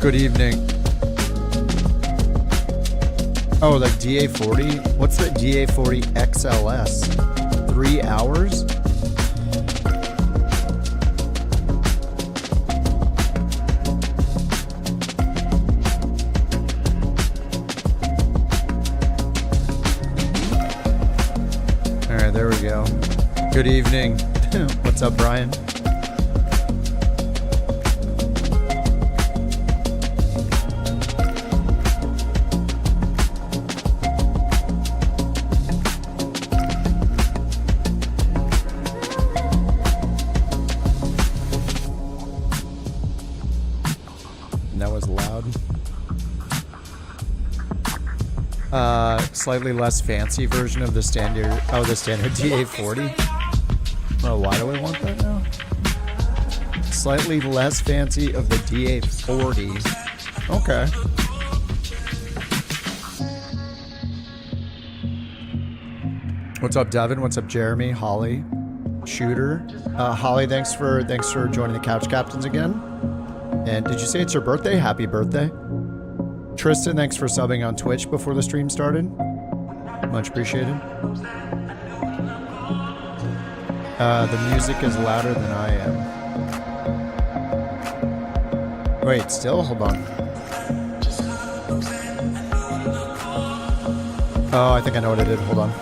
Good evening. Oh, like DA40? What's the DA40 XLS? 3 hours? Alright, there we go. Good evening. What's up, Brian? Slightly less fancy version of the standard, the standard DA40. Oh, why do I want that now? Slightly less fancy of the DA40. Okay. What's up, Devin? What's up, Jeremy? Holly? Shooter? Holly, thanks for joining the Couch Captains again. And did you say it's your birthday? Happy birthday. Tristan, thanks for subbing on Twitch before the stream started. Much appreciated. The music is louder than I am. Wait, still? Hold on. Oh, I think I know what I did. Hold on.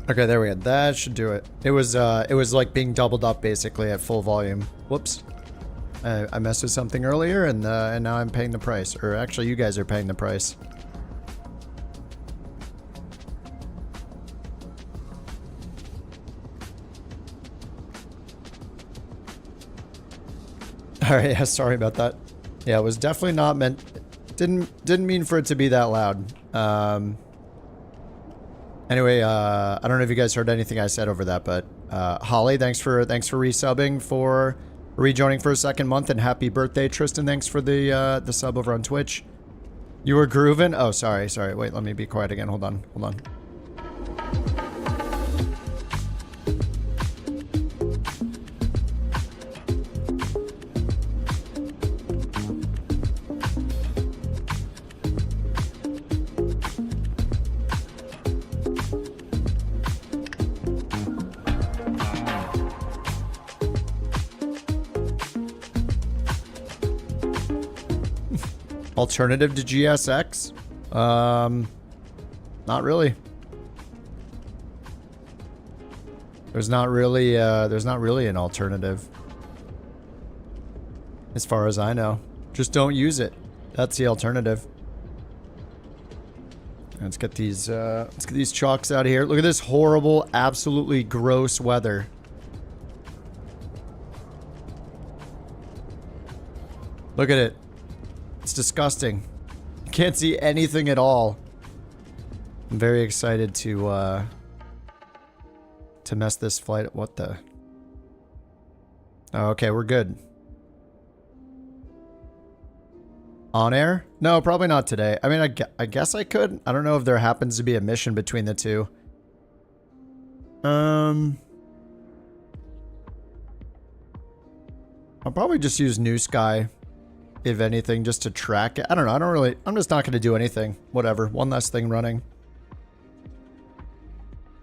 Okay, there we go. That should do it. It was like being doubled up basically at full volume. Whoops. I messed with something earlier and now I'm paying the price. Or actually, you guys are paying the price. Alright, yeah, sorry about that. Yeah, it was definitely not meant... Didn't mean for it to be that loud. Anyway, I don't know if you guys heard anything I said over that, but Holly, thanks for resubbing, for rejoining for a second month, and happy birthday, Tristan. Thanks for the sub over on Twitch. You were grooving? Oh, sorry. Wait, let me be quiet again. Hold on. Alternative to GSX? Not really. There's not really an alternative. As far as I know. Just don't use it. That's the alternative. Let's get these chalks out of here. Look at this horrible, absolutely gross weather. Look at it. It's disgusting. You can't see anything at all. I'm very excited to mess this flight. What the? Oh, okay, we're good. On air? No, probably not today. I mean, I guess I could. I don't know if there happens to be a mission between the two. I'll probably just use New Sky. If anything, just to track it. I don't know. I'm just not going to do anything. Whatever. One less thing running.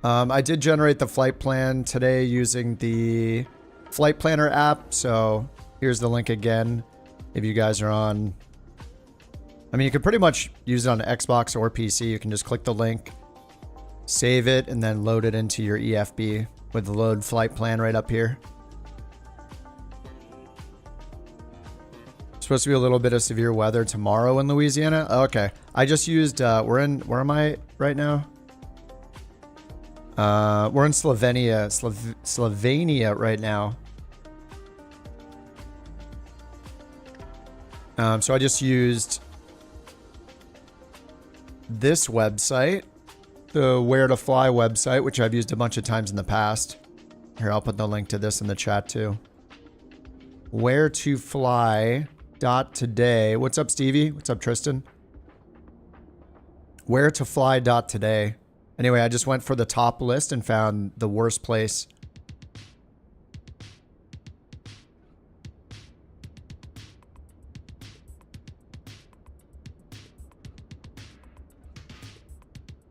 I did generate the flight plan today using the Flight Planner app. So here's the link again. If you guys are on... I mean, you could pretty much use it on Xbox or PC. You can just click the link, save it, and then load it into your EFB with the load flight plan right up here. Supposed to be a little bit of severe weather tomorrow in Louisiana. Okay, I just used where am I right now? We're in Slovenia right now. So I just used this website, the Where to Fly website, which I've used a bunch of times in the past. Here, I'll put the link to this in the chat too. Where to Fly .today. What's up, Stevie? What's up, Tristan? Where to Fly .today. Anyway, I just went for the top list and found the worst place.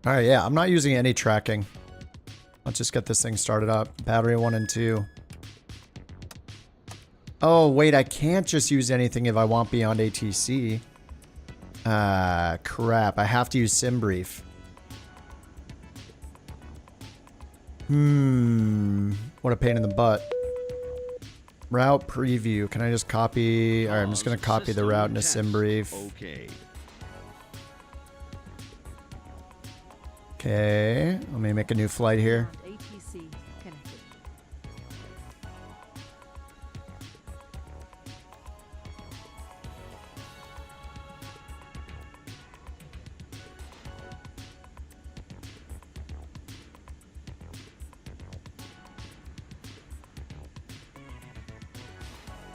All right, yeah, I'm not using any tracking. Let's just get this thing started up. Battery 1 and 2. Oh, wait, I can't just use anything if I want beyond ATC. Crap, I have to use SimBrief. What a pain in the butt. Route preview. Can I just copy? All right, I'm just going to copy the route into SimBrief. Okay. Okay, let me make a new flight here. ATC connected.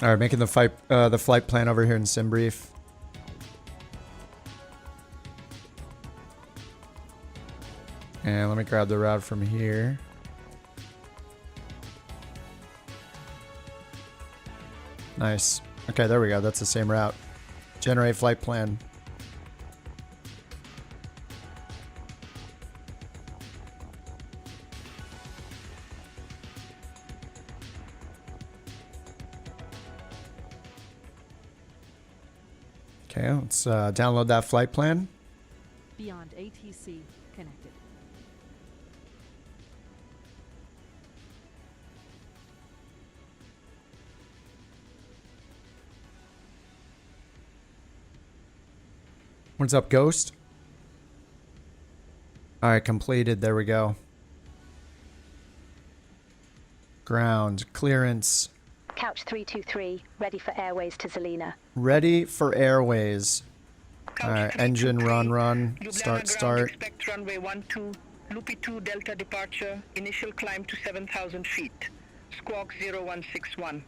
All right, making the flight plan over here in SimBrief. And let me grab the route from here. Nice. Okay, there we go. That's the same route. Generate flight plan. Okay, let's download that flight plan. Beyond ATC connected. What's up, Ghost? All right, completed. There we go. Ground clearance. Couch 323, ready for airways to Zelina. Ready for airways. Couch All right, 323, engine run. Ljubljana Start, ground, start. Expect runway 12, Loopy 2 Delta departure, initial climb to 7,000 feet. Squawk 0161.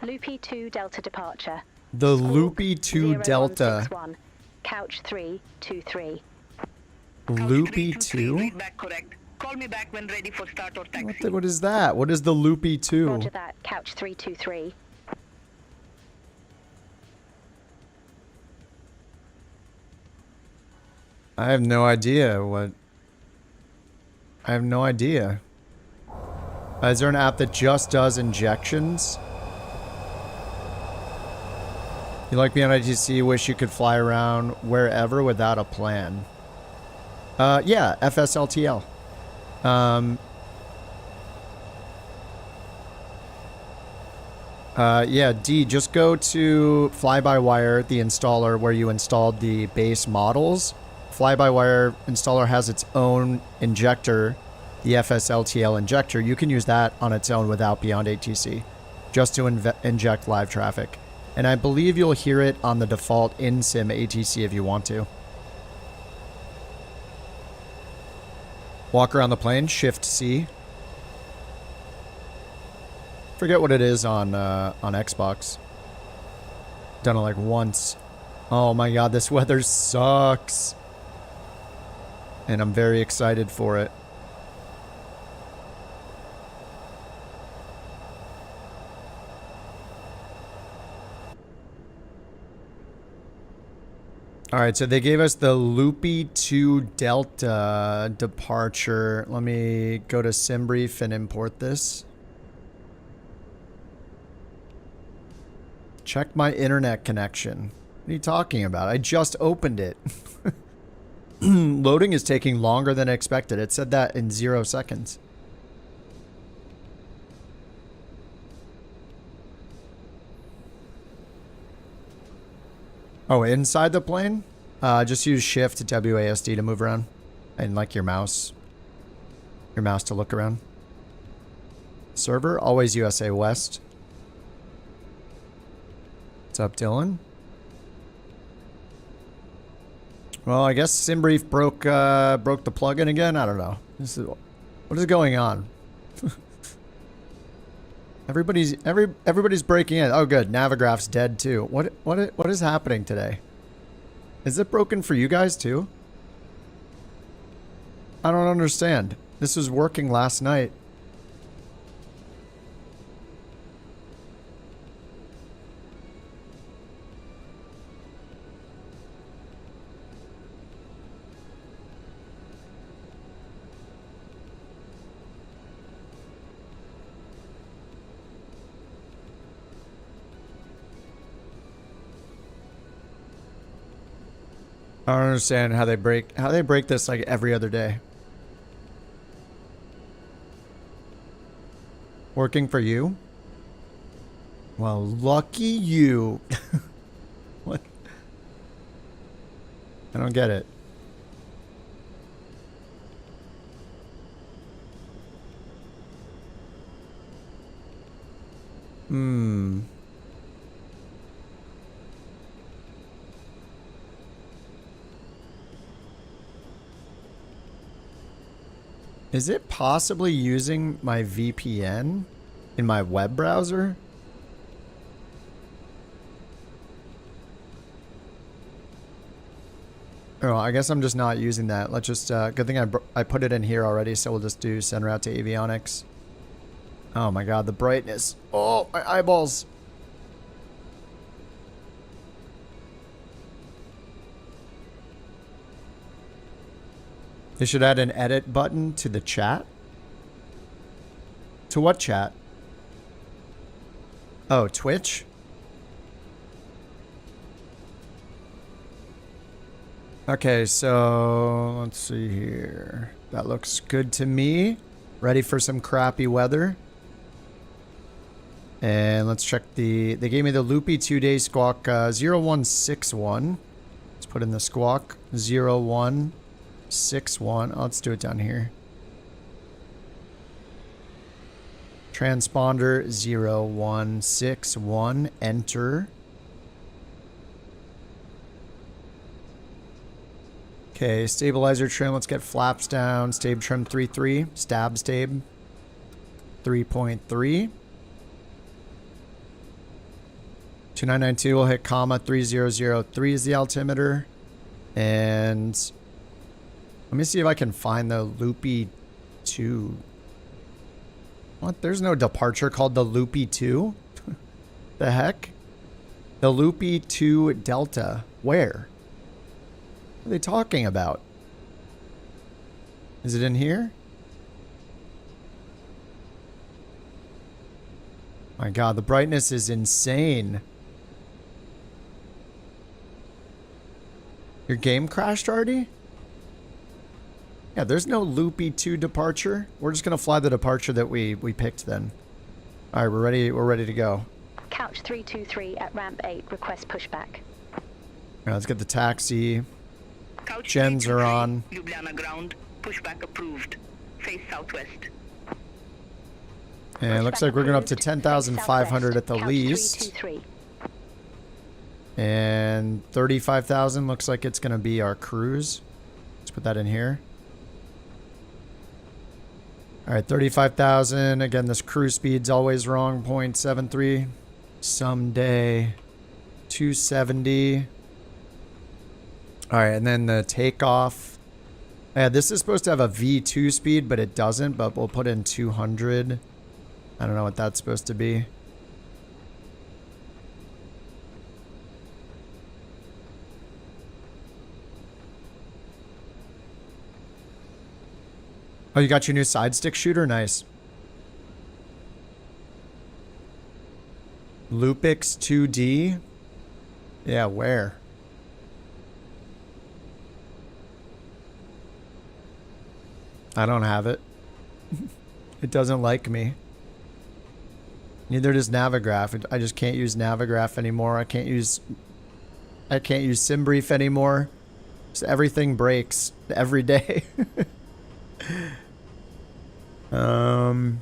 Loopy 2 Delta departure. The Squawk Loopy 2 Delta. 0161. Couch 323. Loopy Couch 323, 2? read back correct. Call me back when ready for start or taxi. What is that? What is the Loopy 2? Roger that. Couch 323. I have no idea what... I have no idea. Is there an app that just does injections? You like me on ITC, wish you could fly around wherever without a plan. Yeah, FSLTL. Yeah, D, just go to Fly-by-Wire, the installer where you installed the base models. Fly-by-Wire installer has its own injector, the FSLTL injector. You can use that on its own without Beyond ATC, just to inject live traffic. And I believe you'll hear it on the default in-sim ATC if you want to. Walk around the plane, Shift C. Forget what it is on Xbox. Done it like once. Oh my god, this weather sucks. And I'm very excited for it. Alright, so they gave us the Loopy 2 Delta departure. Let me go to SimBrief and import this. Check my internet connection. What are you talking about? I just opened it. Loading is taking longer than expected. It said that in 0 seconds. Oh, inside the plane? Just use Shift WASD to move around. And like your mouse. your mouse to look around. Server, always USA West. What's up, Dylan? Well, I guess SimBrief broke the plugin again. I don't know. What is going on? Everybody's breaking in. Oh, good. Navigraph's dead too. What is happening today? Is it broken for you guys too? I don't understand. This was working last night. I don't understand how they break this like every other day. Working for you? Well, lucky you. What? I don't get it. Is it possibly using my VPN in my web browser? Oh, I guess I'm just not using that. Let's just, good thing I put it in here already, so we'll just do send route to avionics. Oh my god, the brightness. Oh, my eyeballs. They should add an edit button to the chat. To what chat? Oh, Twitch? Okay, so let's see here. That looks good to me. Ready for some crappy weather. And let's check they gave me the loopy 2-day squawk 0161. Let's put in the squawk 0161. Oh, let's do it down here. Transponder 0161. Enter. Okay, stabilizer trim. Let's get flaps down. Stab trim 3.3. Stab stab 3.3. 2992 will hit comma 3003 is the altimeter. And let me see if I can find the loopy 2. What? There's no departure called the loopy 2? The heck? The loopy 2 delta. Where? What are they talking about? Is it in here? My god, the brightness is insane. Your game crashed already? Yeah, there's no loopy 2 departure. We're just gonna fly the departure that we picked then. Alright, we're ready to go. Couch 323 at ramp 8, request pushback. Alright, let's get the taxi. Couch Gens are on. Ljubljana ground. Pushback approved. Face southwest. And it looks like we're going up to 10,500 at the Couch least. 323. And 35,000 looks like it's going to be our cruise. Let's put that in here. Alright, 35,000. Again, this cruise speed's always wrong. 0.73. Someday. 270. Alright, and then the takeoff. Yeah, this is supposed to have a V2 speed, but it doesn't. But we'll put in 200. I don't know what that's supposed to be. Oh, you got your new side stick shooter? Nice. Lupix 2D? Yeah, where? I don't have it. It doesn't like me. Neither does Navigraph. I just can't use Navigraph anymore. I can't use SimBrief anymore. Just everything breaks every day. Alright,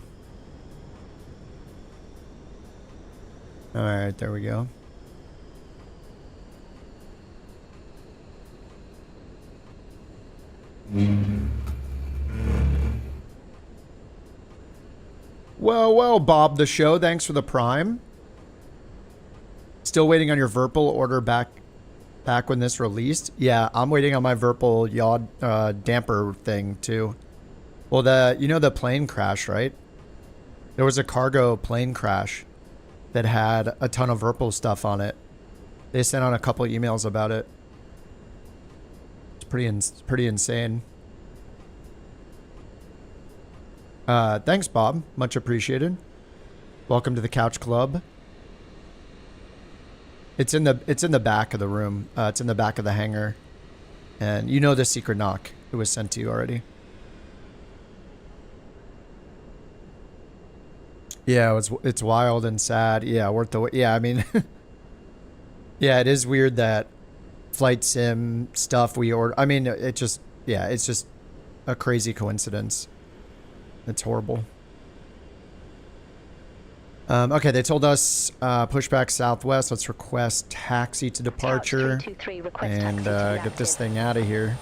there we go. Well, Bob the Show, thanks for the Prime. Still waiting on your Verpal order back when this released? Yeah, I'm waiting on my Verpal yaw damper thing too. Well, the plane crash, right? There was a cargo plane crash that had a ton of Verpal stuff on it. They sent out a couple emails about it. It's pretty insane. Thanks, Bob. Much appreciated. Welcome to the Couch Club. It's in the back of the room. It's in the back of the hangar. And you know the secret knock. It was sent to you already. Yeah, it's wild and sad. Yeah, worth the wait. Yeah, I mean, yeah, it is weird that flight sim stuff we order. I mean, it's just a crazy coincidence. It's horrible. Okay, they told us pushback southwest. Let's request taxi to departure and get this thing out of here.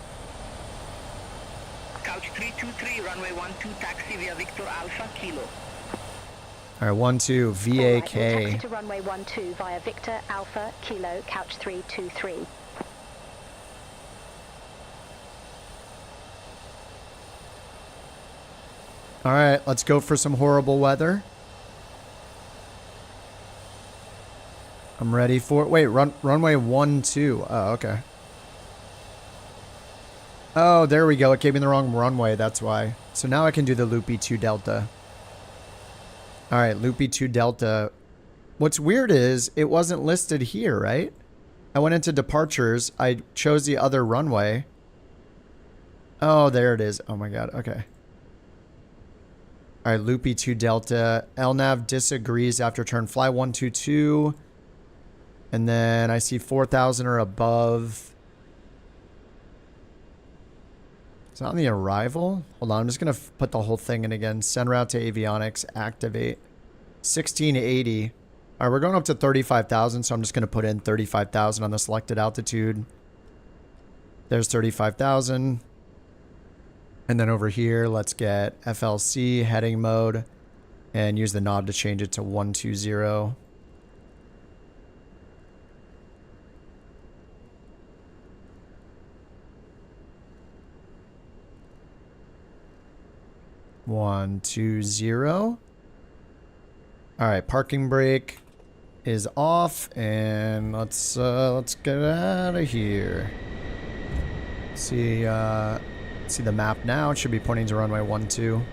Couch 323, runway 12, taxi via Victor Alpha Kilo. All right, 12 VAK. Right, taxi to runway 12 via Victor Alpha Kilo, couch 323. All right, let's go for some horrible weather. I'm ready for it. Wait, runway 12. Oh, okay. Oh, there we go. It gave me the wrong runway. That's why. So now I can do the loopy 2 Delta. All right, loopy 2 Delta. What's weird is it wasn't listed here, right? I went into departures. I chose the other runway. Oh, there it is. Oh my God. Okay. All right, loopy 2 Delta. LNAV disagrees after turn. Fly 122. And then I see 4,000 or above. Is that on the arrival? Hold on, I'm just going to put the whole thing in again. Send route to avionics. Activate. 1680. All right, we're going up to 35,000, so I'm just going to put in 35,000 on the selected altitude. There's 35,000. And then over here, let's get FLC heading mode and use the knob to change it to 120. One, 2, 0. All right, parking brake is off, and let's get out of here. See the map now. It should be pointing to runway 12.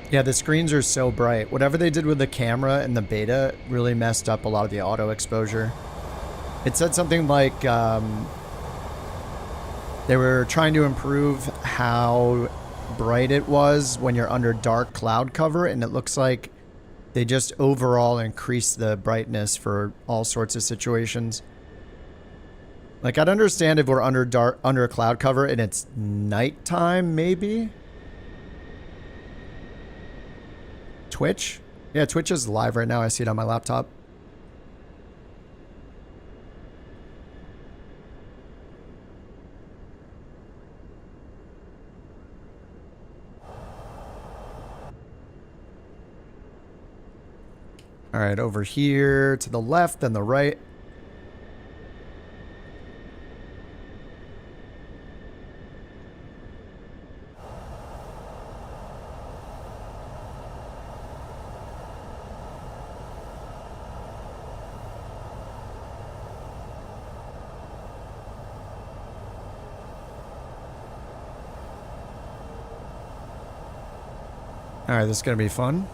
Yeah, the screens are so bright. Whatever they did with the camera and the beta really messed up a lot of the auto exposure. It said something like they were trying to improve how bright it was when you're under dark cloud cover, and it looks like they just overall increased the brightness for all sorts of situations. Like, I'd understand if we're under cloud cover and it's nighttime, maybe. Twitch? Yeah, Twitch is live right now. I see it on my laptop. All right, over here to the left and the right. All right, this is going to be fun.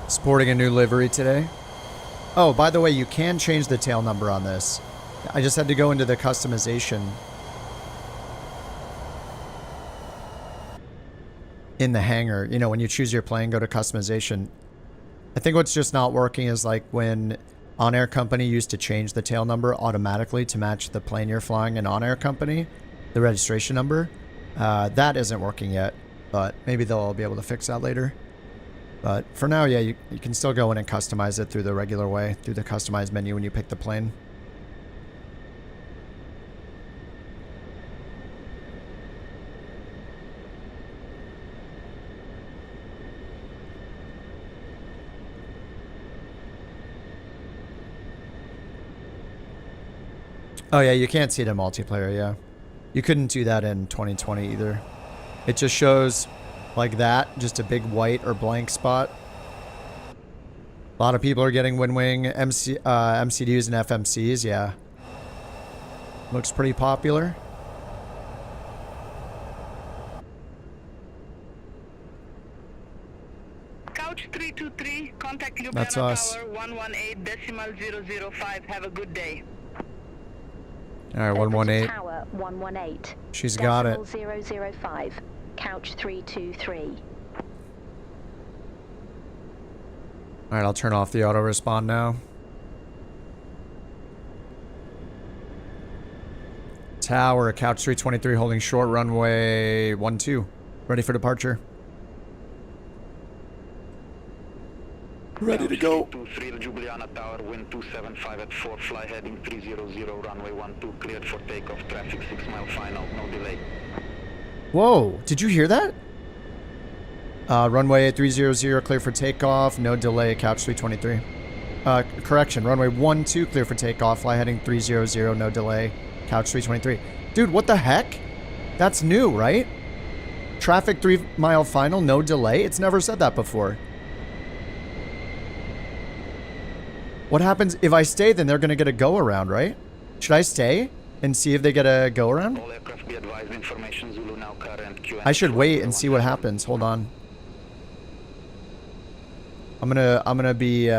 Sporting a new livery today. Oh, by the way, you can change the tail number on this. I just had to go into the customization in the hangar. You know, when you choose your plane, go to customization. I think what's just not working is like when On Air Company used to change the tail number automatically to match the plane you're flying in On Air Company, the registration number. That isn't working yet, but maybe they'll be able to fix that later. But for now, yeah, you can still go in and customize it through the regular way, through the customize menu when you pick the plane. Oh yeah, you can't see it in multiplayer, yeah. You couldn't do that in 2020 either. It just shows like that, just a big white or blank spot. A lot of people are getting WinWing MCDs and FMCs, yeah. Looks pretty popular. Couch 323, contact Ljubljana That's us. Tower 118.005. Have a good day. Alright, Over to 118. Tower 118. She's got it. 005. Couch 323. Alright, I'll turn off the auto respawn now. Tower, couch 323 holding short runway 12. Ready for departure. Ready to go. 23 Ljubljana Tower, wind 275 at 4, fly heading 300, runway 12, cleared for takeoff, traffic 6 mile final, no delay. Whoa, did you hear that? Runway 300 clear for takeoff, no delay, couch 323. Correction, runway 12 clear for takeoff, fly heading 300, no delay, couch 323. Dude, what the heck? That's new, right? Traffic 3 mile final, no delay? It's never said that before. What happens if I stay? Then they're gonna get a go around, right? Should I stay and see if they get a go around? All aircraft be advised, information Zulu now current QN. I should wait and see what happens. Hold on. I'm gonna be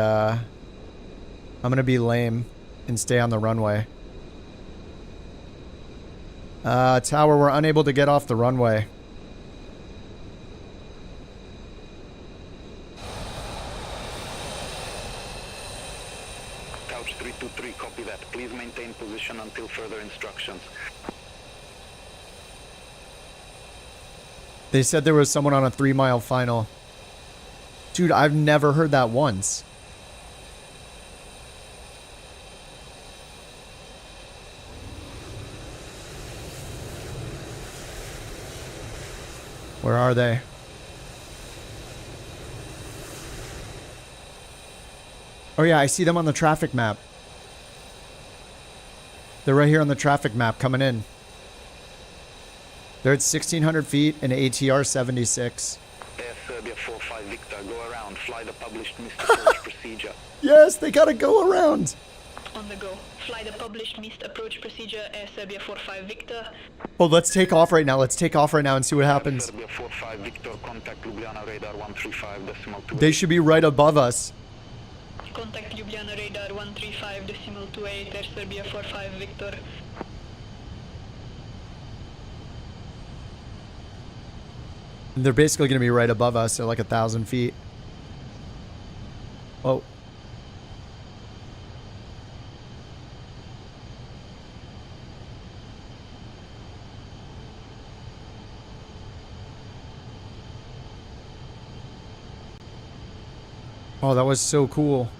lame and stay on the runway. Tower, we're unable to get off the runway. Couch 323, copy that. Please maintain position until further instructions. They said there was someone on a 3 mile final. Dude, I've never heard that once. Where are they? Oh yeah, I see them on the traffic map. They're right here on the traffic map coming in. They're at 1,600 feet and ATR 76. Air Serbia 45 Victor, go around, fly the published missed approach procedure. Yes, they gotta go around. On the go. Fly the published missed approach procedure, Air Serbia 45 Victor. Oh, let's take off right now. Let's take off right now and see what happens. Serbia 45 Victor, contact Ljubljana radar 135.2. They should be right above us. Contact Ljubljana radar 135.28, Air Serbia 45 Victor. They're basically going to be right above us at like 1,000 feet. Oh. Oh, that was so cool.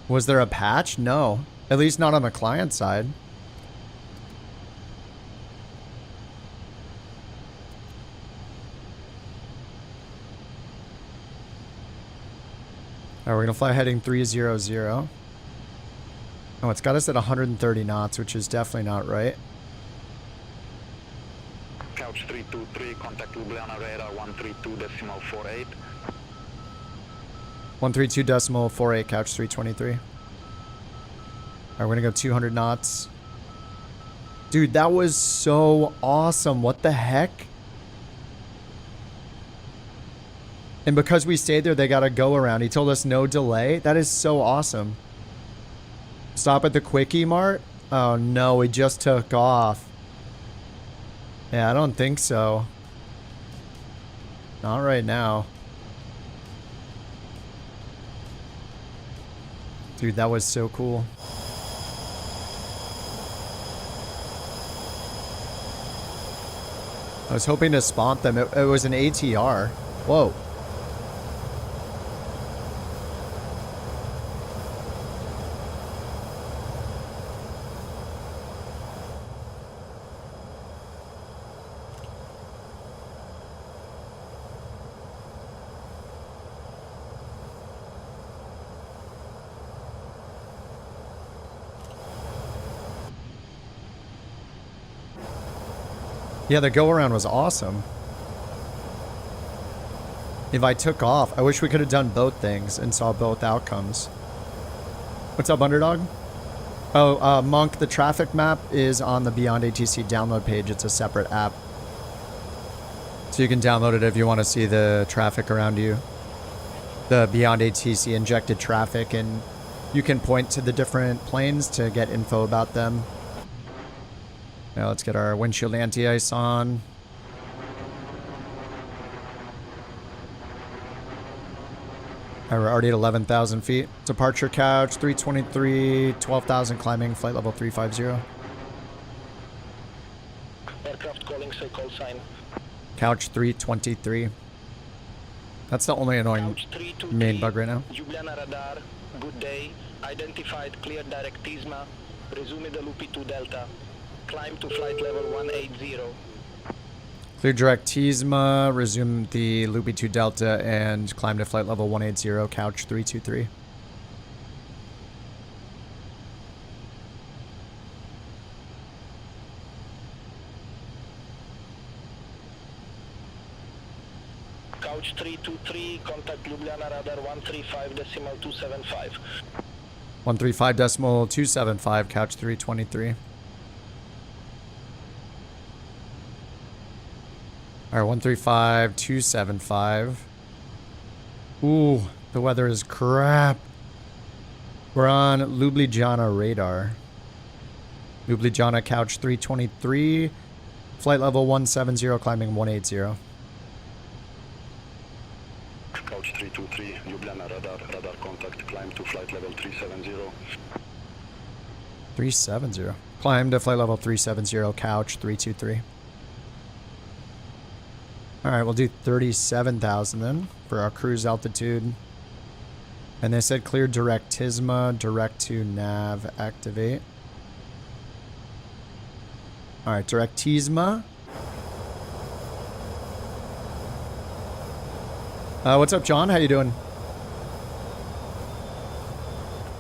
Was there a patch? No. At least not on the client side. Alright, we're going to fly heading 300. Oh, it's got us at 130 knots, which is definitely not right. Couch 323, contact Ljubljana radar 132.48. 132.48, couch 323. Alright, we're going to go 200 knots. Dude, that was so awesome. What the heck? And because we stayed there, they got a go around. He told us no delay. That is so awesome. Stop at the Quickie Mart? Oh no, we just took off. Yeah, I don't think so. Not right now. Dude, that was so cool. I was hoping to spot them. It was an ATR. Whoa. Yeah, the go-around was awesome. If I took off, I wish we could have done both things and saw both outcomes. What's up, Underdog? Oh, Monk, the traffic map is on the Beyond ATC download page. It's a separate app. So you can download it if you want to see the traffic around you. The Beyond ATC injected traffic, and you can point to the different planes to get info about them. Now let's get our windshield anti-ice on. All right, we're already at 11,000 feet. Departure couch, 323, 12,000 climbing, flight level 350. Aircraft calling, say call sign. Couch 323. That's the only annoying main bug right now. Ljubljana radar, good day. Identified, clear direct Tisma. Resume the Lupi 2 Delta. Climb to flight level 180. Clear direct Tisma, resume the Loopy 2 Delta, and climb to flight level 180, couch 323. Couch 323, contact Ljubljana radar 135.275. 135.275, couch 323. Alright, 135.275. Ooh, the weather is crap. We're on Ljubljana radar. Ljubljana couch 323. Flight level 170, climbing 180. Couch 323, Ljubljana radar contact, climb to flight level 370. 370. Climb to flight level 370, couch 323. Alright, we'll do 37,000 then for our cruise altitude. And they said clear direct Tisma, direct to nav, activate. Alright, direct Tisma. What's up, John? How you doing?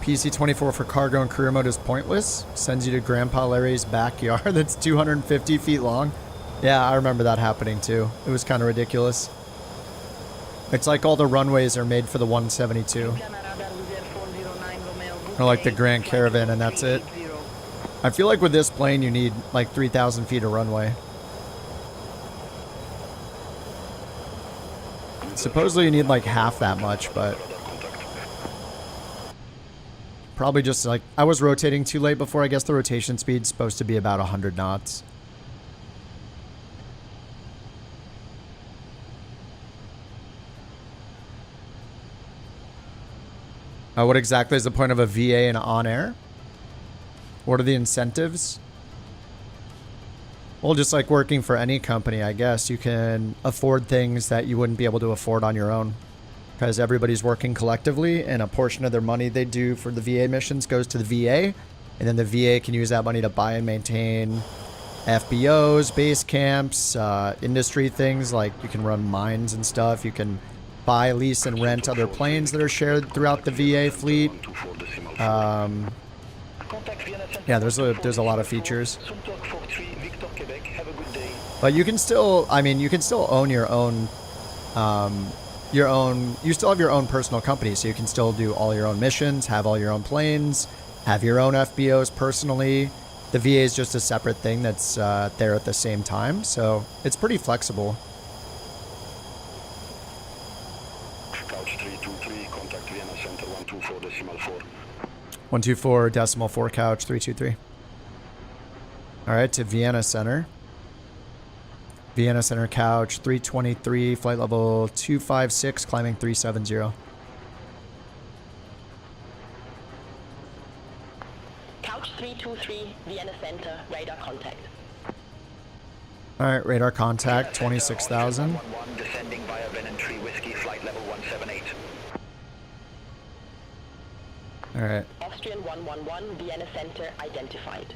PC-24 for cargo and career mode is pointless. Sends you to Grandpa Larry's backyard that's 250 feet long. Yeah, I remember that happening too. It was kind of ridiculous. It's like all the runways are made for the 172. Or like the Grand Caravan, and that's it. I feel like with this plane you need like 3,000 feet of runway. Supposedly you need like half that much, but probably just like I was rotating too late before. I guess the rotation speed's supposed to be about 100 knots. What exactly is the point of a VA and on air? What are the incentives? Well, just like working for any company, I guess, you can afford things that you wouldn't be able to afford on your own. Because everybody's working collectively, and a portion of their money they do for the VA missions goes to the VA, and then the VA can use that money to buy and maintain FBOs, base camps, industry things, like you can run mines and stuff. You can buy, lease, and rent other planes that are shared throughout the VA fleet. Yeah, there's a lot of features. But you can still, I mean, you can still own your own, you still have your own personal company, so you can still do all your own missions, have all your own planes, have your own FBOs personally. The VA is just a separate thing that's there at the same time, so it's pretty flexible. Couch 323, contact Vienna Center 124.4. 124.4 couch 323. All right, to Vienna Center. Vienna Center couch 323, flight level 256, climbing 370. Couch 323, Vienna Center, radar contact. All right, radar contact 26,000. 111 descending via Venom 3 Whiskey, flight level 178. All right. Austrian 111, Vienna Center identified.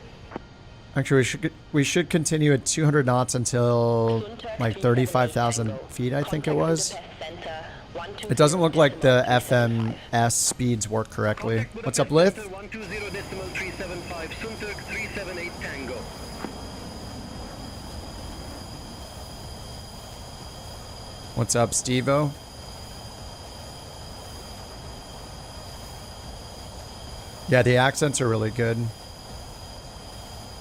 Actually, we should continue at 200 knots until like 35,000 feet, I think it was. It doesn't look like the FMS speeds work correctly. What's up, Lith? 120.375, Sunturk 378 Tango. What's up, Steve-O? Yeah, the accents are really good.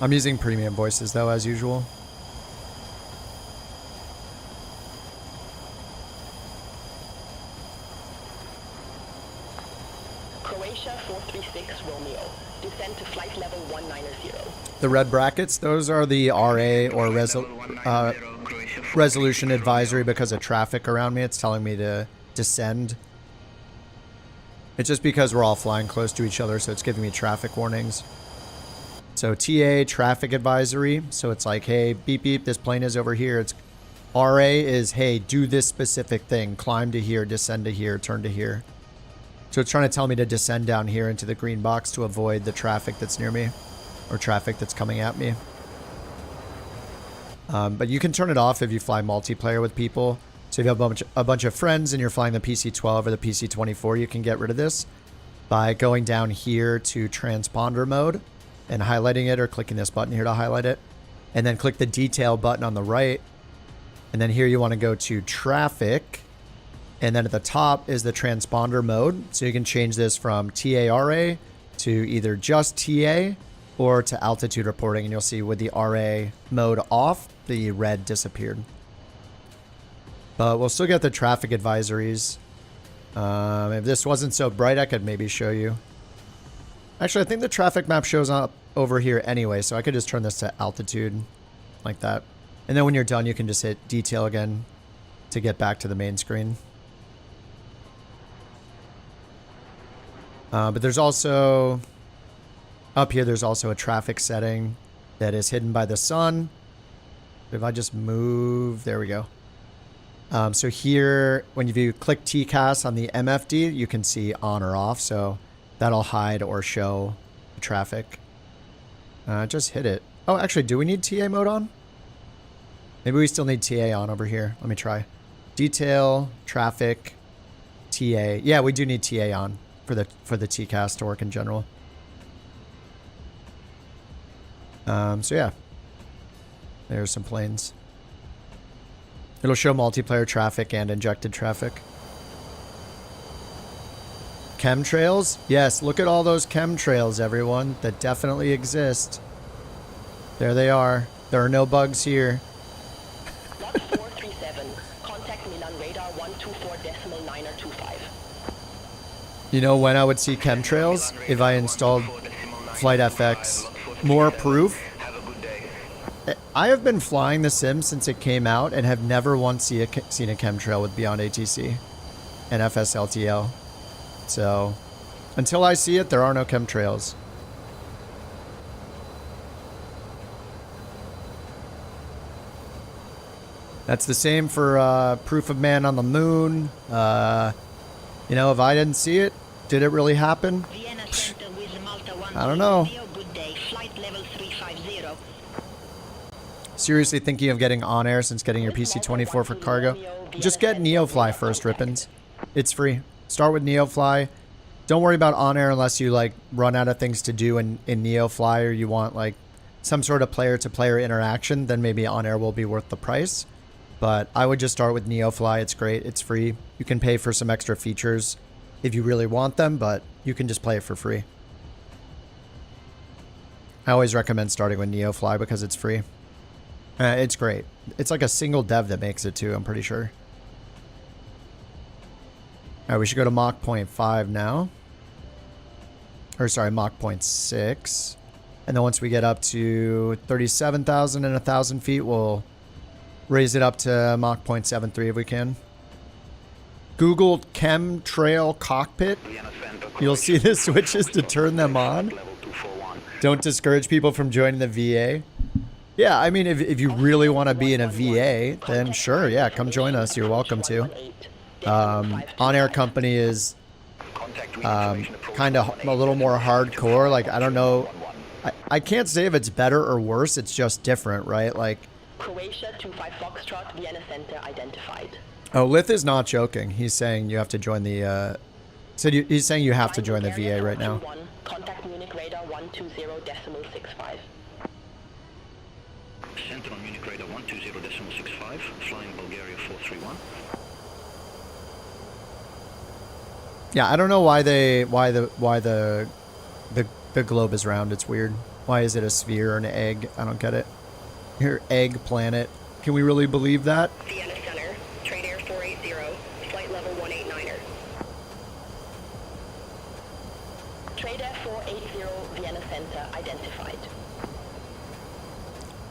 I'm using premium voices, though, as usual. Croatia 436 Romeo. Descend to flight level 190. The red brackets, those are the RA or resolution advisory because of traffic around me. It's telling me to descend. It's just because we're all flying close to each other, so it's giving me traffic warnings. So TA, traffic advisory. So it's like, hey, beep, beep, this plane is over here. It's RA is, hey, do this specific thing. Climb to here, descend to here, turn to here. So it's trying to tell me to descend down here into the green box to avoid the traffic that's near me or traffic that's coming at me. But you can turn it off if you fly multiplayer with people. So if you have a bunch of friends and you're flying the PC-12 or the PC-24, you can get rid of this by going down here to transponder mode and highlighting it, or clicking this button here to highlight it. And then click the detail button on the right. And then here you want to go to traffic. And then at the top is the transponder mode. So you can change this from TARA to either just TA or to altitude reporting. And you'll see with the RA mode off, the red disappeared. But we'll still get the traffic advisories. If this wasn't so bright, I could maybe show you. Actually, I think the traffic map shows up over here anyway, so I could just turn this to altitude like that. And then when you're done, you can just hit detail again to get back to the main screen. But there's also, up here, there's also a traffic setting that is hidden by the sun. If I just move, there we go. So here, when you click TCAS on the MFD, you can see on or off. So that'll hide or show the traffic. Just hit it. Oh, actually, do we need TA mode on? Maybe we still need TA on over here. Let me try. Detail, traffic, TA. Yeah, we do need TA on for the TCAS to work in general. So yeah, there's some planes. It'll show multiplayer traffic and injected traffic. Chemtrails? Yes, look at all those chemtrails, everyone, that definitely exist. There they are. There are no bugs here. Lot 437. Contact Milan radar 124.925. You know when I would see chemtrails? If I installed Flight FX. More proof. I have been flying the sim since it came out and have never once seen a chemtrail with Beyond ATC and FSLTL. So, until I see it, there are no chemtrails. That's the same for proof of man on the moon. You know, if I didn't see it, did it really happen? I don't know. Seriously thinking of getting on air since getting your PC-24 for cargo? Just get NeoFly first, Rippins. It's free. Start with NeoFly. Don't worry about on air unless you like run out of things to do in NeoFly, or you want like some sort of player-to-player interaction. Then maybe on air will be worth the price. But I would just start with NeoFly. It's great. It's free. You can pay for some extra features if you really want them, but you can just play it for free. I always recommend starting with NeoFly because it's free. It's great. It's like a single dev that makes it too, I'm pretty sure. Alright, we should go to Mach 0.5 now. or sorry, Mach 0.6. And then once we get up to 37,000 and 1,000 feet, we'll raise it up to Mach 0.73 if we can. Google chemtrail cockpit. You'll see the switches to turn them on. Don't discourage people from joining the VA. Yeah, I mean, if you really want to be in a VA, then sure, yeah, come join us. You're welcome to. On-air company is kind of a little more hardcore. Like, I don't know. I can't say if it's better or worse. It's just different, right? Like, Croatia 25 Foxtrot, Vienna Center identified. oh, Lith is not joking. He's saying you have to join the, he's saying you have to join the VA right now. Contact Munich radar 120.65. Center on Munich radar 120.65, flying Bulgaria 431. Yeah, I don't know why the globe is round. It's weird. Why is it a sphere or an egg? I don't get it. Here, egg planet. Can we really believe that? Vienna Center, trade air 480, flight level 189er. Trade air 480, Vienna Center identified.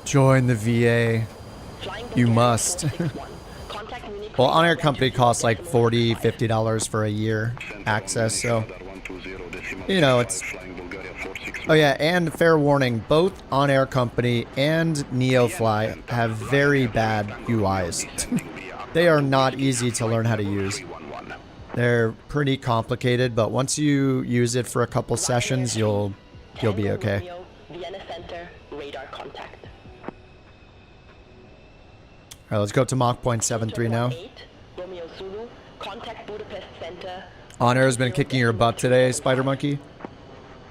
Join the VA. Flying You Bulgaria must. 461. Contact Munich Well, on-air radar company costs like 120.65. $40, $50 for a year access, so, you know, it's... Oh yeah, and fair warning, both on-air company and NeoFly have very bad UIs. They are not easy to learn how to use. They're pretty complicated, but once you use it for a couple sessions, you'll be okay. Romeo, Vienna Center, radar contact. Alright, let's go to Mach 0.73 now. 8, Romeo Zulu, contact Budapest Center. On-air has been kicking your butt today, Spider Monkey.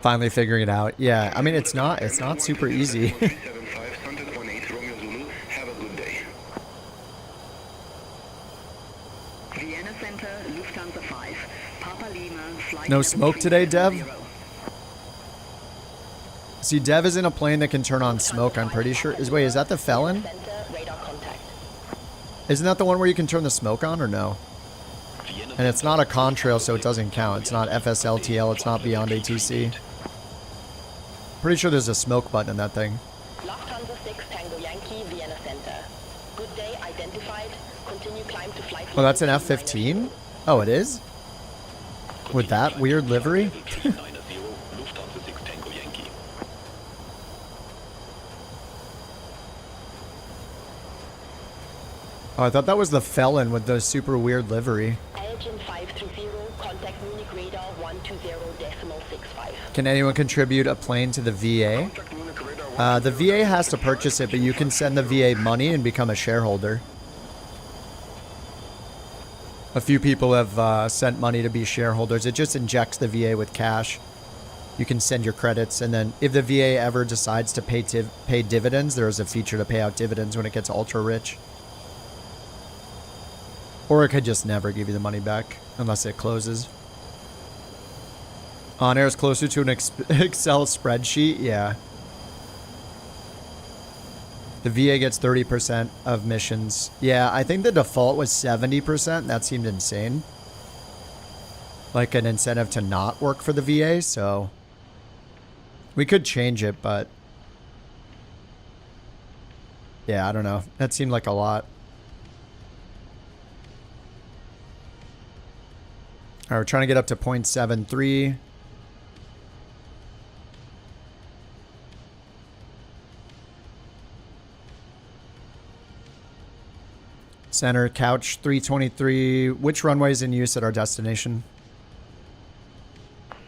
Finally figuring it out. Yeah, I mean, it's not super easy. Vienna Center, Lufthansa 5, Papa Lima, flight No level smoke today, Dev? 370. See, Dev is in a plane that can turn on smoke, I'm pretty sure. Wait, is that the Felon? Center, radar contact. Isn't that the one where you can turn the smoke on, or no? And it's not a contrail, so it doesn't count. It's not FSLTL, it's not beyond ATC. Pretty sure there's a smoke button in that thing. Lufthansa 6, Tango Yankee, Vienna Center. Good day identified. Continue climb to flight. Oh, that's an F-15? Oh, it is? With that weird livery? Oh, I thought that was the Felon with the super weird livery. Elgin 530, contact Munich radar 120.65. Can anyone contribute a plane to the VA? The VA has to purchase it, but you can send the VA money and become a shareholder. A few people have sent money to be shareholders. It just injects the VA with cash. You can send your credits, and then if the VA ever decides to pay dividends, there's a feature to pay out dividends when it gets ultra rich. Or it could just never give you the money back unless it closes. On-air is closer to an Excel spreadsheet. Yeah. The VA gets 30% of missions. Yeah, I think the default was 70%. That seemed insane. Like an incentive to not work for the VA, so... We could change it, but... Yeah, I don't know. That seemed like a lot. Alright, we're trying to get up to 0.73. Center, couch 323. Which runway is in use at our destination?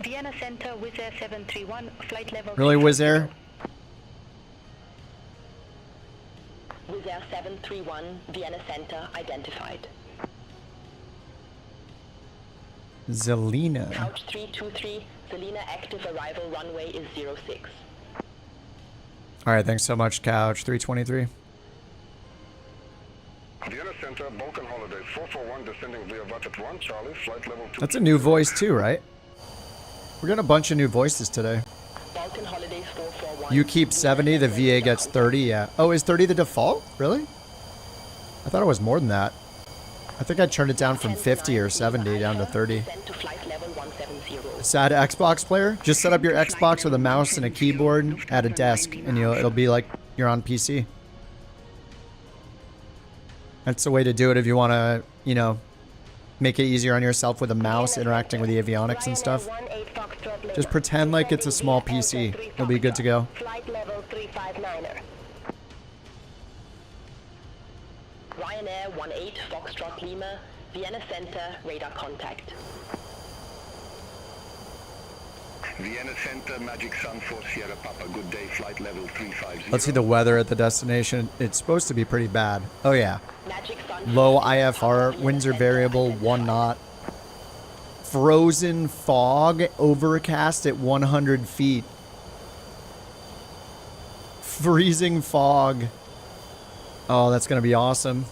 Vienna Center, Wizz Air 731, flight level... Really, Wizz Air? Wizz Air 731, Vienna Center identified. Zelina. Couch 323, Selina active arrival runway is 06. Alright, thanks so much, couch 323. Vienna Center, Balkan Holidays 441 descending via Budget 1, Charlie, flight level 2. That's a new voice too, right? We're getting a bunch of new voices today. Balkan Holidays 441. You keep 70, the VA gets 30, yeah. Oh, is 30 the default? Really? I thought it was more than that. I think I turned it down from 50 or 70 down to 30. Descend to flight level 170. Sad Xbox player? Just set up your Xbox with a mouse and a keyboard at a desk, and it'll be like you're on PC. That's the way to do it if you want to, you know, make it easier on yourself with a mouse interacting with the avionics and stuff. Just pretend like it's a small PC. You'll be good to go. Flight level 359er. Ryanair 18 Foxtrot Lima, Vienna Center, radar contact. Vienna Center, Magic Sun 4 Sierra Papa, good day, flight level 350. Let's see the weather at the destination. It's supposed to be pretty bad. Oh yeah. Magic Sun Low IFR, winds are variable, 1 knot. Frozen fog, overcast at 100 feet. Freezing fog. Oh, that's gonna be awesome.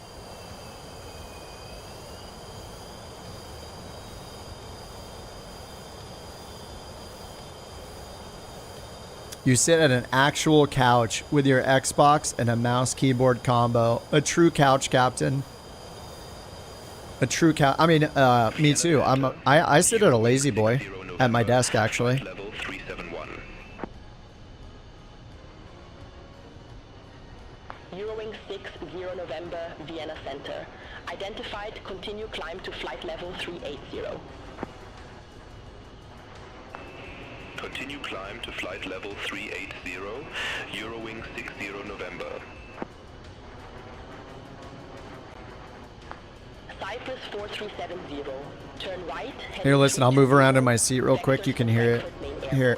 You sit at an actual couch with your Xbox and a mouse keyboard combo. A true couch captain. A true couch. I mean, me too. I sit at a lazy boy at my desk actually. Level 371. Eurowing 60 November, Vienna Center. Identified, continue climb to flight level 380. Continue climb to flight level 380, Eurowing 60 November. Cyprus 4370. Turn right. Here, listen, I'll move around in my seat real quick. You can hear it. Here.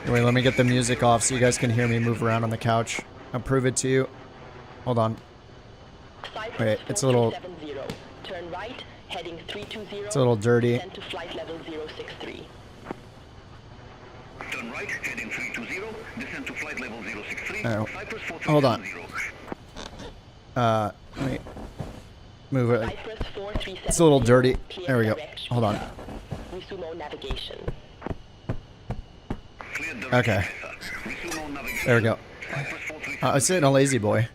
Wait, let me get the music off so you guys can hear me move around on the couch. I'll prove it to you. Hold on. Wait, it's a little... Turn right, heading 320. It's a little dirty. Descend to flight level 063. Turn right, heading 320, descend to flight level 063, Oh. Cyprus 4370. Hold on. Let me move it. Cyprus 4370. It's a little dirty. Clear There we go. direction. Hold on. Resumo navigation. Cleared direction, Okay. Resume navigation. There we go. Cyprus 4370. I sit in a lazy boy.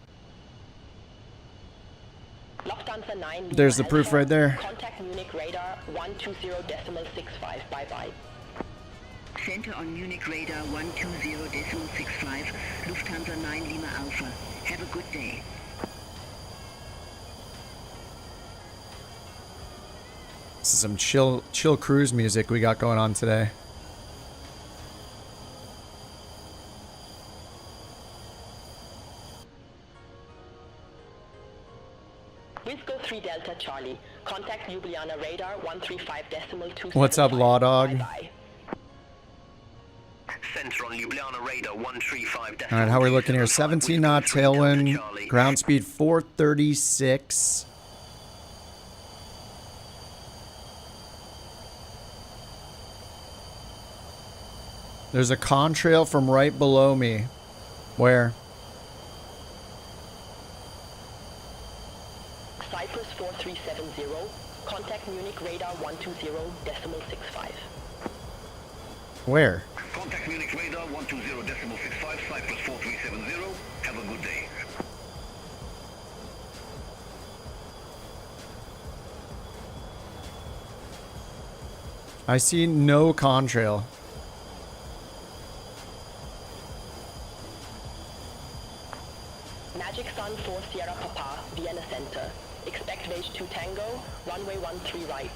Lufthansa 9 Lima There's the proof Alpha. right there. Contact Munich radar 120.65. Bye bye. Center on Munich radar 120.65, Lufthansa 9 Lima Alpha. Have a good day. This is some chill cruise music we got going on today. Wisco 3 Delta Charlie. Contact Ljubljana radar 135.2. What's up, Law Dog? Bye bye. Center on Ljubljana radar 135. All right, how are we looking here? 17 knot tailwind, ground speed 436. There's a contrail from right below me. Where? Cyprus 4370. Contact Munich radar 120.65. Where? Contact Munich radar 120.65, Cyprus 4370. Have a good day. I see no contrail. Magic Sun 4 Sierra Papa, Vienna Center. Expect Vage 2 Tango, runway 13 right.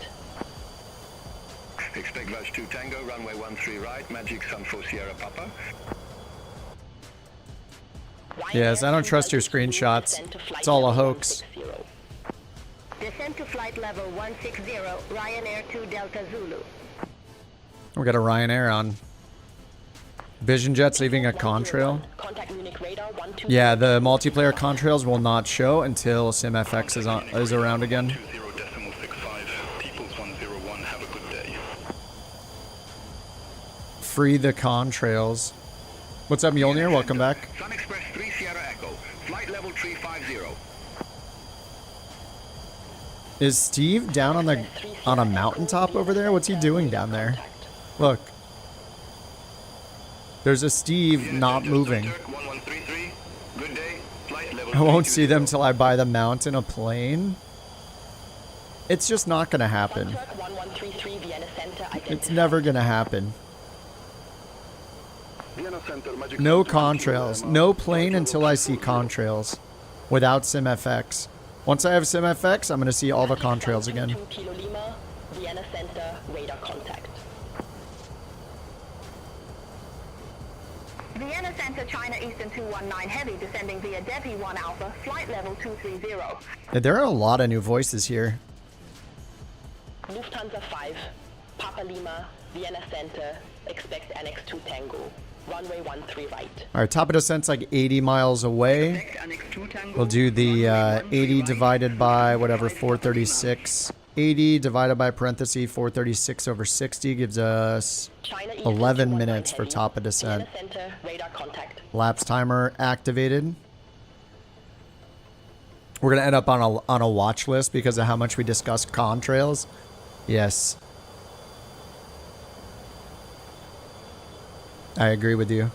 Expect Vage 2 Tango, runway 13 right, Magic Sun 4 Sierra Papa. Yes, I don't trust your screenshots. It's all a hoax. Descend to flight level 160, Ryanair 2 Delta Zulu. We got a Ryanair on. Vision Jet's leaving a contrail. Contact Munich radar 120. Yeah, the multiplayer contrails will not show until SimFX is around again. 20.65, Peoples 101, have a good day. Free the contrails. What's up, Mjolnir? Welcome back. Sun Express 3 Sierra Echo, flight level 350. Is Steve down on a mountaintop over there? What's he doing down there? Look. There's a Steve not moving. 1133, good day, flight level I won't see them till I buy the mount in a plane. It's just not gonna happen. Foxtrot 1133 Vienna Center identified. It's never gonna happen. Vienna Center, Magic No Sun contrails. 2 No plane until I see contrails. Without SimFX. Once I have SimFX, I'm gonna see all the contrails again. 2 Kilo Lima, Vienna Center, radar contact. Vienna Center, China Eastern 219 Heavy, descending via Devi 1 Alpha, flight level 230. Yeah, there are a lot of new voices here. Lufthansa 5, Papa Lima, Vienna Center, expect Annex 2 Tango, runway 13 right. Alright, top of descent's like 80 miles away. Expect Annex 2 Tango. We'll do the runway 13 80 right. divided by whatever, 436. 80 divided by parenthesis 436 over 60 gives us China Eastern 11 219 minutes for Heavy, top of descent. Vienna Center, radar contact. Lapse timer activated. We're gonna end up on a watch list because of how much we discussed contrails. Yes. I agree with you.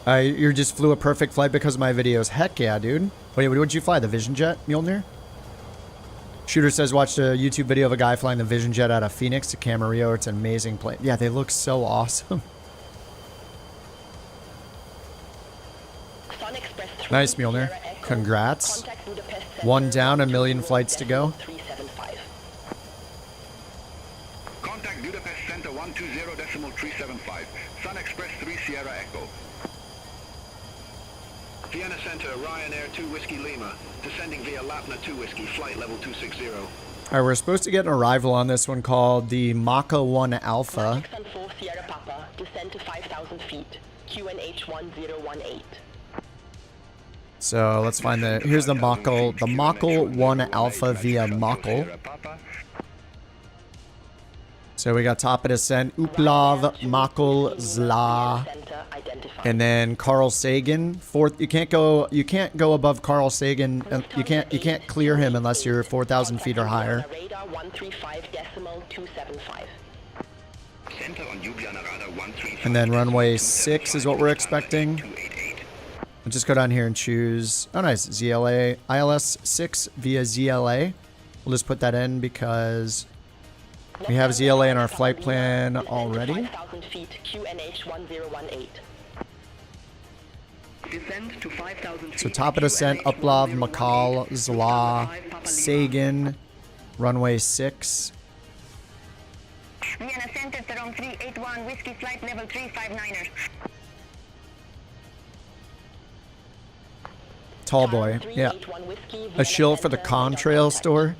You just flew a perfect flight because of my videos. Heck yeah, dude. Wait, what'd you fly? The Vision Jet, Mjolnir? Shooter says watched a YouTube video of a guy flying the Vision Jet out of Phoenix to Camarillo. It's an amazing plane. Yeah, they look so awesome. Sun Express 3, Nice, Mjolnir. Sierra Echo, Congrats. contact Budapest Center, One down, a million flights to go. 375. Contact Budapest Center 120.375. Sun Express 3 Sierra Echo. Vienna Center, Ryanair 2 Whiskey Lima, descending via Lapna 2 Whiskey, flight level 260. Alright, we're supposed to get an arrival on this one called the Maka 1 Alpha. Magic Sun 4 Sierra Papa, descend to 5,000 feet, QNH 1018. So let's find the, here's the Maka 1 Alpha via Maka. So we got top of descent, Uplav, Makul, Zla, Center identified. and then Carl Sagan. Fourth, you can't go above Carl Sagan. You can't clear him unless you're 4,000 feet or higher. Radar 135.275. Center on Ljubljana radar 135. And then runway 6 is what we're expecting. 288. We'll just go down here and choose. Oh, nice, ZLA, ILS 6 via ZLA. We'll just put that in because we have ZLA in our flight plan already. 5,000 feet, QNH 1018. Descend to 5,000 So feet, top of descent, QNH Uplav, 1018, Makal, Zla, Papa Lima. Sagan, runway 6. Vienna Center, Tarom 381, Whiskey Flight Level 359ers. Tall boy, yeah. A shill for the Contrail store.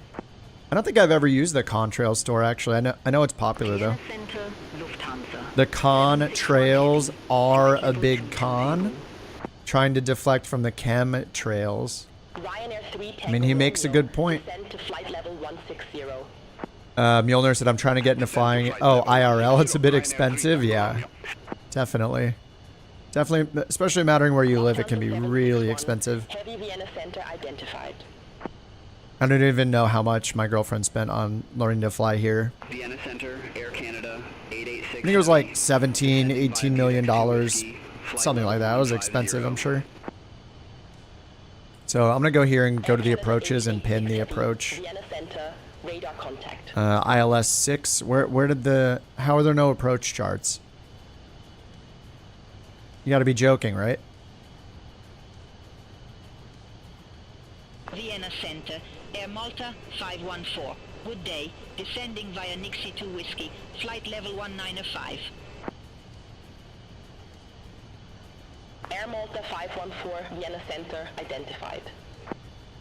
I don't think I've ever used the Contrail store actually. I know it's popular though. Center, Lufthansa. The contrails are a big con. Trying to deflect from the chem trails. I mean, he makes a good point. Mjolnir said, I'm trying to get into flying. Oh, IRL, it's a bit expensive. Yeah, definitely. Definitely, especially mattering where you live, it can be really expensive. Heavy Vienna Center identified. I don't even know how much my girlfriend spent on learning to fly here. Vienna Center, Air Canada, 886. I think it was like 17, 18 million dollars, something like that. It was expensive, I'm sure. So I'm gonna go here and go to the approaches and pin the approach. Vienna Center, radar contact. ILS 6. Where did the? How are there no approach charts? You got to be joking, right? Vienna Center, Air Malta 514. Good day. Descending via Nixie 2 Whiskey. Flight level 195. Air Malta 514, Vienna Center identified.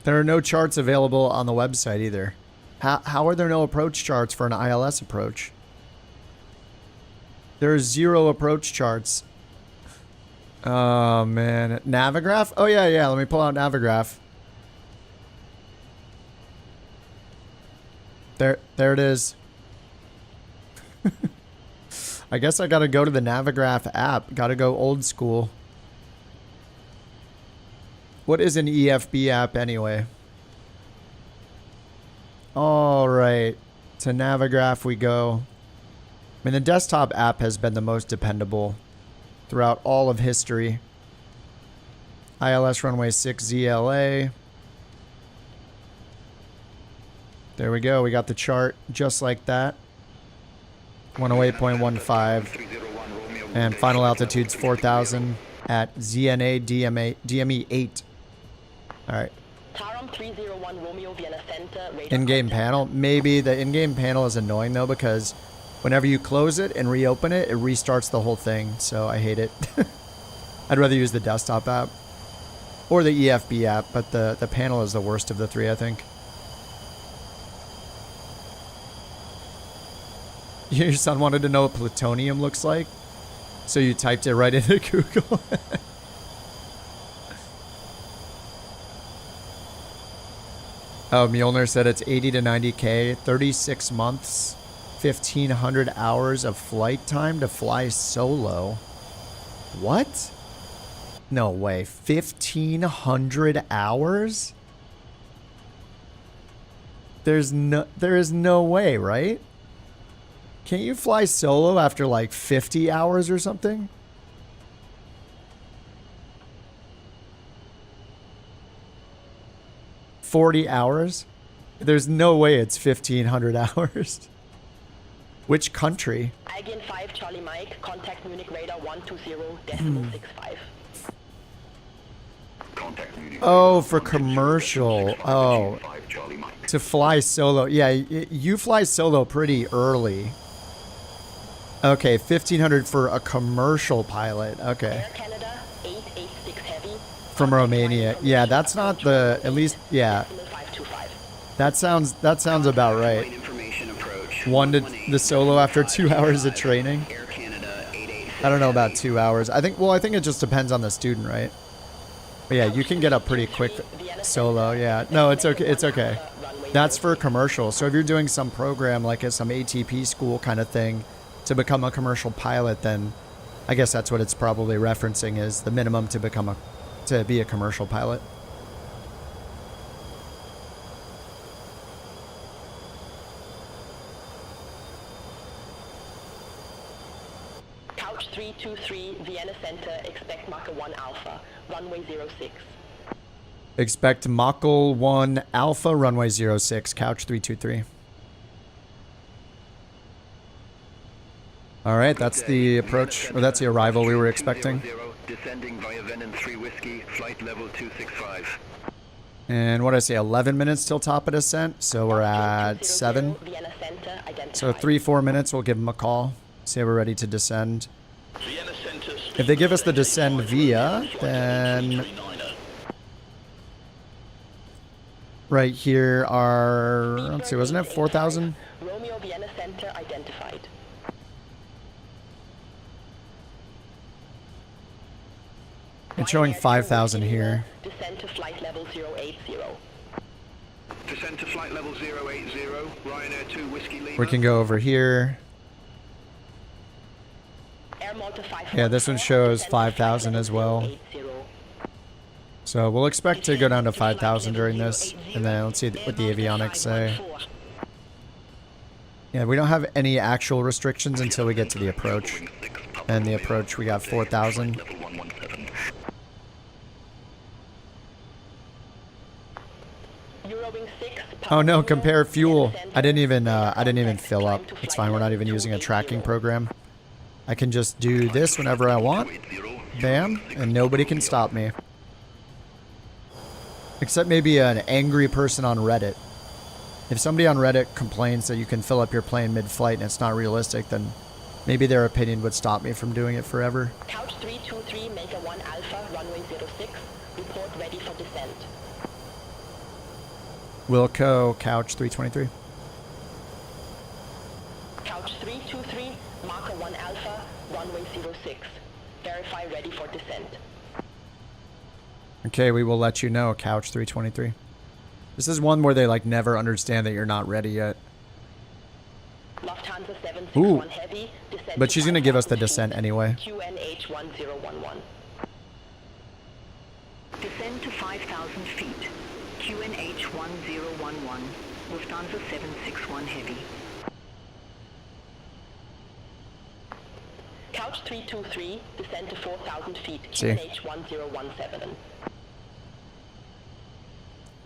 There are no charts available on the website either. How are there no approach charts for an ILS approach? There are 0 approach charts. Oh man, Navigraph? Oh yeah, let me pull out Navigraph. There it is. I guess I gotta go to the Navigraph app. Gotta go old school. What is an EFB app anyway? Alright, to Navigraph we go. I mean, the desktop app has been the most dependable throughout all of history. ILS runway 6 ZLA. There we go. We got the chart just like that. 108.15. And final altitude's 4,000 at ZNA DME 8. All right. Taram 301 Romeo Vienna Center. In-game panel. Maybe the in-game panel is annoying though because whenever you close it and reopen it, it restarts the whole thing. So I hate it. I'd rather use the desktop app or the EFB app, but the panel is the worst of the three, I think. Your son wanted to know what plutonium looks like, so you typed it right into Google. Oh, Mjolnir said it's 80 to 90K, 36 months, 1,500 hours of flight time to fly solo. What? No way. 1,500 hours? There is no way, right? Can't you fly solo after like 50 hours or something? $40 hours? There's no way it's 1,500 hours. Which country? Albion 5 Charlie Mike, contact Munich radar 120.65. Oh, for commercial. Oh, to fly solo. Yeah, you fly solo pretty early. Okay, 1,500 for a commercial pilot. Okay. Air Canada 886 Heavy. From Romania. Yeah, that's not the, at least, yeah. That sounds about right. One to the solo after 2 hours of training. I don't know about 2 hours. I think it just depends on the student, right? But yeah, you can get up pretty quick solo. Yeah, no, it's okay. It's okay. That's for commercial. So if you're doing some program like at some ATP school kind of thing to become a commercial pilot, then I guess that's what it's probably referencing is the minimum to be a commercial pilot. Couch 323 Vienna Center, expect Mach 1 Alpha, runway 06. Expect Mach 1 Alpha, runway 06, couch 323. All right, that's the approach, or that's the arrival we were expecting. Descending via Venom 3 Whiskey, flight level 265. And what did I say, 11 minutes till top of descent, so we're at 7. So 3-4 minutes, we'll give them a call, say we're ready to descend. If they give us the descend via, then right here are, let's see, wasn't it 4,000? Romeo Vienna Center identified. It's showing 5,000 here. Descend to flight level 080. Descend to flight level 080, Ryanair 2 Whiskey Lima. We can go over here. Air Malta 5. Yeah, this one shows 5,000 as well. So we'll expect to go down to 5,000 during this, and then let's see what the avionics say. Yeah, we don't have any actual restrictions until we get to the approach. And the approach, we got 4,000. Oh no, compare fuel. I didn't even fill up. It's fine, we're not even using a tracking program. I can just do this whenever I want. Bam, and nobody can stop me. Except maybe an angry person on Reddit. If somebody on Reddit complains that you can fill up your plane mid-flight and it's not realistic, then maybe their opinion would stop me from doing it forever. Couch 323, Mega 1 Alpha, runway 06. Report ready for descent. Wilco, couch 323. Couch 323, Marker 1 Alpha, runway 06. Verify ready for descent. Okay, we will let you know, couch 323. This is one where they like never understand that you're not ready yet. Lufthansa 761 Heavy, descent. But she's gonna give us the descent anyway. QNH 1011. Descend to 5,000 feet. QNH 1011. Lufthansa 761 Heavy. Couch 323, descend to 4,000 feet. See. QNH 1017.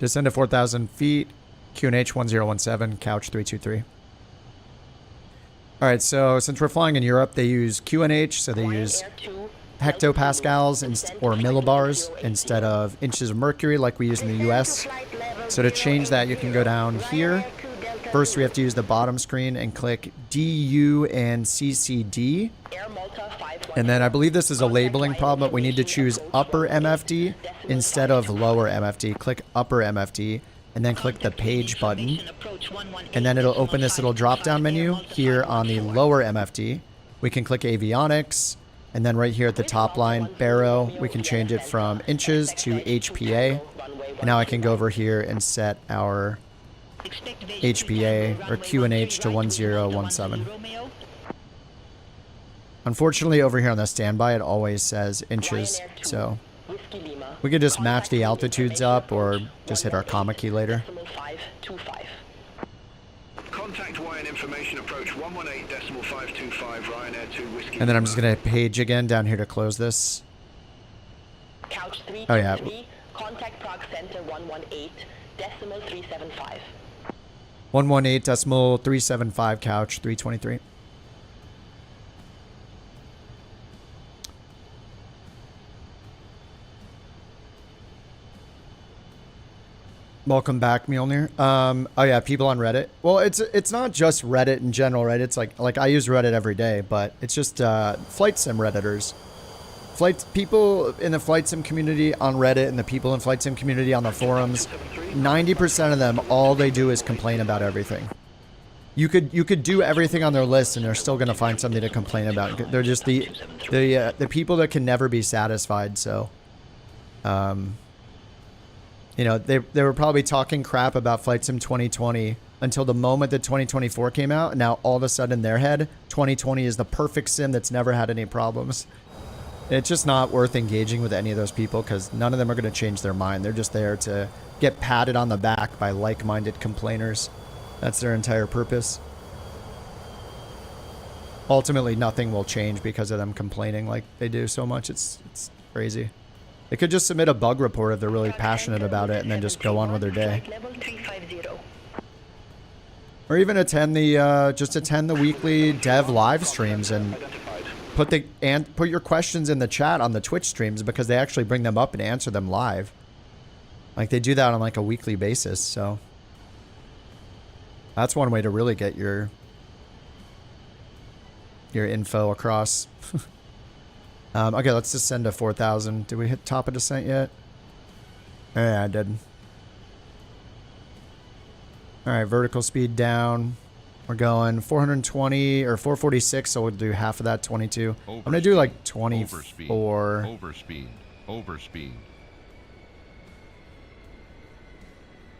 Descend to 4,000 feet. QNH 1017, couch 323. All right, so since we're flying in Europe, they use QNH, so they use hectopascals or millibars instead of inches of mercury like we use in the US. So to change that, you can go down here. First, we have to use the bottom screen and click DU and CCD. And then I believe this is a labeling problem, but we need to choose upper MFD instead of lower MFD. Click upper MFD and then click the page button. And then it'll open this little drop-down menu here on the lower MFD. We can click avionics. And then right here at the top line, Barrow, we can change it from inches to HPA. And now I can go over here and set our HPA or QNH to 1017. Unfortunately, over here on the standby, it always says inches. So we could just match the altitudes up or just hit our comma key later. Contact Ryan information approach 118.525 Ryanair 2 Whiskey. And then I'm just going to page again down here to close this. Couch Oh, yeah. 323, contact Prague Center 118.375. 118.375 couch 323. Welcome back, Mjolnir. Oh yeah, people on Reddit. Well, it's not just Reddit in general, right? It's like I use Reddit every day, but it's just flight sim Redditors. People in the flight sim community on Reddit and the people in flight sim community on the forums, 90% of them, all they do is complain about everything. You could do everything on their list and they're still going to find something to complain about. They're just the people that can never be satisfied. So, you know, they were probably talking crap about Flight Sim 2020 until the moment that 2024 came out. And now all of a sudden in their head, 2020 is the perfect sim that's never had any problems. It's just not worth engaging with any of those people because none of them are going to change their mind. They're just there to get patted on the back by like-minded complainers. That's their entire purpose. Ultimately, nothing will change because of them complaining like they do so much. It's crazy. They could just submit a bug report if they're really passionate about it and then just go on with their day. Or even attend the weekly dev live streams and put your questions in the chat on the Twitch streams because they actually bring them up and answer them live. Like they do that on like a weekly basis, so that's one way to really get your info across. Okay, let's descend to 4,000. Did we hit top of descent yet? Yeah, I did. All right, vertical speed down. We're going 420 or 446, so we'll do half of that, 22. I'm going to do like 24. Overspeed.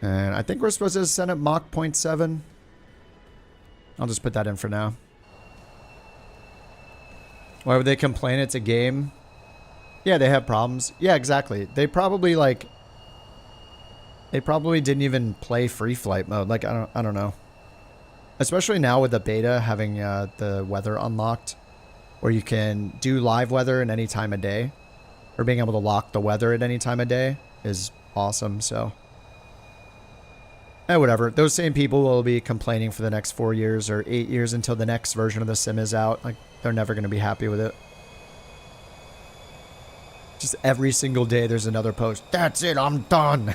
And I think we're supposed to descend at Mach 0.7. I'll just put that in for now. Why would they complain it's a game? Yeah, they have problems. Yeah, exactly. They probably didn't even play free flight mode. Like, I don't know. Especially now with the beta having the weather unlocked, where you can do live weather at any time of day, or being able to lock the weather at any time of day is awesome. So, whatever. Those same people will be complaining for the next 4 years or 8 years until the next version of the sim is out. Like, they're never going to be happy with it. Just every single day there's another post. That's it, I'm done.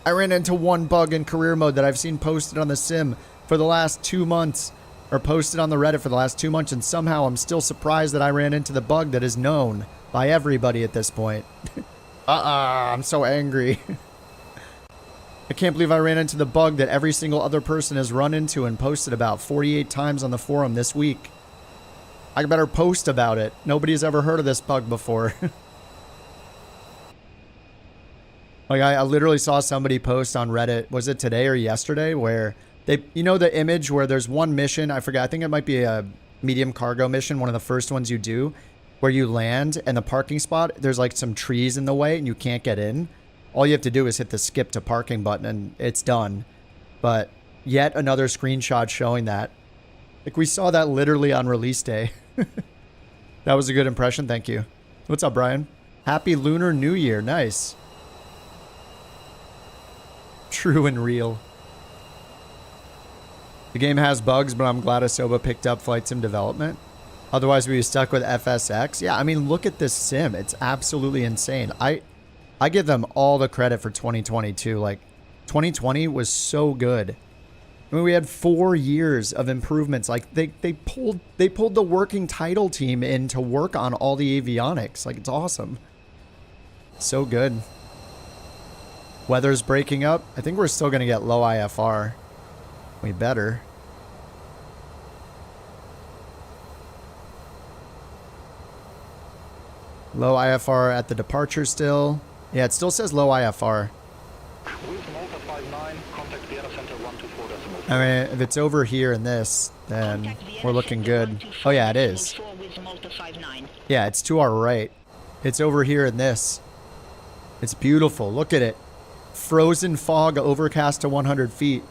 I ran into one bug in career mode that I've seen posted on the sim for the last 2 months, or posted on the Reddit for the last 2 months, and somehow I'm still surprised that I ran into the bug that is known by everybody at this point. I'm so angry. I can't believe I ran into the bug that every single other person has run into and posted about 48 times on the forum this week. I better post about it. Nobody's ever heard of this bug before. Like, I literally saw somebody post on Reddit, was it today or yesterday, where they, you know, the image where there's one mission, I forget, I think it might be a medium cargo mission, one of the first ones you do, where you land and the parking spot, there's like some trees in the way and you can't get in. All you have to do is hit the skip to parking button and it's done. But yet another screenshot showing that. Like, we saw that literally on release day. That was a good impression, thank you. What's up, Brian? Happy Lunar New Year, nice. True and real. The game has bugs, but I'm glad Asoba picked up Flight Sim development. Otherwise, we'd be stuck with FSX. Yeah, I mean, look at this sim. It's absolutely insane. I give them all the credit for 2022. Like, 2020 was so good. I mean, we had 4 years of improvements. Like, they pulled the working title team in to work on all the avionics. Like, it's awesome. So good. Weather's breaking up. I think we're still going to get low IFR. We better. Low IFR at the departure still. Yeah, it still says low IFR. I mean, if it's over here in this, then we're looking good. Oh yeah, it is. Yeah, it's to our right. It's over here in this. It's beautiful. Look at it. Frozen fog, overcast to 100 feet.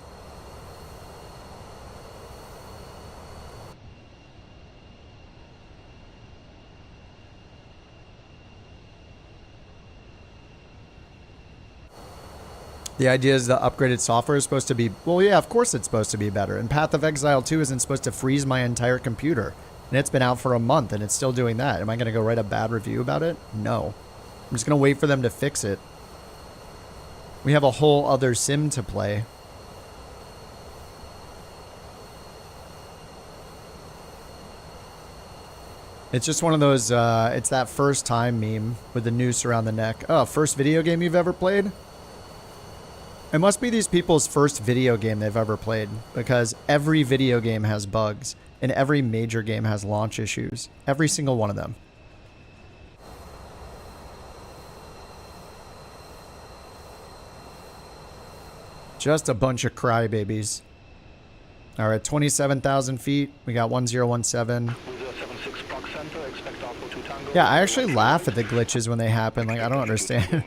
The idea is the upgraded software is supposed to be... Well, yeah, of course it's supposed to be better. And Path of Exile 2 isn't supposed to freeze my entire computer. And it's been out for a month and it's still doing that. Am I going to go write a bad review about it? No. I'm just going to wait for them to fix it. We have a whole other sim to play. It's just one of those, it's that first time meme with the noose around the neck. Oh, first video game you've ever played? It must be these people's first video game they've ever played, because every video game has bugs, and every major game has launch issues. Every single one of them. Just a bunch of crybabies. All right, 27,000 feet. We got 1017. Yeah, I actually laugh at the glitches when they happen. Like, I don't understand.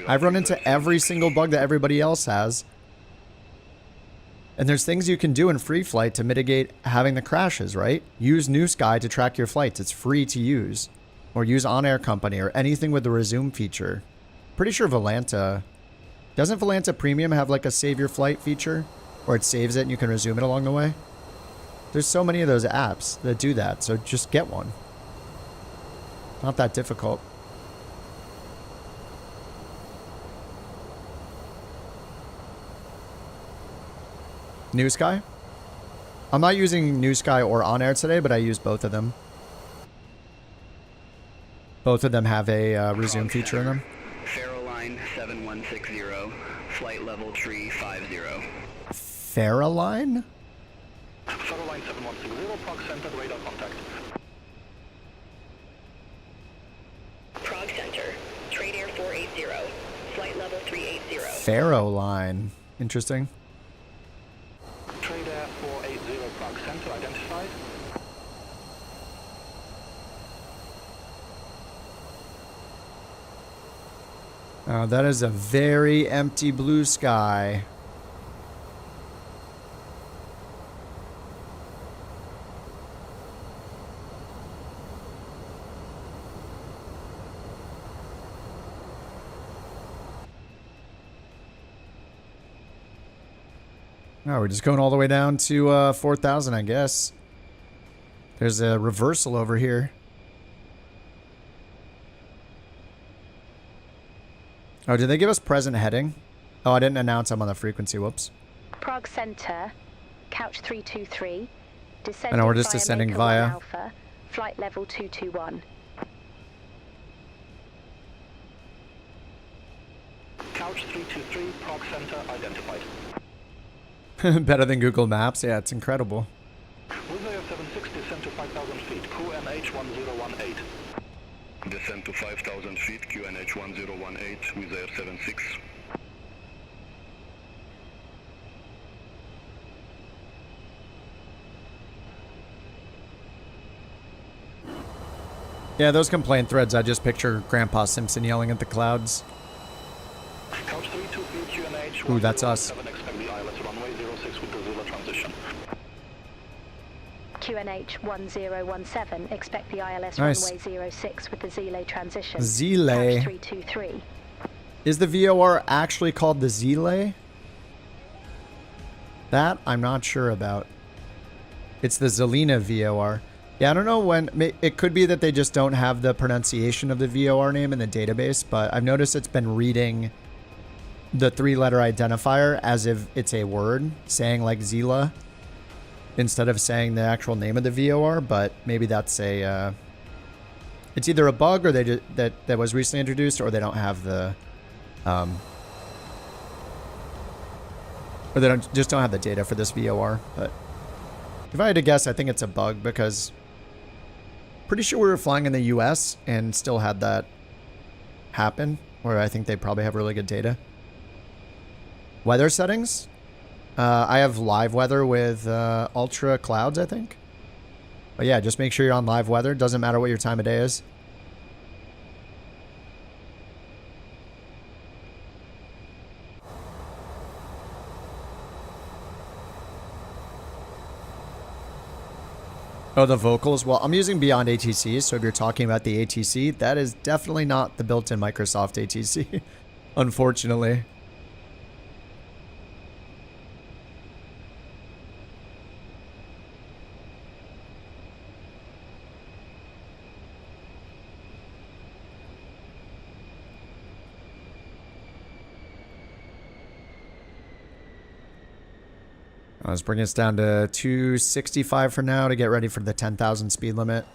I've run into every single bug that everybody else has. And there's things you can do in free flight to mitigate having the crashes, right? Use New Sky to track your flights. It's free to use. Or use On Air Company or anything with the resume feature. Pretty sure Volanta... Doesn't Volanta Premium have like a save your flight feature? Or it saves it and you can resume it along the way? There's so many of those apps that do that, so just get one. Not that difficult. New Sky? I'm not using New Sky or On Air today, but I use both of them. Both of them have a resume feature in them. Farrowline 7160, flight level tree 50. Farrowline? Farrowline 7160, Prague Center, radar contact. Prague Center, trade air 480, flight level 380. Farrowline. Interesting. Trade air 480, Prague Center, identified. That is a very empty blue sky. Oh, we're just going all the way down to 4,000, I guess. There's a reversal over here. Oh, did they give us present heading? Oh, I didn't announce I'm on the frequency. Whoops. Prague Center, couch 323. I know, we're just descending via. Alpha, flight level 221. Couch 323, Prague Center, identified. Better than Google Maps. Yeah, it's incredible. Wizz Air 760, descend to 5,000 feet, QNH 1018. Descend to 5,000 feet, QNH 1018, Wizz Air 76. Yeah, those complaint threads, I just picture Grandpa Simpson yelling at the clouds. Couch 323, QNH Ooh, that's us. expect the ILS runway 06 with the Zula transition. QNH 1017, expect the ILS Nice. runway 06 with the Zile transition. Zile. Couch 323. Is the VOR actually called the Zile? That I'm not sure about. It's the Zelina VOR. Yeah, I don't know when. It could be that they just don't have the pronunciation of the VOR name in the database, but I've noticed it's been reading the 3-letter identifier as if it's a word, saying like Zila instead of saying the actual name of the VOR, but maybe that's a... it's either a bug or they just, that was recently introduced, or they don't have the... or they just don't have the data for this VOR, but... If I had to guess, I think it's a bug because pretty sure we were flying in the US and still had that happen, where I think they probably have really good data. Weather settings. I have live weather with ultra clouds, I think. But yeah, just make sure you're on live weather. Doesn't matter what your time of day is. Oh, the vocals? Well, I'm using Beyond ATC, so if you're talking about the ATC, that is definitely not the built-in Microsoft ATC, unfortunately. Let's bring us down to 265 for now to get ready for the 10,000 speed limit.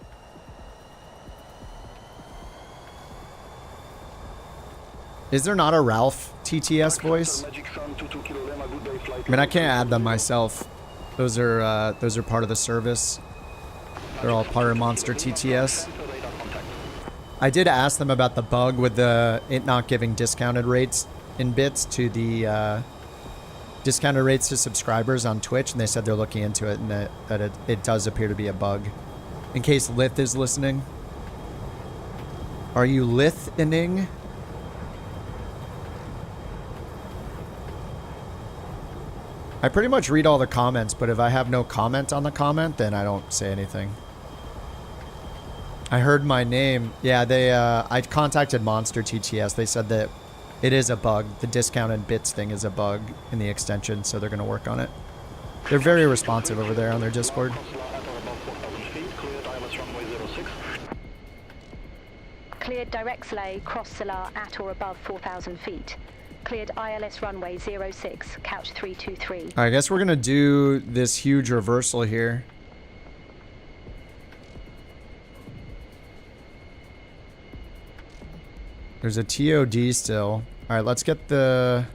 Is there not a Ralph TTS voice? I mean, I can't add them myself. Those are part of the service. They're all part of Monster TTS. I did ask them about the bug with it not giving discounted rates in bits to the discounted rates to subscribers on Twitch, and they said they're looking into it and that it does appear to be a bug. In case Lith is listening. Are you listening? I pretty much read all the comments, but if I have no comment on the comment, then I don't say anything. I heard my name. Yeah, I contacted Monster TTS. They said that it is a bug. The discounted bits thing is a bug in the extension, so they're going to work on it. They're very responsive over there on their Discord. Cleared direct sleigh, cross Salar at or above 4,000 feet. Cleared ILS runway 06, couch 323. I guess we're going to do this huge reversal here. There's a TOD still. All right, let's get the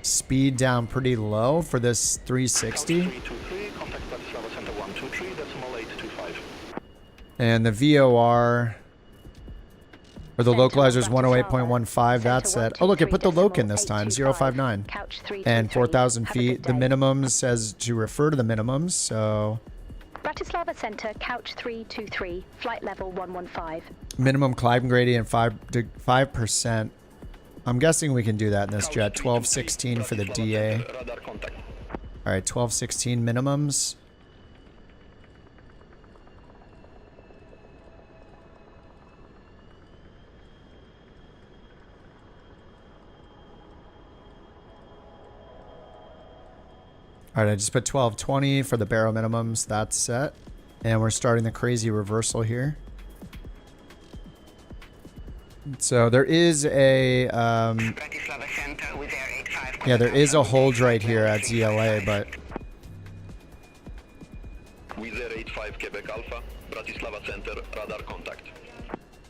speed down pretty low for this 360. And the VOR, or the localizer's 108.15, that's set. Oh, look, it put the loc in this time, 059. And 4,000 feet. The minimum says to refer to the minimums, so... Bratislava Center, couch 323, flight level 115. Minimum climb gradient 5%. I'm guessing we can do that in this jet. 1216 for the DA. Alright, 1216 minimums. Alright, I just put 1220 for the barrel minimums. That's set. And we're starting the crazy reversal here. So there is a... yeah, there is a hold right here at ZLA, but...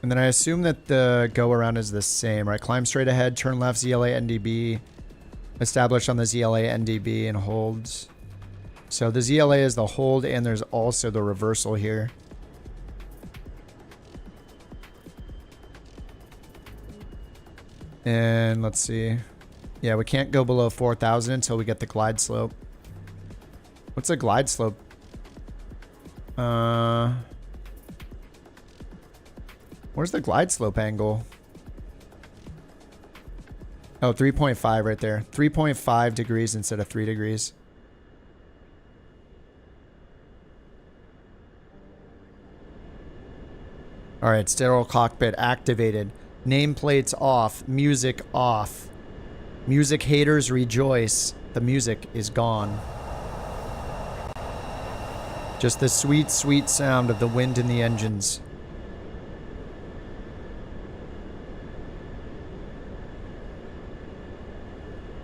And then I assume that the go around is the same, right? Climb straight ahead, turn left, ZLA NDB. Establish on the ZLA NDB and holds. So the ZLA is the hold, and there's also the reversal here. And let's see. Yeah, we can't go below 4,000 until we get the glide slope. What's a glide slope? Where's the glide slope angle? Oh, 3.5 right there. 3.5 degrees instead of 3 degrees. All right, sterile cockpit activated. Nameplates off. Music off. Music haters rejoice. The music is gone. Just the sweet, sweet sound of the wind in the engines.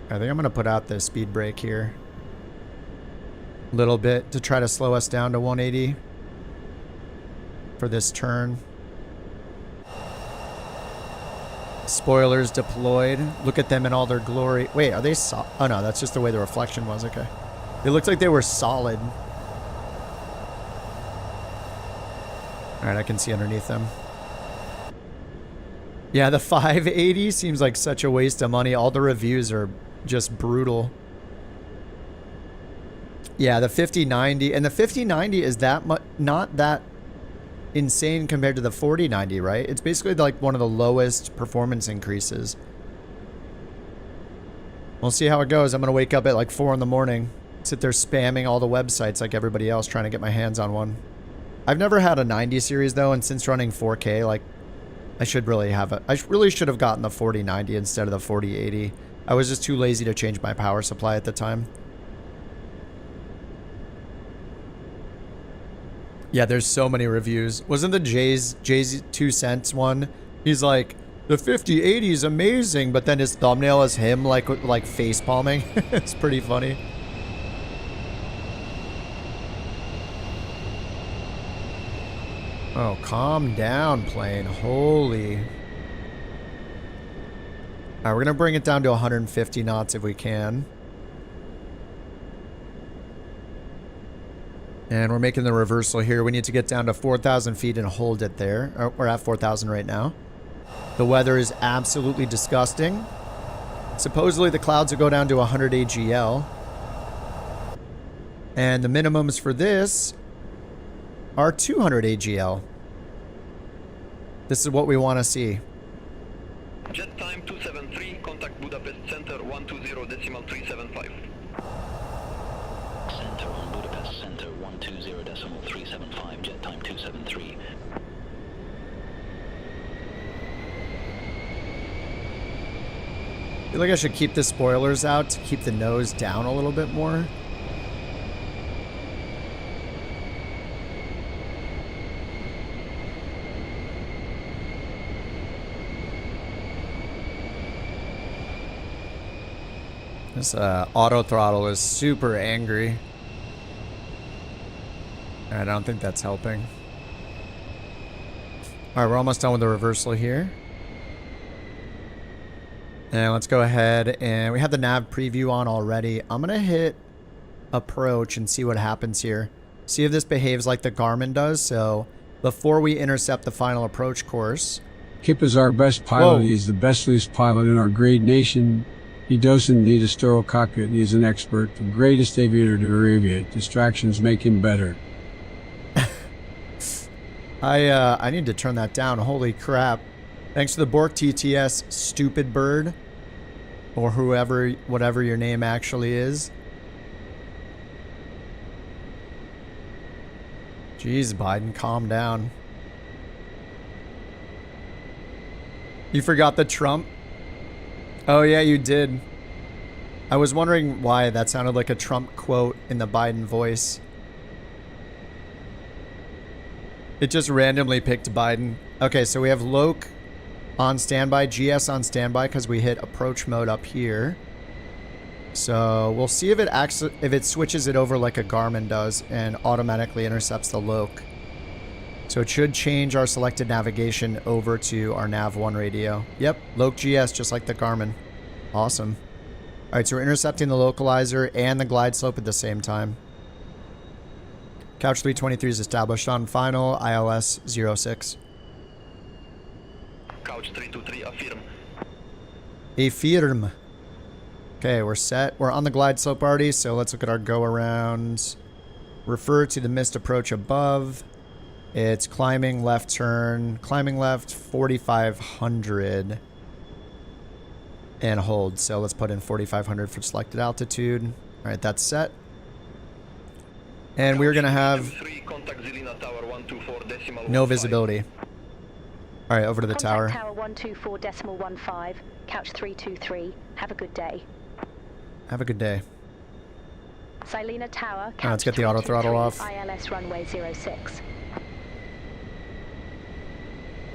I think I'm going to put out the speed brake here. A little bit to try to slow us down to 180 for this turn. Spoilers deployed. Look at them in all their glory. Wait, are they oh no, that's just the way the reflection was. Okay. It looked like they were solid. Alright, I can see underneath them. Yeah, the 580 seems like such a waste of money. All the reviews are just brutal. Yeah, the 5090. And the 5090 is that not that insane compared to the 4090, right? It's basically like one of the lowest performance increases. We'll see how it goes. I'm going to wake up at like 4 in the morning, sit there spamming all the websites like everybody else trying to get my hands on one. I've never had a 90 series though, and since running 4K, like I should really have it. I really should have gotten the 4090 instead of the 4080. I was just too lazy to change my power supply at the time. Yeah, there's so many reviews. Wasn't the Jay's 2 cents one? He's like, the 5080 is amazing, but then his thumbnail is him like face palming. It's pretty funny. Oh, calm down, plane. Holy. Alright, we're gonna bring it down to 150 knots if we can. And we're making the reversal here. We need to get down to 4,000 feet and hold it there. We're at 4,000 right now. The weather is absolutely disgusting. Supposedly the clouds will go down to 100 AGL. And the minimums for this are 200 AGL. This is what we want to see. Jet time 273, contact Budapest Center 120.375. Center on Budapest Center 120.375, jet time 273. I feel like I should keep the spoilers out to keep the nose down a little bit more. This auto throttle is super angry. I don't think that's helping. Alright, we're almost done with the reversal here. And let's go ahead, and we have the nav preview on already. I'm going to hit approach and see what happens here. See if this behaves like the Garmin does. So before we intercept the final approach course. Kip is our best pilot. Whoa. He's the bestest pilot in our great nation. He doesn't need a sterile cockpit. He is an expert, the greatest aviator to aviate. Distractions make him better. I need to turn that down. Holy crap. Thanks to the BorkTts, stupid bird. Or whoever, whatever your name actually is. Jeez, Biden, calm down. You forgot the Trump? Oh yeah, you did. I was wondering why that sounded like a Trump quote in the Biden voice. It just randomly picked Biden. Okay, so we have Loke on standby, GS on standby because we hit approach mode up here. So we'll see if it switches it over like a Garmin does and automatically intercepts the Loke. So it should change our selected navigation over to our nav1 radio. Yep, Loke GS just like the Garmin. Awesome. All right, so we're intercepting the localizer and the glide slope at the same time. Couch 323 is established on final, ILS 06. Couch 323, affirm. Affirm. Okay, we're set. We're on the glide slope already, so let's look at our go around. Refer to the missed approach above. It's climbing left turn, climbing left 4,500 and hold. So let's put in 4,500 for selected altitude. All right, that's set. And we're going to have no visibility. All right, over to the tower. Tower 124.15, couch 323. Have a good day. Have a good day. Silena Tower, Oh, let's get the auto throttle off. ILS runway 06.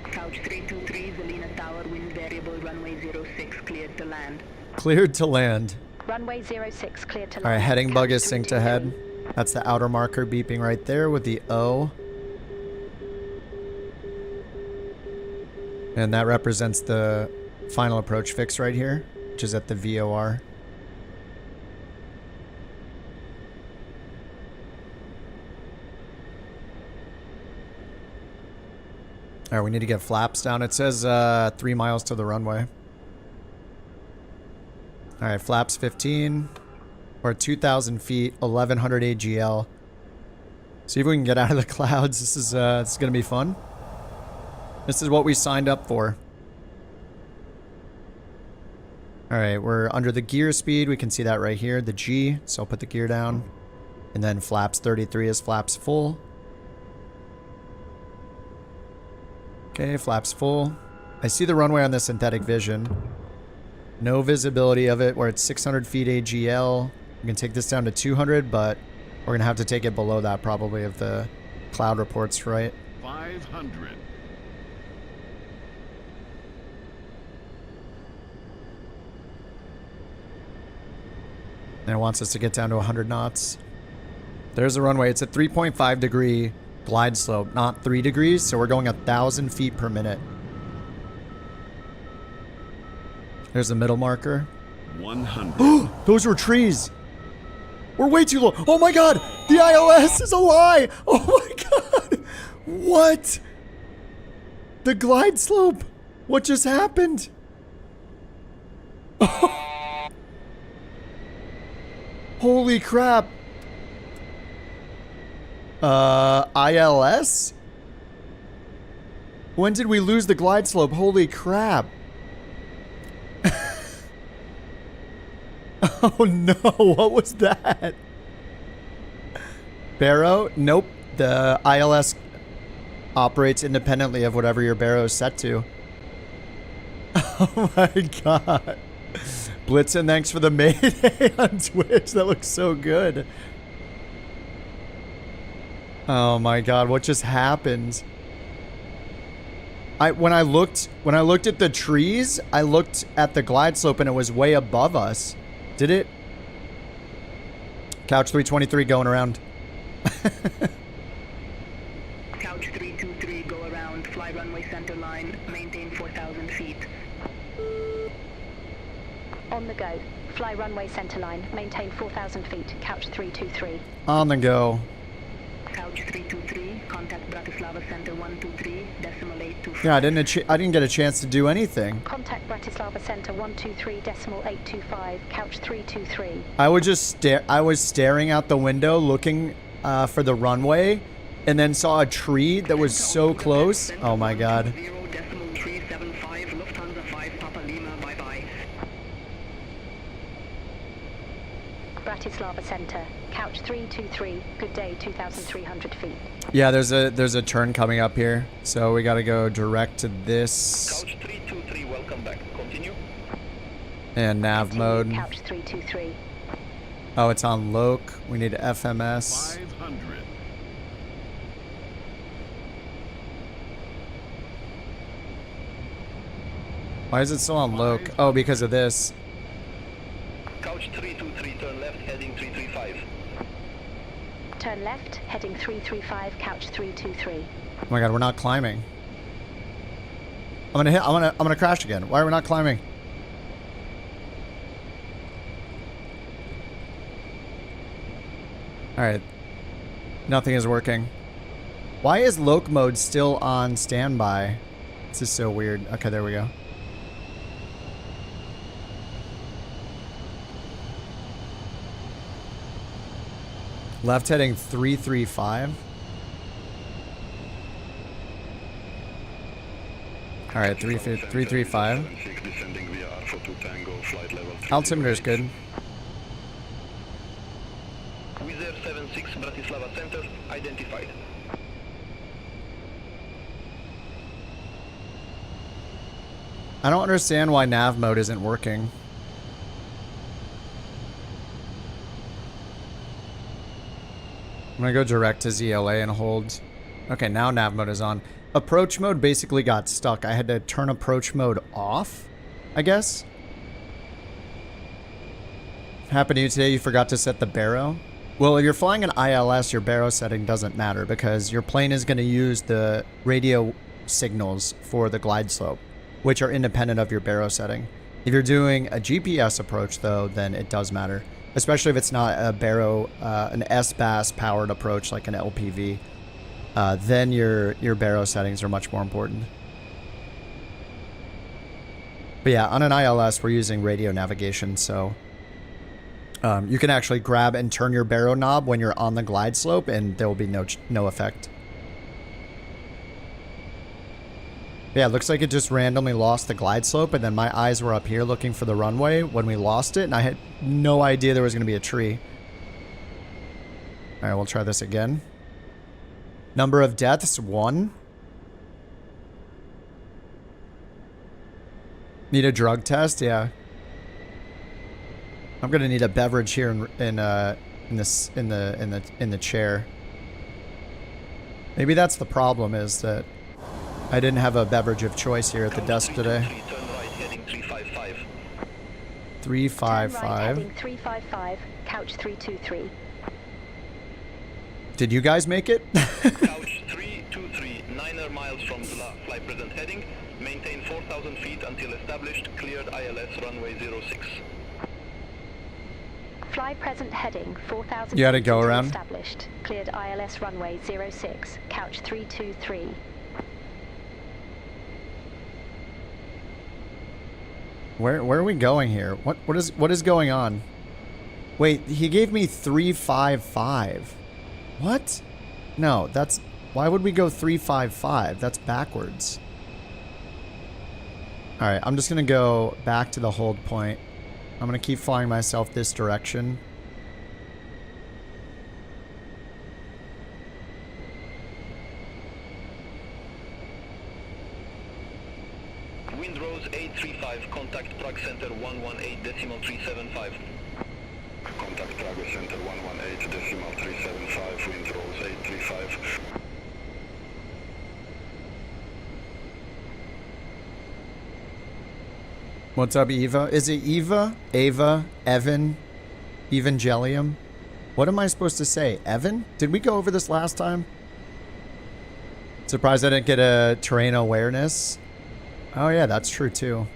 Couch 323, Zelina Tower, wind variable, runway 06, cleared to land. Cleared to land. Runway 06, cleared to land. All right, heading bug is synced ahead. That's the outer marker beeping right there with the O. And that represents the final approach fix right here, which is at the VOR. All right, we need to get flaps down. It says 3 miles to the runway. All right, flaps 15 or 2,000 feet, 1,100 AGL. See if we can get out of the clouds. This is going to be fun. This is what we signed up for. All right, we're under the gear speed. We can see that right here, the G. So I'll put the gear down. And then flaps 33 is flaps full. Okay, flaps full. I see the runway on the synthetic vision. No visibility of it. We're at 600 feet AGL. We can take this down to 200, but we're going to have to take it below that probably if the cloud reports right. 500. And it wants us to get down to 100 knots. There's the runway. It's a 3.5 degree glide slope, not 3 degrees, so we're going 1,000 feet per minute. There's the middle marker. 100. Those were trees. We're way too low. Oh my god! The ILS is a lie! Oh my god! What? The glide slope! What just happened? Holy crap. ILS? When did we lose the glide slope? Holy crap. Oh no, what was that? Barrow? Nope. The ILS operates independently of whatever your barrow is set to. Oh my god. Blitzen, thanks for the mayday on Twitch. That looks so good. Oh my god, what just happened? When I looked at the trees, I looked at the glide slope and it was way above us. Did it? Couch 323 going around. Couch 323, go around, fly runway center line, maintain 4,000 feet. On the go. Fly runway center line, maintain 4,000 feet, couch 323. On the go. Couch 323, contact Bratislava Center 123.825. Yeah, I didn't get a chance to do anything. Contact Bratislava Center 123.825, couch 323. I was staring out the window looking for the runway and then saw a tree that was so close. Oh my god. 0.375, Lufthansa 5 Papa Lima, bye bye. Bratislava Center, couch 323, good day, 2,300 feet. Yeah, there's a turn coming up here, so we gotta go direct to this. Couch 323, welcome back. Continue. And nav mode. Couch 323. Oh, it's on loc. We need FMS. 500. Why is it still on loc? Oh, because of this. Couch 323, turn left, heading 335. Turn left, heading 335, couch 323. Oh my god, we're not climbing. I'm gonna crash again. Why are we not climbing? Alright. Nothing is working. Why is loc mode still on standby? This is so weird. Okay, there we go. Left heading 335. Alright, 335. Altimeter's good. Wizz Air 76, Bratislava Center, identified. I don't understand why nav mode isn't working. I'm gonna go direct to ZLA and hold. Okay, now nav mode is on. Approach mode basically got stuck. I had to turn approach mode off, I guess. Happened to you today, you forgot to set the baro? Well, if you're flying an ILS, your baro setting doesn't matter because your plane is going to use the radio signals for the glide slope, which are independent of your baro setting. If you're doing a GPS approach, though, then it does matter, especially if it's not a baro, an SBAS powered approach like an LPV. Then your baro settings are much more important. But yeah, on an ILS, we're using radio navigation, so you can actually grab and turn your baro knob when you're on the glide slope, and there will be no effect. Yeah, it looks like it just randomly lost the glide slope, and then my eyes were up here looking for the runway when we lost it, and I had no idea there was going to be a tree. All right, we'll try this again. Number of deaths, 1. Need a drug test? Yeah. I'm gonna need a beverage here in the chair. Maybe that's the problem, is that I didn't have a beverage of choice here at the desk today. 355. Turn right, heading 355, couch 323. Did you guys make it? Couch 323, 9 miles from flight present heading. Maintain 4,000 feet until established. Cleared ILS runway 06. Fly present heading 4,000 You had to go around? Established. Cleared ILS runway 06. Couch 323. Where are we going here? What is going on? Wait, he gave me 355. What? No, that's... Why would we go 355? That's backwards. Alright, I'm just going to go back to the hold point. I'm going to keep flying myself this direction. Wind rose 835, contact Prague Center 118.375. Contact Prague Center 118.375, wind rose 835. What's up, Eva? Is it Eva? Ava? Evan? Evangelium? What am I supposed to say? Evan? Did we go over this last time? Surprised I didn't get a terrain awareness. Oh yeah, that's true too.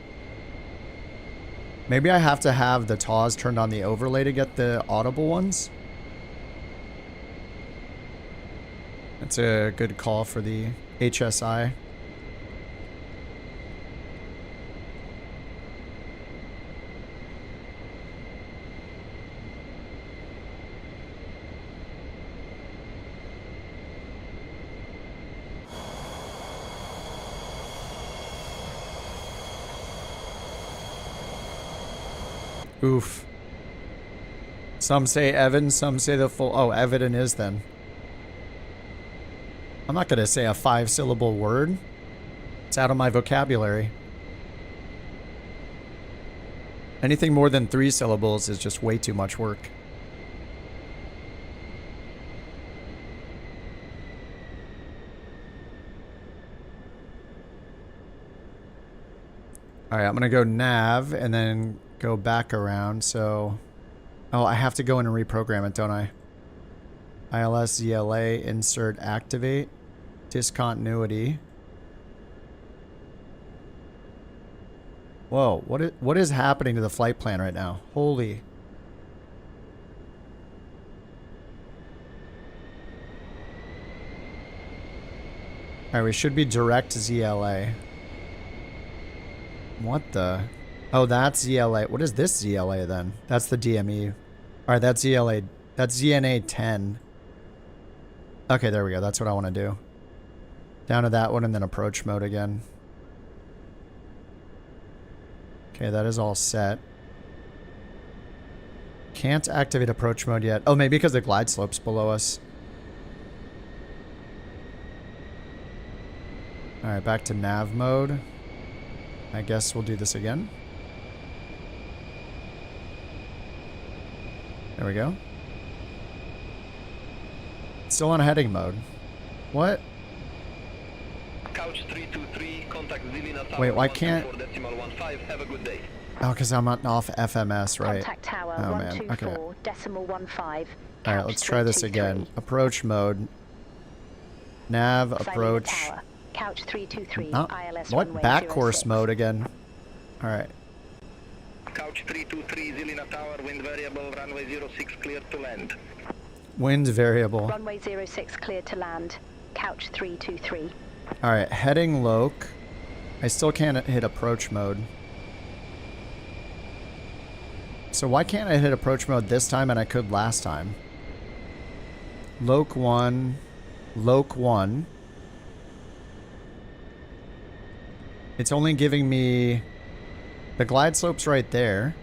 Maybe I have to have the TAWs turned on the overlay to get the audible ones. That's a good call for the HSI. Oof. Some say Evan, some say the full... Oh, Evan is then. I'm not going to say a 5-syllable word. It's out of my vocabulary. Anything more than 3 syllables is just way too much work. Alright, I'm going to go nav and then go back around, so... Oh, I have to go in and reprogram it, don't I? ILS, ZLA, insert, activate, discontinuity. Whoa, what is happening to the flight plan right now? Holy... Alright, we should be direct ZLA. What the... Oh, that's ZLA. What is this ZLA then? That's the DME. Alright, that's ZLA. That's ZNA 10. Okay, there we go. That's what I want to do. Down to that one and then approach mode again. Okay, that is all set. Can't activate approach mode yet. Oh, maybe because the glide slope's below us. Alright, back to nav mode. I guess we'll do this again. There we go. still on heading mode. What? Couch 323, contact Zilina Tower. Wait, why can't... 124.15. Have a good day. Oh, because I'm off FMS, right? Contact tower Oh, man. Okay. 124.15. Alright, let's try this again. Approach mode. Nav, approach. Couch 323, Oh, ILS what? Back course mode again. Alright. Couch 323, Zilina Tower, wind variable, runway 06, cleared to land. Wind variable. Runway 06 cleared to land. Couch 323. Alright, heading loc. I still can't hit approach mode. So why can't I hit approach mode this time and I could last time? Loc 1. Loc 1. It's only giving me... The glide slope's right there.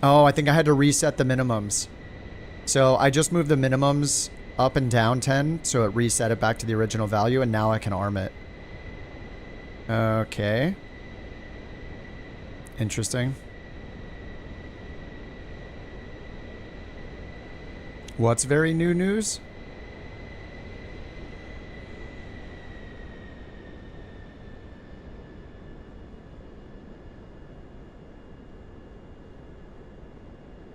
Oh, I think I had to reset the minimums. So I just moved the minimums up and down 10, so it reset it back to the original value, and now I can arm it. Okay. Interesting. What's very new news?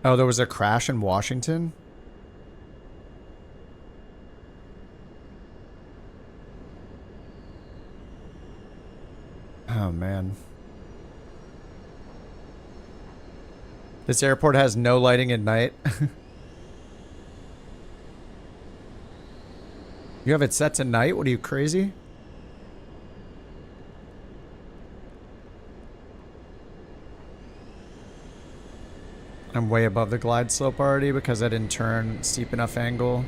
Oh, there was a crash in Washington? Oh, man. This airport has no lighting at night. You have it set to night? What are you, crazy? I'm way above the glide slope already because I didn't turn steep enough angle.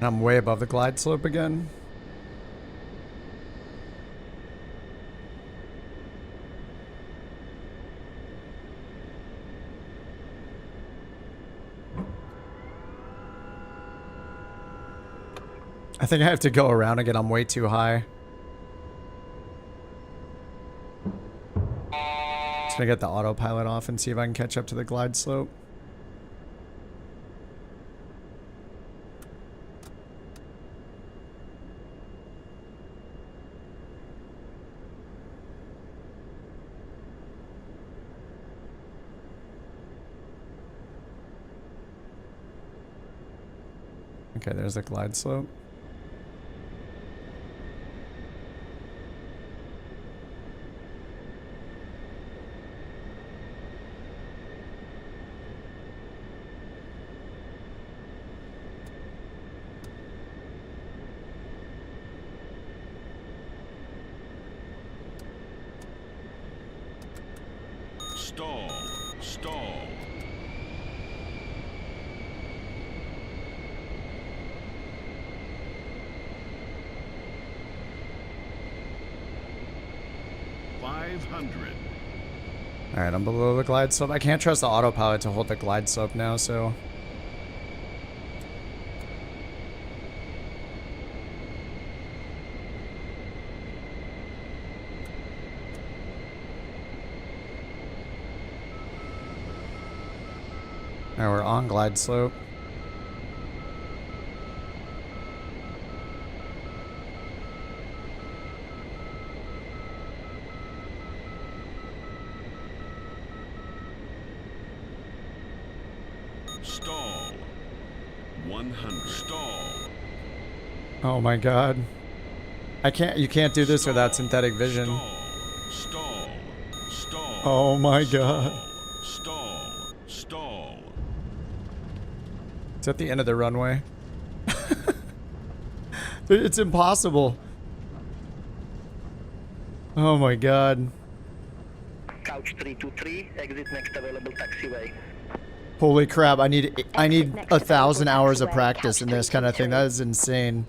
I'm way above the glide slope again. I think I have to go around again. I'm way too high. Just gonna get the autopilot off and see if I can catch up to the glide slope. Okay, there's the glide slope. Stall. Stall. Alright, I'm below the glide slope. I can't trust the autopilot to hold the glide slope now, so... Alright, we're on glide slope. Stall. 100. Stall. Oh my god. You can't do this without synthetic vision. Stall. Stall. Oh my god. Stall. Stall. It's at the end of the runway. It's impossible. Oh my god. Couch 323, exit next available taxiway. Holy crap, I need 1,000 hours of practice in this kind of thing. That is insane.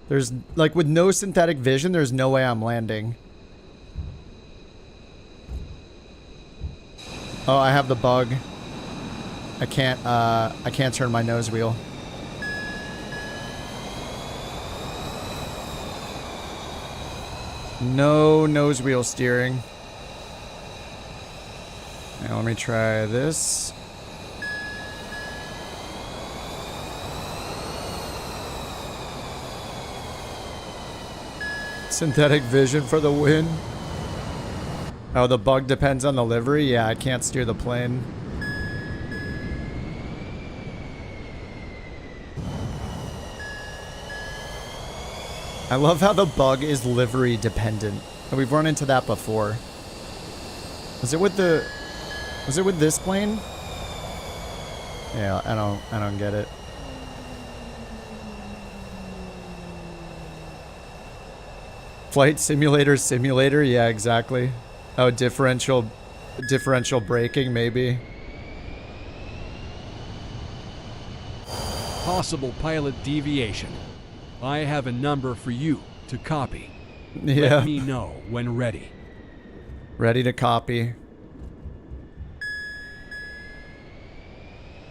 There's, like, with no synthetic vision, there's no way I'm landing. Oh, I have the bug. I can't turn my nose wheel. No nose wheel steering. Now let me try this. Synthetic vision for the win. Oh, the bug depends on the livery? Yeah, I can't steer the plane. I love how the bug is livery dependent. We've run into that before. Was it with this plane? Yeah, I don't get it. Flight simulator, yeah, exactly. Oh, differential braking, maybe. Possible pilot deviation. I have a number for you to copy. Yeah. Let me know when ready. Ready to copy.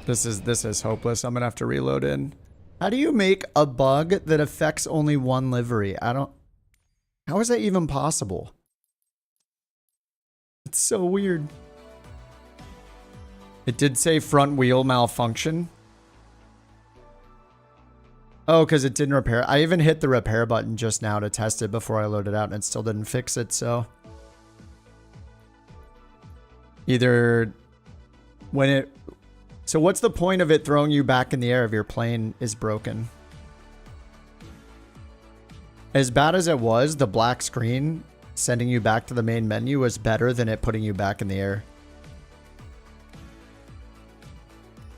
This is hopeless. I'm gonna have to reload in. How do you make a bug that affects only one livery? How is that even possible? It's so weird. It did say front wheel malfunction. Oh, because it didn't repair. I even hit the repair button just now to test it before I loaded out and it still didn't fix it, so. Either when it... So what's the point of it throwing you back in the air if your plane is broken? As bad as it was, the black screen sending you back to the main menu was better than it putting you back in the air.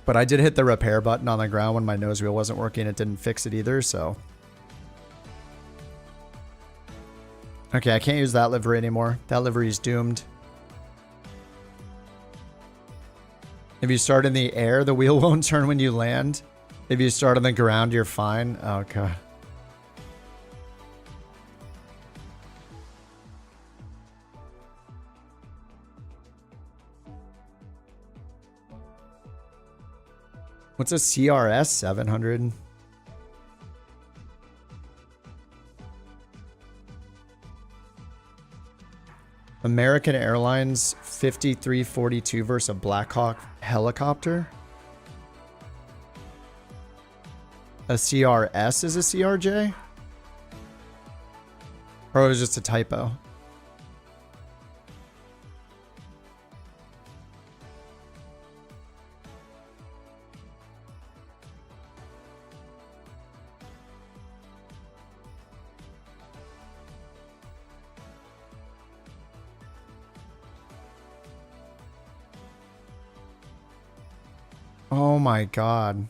But I did hit the repair button on the ground when my nose wheel wasn't working. It didn't fix it either, so. Okay, I can't use that livery anymore. That livery is doomed. If you start in the air, the wheel won't turn when you land. If you start on the ground, you're fine. Oh, God. What's a CRS 700? American Airlines 5342 versus a Black Hawk helicopter? A CRS is a CRJ? Or it was just a typo? Oh my God.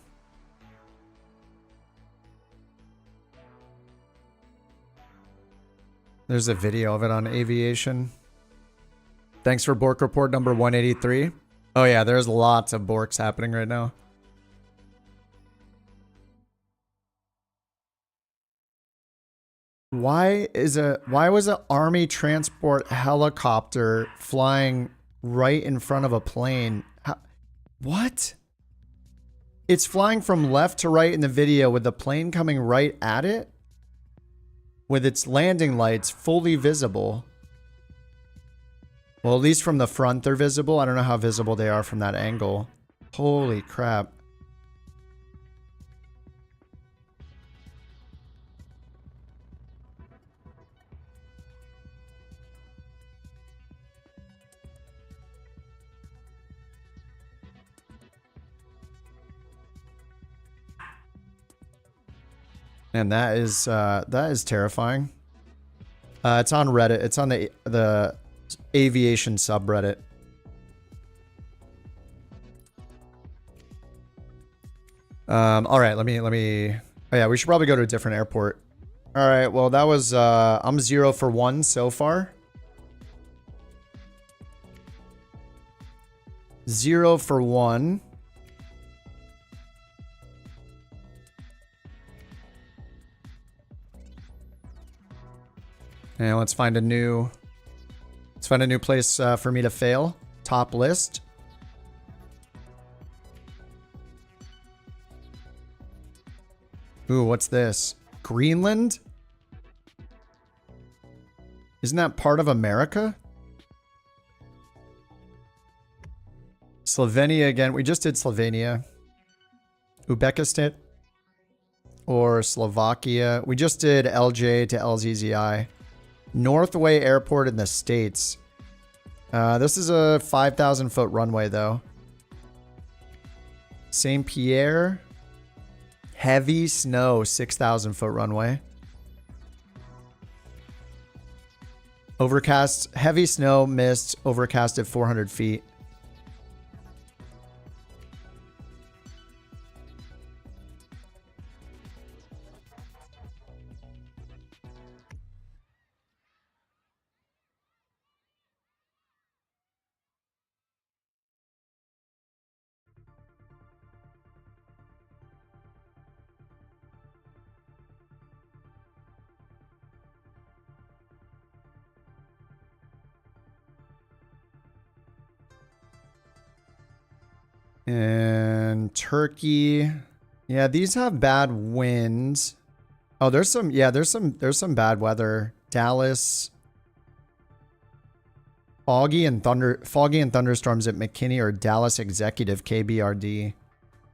There's a video of it on Aviation. Thanks for Bork report number 183. Oh yeah, there's lots of Borks happening right now. Why was an army transport helicopter flying right in front of a plane? What? It's flying from left to right in the video with the plane coming right at it with its landing lights fully visible. Well, at least from the front they're visible. I don't know how visible they are from that angle. Holy crap. And that is terrifying. It's on Reddit. It's on the aviation subreddit. All right, let me. Oh yeah, we should probably go to a different airport. All right, well that was I'm 0 for 1 so far. 0 for 1. And let's find a new place for me to fail. Top list. Ooh, what's this? Greenland? Isn't that part of America? Slovenia again. We just did Slovenia. Uzbekistan or Slovakia. We just did LJ to LZZI. Northway Airport in the States. This is a 5,000 foot runway though. St. Pierre. Heavy snow, 6,000 foot runway. Overcast, heavy snow, mist, overcast at 400 feet. And Turkey. Yeah, these have bad winds. Oh, there's some bad weather. Dallas. Foggy and thunderstorms at McKinney or Dallas Executive KBRD.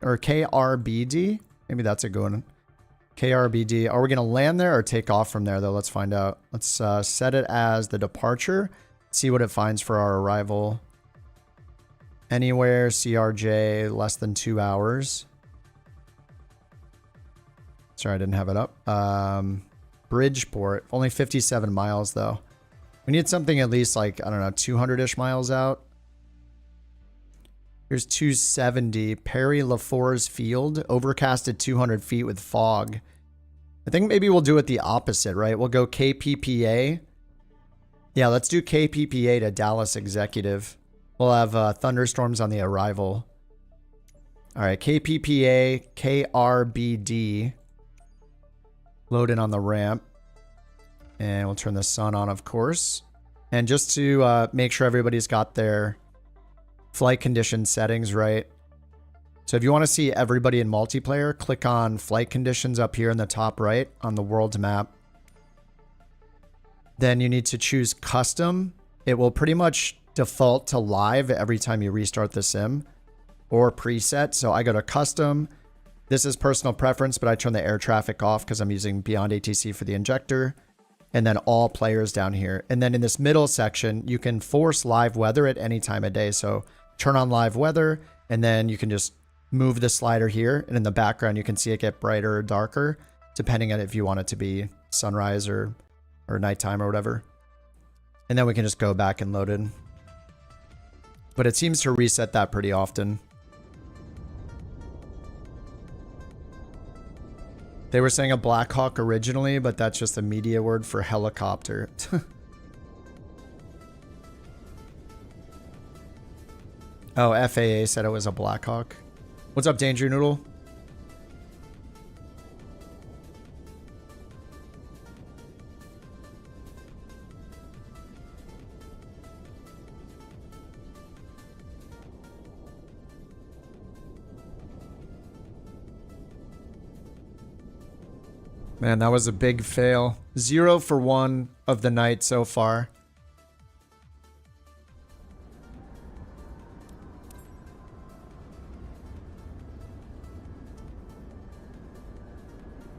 Or KRBD? Maybe that's a good one. KRBD. Are we going to land there or take off from there though? Let's find out. Let's set it as the departure. See what it finds for our arrival. Anywhere, CRJ, less than 2 hours. Sorry, I didn't have it up. Bridgeport, only 57 miles though. We need something at least like, I don't know, 200-ish miles out. Here's 270. Perry LaFours Field, overcast at 200 feet with fog. I think maybe we'll do it the opposite, right? We'll go KPPA. Yeah, let's do KPPA to Dallas Executive. We'll have thunderstorms on the arrival. All right, KPPA, KRBD. Load in on the ramp. And we'll turn the sun on, of course. And just to make sure everybody's got their flight condition settings right. So if you want to see everybody in multiplayer, click on flight conditions up here in the top right on the world map. Then you need to choose custom. It will pretty much default to live every time you restart the sim, or preset. So I go to custom. This is personal preference, but I turn the air traffic off because I'm using Beyond ATC for the injector. And then all players down here. And then in this middle section, you can force live weather at any time of day. So turn on live weather, and then you can just move the slider here. And in the background, you can see it get brighter or darker, depending on if you want it to be sunrise or nighttime or whatever. And then we can just go back and load it. But it seems to reset that pretty often. They were saying a Black Hawk originally, but that's just a media word for helicopter. Oh, FAA said it was a Black Hawk. What's up, Danger Noodle? Man, that was a big fail. 0 for 1 of the night so far.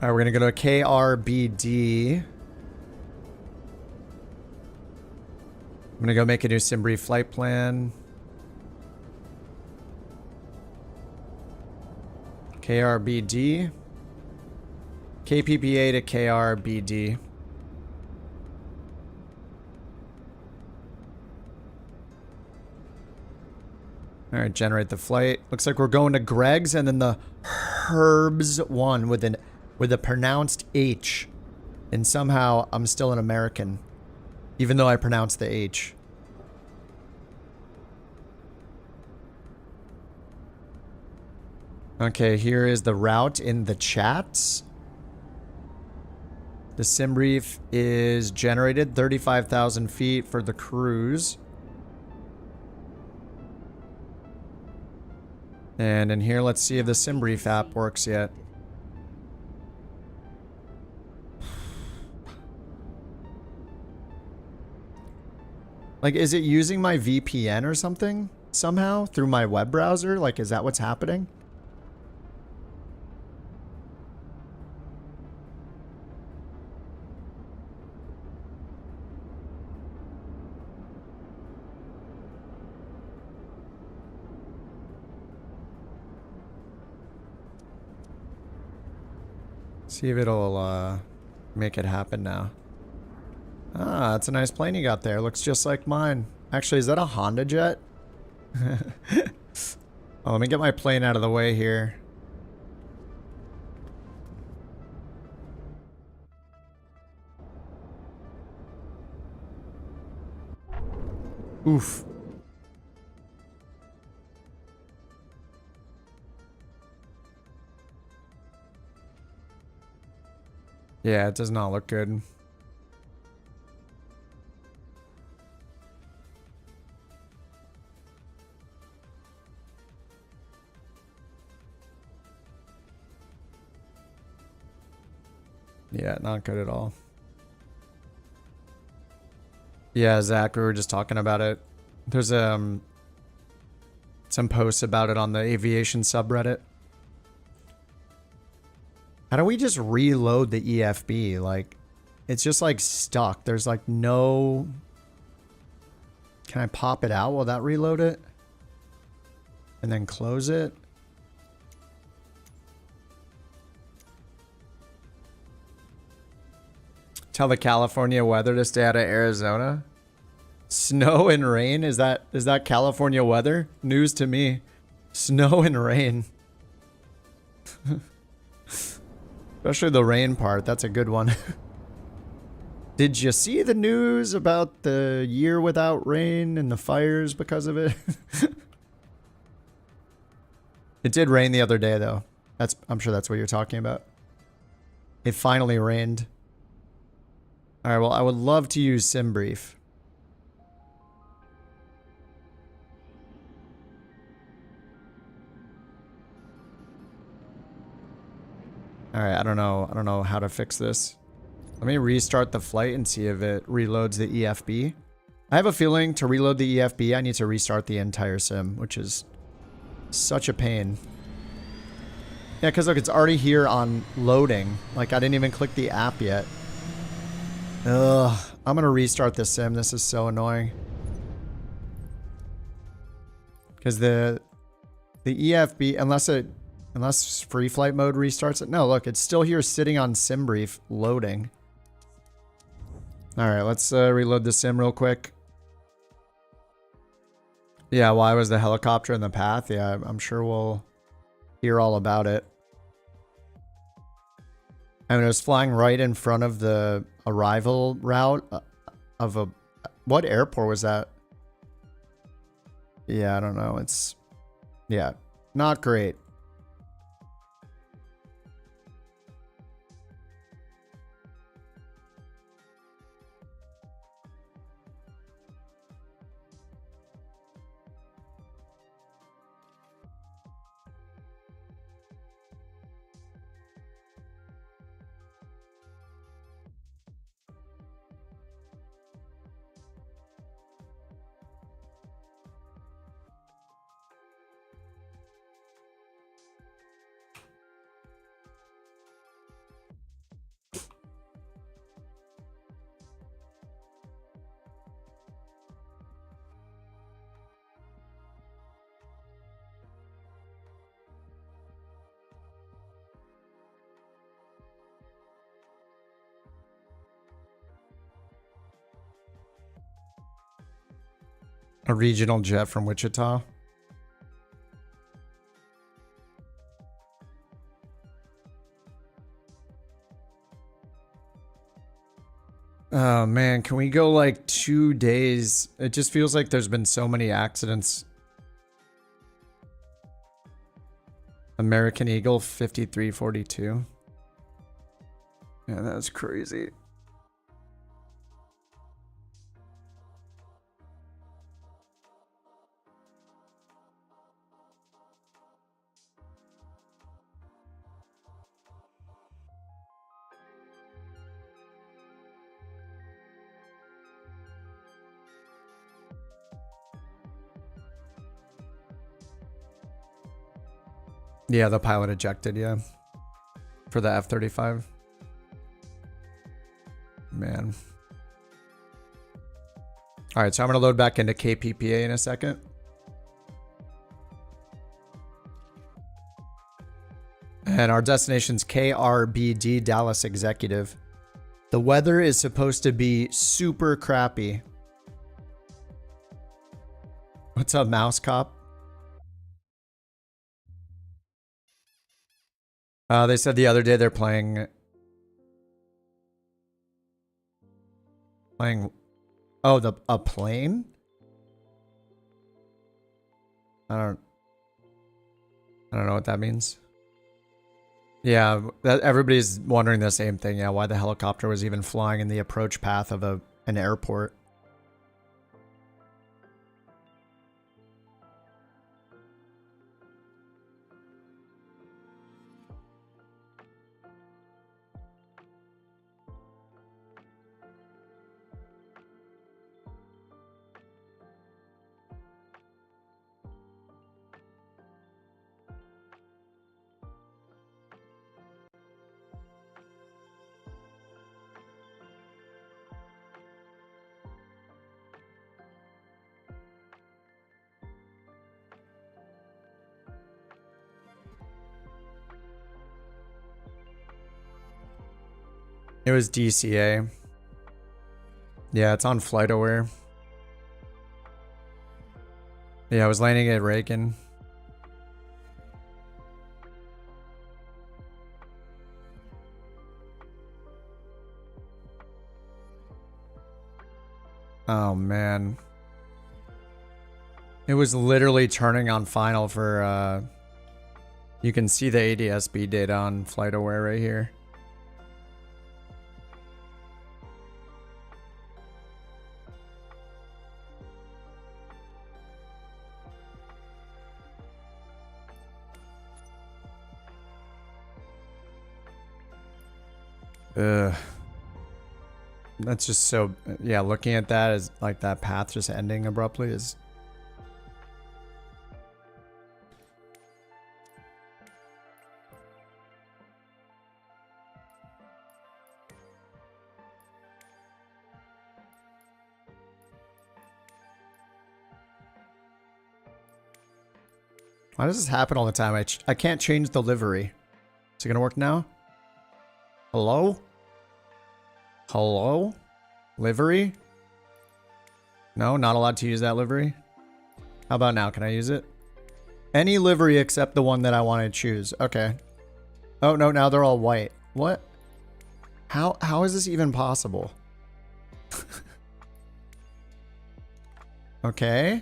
All right, we're going to go to KRBD. I'm going to go make a new SimBrief flight plan. KRBD. KPPA to KRBD. All right, generate the flight. Looks like we're going to Greg's and then the Herbs one with a pronounced H. And somehow I'm still an American, even though I pronounced the H. Okay, here is the route in the chats. The sim brief is generated 35,000 feet for the cruise. And in here, let's see if the sim brief app works yet. Like, is it using my VPN or something somehow through my web browser? Like, is that what's happening? See if it'll make it happen now. Ah, that's a nice plane you got there. Looks just like mine. Actually, is that a Honda jet? Oh, let me get my plane out of the way here. Oof. Yeah, it does not look good. Yeah, not good at all. Yeah, Zach, we were just talking about it. There's some posts about it on the aviation subreddit. How do we just reload the EFB? Like, it's just like stuck. There's like no... Can I pop it out? Will that reload it? And then close it? Tell the California weather to stay out of Arizona. Snow and rain? Is that California weather? News to me. Snow and rain. Especially the rain part. That's a good one. Did you see the news about the year without rain and the fires because of it? It did rain the other day, though. I'm sure that's what you're talking about. It finally rained. All right, well, I would love to use SimBrief. All right, I don't know how to fix this. Let me restart the flight and see if it reloads the EFB. I have a feeling to reload the EFB, I need to restart the entire sim, which is such a pain. Yeah, because look, it's already here on loading. Like, I didn't even click the app yet. Ugh, I'm gonna restart this sim. This is so annoying. Because the EFB, unless free flight mode restarts it. No, look, it's still here sitting on SimBrief loading. All right, let's reload the sim real quick. Yeah, why was the helicopter in the path? Yeah, I'm sure we'll hear all about it. I mean, it was flying right in front of the arrival route of a... What airport was that? Yeah, I don't know. It's... Yeah, not great. A regional jet from Wichita. Oh man, can we go like 2 days? It just feels like there's been so many accidents. American Eagle 5342. Yeah, that's crazy. Yeah, the pilot ejected, yeah. For the F-35. Man. Alright, so I'm going to load back into KPPA in a second. And our destination's KRBD, Dallas Executive. The weather is supposed to be super crappy. What's up, Mouse Cop? They said the other day they're playing... Oh, a plane? I don't know what that means. Yeah, everybody's wondering the same thing. Yeah, why the helicopter was even flying in the approach path of an airport. It was DCA. Yeah, it's on FlightAware. Yeah, I was landing at Reagan. Oh, man. It was literally turning on final for, you can see the ADS-B data on FlightAware right here. Ugh. That's just so... Yeah, looking at that as like that path just ending abruptly is... Why does this happen all the time? I can't change the livery. Is it gonna work now? Hello? Hello? Livery? No, not allowed to use that livery. How about now? Can I use it? Any livery except the one that I want to choose. Okay. Oh, no, now they're all white. What? How is this even possible? Okay.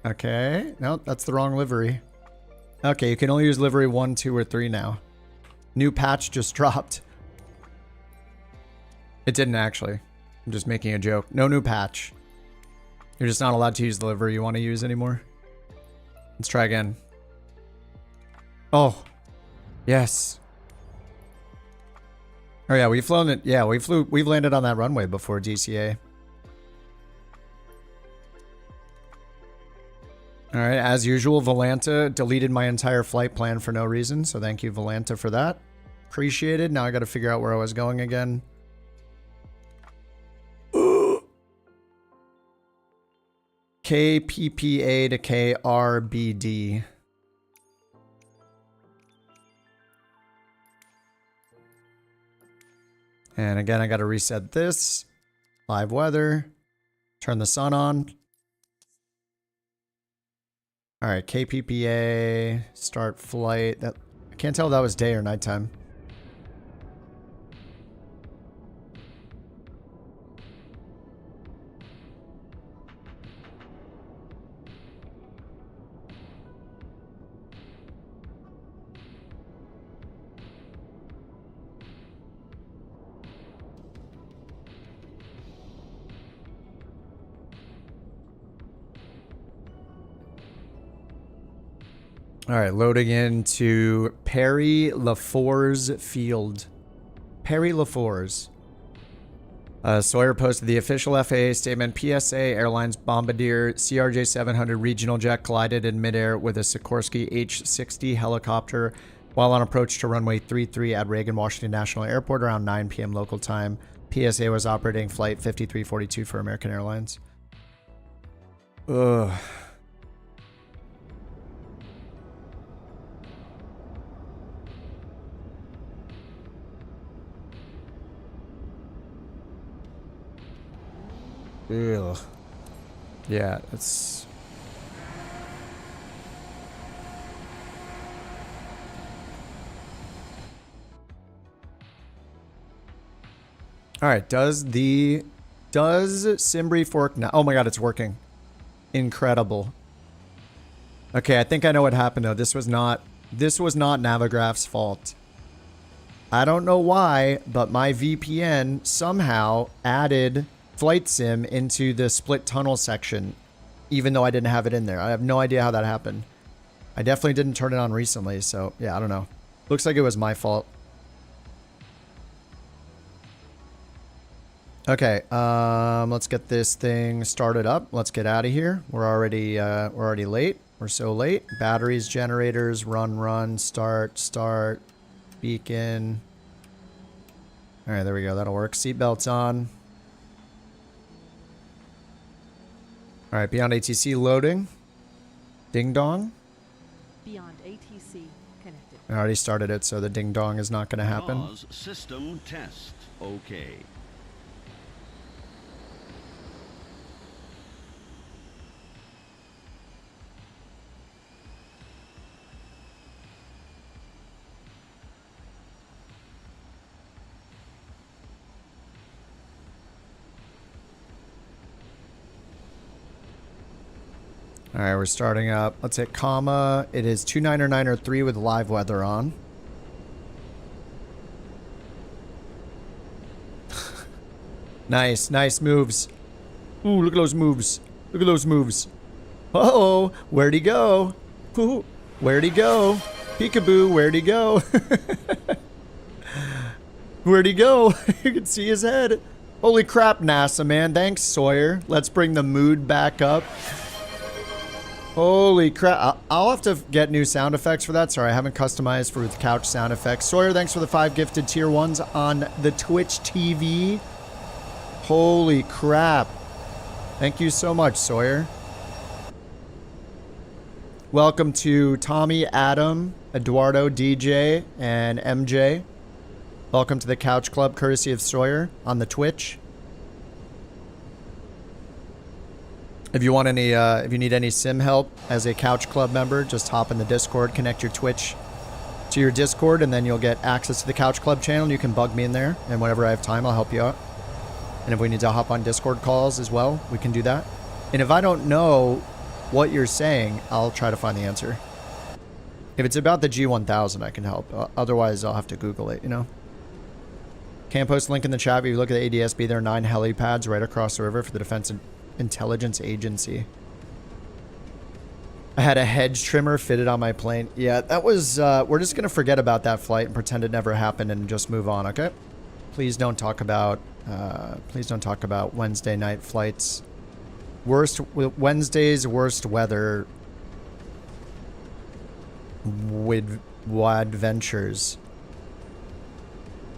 Okay. No, that's the wrong livery. Okay, you can only use livery 1, 2, or 3 now. New patch just dropped. It didn't actually. I'm just making a joke. No new patch. You're just not allowed to use the livery you want to use anymore. Let's try again. Oh. Yes. Oh yeah, we've flown it. Yeah, we've landed on that runway before DCA. Alright, as usual, Volanta deleted my entire flight plan for no reason, so thank you, Volanta, for that. Appreciated. Now I gotta figure out where I was going again. KPPA to KRBD. And again, I gotta reset this. Live weather. Turn the sun on. All right, KPPA, start flight. That, I can't tell if that was day or nighttime. All right, loading into Perry LaFours Field. Perry LaFours. Sawyer posted the official FAA statement. PSA Airlines Bombardier CRJ 700 regional jet collided in midair with a Sikorsky H-60 helicopter while on approach to runway 33 at Reagan Washington National Airport around 9 p.m. local time. PSA was operating flight 5342 for American Airlines. Ugh. Ugh. Yeah, it's... Alright, does Simbri fork now? Oh my god, it's working. Incredible. Okay, I think I know what happened though. This was not Navigraph's fault. I don't know why, but my VPN somehow added Flight Sim into the split tunnel section, even though I didn't have it in there. I have no idea how that happened. I definitely didn't turn it on recently, so yeah, I don't know. Looks like it was my fault. Okay, let's get this thing started up. Let's get out of here. We're already late. We're so late. Batteries, generators, run, start, beacon. All right, there we go. That'll work. Seatbelts on. All right, Beyond ATC loading. Ding dong. Beyond ATC connected. I already started it, so the ding dong is not going to happen. Pause system test. Okay. All right, we're starting up. Let's hit comma. It is 29903 with live weather on. Nice moves. Ooh, look at those moves. Look at those moves. Uh-oh, where'd he go? Ooh, where'd he go? Peekaboo, where'd he go? Where'd he go? You can see his head. Holy crap, NASA, man. Thanks, Sawyer. Let's bring the mood back up. Holy crap. I'll have to get new sound effects for that. Sorry, I haven't customized for the couch sound effects. Sawyer, thanks for the 5 gifted tier 1s on the Twitch TV. Holy crap. Thank you so much, Sawyer. Welcome to Tommy, Adam, Eduardo, DJ, and MJ. Welcome to the Couch Club, courtesy of Sawyer on the Twitch. If you want any, if you need any sim help as a Couch Club member, just hop in the Discord, connect your Twitch to your Discord, and then you'll get access to the Couch Club channel. And you can bug me in there, and whenever I have time, I'll help you out. And if we need to hop on Discord calls as well, we can do that. And if I don't know what you're saying, I'll try to find the answer. If it's about the G1000, I can help. Otherwise, I'll have to Google it, you know? Can't post a link in the chat, but if you look at the ADSB, there are 9 helipads right across the river for the Defense Intelligence Agency. I had a hedge trimmer fitted on my plane. Yeah, that was, we're just going to forget about that flight and pretend it never happened and just move on, okay? Please don't talk about Wednesday night flights. Wednesday's worst weather with adventures.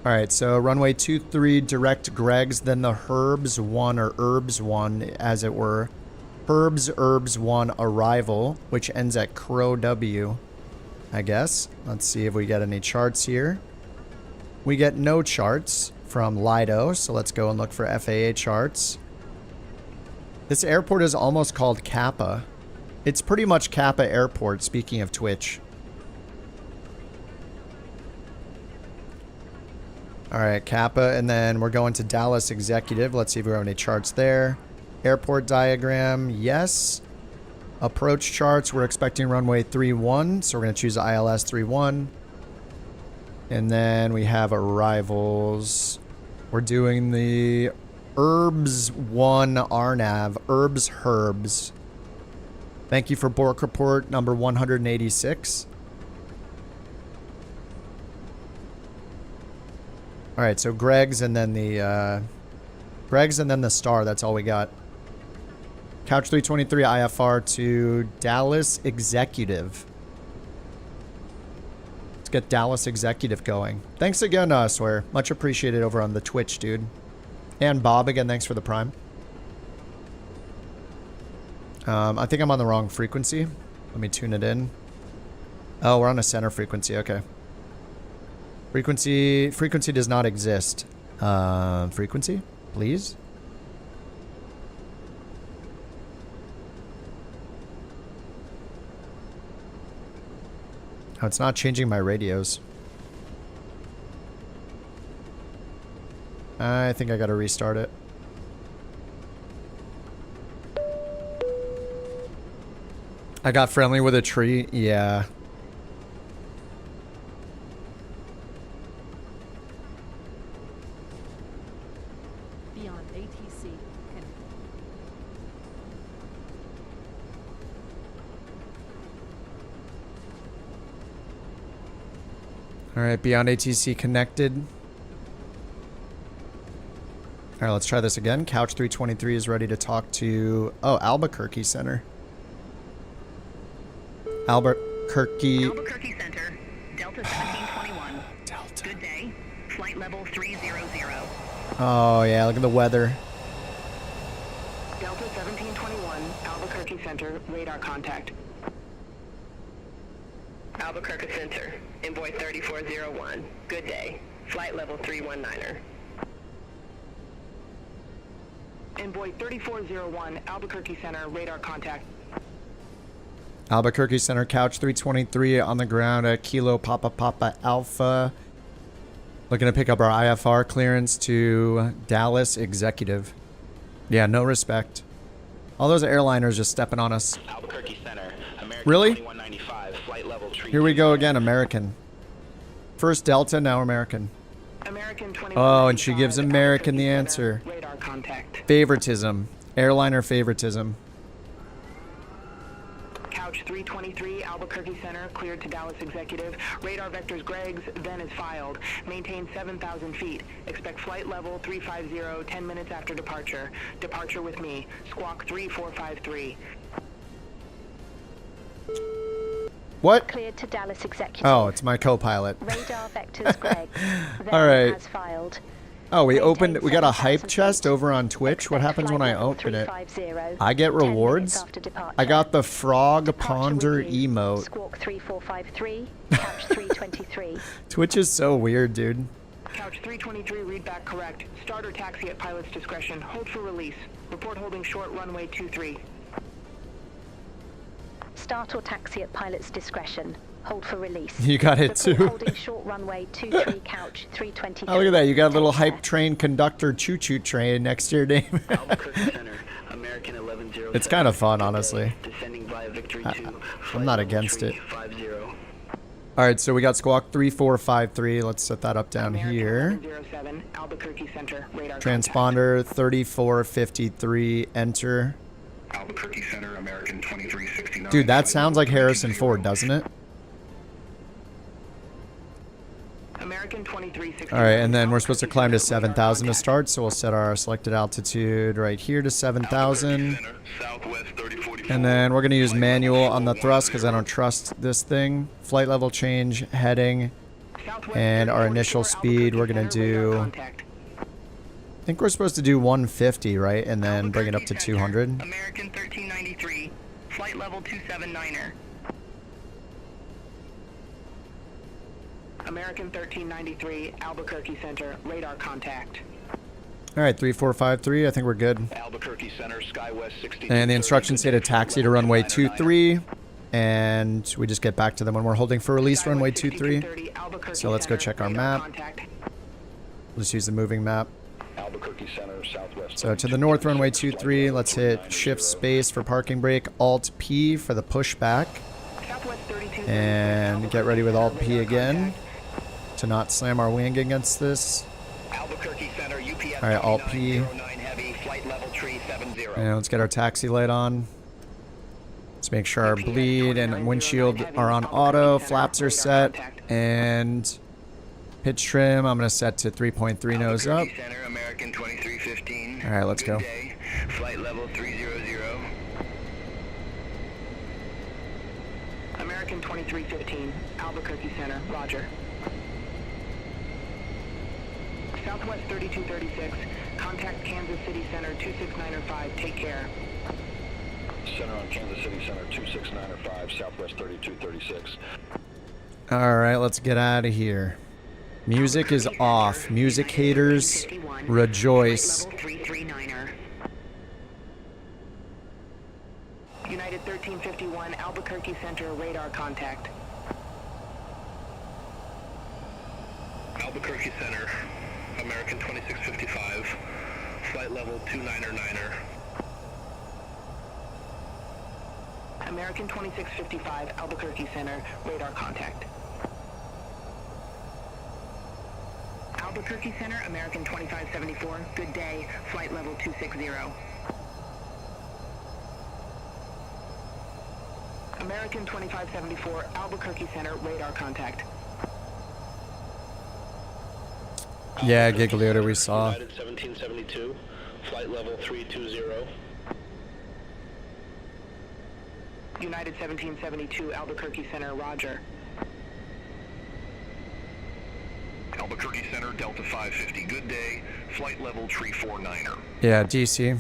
All right, so runway 23 direct Greg's, then the Herbs 1 or Herbs 1 as it were. Herbs 1 arrival, which ends at Crow W, I guess. Let's see if we get any charts here. We get no charts from Lido, so let's go and look for FAA charts. This airport is almost called Kappa. It's pretty much Kappa Airport, speaking of Twitch. All right, Kappa, and then we're going to Dallas Executive. Let's see if we have any charts there. Airport diagram, yes. Approach charts, we're expecting runway 31, so we're going to choose ILS 31. And then we have arrivals. We're doing the Herbs 1 RNAV, Herbs. Thank you for Bork report number 186. All right, so Greg's and then the star. That's all we got. Couch 323 IFR to Dallas Executive. Let's get Dallas Executive going. Thanks again, Swear. Much appreciated over on the Twitch, dude. And Bob, again, thanks for the Prime. I think I'm on the wrong frequency. Let me tune it in. Oh, we're on a center frequency. Okay. Frequency does not exist. Frequency, please. Oh, it's not changing my radios. I think I gotta restart it. I got friendly with a tree. Yeah. Beyond ATC. Connected. All right, beyond ATC connected. All right, let's try this again. Couch 323 is ready to talk to, Albuquerque Center. Albuquerque Center, Delta 1721. Delta. Good day. Flight level 300. Oh, yeah, look at the weather. Delta 1721, Albuquerque Center, radar contact. Albuquerque Center, Envoy 3401. Good day. Flight level 319er. Envoy 3401, Albuquerque Center, radar contact. Albuquerque Center, Couch 323 on the ground at Kilo Papa Papa Alpha. Looking to pick up our IFR clearance to Dallas Executive. Yeah, no respect. All those airliners just stepping on us. Albuquerque Center, American Really? 2195, flight level tree. Here we go again, American. First Delta, now American. American Oh, and she gives American the answer. Radar contact. Favoritism. Airliner favoritism. Couch 323, Albuquerque Center, cleared to Dallas Executive. Radar vectors Greg's, then is filed. Maintain 7,000 feet. Expect flight level 350, 10 minutes after departure. Departure with me. Squawk 3453. What? Cleared to Dallas Executive. Oh, it's my co-pilot. Radar vectors Greg. Then All right. as filed. Oh, we Maintain got a hype 7,000 chest feet. over on Twitch. What Expect happens when flight I level open it? 350, I get 10 minutes rewards. after departure. I got the frog Departure ponder with me. emote. Squawk 3453, Couch 323. Twitch is so weird, dude. Couch 323, read back correct. Start or taxi at pilot's discretion. Hold for release. Report holding short runway 23. Start or taxi at pilot's discretion. Hold for release. You got it Report too. holding short runway 23, Couch 323. Oh, look at that. You got a little Take care. hype train conductor choo-choo train next to your name. Albuquerque Center, American 1107. It's kind of fun, honestly. Descending via Victory 2. I'm not against it. All right, so we got Squawk 3453. Let's set that up down here. 1107, Albuquerque Center, radar Transponder 3453, enter. Albuquerque Center, American 2369. Dude, that sounds like Harrison Ford, doesn't it? American 2369. All right, and then we're supposed to climb to 7,000 to start, so we'll set our selected altitude right here to 7,000. And then we're going to use manual on the thrust because I don't trust this thing. Flight level change, heading, and our initial speed we're going to do... I think we're supposed to do 150, right? And then bring it up to 200. American 1393, flight level 279er. American 1393, Albuquerque Center, radar contact. All right, 3453. I think we're good. Albuquerque Center, SkyWest 60. And the instructions say to taxi to runway 23. And we just get back to them when we're holding for release runway 23. So let's go check our map. Let's use the moving map. Albuquerque Center, Southwest. So to the north runway 23. Let's hit shift space for parking brake. Alt P for the pushback. And get ready with Alt P again to not slam our wing against this. Albuquerque Center, UPS. All right, Alt P. Heavy, flight level tree 70. And let's get our taxi light on. Let's make sure our bleed and windshield are on auto, flaps are set, and pitch trim I'm going to set to 3.3 nose up. Center, American 2315. All right, let's go. Day. Flight level 300. American 2315, Albuquerque Center, roger. Southwest 3236, contact Kansas City Center 26905, take care. Center on Kansas City Center 26905, Southwest 3236. All right, let's get out of here. Music is off. Music haters, rejoice. United 1351, Albuquerque Center, radar contact. Albuquerque Center, American 2655, flight level 29er. American 2655, Albuquerque Center, radar contact. Albuquerque Center, American 2574, good day, flight level 260. American 2574, Albuquerque Center, radar contact. Yeah, Giglioter we saw. United 1772, flight level 320. United 1772, Albuquerque Center, roger. Albuquerque Center, Delta 550, good day. Flight level 349er. Yeah, DC.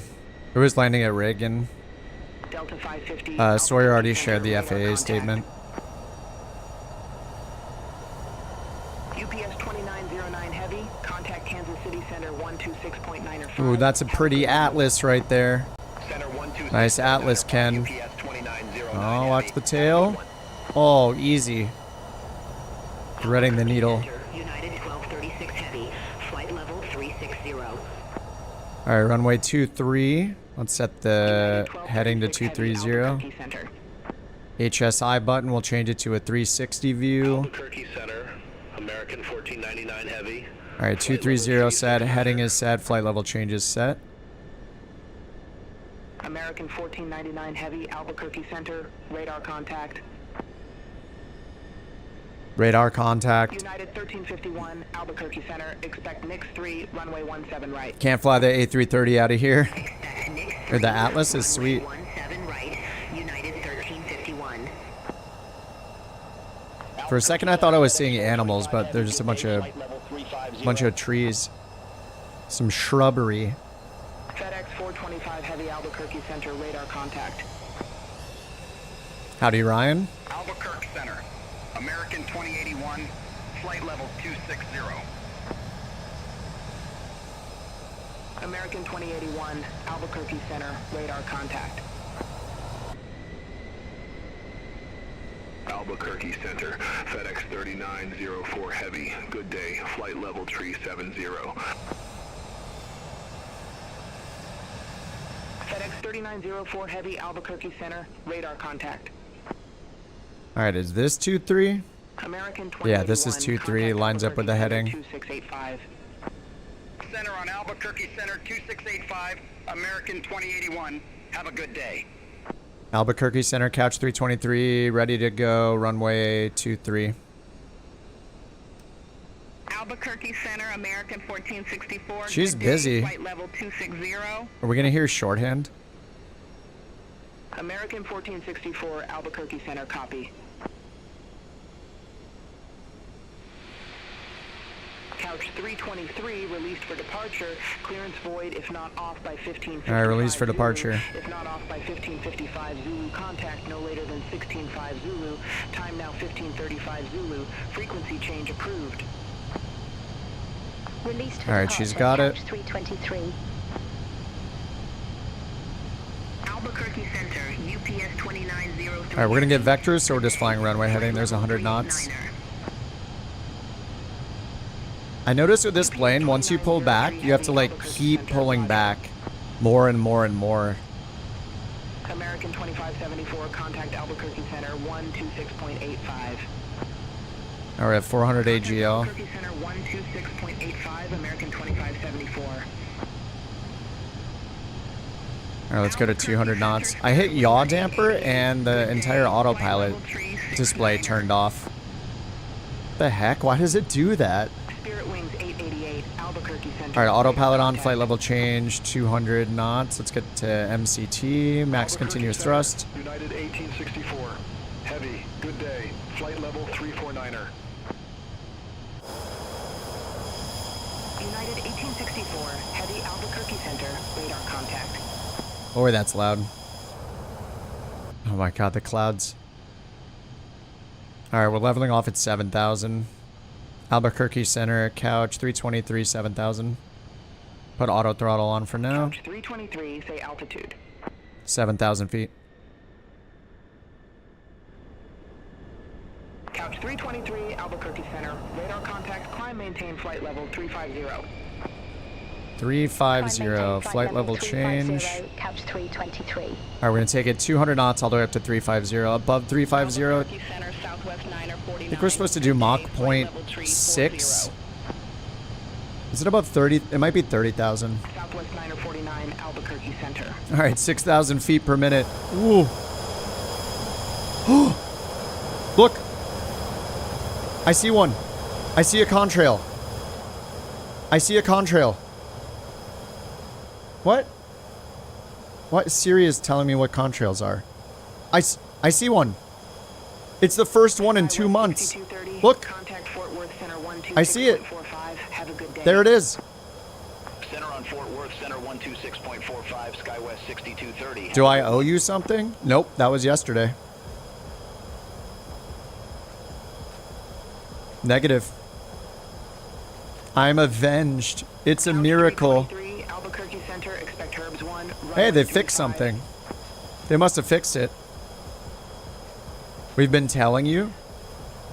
It was landing at Reagan. Delta 550. Sawyer already shared the FAA statement. UPS 2909 Heavy, contact Kansas City Center 126.905. Ooh, that's a pretty Atlas right there. Nice Atlas, Ken. Oh, watch the tail. Oh, easy. Threading the needle. United 1236 Heavy, flight level 360. Alright, runway 23. Let's set the heading to 230. HSI button, we'll change it to a 360 view. Albuquerque Center, American 1499 heavy. Alright, 230 set, heading is set, flight level change is set. American 1499 Heavy, Albuquerque Center, radar contact. Radar contact. United 1351, Albuquerque Center, expect Nix 3, runway 17 right. Can't fly the A330 out of here. Or the Atlas is sweet. 17 right, United 1351. For a second I thought I was seeing animals, but there's just a bunch of trees. Some shrubbery. FedEx 425 Heavy, Albuquerque Center, radar contact. Howdy, Ryan. Albuquerque Center, American 2081, flight level 260. American 2081, Albuquerque Center, radar contact. Albuquerque Center, FedEx 3904 Heavy, good day, flight level 370. FedEx 3904 Heavy, Albuquerque Center, radar contact. Alright, is this 2-3? American Yeah, this is 2-3, lines up with the heading. 2685. Center on Albuquerque Center, 2685, American 2081, have a good day. Albuquerque Center, couch 323, ready to go, runway 23. Albuquerque Center, American 1464. She's busy. Flight level 260. Are we gonna hear shorthand? American 1464, Albuquerque Center, copy. Couch 323, released for departure. Clearance void if not off by 1555. Alright, release for departure. If not off by 1555 Zulu, contact no later than 16.5 Zulu. Time now 15:35 Zulu. Frequency change approved. Released for Alright, she's got it. Couch 323. Albuquerque Center, UPS 2903. Alright, we're gonna get vectors, so we're just flying runway heading. There's 100 knots. I noticed with this plane, once you pull back, you have to like keep pulling back more and more and more. American 2574, contact Albuquerque Center 126.85. Alright, at 400 AGL. Albuquerque Center 126.85, American 2574. All right, let's go to 200 knots. I hit yaw damper and the entire autopilot display turned off. The heck? Why does it do that? All right, autopilot on, flight level change, 200 knots. Let's get to MCT, max continuous thrust. United 1864, heavy, good day, flight level 349er. United 1864, heavy Albuquerque Center, radar contact. Boy, that's loud. Oh my god, the clouds. All right, we're leveling off at 7,000. Albuquerque Center, couch, 323, 7,000. Put auto throttle on for now. Couch 323, say altitude. 7,000 feet. Couch 323, Albuquerque Center, radar contact, climb, maintain flight level 350. 350, flight level change. Couch 323. All right, we're gonna take it 200 knots all the way up to 350. Above 350, I think we're supposed to do Mach 0.6. Is it above 30? It might be 30,000. Southwest 949, Albuquerque Center. All right, 6,000 feet per minute. Ooh. Look. I see one. I see a contrail. I see a contrail. What? What? Siri is telling me what contrails are. I see one. It's the first one in 2 months. Look. I see it. There it is. Center on Fort Worth, center 126.45, SkyWest 6230. Do I owe you something? Nope, that was yesterday. Negative. I'm avenged. It's a miracle. Hey, they fixed something. They must have fixed it. We've been telling you?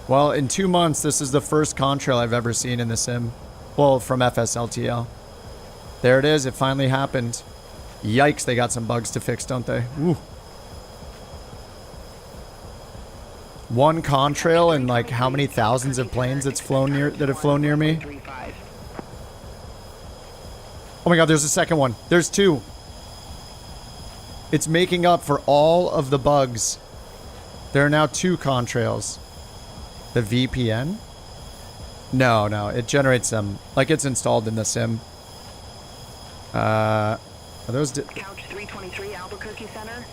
Well, in 2 months, this is the first contrail I've ever seen in the sim. Well, from FSLTL. There it is. It finally happened. Yikes, they got some bugs to fix, don't they? Ooh. One contrail and like how many thousands of planes that have flown near me? Oh my god, there's a second one. There's two. It's making up for all of the bugs. There are now 2 contrails. The VPN? No, it generates them. Like it's installed in the sim. Are those... Couch 323, Albuquerque Center.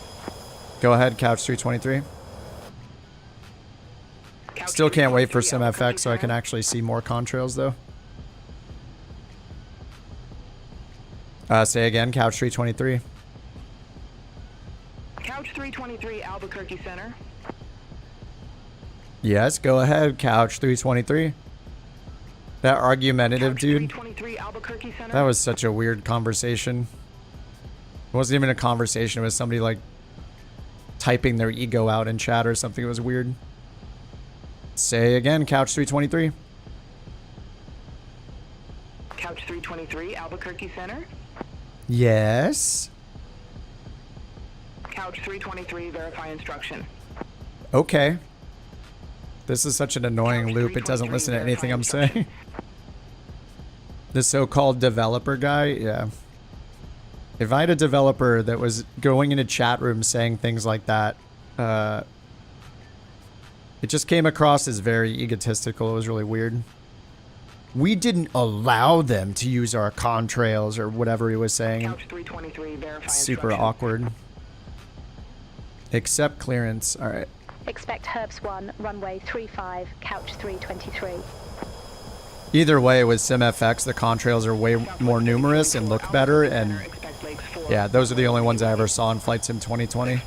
Go ahead, Couch 323. Still can't wait for SimFX so I can actually see more contrails though. Say again, Couch 323. Couch 323, Albuquerque Center. Yes, go ahead, Couch 323. That argumentative Couch dude. 323, Albuquerque Center. That was such a weird conversation. It wasn't even a conversation. It was somebody like typing their ego out in chat or something. It was weird. Say again, Couch 323. Couch 323, Albuquerque Center. Yes. Couch 323, verify instruction. Okay. This is such an annoying loop. It doesn't listen to anything I'm saying. The so-called developer guy, yeah. If I had a developer that was going into chat rooms saying things like that, it just came across as very egotistical. It was really weird. We didn't allow them to use our contrails or whatever he was saying. Couch 323, verify Super instruction. awkward. Accept clearance. All right. Expect Herbs 1, runway 35, couch 323. Either way, with SimFX, the contrails are way more numerous and look better, and yeah, those are the only ones I ever saw in Flight Sim 2020.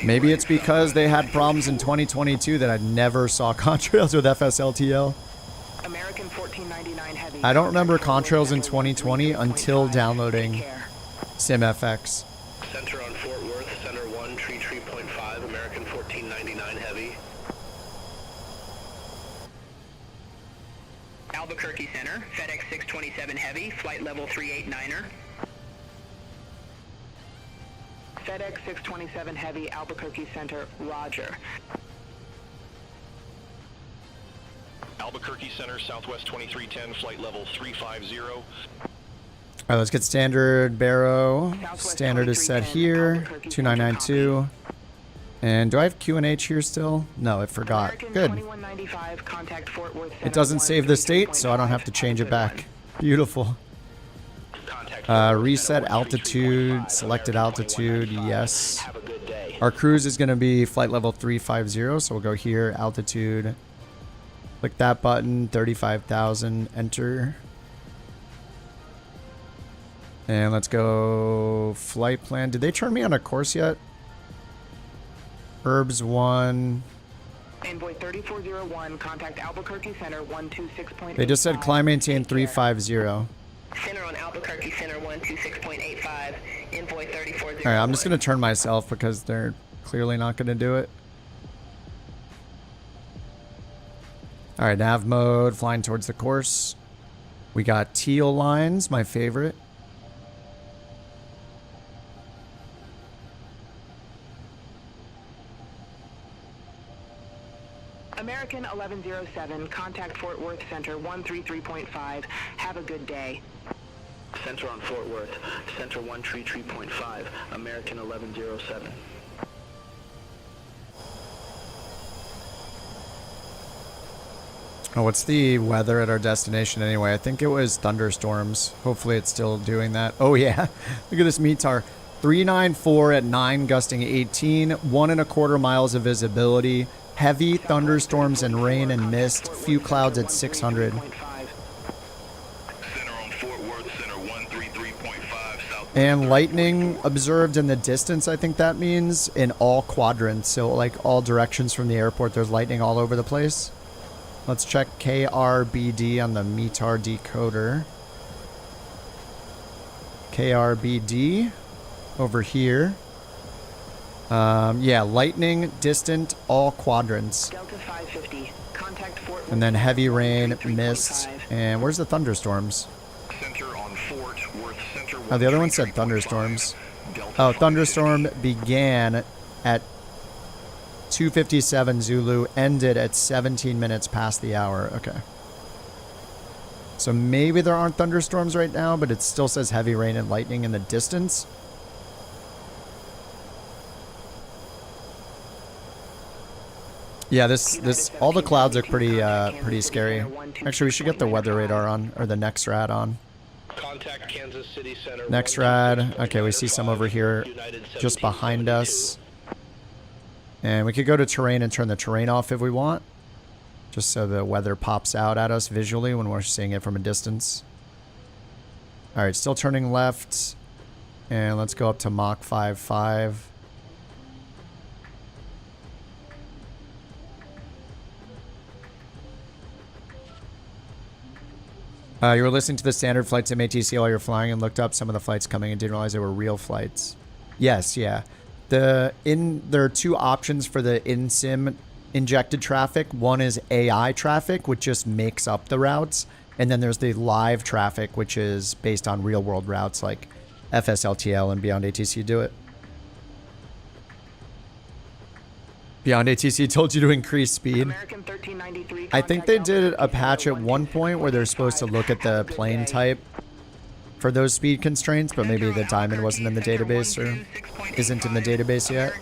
Maybe it's because they had problems in 2022 that I never saw contrails with FSLTL. American 1499 heavy. I don't remember contrails in 2020 until downloading SimFX. Center on Fort Worth, center 1, tree 3.5, American 1499 heavy. Albuquerque Center, FedEx 627 heavy, flight level 389er. FedEx 627 heavy, Albuquerque Center, roger. Albuquerque Center, Southwest 2310, flight level 350. right, let's get standard Barrow. Standard is set here, 2992. And do I have QNH here still? No, I forgot. Good. It doesn't save the state, so I don't have to change it back. Beautiful. Reset altitude, selected altitude, yes. Our cruise is going to be flight level 350, so we'll go here, altitude. Click that button, 35,000, enter. And let's go flight plan. Did they turn me on a course yet? Herbs 1. Envoy 3401, contact Albuquerque Center 126.85. They just said climb maintain 350. Center on Albuquerque Center 126.85. Envoy 3401. Alright, I'm just going to turn myself because they're clearly not going to do it. Alright, nav mode, flying towards the course. We got teal lines, my favorite. American 1107, contact Fort Worth Center 133.5. Have a good day. Center on Fort Worth, Center 133.5, American 1107. Oh, what's the weather at our destination anyway? I think it was thunderstorms. Hopefully it's still doing that. Oh yeah, look at this METAR. 394 at 9, gusting 18, 1.25 miles of visibility. Heavy thunderstorms and rain and mist. Few clouds at 600. And lightning observed in the distance, I think that means, in all quadrants. So like all directions from the airport, there's lightning all over the place. Let's check KRBD on the METAR decoder. KRBD over here. Yeah, lightning, distant, all quadrants. Delta 550, contact Fort Worth. And then heavy rain, mist, and where's the thunderstorms? Center on Fort Worth Center. Oh, the other one said thunderstorms. Oh, thunderstorm began at 2:57 Zulu, ended at 17 minutes past the hour. Okay. So maybe there aren't thunderstorms right now, but it still says heavy rain and lightning in the distance. Yeah, all the clouds look pretty scary. Actually, we should get the weather radar on, or the next rad on. Contact Kansas City Center. Next rad. Okay, we see some over here just behind us. And we could go to terrain and turn the terrain off if we want. Just so the weather pops out at us visually when we're seeing it from a distance. Alright, still turning left. And let's go up to Mach 5.5. You were listening to the standard flights at ATC while you're flying and looked up some of the flights coming and didn't realize they were real flights. Yes, yeah. There are two options for the in-sim injected traffic. One is AI traffic, which just makes up the routes. And then there's the live traffic, which is based on real-world routes like FSLTL and Beyond ATC do it. Beyond ATC told you to increase speed. I think they did a patch at one point where they're supposed to look at the plane type for those speed constraints, but maybe the diamond wasn't in the database or isn't in the database yet.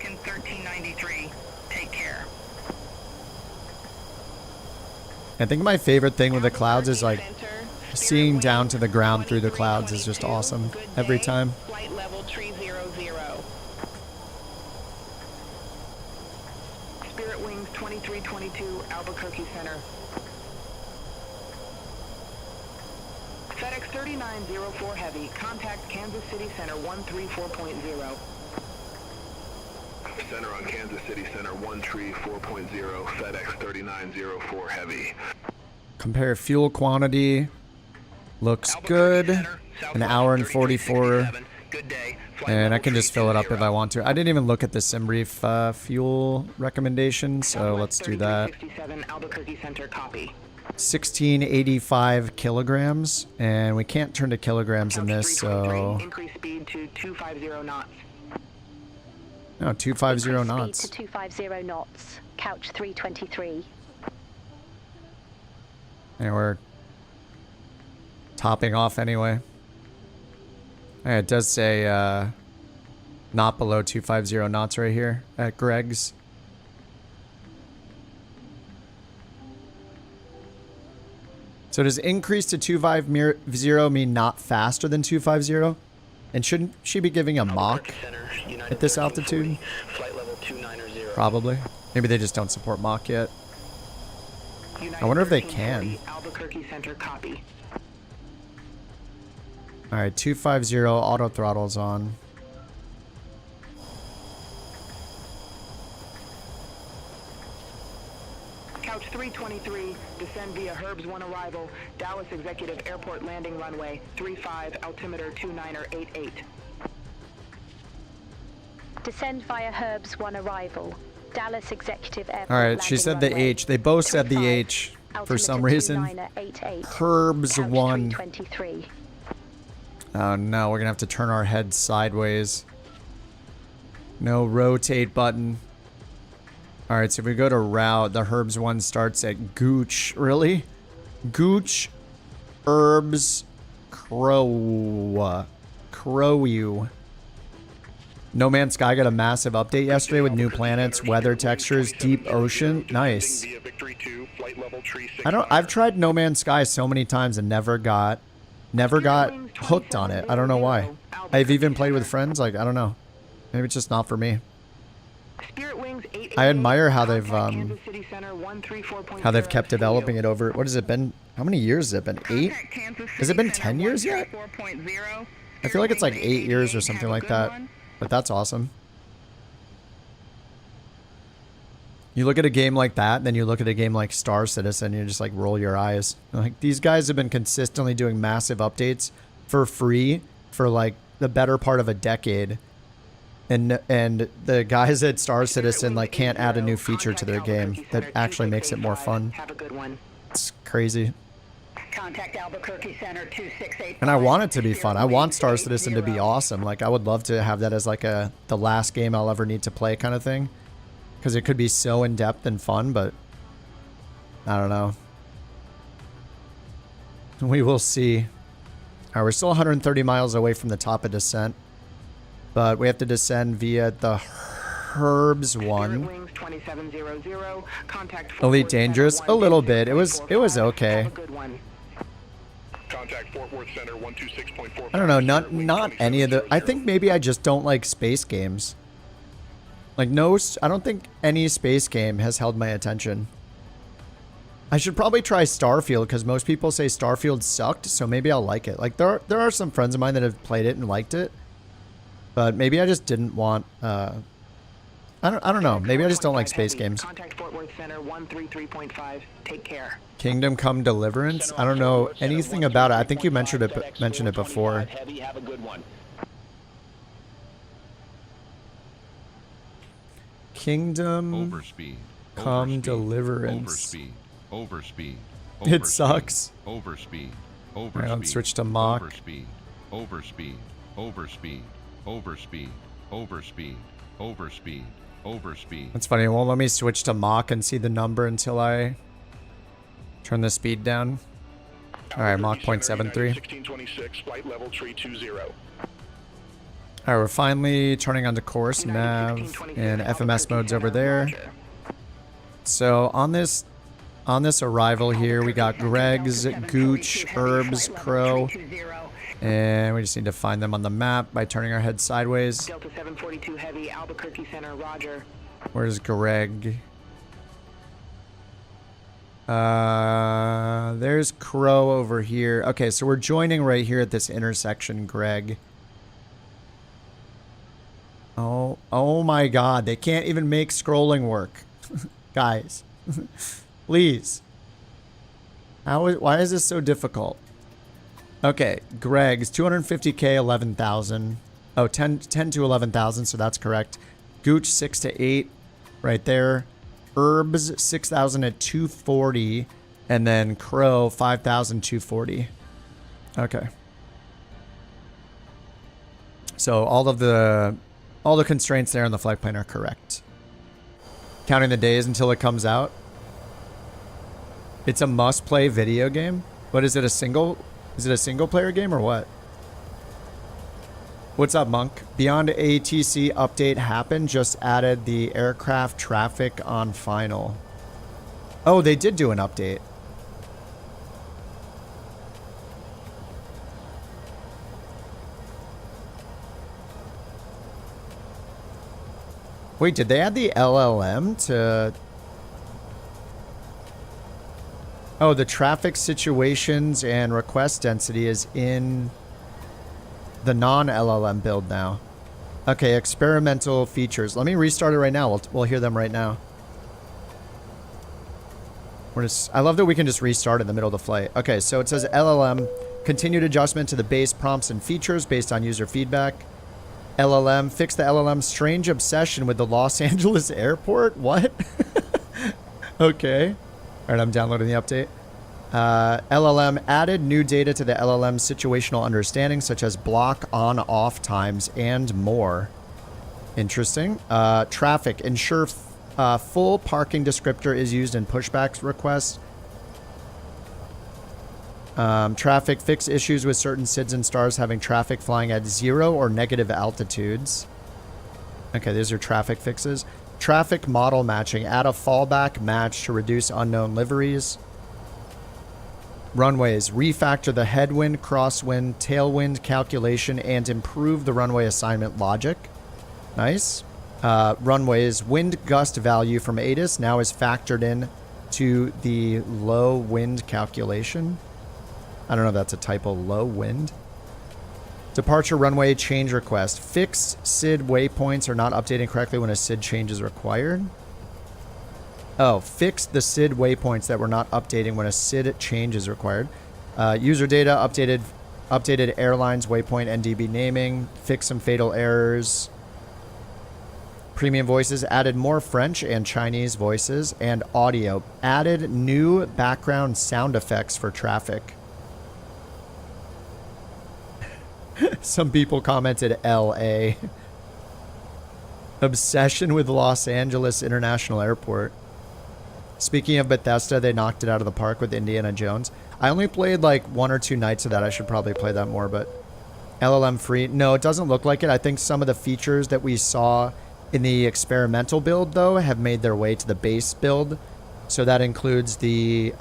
I think my favorite thing with the clouds is like seeing down to the ground through the clouds is just awesome every time. Flight level 300. Spirit Wings 2322, Albuquerque Center. FedEx 3904 Heavy, contact Kansas City Center 134.0. Center on Kansas City Center 134.0, FedEx 3904 Heavy. Compare fuel quantity. Looks good. An hour and 44. And I can just fill it up if I want to. I didn't even look at the SimBrief fuel recommendation, so let's do that. 1685 kilograms, and we can't turn to kilograms in this, so... Increase speed to 250 knots. No, 250 knots. Speed to 250 knots. Couch 323. And we're topping off anyway. It does say not below 250 knots right here at Greg's. So does increase to 250 mean not faster than 250? And shouldn't she be giving a Mach at this altitude? Flight level 290. Probably. Maybe they just don't support Mach yet. I wonder if they can. Albuquerque Center, copy. Alright, 250, auto throttle's on. Couch 323, descend via Herbs 1 arrival, Dallas Executive Airport landing runway 35, altimeter 2988. Descend via Herbs 1 arrival, Dallas Executive Airport. Alright, she said the H. They both said the H for some reason. Herbs 1. Oh no, we're gonna have to turn our head sideways. No rotate button. Alright, so if we go to route, the Herbs 1 starts at Gooch. Really? Gooch, Herbs, Crow. No Man's Sky got a massive update yesterday with new planets, weather textures, deep ocean. Nice. I've tried No Man's Sky so many times and never got hooked on it. I don't know why. I've even played with friends, like I don't know. Maybe it's just not for me. I admire how they've kept developing it over. What has it been? How many years has it been? 8? Has it been 10 years yet? I feel like it's like 8 years or something like that. But that's awesome. You look at a game like that, then you look at a game like Star Citizen, you just like roll your eyes. Like these guys have been consistently doing massive updates for free for like the better part of a decade. And the guys at Star Citizen like can't add a new feature to their game that actually makes it more fun. It's crazy. Contact Albuquerque Center 268. And I want it to be fun. I want Star Citizen to be awesome. Like I would love to have that as like the last game I'll ever need to play kind of thing. Because it could be so in-depth and fun, but I don't know. We will see. All right, we're still 130 miles away from the top of descent. But we have to descend via the Herbs 1. Elite Dangerous? A little bit. It was okay. I don't know, not any of the... I think maybe I just don't like space games. Like I don't think any space game has held my attention. I should probably try Starfield because most people say Starfield sucked, so maybe I'll like it. Like there are some friends of mine that have played it and liked it. But maybe I just didn't want I don't know. Maybe I just don't like space games. Contact Fort Worth Center 133.5. Take care. Kingdom Come Deliverance? I don't know anything about it. I think you mentioned it before. Kingdom Come Deliverance. Overspeed. It sucks. Overspeed. Alright, let's switch to Mach. Overspeed. That's funny. It won't let me switch to Mach and see the number until I turn the speed down. Alright, Mach 0.73. 1626, flight level 320. Alright, we're finally turning onto course. Nav and FMS mode's over there. So on this arrival here, we got Greg's, Gooch, Herbs, Crow. And we just need to find them on the map by turning our head sideways. Delta 742 Heavy, Albuquerque Center, roger. Where's Greg? There's Crow over here. Okay, so we're joining right here at this intersection, Greg. Oh my god, they can't even make scrolling work. Guys, please. Why is this so difficult? Okay, Greg's 250k 11,000. Oh, 10 to 11,000, so that's correct. Gooch 6 to 8 right there. Herbs 6,000 at 240 and then Crow 5,240. Okay. So all the constraints there on the flight plan are correct. Counting the days until it comes out. It's a must-play video game. But is it a single player game or what? What's up, Monk? Beyond ATC update happened, just added the aircraft traffic on final. Oh, they did do an update. Wait, did they add the LLM to... Oh, the traffic situations and request density is in the non-LLM build now. Okay, experimental features. Let me restart it right now. We'll hear them right now. I love that we can just restart in the middle of the flight. Okay, so it says LLM, continued adjustment to the base prompts and features based on user feedback. LLM, fix the LLM's strange obsession with the Los Angeles airport? What? Okay. All right, I'm downloading the update. LLM added new data to the LLM's situational understanding, such as block on-off times and more. Interesting. Traffic, ensure full parking descriptor is used in pushback requests. Traffic, fix issues with certain SIDS and stars having traffic flying at 0 or negative altitudes. Okay, these are traffic fixes. Traffic model matching, add a fallback match to reduce unknown liveries. Runways, refactor the headwind, crosswind, tailwind calculation, and improve the runway assignment logic. Nice. Runways, wind gust value from ATIS now is factored in to the low wind calculation. I don't know if that's a typo, low wind. Departure runway change request. Fixed SID waypoints are not updating correctly when a SID change is required. Oh, fix the SID waypoints that were not updating when a SID change is required. User data, updated airlines, waypoint, NDB naming. Fix some fatal errors. Premium voices, added more French and Chinese voices and audio. Added new background sound effects for traffic. Some people commented LA. Obsession with Los Angeles International Airport. Speaking of Bethesda, they knocked it out of the park with Indiana Jones. I only played like 1 or 2 nights of that. I should probably play that more, but LLM free. No, it doesn't look like it. I think some of the features that we saw in the experimental build, though, have made their way to the base build. So that includes the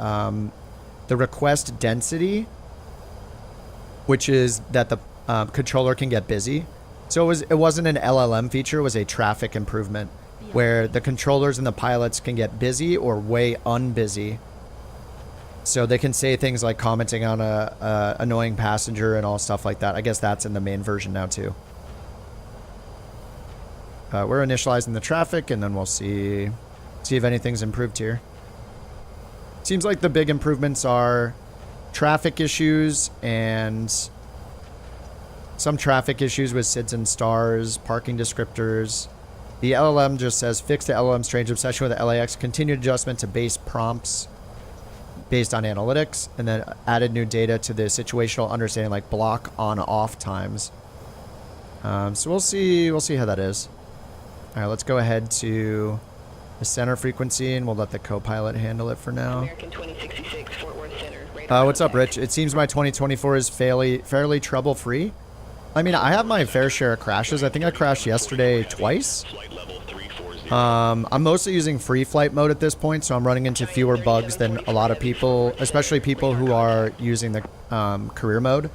request density, which is that the controller can get busy. So it wasn't an LLM feature, it was a traffic improvement where the controllers and the pilots can get busy or way unbusy. So they can say things like commenting on a annoying passenger and all stuff like that. I guess that's in the main version now too. We're initializing the traffic and then we'll see if anything's improved here. Seems like the big improvements are traffic issues and some traffic issues with SIDS and stars, parking descriptors. The LLM just says, fix the LLM's strange obsession with the LAX, continued adjustment to base prompts based on analytics, and then added new data to the situational understanding like block on-off times. So we'll see how that is. All right, let's go ahead to the center frequency, and we'll let the co-pilot handle it for now. American 2066, Fort Worth Center. What's up, Rich? It seems my 2024 is fairly trouble-free. I mean, I have my fair share of crashes. I think I crashed yesterday twice. I'm mostly using free flight mode at this point, so I'm running into fewer bugs than a lot of people, especially people who are using the career mode.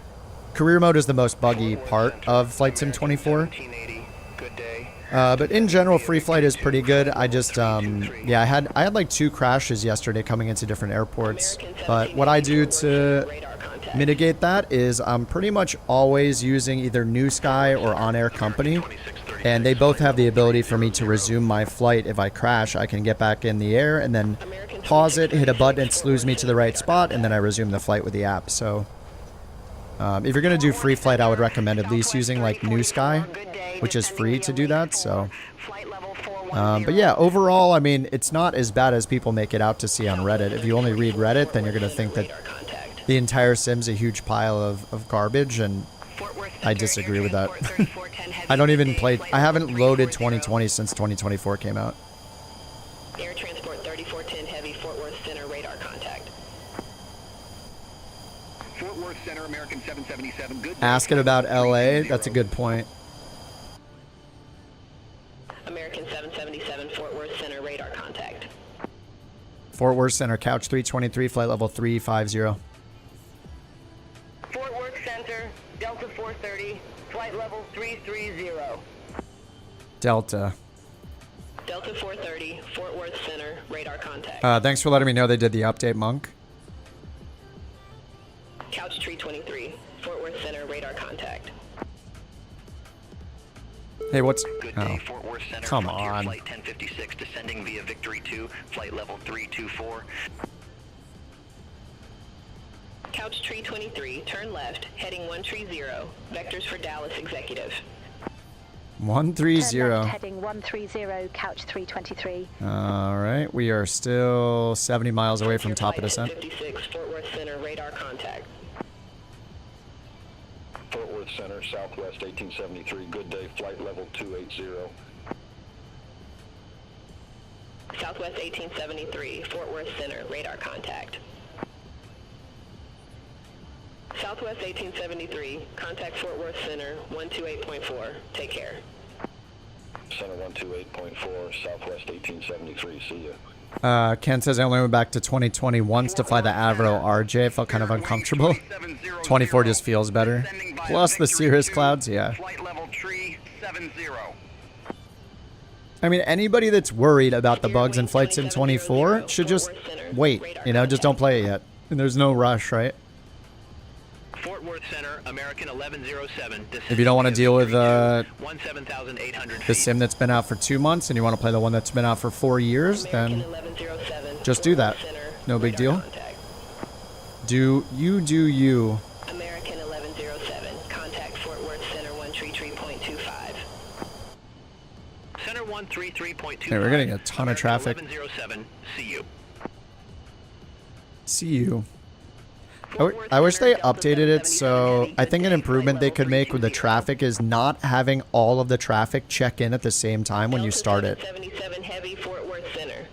Career mode is the most buggy part of Flight Sim 24. But in general, free flight is pretty good. I just, yeah, I had like 2 crashes yesterday coming into different airports. But what I do to mitigate that is I'm pretty much always using either New Sky or On Air Company. And they both have the ability for me to resume my flight. If I crash, I can get back in the air and then pause it, hit a button, it slews me to the right spot, and then I resume the flight with the app. So if you're going to do free flight, I would recommend at least using like New Sky, which is free to do that. So, but yeah, overall, I mean, it's not as bad as people make it out to see on Reddit. If you only read Reddit, then you're going to think that the entire sim's a huge pile of garbage, and I disagree with that. I don't even play, I haven't loaded 2020 since 2024 came out. Air Transport 3410 Heavy, Fort Worth Center, radar contact. Fort Worth Center, American 777. Good day. Asking about LA, that's a good point. American 777, Fort Worth Center, radar contact. Fort Worth Center, couch 323, flight level 350. Fort Worth Center, Delta 430, flight level 330. Delta. Delta 430, Fort Worth Center, radar contact. Thanks for letting me know they did the update, Monk. Couch 323, Fort Worth Center, radar contact. Hey, what's... Good Oh, day, Fort Worth Center. come Frontier on. Flight 1056 descending via Victory 2, flight level 324. Couch 323, turn left, heading 130, vectors for Dallas Executive. 130. Turn left, heading 130, couch 323. All right, we are still 70 miles away from top of descent. 56, Fort Worth Center, radar contact. Fort Worth Center, Southwest 1873. Good day. Flight level 280. Southwest 1873, Fort Worth Center, radar contact. Southwest 1873, contact Fort Worth Center, 128.4. Take care. Center 128.4, Southwest 1873. See ya. Ken says I only went back to 2020 once to fly the Avro RJ. Felt kind of uncomfortable. 24 just feels better. Plus the Cirrus clouds, yeah. Flight level 370. I mean, anybody that's worried about the bugs in Flight Sim 24 should just wait. You know, just don't play it yet. And there's no rush, right? Fort Worth Center, American 1107. If you don't want to deal with 17,800 the sim that's been out for 2 months and you want to play the one that's been out for 4 years, then just do that. No big deal. Do you. American 1107, contact Fort Worth Center 133.25. Center 133.25. Hey, we're getting a ton of traffic. 1107, see you. See you. I wish they updated it, so I think an improvement they could make with the traffic is not having all of the traffic check in at the same time when you start it. 77 heavy, Fort Worth Center.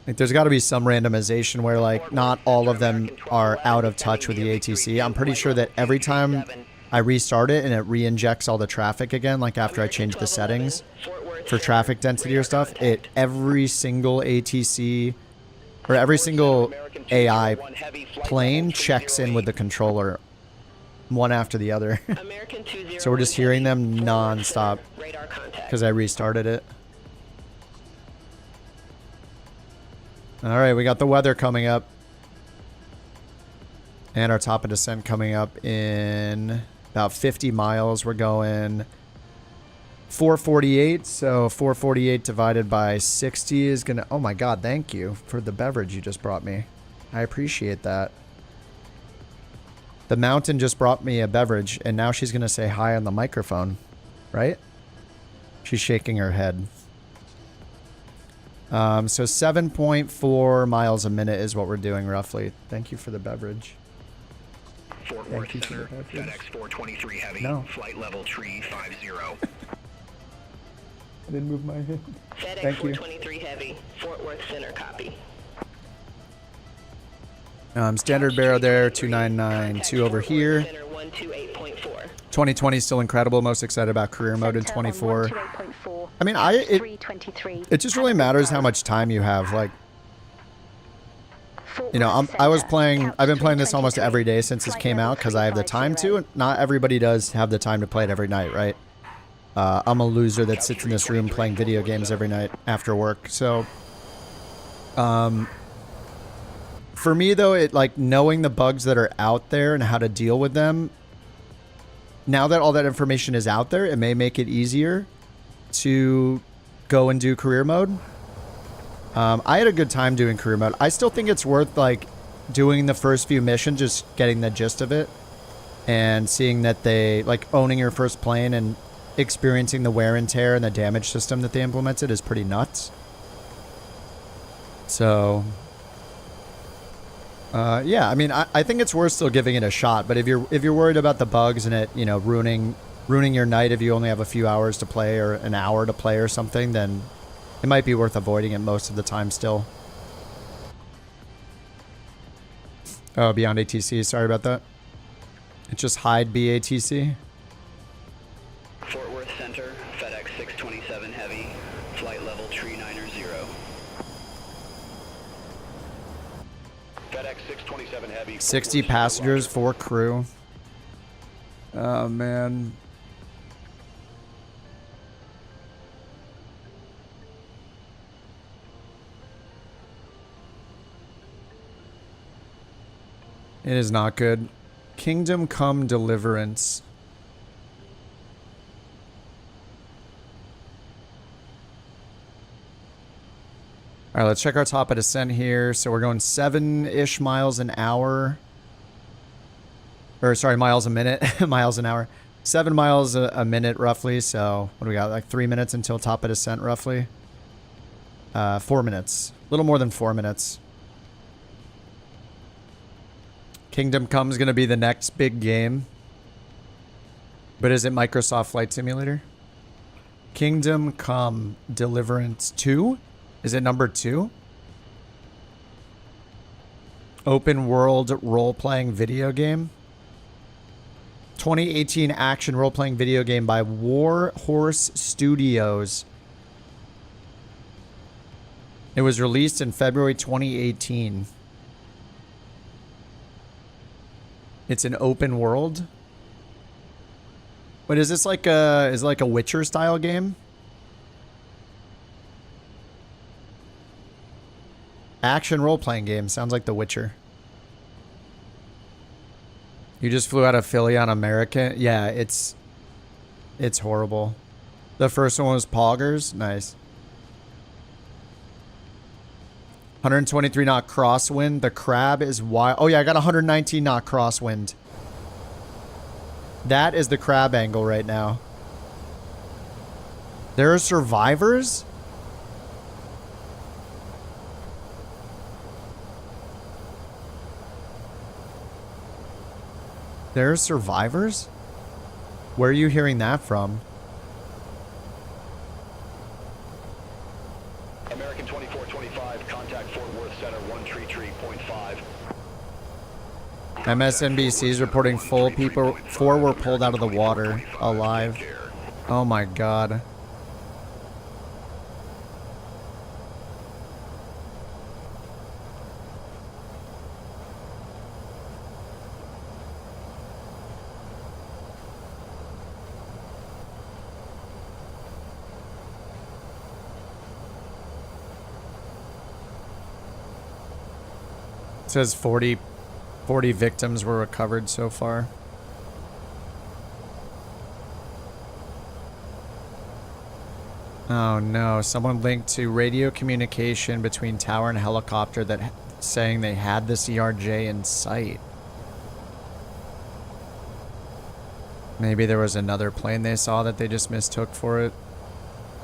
Like, there's got to be some randomization where, like, not all of them are out of touch with the ATC. I'm pretty sure that every time I restart it and it re-injects all the traffic again, like after I change the settings for traffic density or stuff, every single ATC or every single AI plane checks in with the controller one after the other. So we're just hearing them non-stop because I restarted it. All right, we got the weather coming up. And our top of descent coming up in about 50 miles. We're going 448, so 448 divided by 60 is going to... Oh my god, thank you for the beverage you just brought me. I appreciate that. The mountain just brought me a beverage, and now she's going to say hi on the microphone, right? She's shaking her head. So 7.4 miles a minute is what we're doing roughly. Thank you for the beverage. Fort Worth Center, FedEx 423 heavy, no. flight level 350. I didn't move my hand. FedEx Thank you. 423 heavy, Fort Worth Center, copy. Standard barrel there, 2992 over here. 2020 is still incredible. Most excited about career mode in 24. I mean, it just really matters how much time you have. Like, you know, I've been playing this almost every day since this came out because I have the time to. Not everybody does have the time to play it every night, right? I'm a loser that sits in this room playing video games every night after work. So, for me though, it like knowing the bugs that are out there and how to deal with them. Now that all that information is out there, it may make it easier to go and do career mode. I had a good time doing career mode. I still think it's worth like doing the first few missions, just getting the gist of it and seeing that they like owning your first plane and experiencing the wear and tear and the damage system that they implemented is pretty nuts. So, yeah, I mean, I think it's worth still giving it a shot. But if you're worried about the bugs and it, you know, ruining your night if you only have a few hours to play or an hour to play or something, then it might be worth avoiding it most of the time still. Oh, beyond ATC. Sorry about that. It's just hide BATC. Fort Worth Center, FedEx 627 Heavy, flight level tree 90. FedEx 627 Heavy. 60 passengers, 4 crew. Oh, man. It is not good. Kingdom Come Deliverance. All right, let's check our top of descent here. So we're going 7-ish miles an hour. Or sorry, miles a minute. Miles an hour. 7 miles a minute roughly. So what do we got? Like 3 minutes until top of descent roughly. 4 minutes. A little more than 4 minutes. Kingdom Come's going to be the next big game. But is it Microsoft Flight Simulator? Kingdom Come Deliverance 2? Is it number 2? Open world role-playing video game. 2018 action role-playing video game by War Horse Studios. It was released in February 2018. It's an open world. Wait, is this like a Witcher style game? Action role-playing game. Sounds like The Witcher. You just flew out of Philly on American. Yeah, it's horrible. The first one was Poggers. Nice. 123 knot crosswind. The crab is wild. Oh yeah, I got 119 knot crosswind. That is the crab angle right now. There are survivors? There are survivors? Where are you hearing that from? American 2425, contact Fort Worth Center, 133.5. MSNBC is reporting 4 were pulled out of the water alive. Oh my god. It says 40 victims were recovered so far. Oh no, someone linked to radio communication between tower and helicopter that saying they had the CRJ in sight. Maybe there was another plane they saw that they just mistook for it.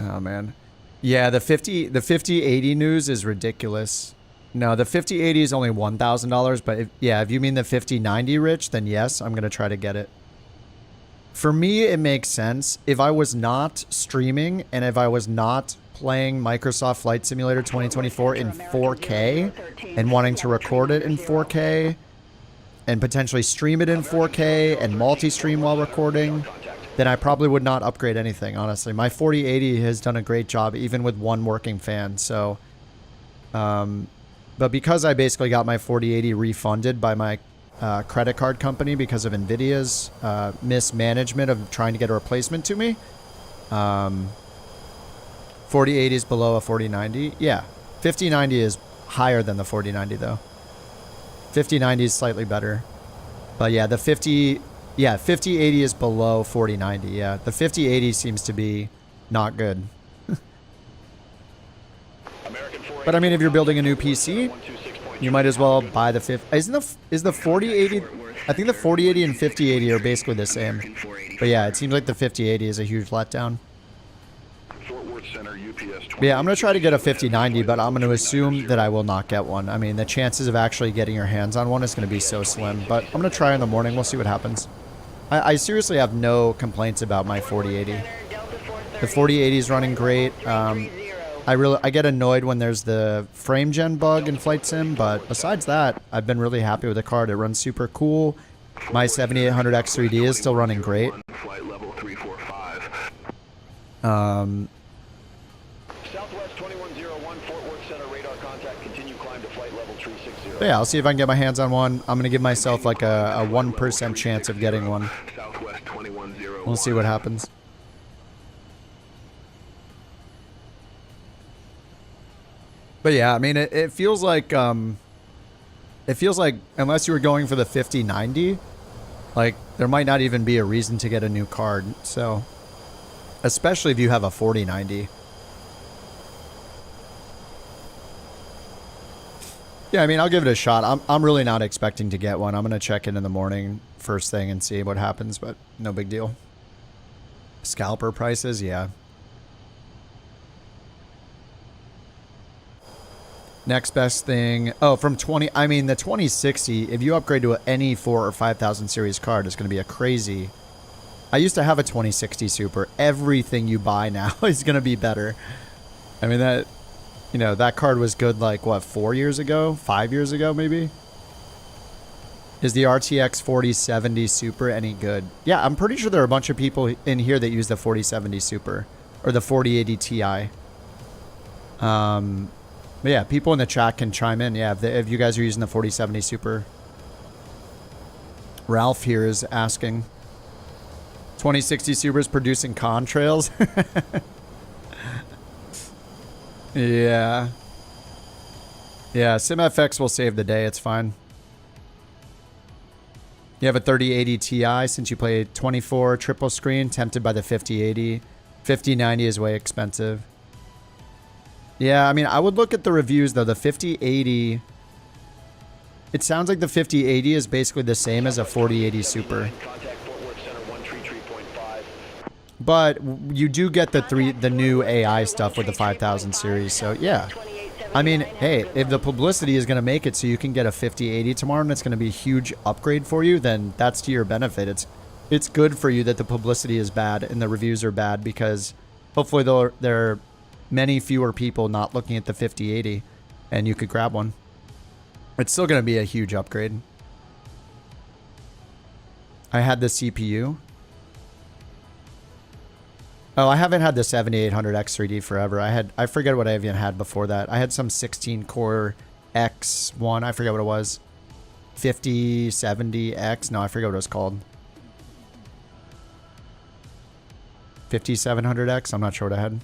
Oh man. Yeah, the 5080 news is ridiculous. No, the 5080 is only $1,000, but if you mean the 5090, Rich, then yes, I'm going to try to get it. For me, it makes sense. If I was not streaming and if I was not playing Microsoft Flight Simulator 2024 in 4K and wanting to record it in 4K and potentially stream it in 4K and multi-stream while recording, then I probably would not upgrade anything, honestly. My 4080 has done a great job, even with one working fan, so... But because I basically got my 4080 refunded by my credit card company because of NVIDIA's mismanagement of trying to get a replacement to me, 4080 is below a 4090. Yeah, 5090 is higher than the 4090 though. 5090 is slightly better. But yeah, the 5080 is below 4090. Yeah, the 5080 seems to be not good. But I mean, if you're building a new PC, you might as well buy the 50. Is the 4080? I think the 4080 and 5080 are basically the same. But yeah, it seems like the 5080 is a huge letdown. But yeah, I'm gonna try to get a 5090, but I'm gonna assume that I will not get one. I mean, the chances of actually getting your hands on one is gonna be so slim. But I'm gonna try in the morning. We'll see what happens. I seriously have no complaints about my 4080. The 4080 is running great. I get annoyed when there's the frame gen bug in Flight Sim, but besides that, I've been really happy with the card. It runs super cool. My 7800X3D is still running great. Flight level 345. Southwest 2101, Fort Worth Center, radar contact, continue climb to flight level 360. But yeah, I'll see if I can get my hands on one. I'm going to give myself like a 1% chance of getting one. Southwest 2101. We'll see what happens. But yeah, I mean, it feels like unless you were going for the 5090, like there might not even be a reason to get a new card. So, especially if you have a 4090. Yeah, I mean, I'll give it a shot. I'm really not expecting to get one. I'm gonna check in the morning first thing and see what happens, but no big deal. Scalper prices, yeah. Next best thing. Oh, from the 2060, if you upgrade to any 4 or 5000 series card, it's going to be a crazy. I used to have a 2060 Super. Everything you buy now is going to be better. I mean, that card was good like, what, 4 years ago? 5 years ago, maybe? Is the RTX 4070 Super any good? Yeah, I'm pretty sure there are a bunch of people in here that use the 4070 Super. Or the 4080 Ti. But yeah, people in the chat can chime in. Yeah, if you guys are using the 4070 Super. Ralph here is asking. 2060 Super's producing contrails? Yeah. Yeah, SimFX will save the day. It's fine. You have a 3080 Ti since you play 24 triple screen, tempted by the 5080. 5090 is way expensive. Yeah, I mean, I would look at the reviews, though. The 5080... It sounds like the 5080 is basically the same as a 4080 Super. But you do get the new AI stuff with the 5000 series, so yeah. I mean, hey, if the publicity is going to make it so you can get a 5080 tomorrow and it's going to be a huge upgrade for you, then that's to your benefit. It's good for you that the publicity is bad and the reviews are bad, because hopefully there are many fewer people not looking at the 5080 and you could grab one. It's still going to be a huge upgrade. I had the CPU. Oh, I haven't had the 7800X3D forever. I forget what I even had before that. I had some 16 core X1. I forget what it was. 5070X. No, I forget what it was called. 5700X. I'm not sure what I had.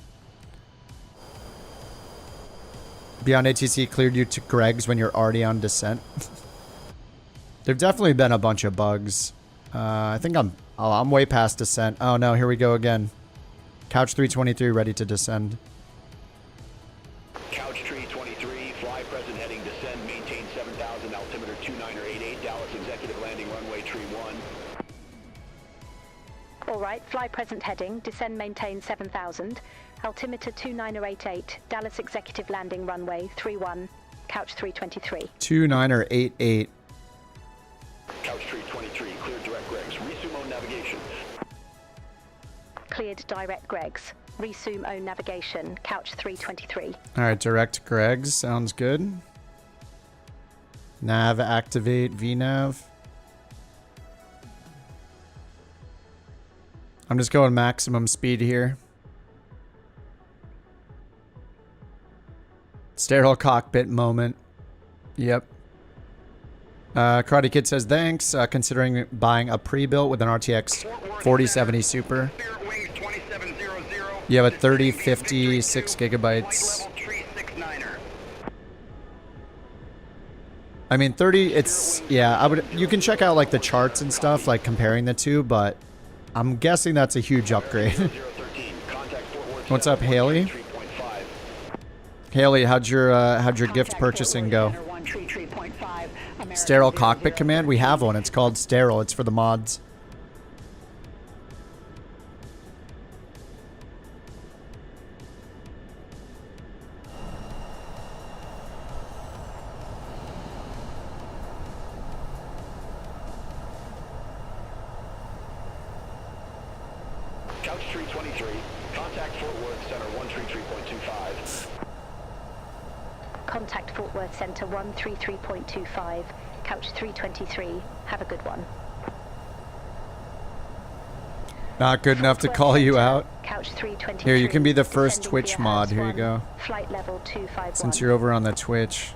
Beyond ATC cleared you to Greg's when you're already on descent. There've definitely been a bunch of bugs. I think I'm way past descent. Oh no, here we go again. Couch 323 ready to descend. Couch 323, fly present heading descend, maintain 7000, altimeter 2988, Dallas executive landing runway tree 1. Alright, fly present heading, descend maintain 7000, altimeter 2988, Dallas executive landing runway 31, couch 323. 2988. Couch 323, cleared direct Greg's, resume own navigation. Cleared direct Greg's, resume own navigation, couch 323. Alright, direct Greg's, sounds good. Nav activate, VNav. I'm just going maximum speed here. Sterile cockpit moment. Yep. Karate Kid says, thanks. Considering buying a pre-built with an RTX 4070 Super. You have a 3050, 6 gigabytes. I mean, 30, it's, yeah, you can check out like the charts and stuff, like comparing the two, but I'm guessing that's a huge upgrade. What's up, Haley? Haley, how'd your gift purchasing go? Sterile cockpit command? We have one. It's called Sterile. It's for the mods. Couch 323, contact Fort Worth Center 133.25. Contact Fort Worth Center 133.25, couch 323. Have a good one. Not good enough to call you out. Couch 323. Here, you can be the first descending Twitch via mod. Hertz Here you 1, go. Flight level 251. Since you're over on the Twitch.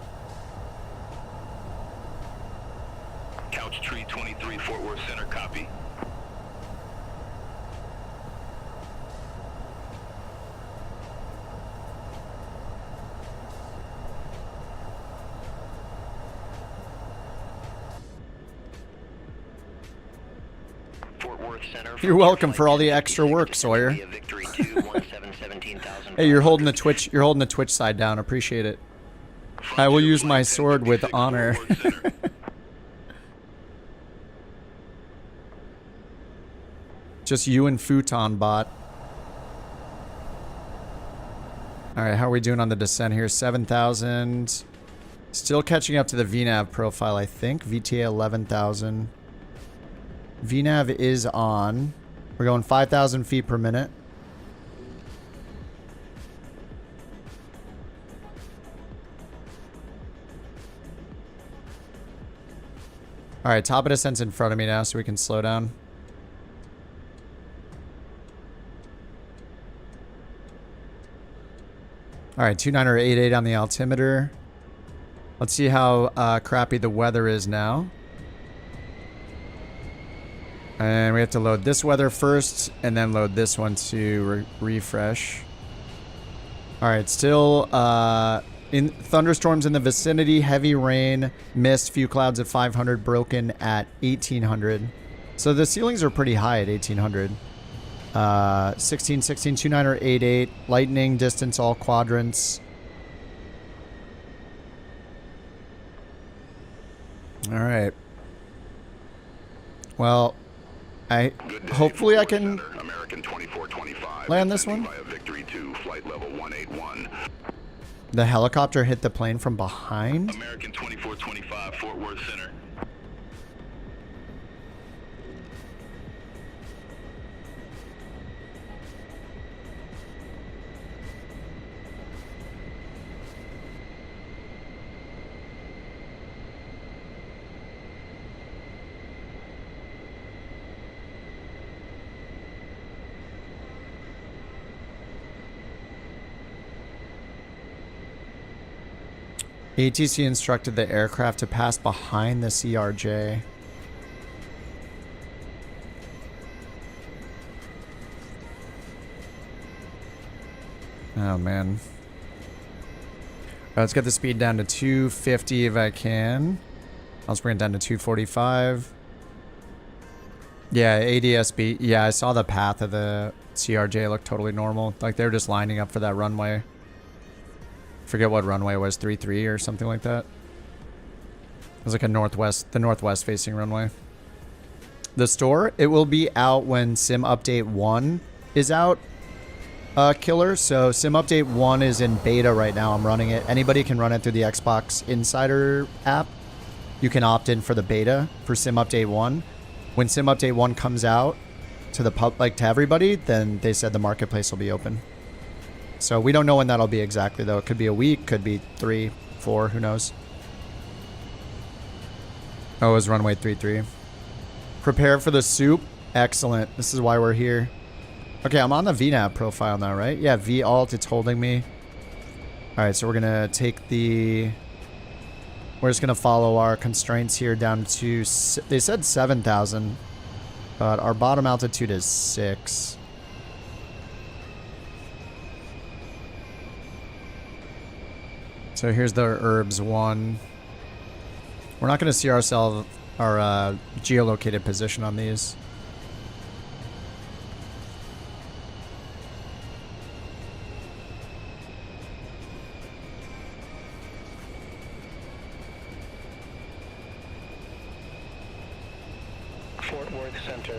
Couch Tree 23, Fort Worth Center, copy. Fort Worth Center. You're welcome for all the extra work, Sawyer. Hey, you're holding the Twitch. You're holding the Twitch side down. Appreciate it. I will use my sword with honor. Just you and Futon bot. All right, how are we doing on the descent here? 7,000. Still catching up to the VNAV profile, I think. VTA 11,000. VNAV is on. We're going 5,000 feet per minute. All right, top of descent's in front of me now, so we can slow down. All right, 2988 on the altimeter. Let's see how crappy the weather is now. And we have to load this weather first, and then load this one to refresh. All right, still in thunderstorms in the vicinity, heavy rain, mist, few clouds at 500, broken at 1800. So the ceilings are pretty high at 1800. 16, 16, 29 88, lightning, distance, all quadrants. All right. Well, hopefully I can land this one. The helicopter hit the plane from behind. American 2425, Fort Worth Center. ATC instructed the aircraft to pass behind the CRJ. Oh, man. All right, let's get the speed down to 250 if I can. I'll bring it down to 245. Yeah, ADSB. Yeah, I saw the path of the CRJ looked totally normal. Like they were just lining up for that runway. Forget what runway it was, 33 or something like that. It was like a the northwest facing runway. The store, it will be out when Sim Update 1 is out, Killer. So Sim Update 1 is in beta right now. I'm running it. Anybody can run it through the Xbox Insider app. You can opt in for the beta for Sim Update 1. When Sim Update 1 comes out to the to everybody, then they said the marketplace will be open. So we don't know when that'll be exactly, though. It could be a week, could be 3, 4, who knows. Oh, it was runway 33. Prepare for the soup. Excellent. This is why we're here. Okay, I'm on the VNAV profile now, right? Yeah, V-alt, it's holding me. All right, so we're going to take the... We're just going to follow our constraints here down to... They said 7,000, but our bottom altitude is 6. So here's the herbs 1. We're not going to see our geolocated position on these. Fort Worth Center,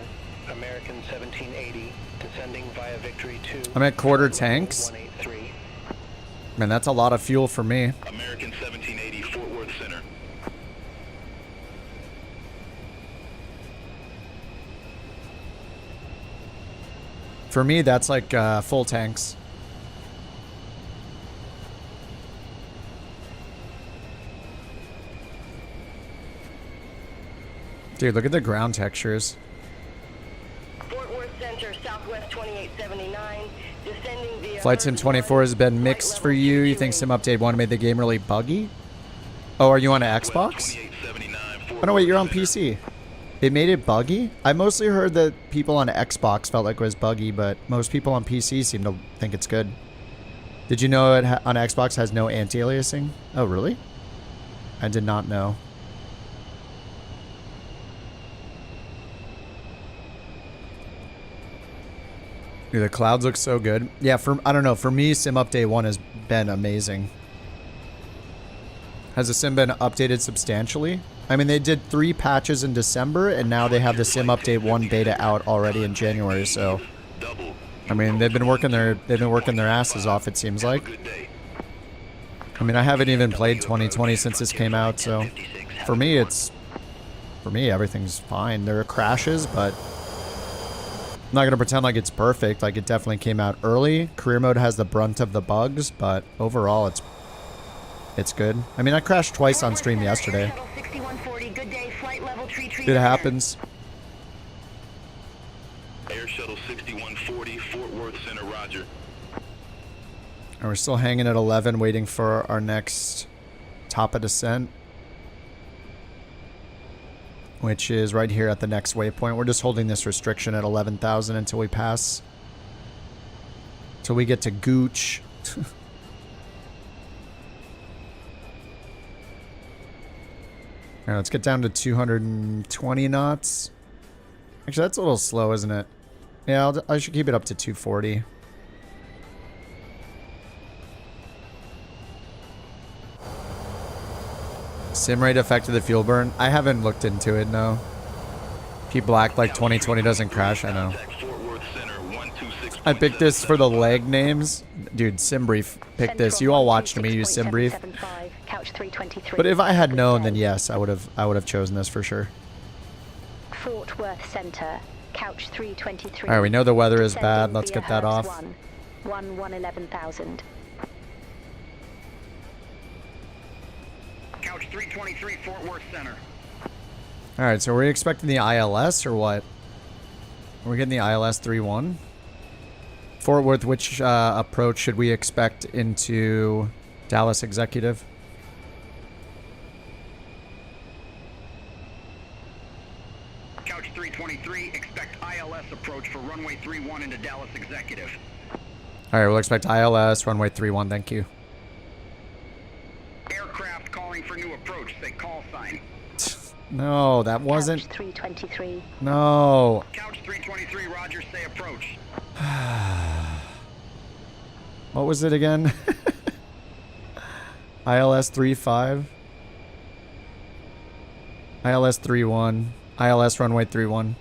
American 1780, descending via Victory 2. I'm at quarter tanks. 183. Man, that's a lot of fuel for me. American 1780, Fort Worth Center. For me, that's like full tanks. Dude, look at the ground textures. Fort Worth Center. Center, Southwest 2879, descending via... Flight Sim 24 has been mixed for you. You think Sim Update 1 made the game really buggy? Oh, are you on an Xbox? Oh, no, wait, you're on PC. It made it buggy? I mostly heard that people on Xbox felt like it was buggy, but most people on PC seem to think it's good. Did you know it on Xbox has no anti-aliasing? Oh, really? I did not know. Dude, the clouds look so good. Yeah, I don't know. For me, Sim Update 1 has been amazing. Has the sim been updated substantially? I mean, they did 3 patches in December, and now they have the Sim Update 1 beta out already in January. So, I mean, they've been working their asses off. It seems like. I mean, I haven't even played 2020 since this came out, so for me, everything's fine. There are crashes, but I'm not gonna pretend like it's perfect. Like, it definitely came out early. Career mode has the brunt of the bugs, but overall, it's good. I mean, I crashed twice on stream yesterday. It happens. Air Shuttle 6140, Fort Worth Center, roger. And we're still hanging at 11, waiting for our next top of descent, which is right here at the next waypoint. We're just holding this restriction at 11,000 until we pass, till we get to Gooch. All right, let's get down to 220 knots. Actually, that's a little slow, isn't it? Yeah, I should keep it up to 240. Sim rate affected the fuel burn? I haven't looked into it, no. People act like 2020 doesn't crash, I know. I picked this for the leg names. Dude, SimBrief picked this. You all watched me use SimBrief. But if I had known, then yes, I would have chosen this for sure. Fort Worth Center, couch 323. All right, we know the weather is bad. Let's get that off. 11,000. Couch 323, Fort Worth Center. All right, so are we expecting the ILS or what? Are we getting the ILS 3-1? Fort Worth, which approach should we expect into Dallas Executive? Couch 323, expect ILS approach for runway 31 into Dallas Executive. All right, we'll expect ILS, runway 31, thank you. Aircraft calling for new approach, say call sign. No, that wasn't... Couch 323. No. Couch 323, roger, say approach. What was it again? ILS 35. ILS 31. ILS runway 31.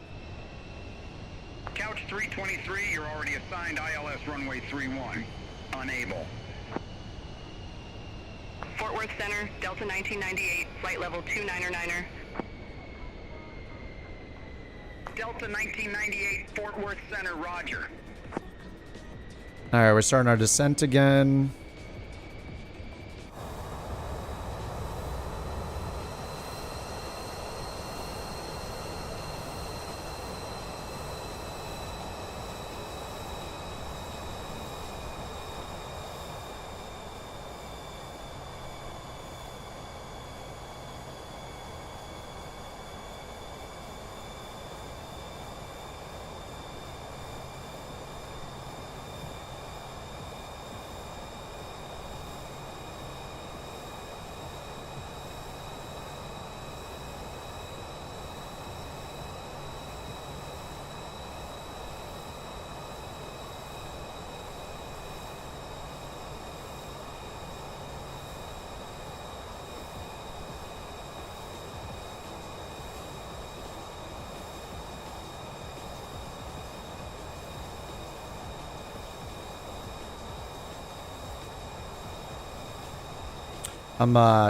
Couch 323, you're already assigned ILS runway 31. Unable. Fort Worth Center, Delta 1998, flight level 29er. Delta 1998, Fort Worth Center, roger. All right, we're starting our descent again.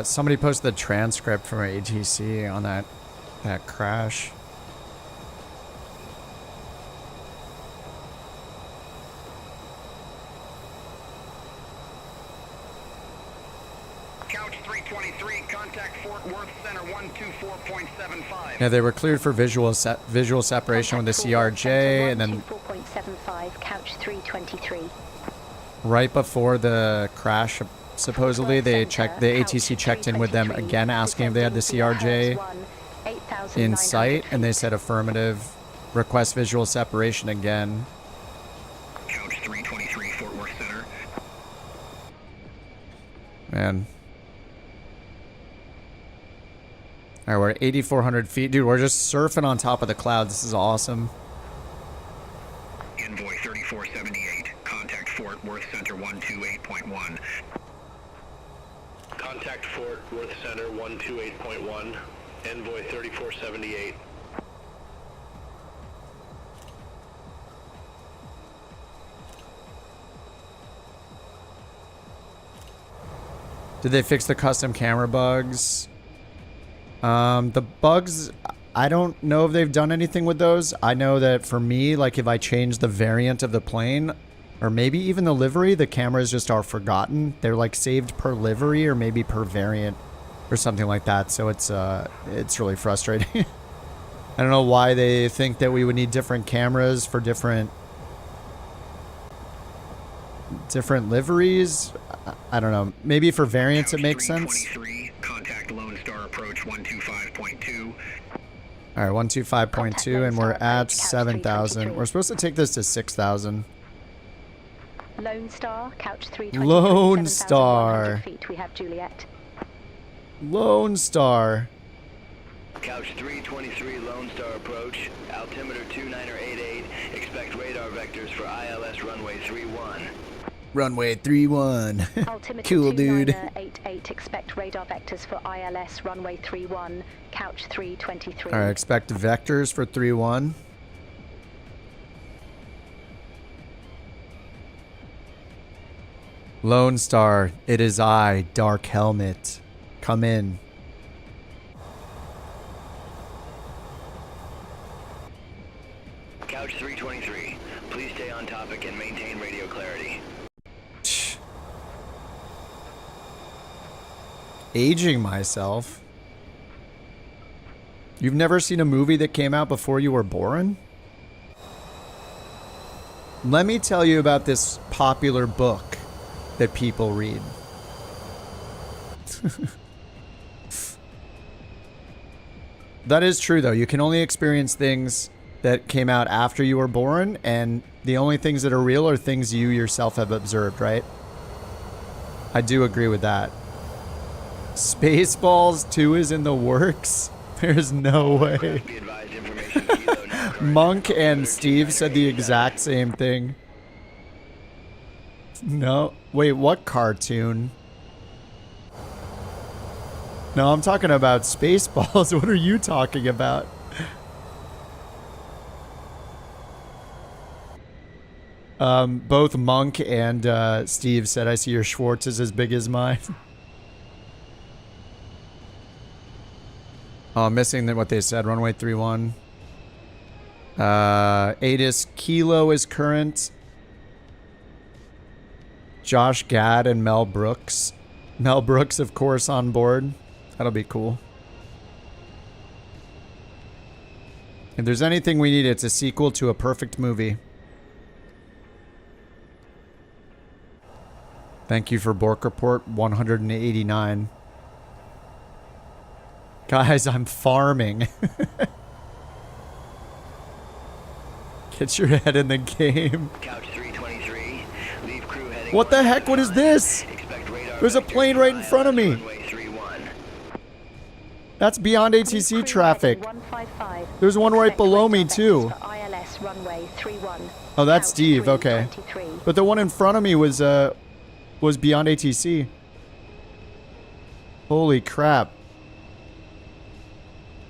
Somebody posted the transcript from ATC on that crash. Couch Couch 323, contact Fort Worth Center 124.75. Yeah, they were cleared for visual separation with the CRJ, and then 4.75, couch 323. right before the crash, supposedly they checked. The ATC checked in with them again, asking if they had the CRJ in sight, and they said affirmative. Request visual separation again. Couch 323, Fort Worth Center. Man. Alright, we're at 8,400 feet. Dude, we're just surfing on top of the clouds. This is awesome. Envoy 3478, contact Fort Worth Center 128.1. Contact Fort Worth Center 128.1. Envoy 3478. Did they fix the custom camera bugs? The bugs, I don't know if they've done anything with those. I know that for me, like if I change the variant of the plane, or maybe even the livery, the cameras just are forgotten. They're like saved per livery or maybe per variant or something like that. So it's really frustrating. I don't know why they think that we would need different cameras for different liveries. I don't know. Maybe for variants it makes sense. Contact Lone Star Approach 125.2. All right, 125.2, and we're at 7,000. We're supposed to take this to 6,000. Lone Star, couch 323. Lone Star. Feet. We have Juliet. Lone Star. Couch 323, Lone Star approach. Altimeter 2988. Expect radar vectors for ILS runway 31. Runway 31. Altimeter Cool, dude. 2988. Expect radar vectors for ILS runway 31. Couch 323. All right, expect vectors for 31. Lone Star, it is I, Dark Helmet. Come in. Couch 323. Please stay on topic and maintain radio clarity. Aging myself. You've never seen a movie that came out before you were born? Let me tell you about this popular book that people read. That is true, though. You can only experience things that came out after you were born, and the only things that are real are things you yourself have observed, right? I do agree with that. Spaceballs 2 is in the works? There's no way. Monk and Steve said the exact same thing. No. Wait, what cartoon? No, I'm talking about Spaceballs. What are you talking about? Both Monk and Steve said, I see your Schwartz is as big as mine. Oh, I'm missing what they said. Runway 31. ATIS Kilo is current. Josh Gad and Mel Brooks. Mel Brooks, of course, on board. That'll be cool. If there's anything we need, it's a sequel to a perfect movie. Thank you for Bork Report 189. Guys, I'm farming. Get your head in the game. Couch 323. Leave crew heading. What the heck? What is this? There's a plane right in front of me. That's beyond ATC traffic. There's one right below me, too. Oh, that's Steve. Okay. But the one in front of me was beyond ATC. Holy crap.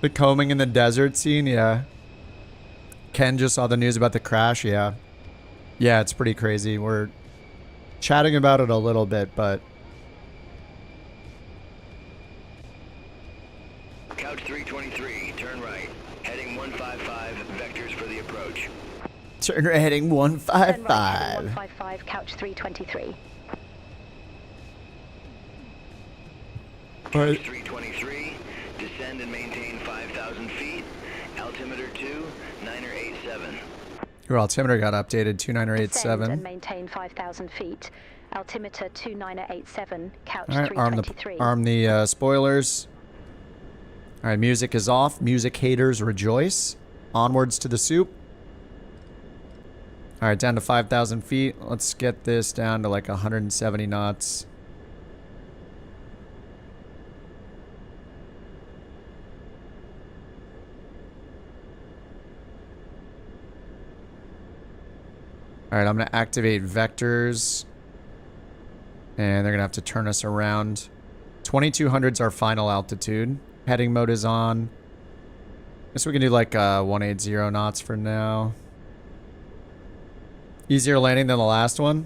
The combing in the desert scene, yeah. Ken just saw the news about the crash, yeah. Yeah, it's pretty crazy. We're chatting about it a little bit, but... Couch 323, turn right. Heading 155, vectors for the approach. Turn right, heading 155. 155, couch 323. Approach 323, descend and maintain 5,000 feet, altimeter 2, 987. Your altimeter got updated, Descend 2987. and maintain 5,000 feet. Altimeter 2987, couch All right, 323. arm the spoilers. All right, music is off. Music haters rejoice. Onwards to the soup. All right, down to 5,000 feet. Let's get this down to like 170 knots. All right, I'm going to activate vectors. And they're going to have to turn us around. 2200's our final altitude. Heading mode is on. Guess we can do like 180 knots for now. Easier landing than the last one.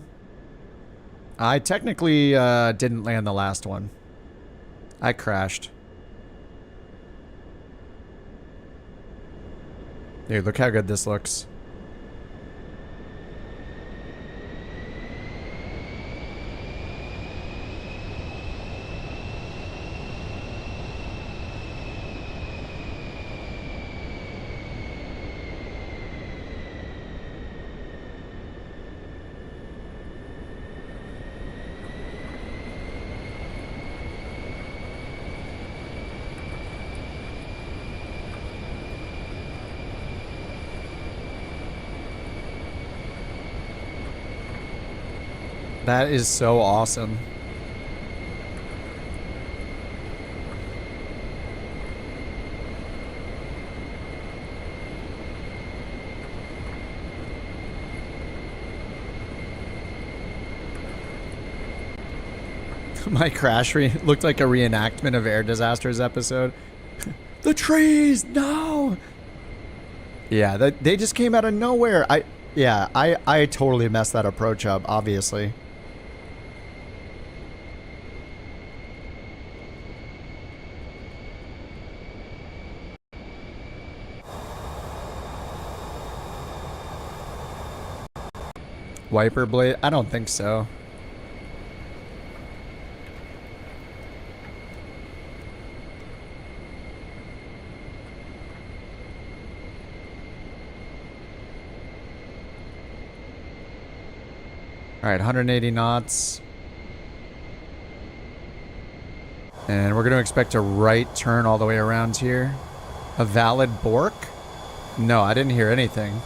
I technically didn't land the last one. I crashed. Dude, look how good this looks. That is so awesome. My crash looked like a reenactment of Air Disasters episode. The trees, no! Yeah, they just came out of nowhere. I totally messed that approach up, obviously. Wiper blade? I don't think so. All right, 180 knots. And we're going to expect a right turn all the way around here. A valid bork? No, I didn't hear anything.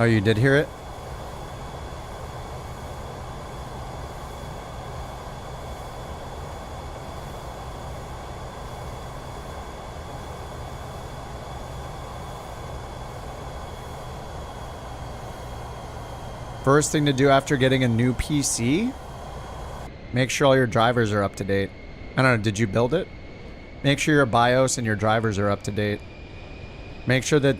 Oh, you did hear it? First thing to do after getting a new PC, make sure all your drivers are up to date. I don't know, did you build it? Make sure your BIOS and your drivers are up to date. Make sure that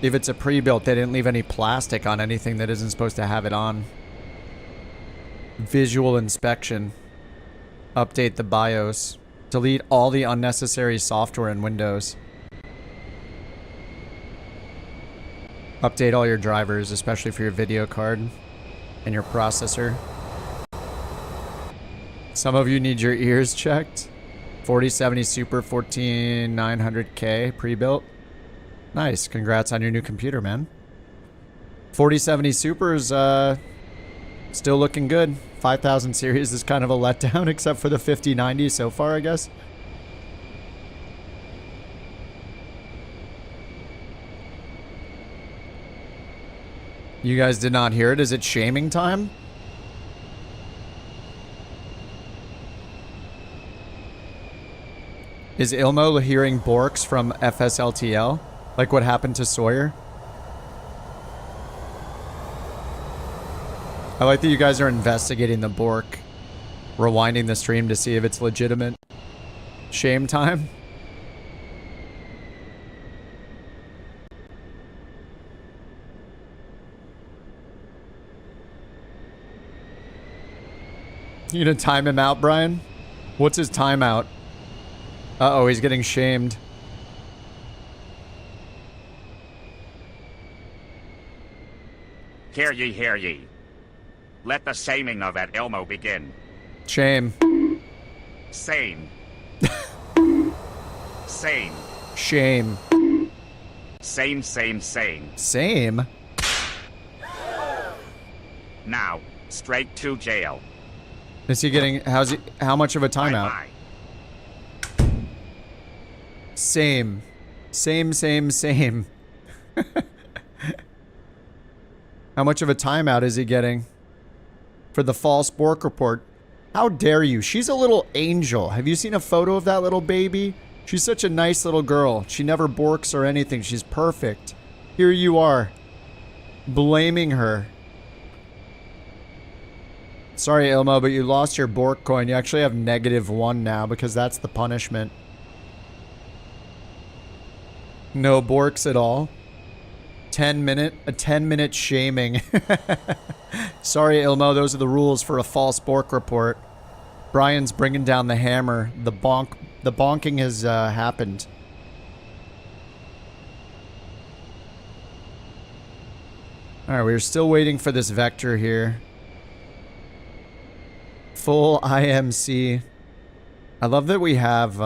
if it's a pre-built, they didn't leave any plastic on anything that isn't supposed to have it on. Visual inspection. Update the BIOS. Delete all the unnecessary software in Windows. Update all your drivers, especially for your video card and your processor. Some of you need your ears checked. 4070 Super 14900K pre-built. Nice. Congrats on your new computer, man. 4070 Super's still looking good. 5000 series is kind of a letdown, except for the 5090 so far, I guess. You guys did not hear it? Is it shaming time? Is Ilmo hearing borks from FSLTL? Like what happened to Sawyer? I like that you guys are investigating the bork. Rewinding the stream to see if it's legitimate. Shame time? You gonna time him out, Brian? What's his timeout? Uh-oh, he's getting shamed. Hear ye, hear ye. Let the shaming of at Elmo begin. Shame. Same. Same. Shame. Same, same, same. Same? Now, straight to jail. Is he getting, how much of a timeout? Bye-bye. Same. Same, same, same. How much of a timeout is he getting? For the false Bork report. How dare you? She's a little angel. Have you seen a photo of that little baby? She's such a nice little girl. She never borks or anything. She's perfect. Here you are. Blaming her. Sorry, Ilmo, but you lost your Bork coin. You actually have -1 now because that's the punishment. No Borks at all. A 10-minute shaming. Sorry, Ilmo, those are the rules for a false Bork report. Brian's bringing down the hammer. The bonking has happened. Alright, we're still waiting for this vector here. Full IMC. I love that we have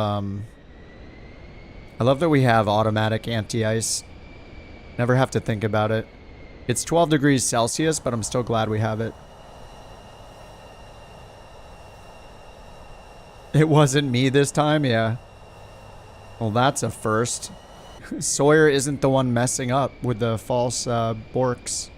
automatic anti-ice. Never have to think about it. It's 12 degrees Celsius, but I'm still glad we have it. It wasn't me this time, yeah. Well, that's a first. Sawyer isn't the one messing up with the false Borks.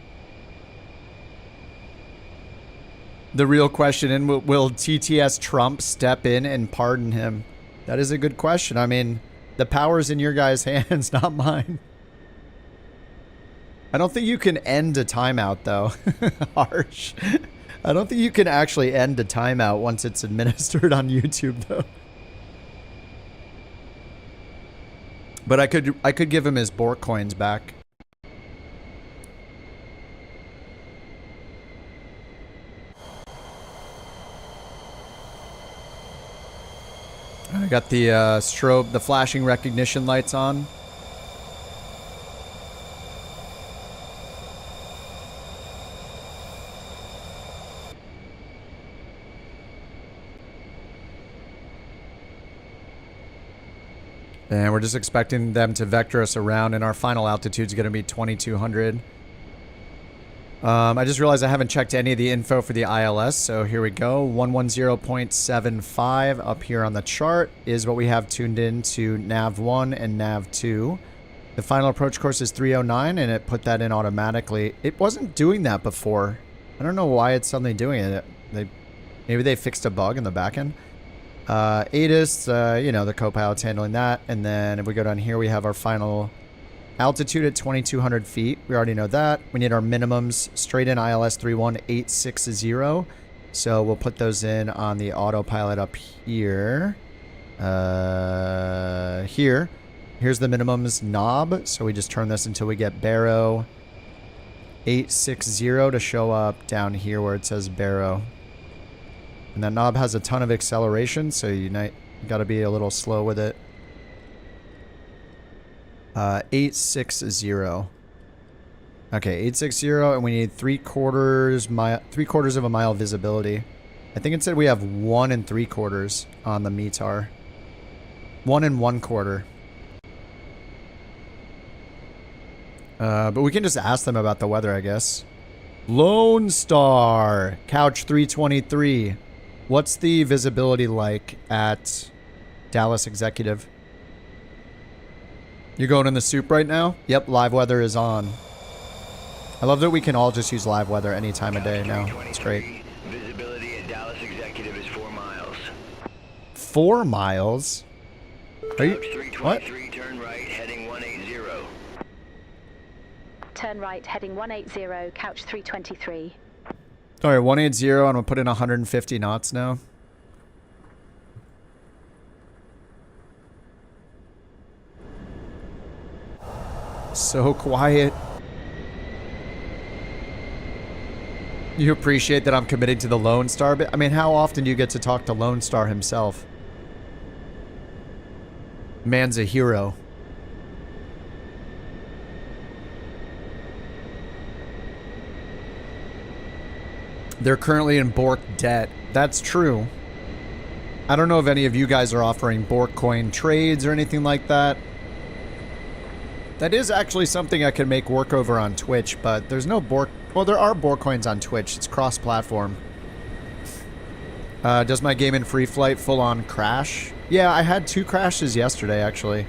The real question, will TTS Trump step in and pardon him? That is a good question. I mean, the power's in your guys' hands, not mine. I don't think you can end a timeout, though. Harsh. I don't think you can actually end a timeout once it's administered on YouTube, though. But I could give him his Bork coins back. I got the strobe, the flashing recognition lights on. And we're just expecting them to vector us around, and our final altitude is going to be 2200. I just realized I haven't checked any of the info for the ILS, so here we go. 110.75 up here on the chart is what we have tuned in to nav1 and nav2. The final approach course is 309, and it put that in automatically. It wasn't doing that before. I don't know why it's suddenly doing it. Maybe they fixed a bug in the back end. ATIS, you know, the co-pilot's handling that. And then if we go down here, we have our final altitude at 2,200 feet. We already know that. We need our minimums straight in ILS 31860. So we'll put those in on the autopilot up here. Here's the minimums knob. So we just turn this until we get Barrow 860 to show up down here where it says Barrow. And that knob has a ton of acceleration, so you got to be a little slow with it. 860. Okay, 860, and we need 3/4 of a mile visibility. I think it said we have 1 3/4 on the METAR. 1 1/4. But we can just ask them about the weather, I guess. Lone Star, Couch 323. What's the visibility like at Dallas Executive? You're going in the soup right now? Yep, live weather is on. I love that we can all just use live weather any time of day now. It's great. Visibility at Dallas Executive is 4 miles. 4 miles? Are you... What? Turn right, heading 180. Turn right, heading 180, couch 323. Alright, 180, and we'll put in 150 knots now. So quiet. You appreciate that I'm committing to the Lone Star bit? I mean, how often do you get to talk to Lone Star himself? Man's a hero. They're currently in Bork debt. That's true. I don't know if any of you guys are offering BorkCoin trades or anything like that. That is actually something I can make work over on Twitch, but there's no Bork... Well, there are BorkCoins on Twitch. It's cross-platform. Does my game in free flight full-on crash? Yeah, I had 2 crashes yesterday, actually.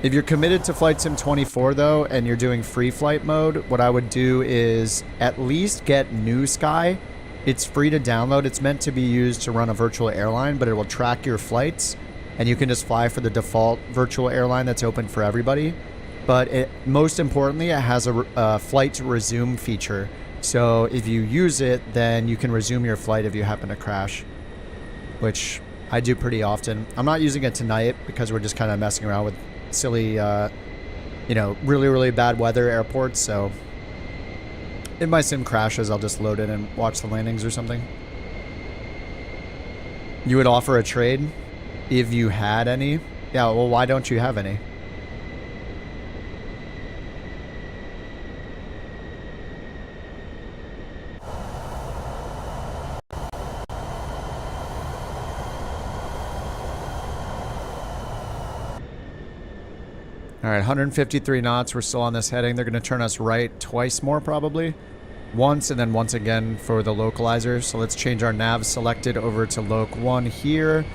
If you're committed to Flight Sim 24, though, and you're doing free flight mode, what I would do is at least get New Sky. It's free to download. It's meant to be used to run a virtual airline, but it will track your flights, and you can just fly for the default virtual airline that's open for everybody. But most importantly, it has a flight to resume feature. So if you use it, then you can resume your flight if you happen to crash, which I do pretty often. I'm not using it tonight because we're just kind of messing around with silly, you know, really, really bad weather airports. So if my sim crashes, I'll just load it and watch the landings or something. You would offer a trade if you had any? Yeah, well, why don't you have any? All right, 153 knots. We're still on this heading. They're going to turn us right twice more, probably. Once, and then once again for the localizer. So let's change our nav selected over to loc 1 here.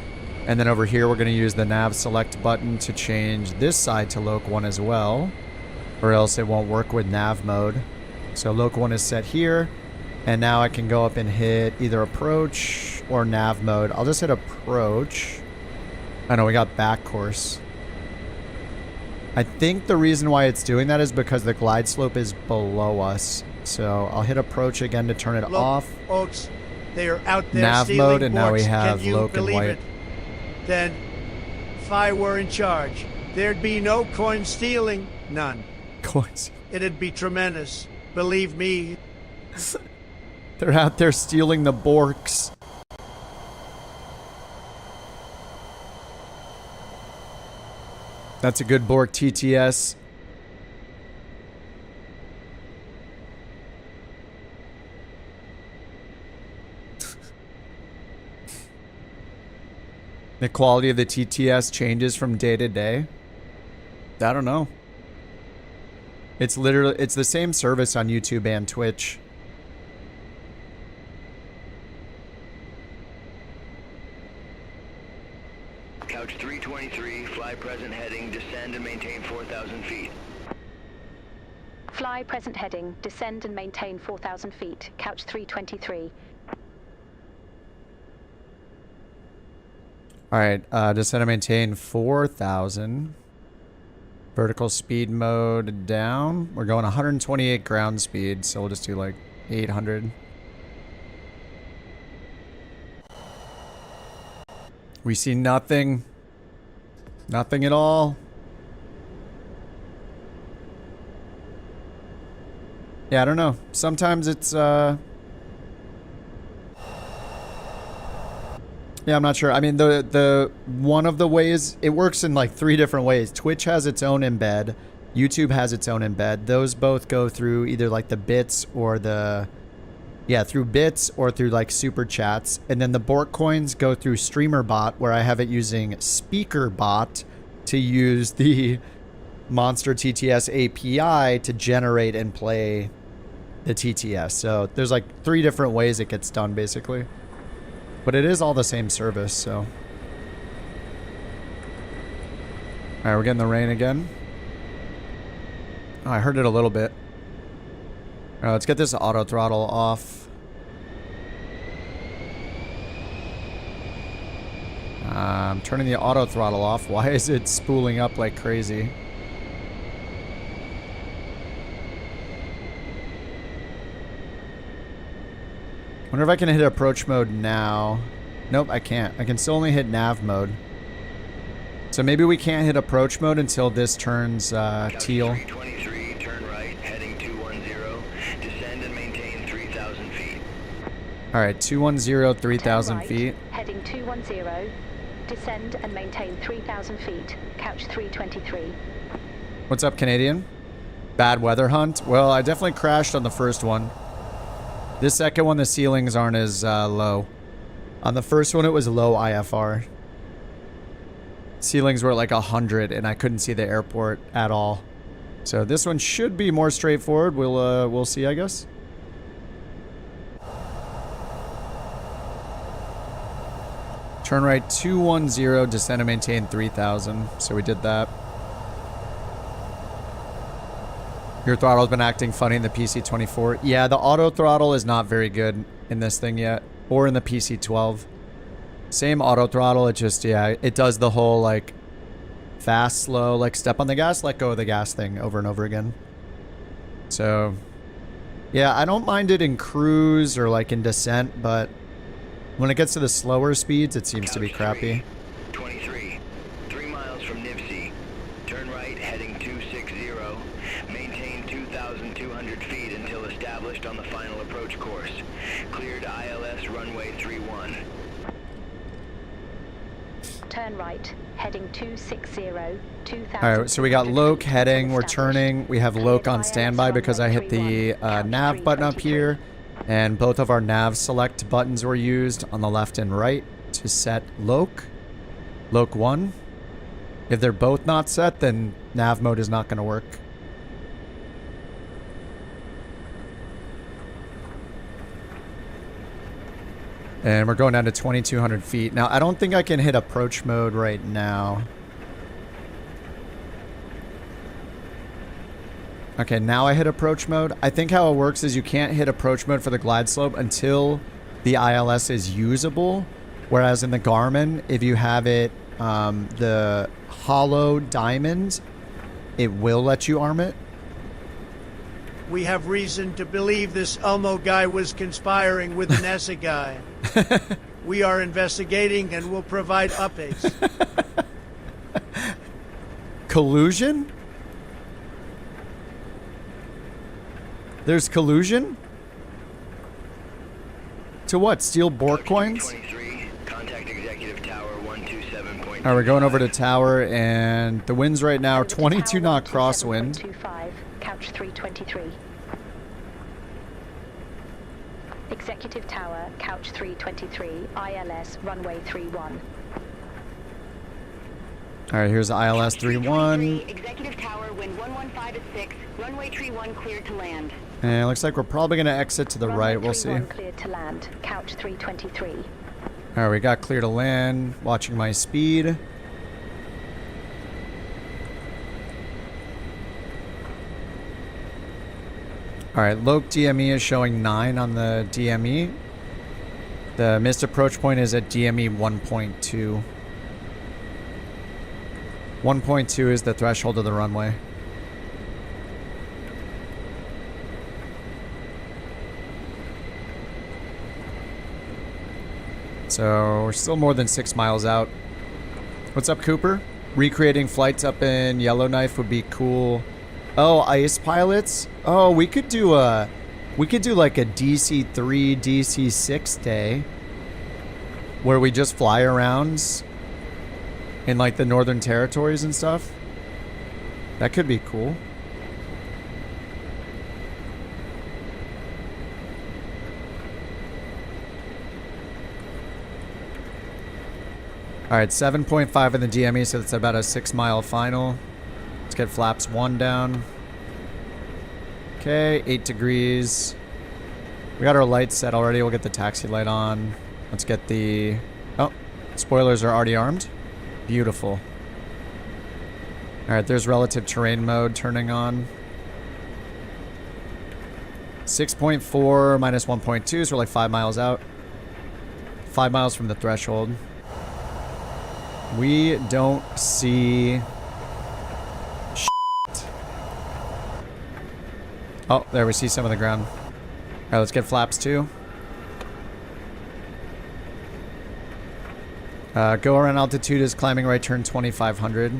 And then over here, we're going to use the nav select button to change this side to loc 1 as well. Or else it won't work with nav mode. So loc 1 is set here. And now I can go up and hit either approach or nav mode. I'll just hit approach. I know we got back course. I think the reason why it's doing that is because the glide slope is below us. So I'll hit approach again to turn it off. Folks, they are out there nav stealing mode, and now we borks. have Can you loc and believe white. it? Then, if I were in charge, there'd be no coin stealing. None. Coins. It'd be tremendous. Believe me. They're out there stealing the borks. That's a good bork TTS. The quality of the TTS changes from day to day. I don't know. It's literally, it's the same service on YouTube and Twitch. Couch 323, fly present heading, descend and maintain 4,000 feet. Fly present heading, descend and maintain 4,000 feet. Couch 323. All right, descend and maintain 4,000. Vertical speed mode down. We're going 128 ground speed, so we'll just do like 800. We see nothing. Nothing at all. Yeah, I don't know. Sometimes it's, yeah, I'm not sure. I mean, the one of the ways, it works in like 3 different ways. Twitch has its own embed. YouTube has its own embed. Those both go through either like the bits or the, yeah, through bits or through like super chats. And then the BorkCoins go through StreamerBot, where I have it using SpeakerBot to use the Monster TTS API to generate and play the TTS. So there's like 3 different ways it gets done basically. But it is all the same service, so. All right, we're getting the rain again. Oh, I heard it a little bit. All right, let's get this auto throttle off. I'm turning the auto throttle off. Why is it spooling up like crazy? Wonder if I can hit approach mode now. Nope, I can't. I can still only hit nav mode. So maybe we can't hit approach mode until this turns teal. 323, turn right, heading 210, descend and maintain 3,000 All right, 210, 3,000 right, feet. Heading 210. Descend and maintain 3,000 feet. Couch 323. What's up, Canadian? Bad weather hunt? Well, I definitely crashed on the first one. This second one, the ceilings aren't as low. On the first one, it was low IFR. Ceilings were at like 100, and I couldn't see the airport at all. So this one should be more straightforward. We'll see, I guess. Turn right 210, descend and maintain 3,000. So we did that. Your throttle's been acting funny in the PC24. Yeah, the auto throttle is not very good in this thing yet. Or in the PC12. Same auto throttle, it just, yeah, it does the whole, like, fast, slow, like, step on the gas, let go of the gas thing over and over again. So, yeah, I don't mind it in cruise or, like, in descent, but when it gets to the slower speeds, it seems to be crappy. 23, 3 miles from Nipsey. Turn right, heading 260. Maintain 2,200 feet until established on the final approach course. Cleared ILS runway 31. Turn right, heading 260. 2,000. All right, so we got Loke heading. We're turning. We have Loke on standby because I hit the nav button up here. And both of our nav select buttons were used on the left and right to set Loke. Loke 1. If they're both not set, then nav mode is not going to work. And we're going down to 2,200 feet. Now, I don't think I can hit approach mode right now. Okay, now I hit approach mode. I think how it works is you can't hit approach mode for the glide slope until the ILS is usable. Whereas in the Garmin, if you have it, the hollow diamond, it will let you arm it. We have reason to believe this Elmo guy was conspiring with the NASA guy. We are investigating and will provide updates. Collusion? There's collusion? To what? Steal BorkCoins? Alright, we're going over to tower, and the winds right now, 22 knot crosswind. Couch 323. Executive Tower, Couch 323, ILS, runway 31. Alright, here's ILS 31. Executive Tower, wind 115 at 6, runway 31 cleared to land. And it looks like we're probably going to exit to the right. We'll see. Cleared to land, Couch 323. Alright, we got clear to land. Watching my speed. Alright, Loke DME is showing 9 on the DME. The missed approach point is at DME 1.2. 1.2 is the threshold of the runway. So we're still more than 6 miles out. What's up, Cooper? Recreating flights up in Yellowknife would be cool. Oh, ice pilots? Oh, we could do like a DC3, DC6 day where we just fly around in like the Northern Territories and stuff. That could be cool. All right, 7.5 in the DME, so that's about a 6-mile final. Let's get flaps 1 down. Okay, 8 degrees. We got our lights set already. We'll get the taxi light on. Let's get the... Oh, spoilers are already armed. Beautiful. All right, there's relative terrain mode turning on. 6.4 minus 1.2, so we're like 5 miles out. 5 miles from the threshold. We don't see... shit. Oh, there we see some of the ground. Alright, let's get flaps 2. Go around altitude is climbing right turn 2500.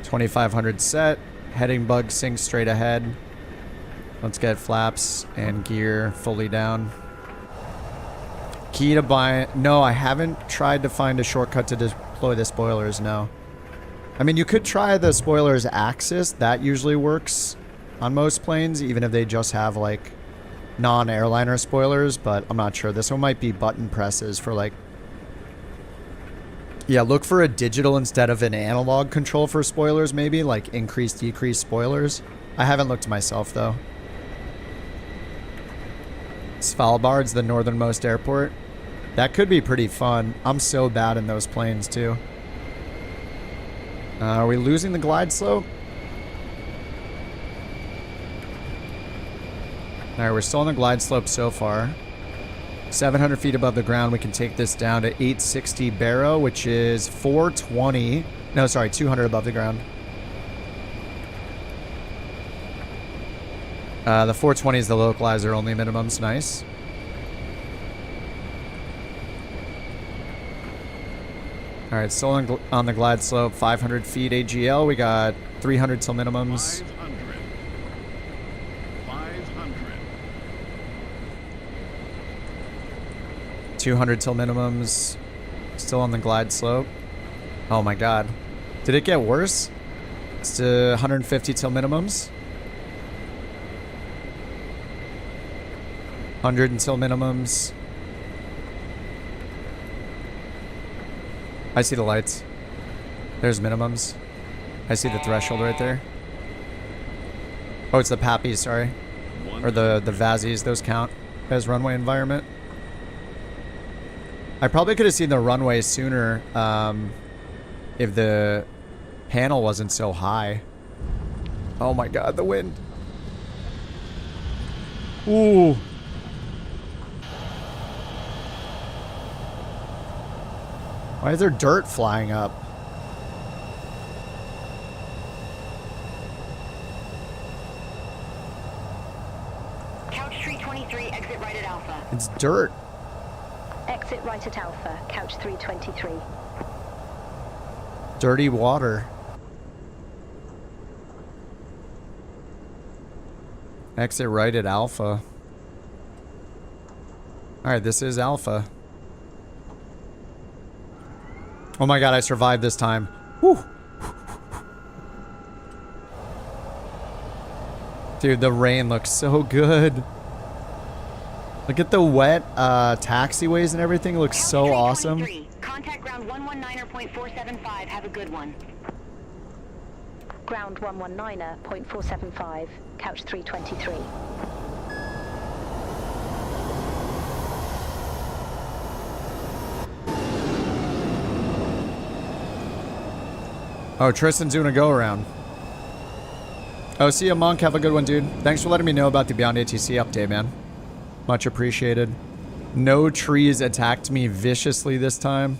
2500 set. Heading bug sinks straight ahead. Let's get flaps and gear fully down. Key to buy... No, I haven't tried to find a shortcut to deploy the spoilers, no. I mean, you could try the spoilers axis. That usually works on most planes, even if they just have, like, non-airliner spoilers, but I'm not sure. This one might be button presses for, like... Yeah, look for a digital instead of an analog control for spoilers, maybe, like increase, decrease spoilers. I haven't looked myself, though. Svalbard's the northernmost airport. That could be pretty fun. I'm so bad in those planes, too. Are we losing the glide slope? Alright, we're still on the glide slope so far. 700 feet above the ground, we can take this down to 860 baro, which is 420. No, sorry, 200 above the ground. The 420 is the localizer only minimums. Nice. Alright, still on the glide slope. 500 feet AGL. We got 300 till minimums. 200 till minimums. Still on the glide slope. Oh my god. Did it get worse? It's to 150 till minimums. 100 until minimums. I see the lights. There's minimums. I see the threshold right there. Oh, it's the Pappies, sorry. Or the Vazzies, those count as runway environment. I probably could have seen the runway sooner if the panel wasn't so high. Oh my god, the wind. Ooh. Why is there dirt flying up? Couch 323, exit right at Alpha. It's dirt. Exit right at Alpha, couch 323. Dirty water. Exit right at Alpha. Alright, this is Alpha. Oh my god, I survived this time. Whew. Dude, the rain looks so good. Look at the wet taxiways and everything. It looks so awesome. Contact ground 119er.475. Have a good one. Ground 119er.475. Couch 323. Oh, Tristan's doing a go-around. Oh, see ya, Monk. Have a good one, dude. Thanks for letting me know about the Beyond ATC update, man. Much appreciated. No trees attacked me viciously this time.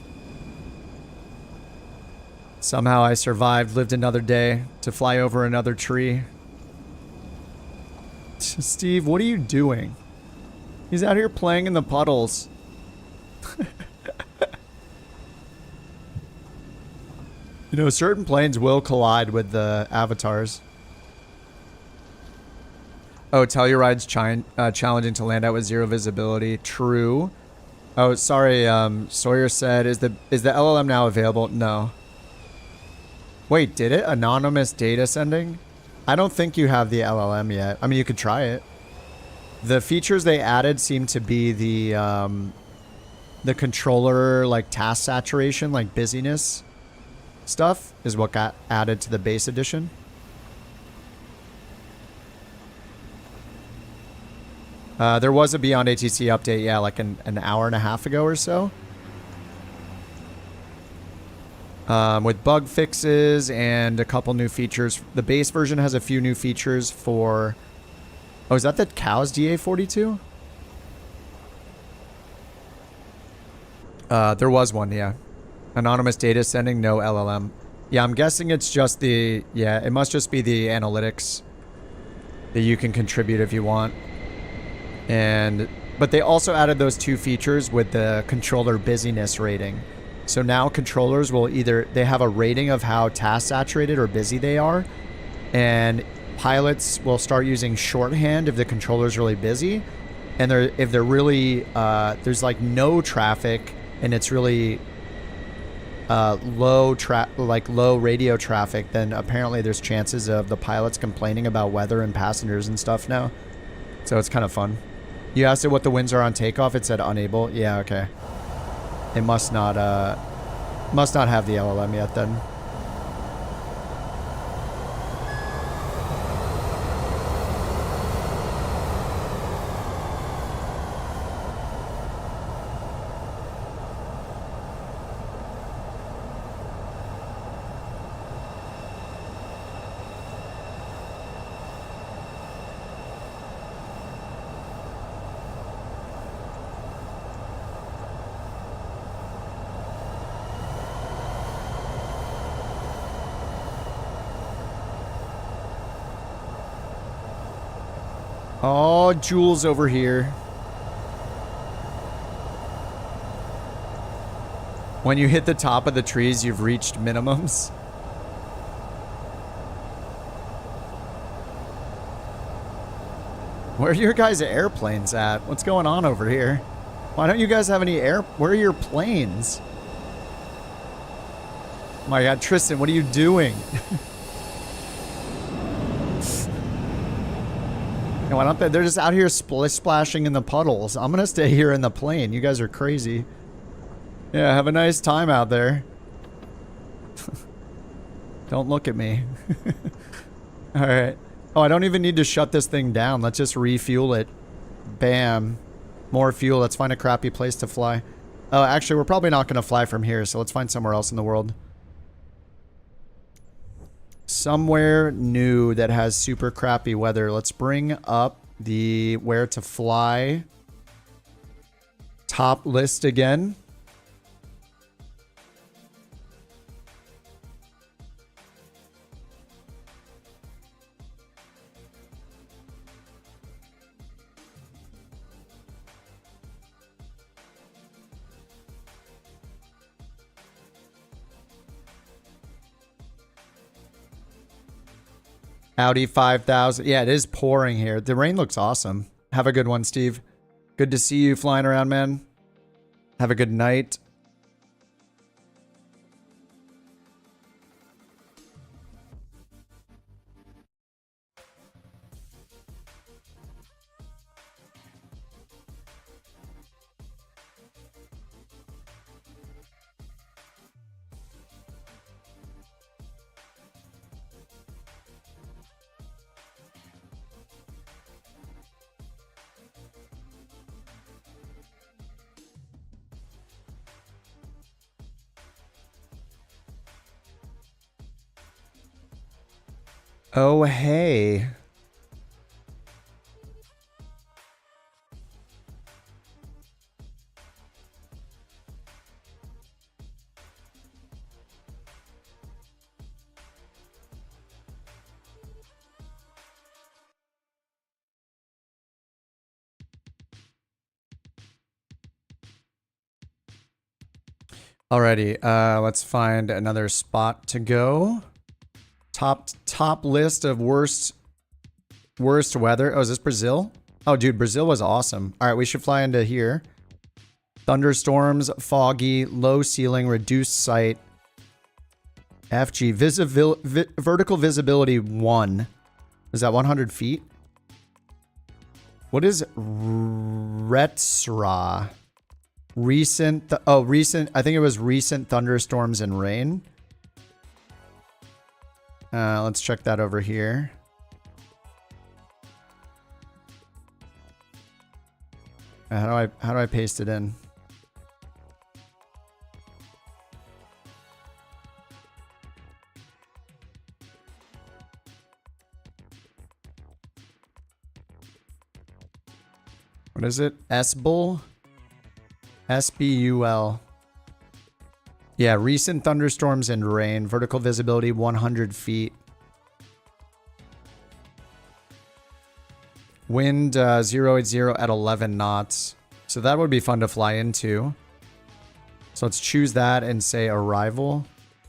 Somehow I survived, lived another day to fly over another tree. Steve, what are you doing? He's out here playing in the puddles. You know, certain planes will collide with the avatars. Oh, Telluride's challenging to land out with zero visibility. True. Oh, sorry. Sawyer said, "Is the LLM now available?" No. Wait, did it? Anonymous data sending? I don't think you have the LLM yet. I mean, you could try it. The features they added seem to be the controller, like task saturation, like busyness stuff is what got added to the base edition. There was a Beyond ATC update, yeah, like an hour and a half ago or so. With bug fixes and a couple new features. The base version has a few new features for... Oh, is that the Cows DA42? There was one, yeah. Anonymous data sending, no LLM. Yeah, I'm guessing it's just the... Yeah, it must just be the analytics that you can contribute if you want. But they also added those two features with the controller busyness rating. So now controllers will either... They have a rating of how task saturated or busy they are. And pilots will start using shorthand if the controller's really busy. and if they're really there's like no traffic and it's really low radio traffic, then apparently there's chances of the pilots complaining about weather and passengers and stuff now. So it's kind of fun. You asked it what the winds are on takeoff. It said unable. Yeah, okay. It must not have the LLM yet then. Oh, Jules over here. When you hit the top of the trees, you've reached minimums. Where are your guys' airplanes at? What's going on over here? Why don't you guys have any where are your planes? Oh my god, Tristan, what are you doing? Why don't they? They're just out here splashing in the puddles. I'm gonna stay here in the plane. You guys are crazy. Yeah, have a nice time out there. Don't look at me. Alright. Oh, I don't even need to shut this thing down. Let's just refuel it. Bam. More fuel. Let's find a crappy place to fly. Oh, actually, we're probably not gonna fly from here, so let's find somewhere else in the world. Somewhere new that has super crappy weather. Let's bring up the where to fly top list again. Audi 5000. Yeah, it is pouring here. The rain looks awesome. Have a good one, Steve. Good to see you flying around, man. Have a good night. Oh, hey. Alrighty, let's find another spot to go. Top list of worst weather. Oh, is this Brazil? Oh, dude, Brazil was awesome. All right, we should fly into here. Thunderstorms, foggy, low ceiling, reduced sight. FG, vertical visibility 1. Is that 100 feet? What is Retsra? Recent, I think it was recent thunderstorms and rain. Let's check that over here. How do I paste it in? What is it? SBUL? SBUL. Yeah, recent thunderstorms and rain. Vertical visibility 100 feet. Wind 080 at 11 knots. So that would be fun to fly into. So let's choose that and say arrival.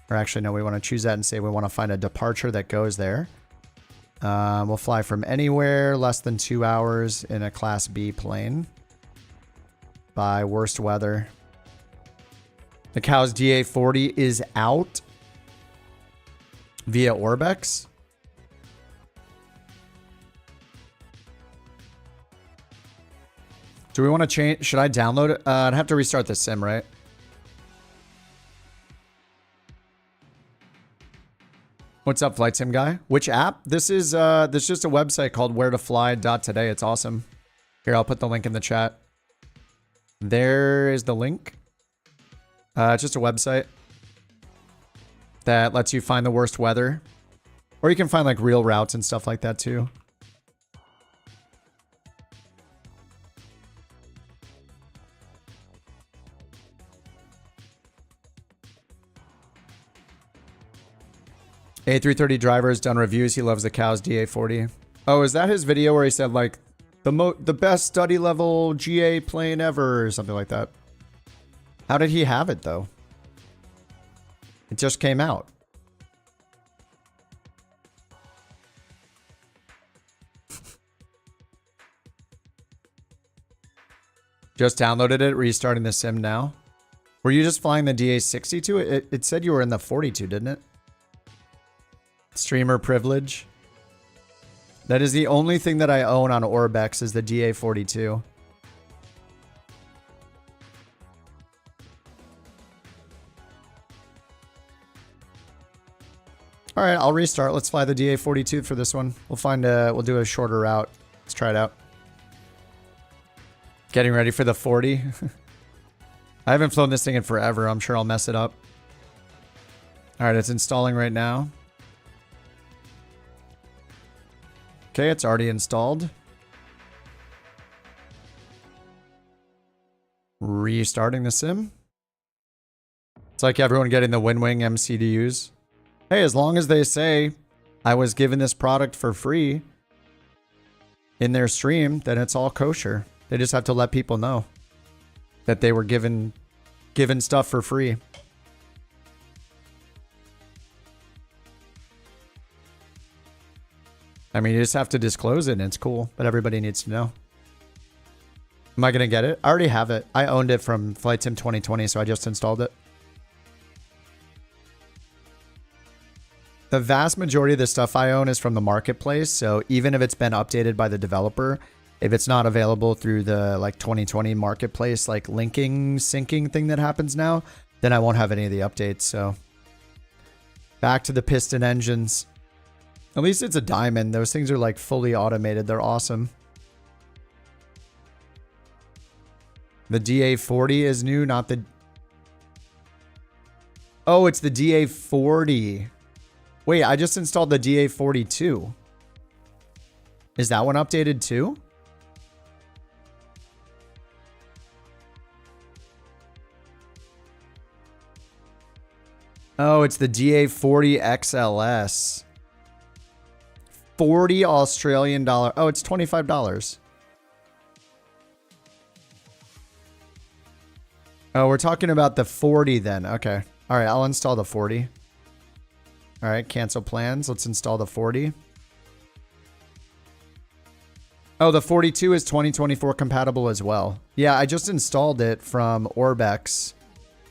Or actually, no, we want to choose that and say we want to find a departure that goes there. We'll fly from anywhere less than 2 hours in a Class B plane by worst weather. The Cow's DA40 is out via Orbex. Do we want to change? Should I download it? I'd have to restart the sim, right? What's up, Flight Sim guy? Which app? This is just a website called wheretofly.today. It's awesome. Here, I'll put the link in the chat. There is the link. It's just a website that lets you find the worst weather. Or you can find like real routes and stuff like that too. A330 driver has done reviews. He loves the Cow's DA40. Oh, is that his video where he said like the best study level GA plane ever or something like that? How did he have it though? It just came out. Just downloaded it, restarting the sim now. Were you just flying the DA60 to it? It said you were in the 42, didn't it? Streamer privilege. That is the only thing that I own on Orbex is the DA42. All right, I'll restart. Let's fly the DA42 for this one. We'll do a shorter route. Let's try it out. Getting ready for the 40. I haven't flown this thing in forever. I'm sure I'll mess it up. All right, it's installing right now. Okay, it's already installed. Restarting the sim. It's like everyone getting the WinWing MCDUs. Hey, as long as they say I was given this product for free in their stream, then it's all kosher. They just have to let people know that they were given stuff for free. I mean, you just have to disclose it and it's cool, but everybody needs to know. Am I going to get it? I already have it. I owned it from Flight Sim 2020, so I just installed it. The vast majority of the stuff I own is from the marketplace, so even if it's been updated by the developer, if it's not available through the like 2020 marketplace, like syncing thing that happens now, then I won't have any of the updates, so. Back to the piston engines. At least it's a Diamond. Those things are like fully automated. They're awesome. The DA40 is new, not the... Oh, it's the DA40. Wait, I just installed the DA42. Is that one updated too? Oh, it's the DA40 XLS. 40 Australian dollar. Oh, it's $25. Oh, we're talking about the 40 then. Okay. All right, I'll install the 40. All right, cancel plans. Let's install the 40. Oh, the 42 is 2024 compatible as well. Yeah, I just installed it from Orbex,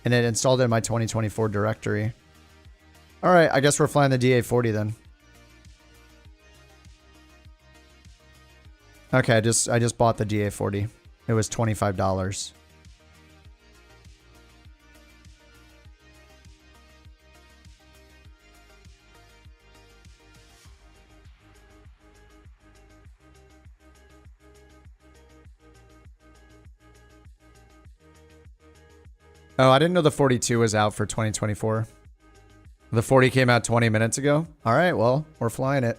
and it installed it in my 2024 directory. All right, I guess we're flying the DA40 then. Okay, I just bought the DA40. It was $25. Oh, I didn't know the 42 was out for 2024. The 40 came out 20 minutes ago. All right, well, we're flying it.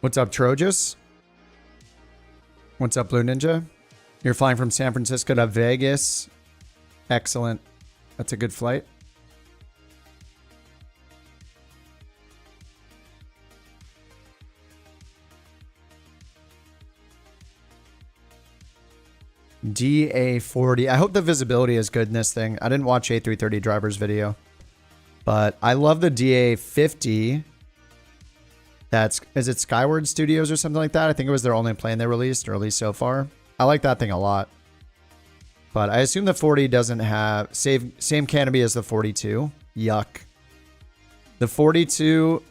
What's up, Trojas? What's up, Blue Ninja? You're flying from San Francisco to Vegas. Excellent. That's a good flight. DA40. I hope the visibility is good in this thing. I didn't watch A330 driver's video, but I love the DA50. Is it Skyward Studios or something like that? I think it was their only plane they released, or at least so far. I like that thing a lot. But I assume the 40 doesn't have same canopy as the 42. Yuck. The 42,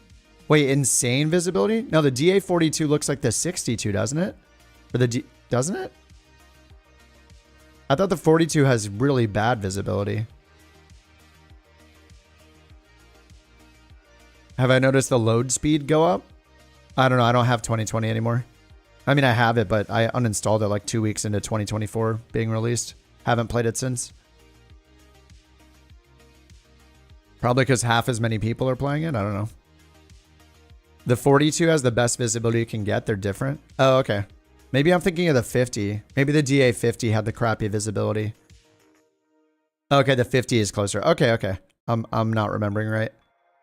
wait, insane visibility? No, the DA42 looks like the 62, doesn't it? Or doesn't it? I thought the 42 has really bad visibility. Have I noticed the load speed go up? I don't know. I don't have 2020 anymore. I mean, I have it, but I uninstalled it like 2 weeks into 2024 being released. Haven't played it since. Probably because half as many people are playing it. I don't know. The 42 has the best visibility you can get. They're different. Oh, okay. Maybe I'm thinking of the 50. Maybe the DA50 had the crappy visibility. Okay, the 50 is closer. Okay, okay. I'm not remembering right.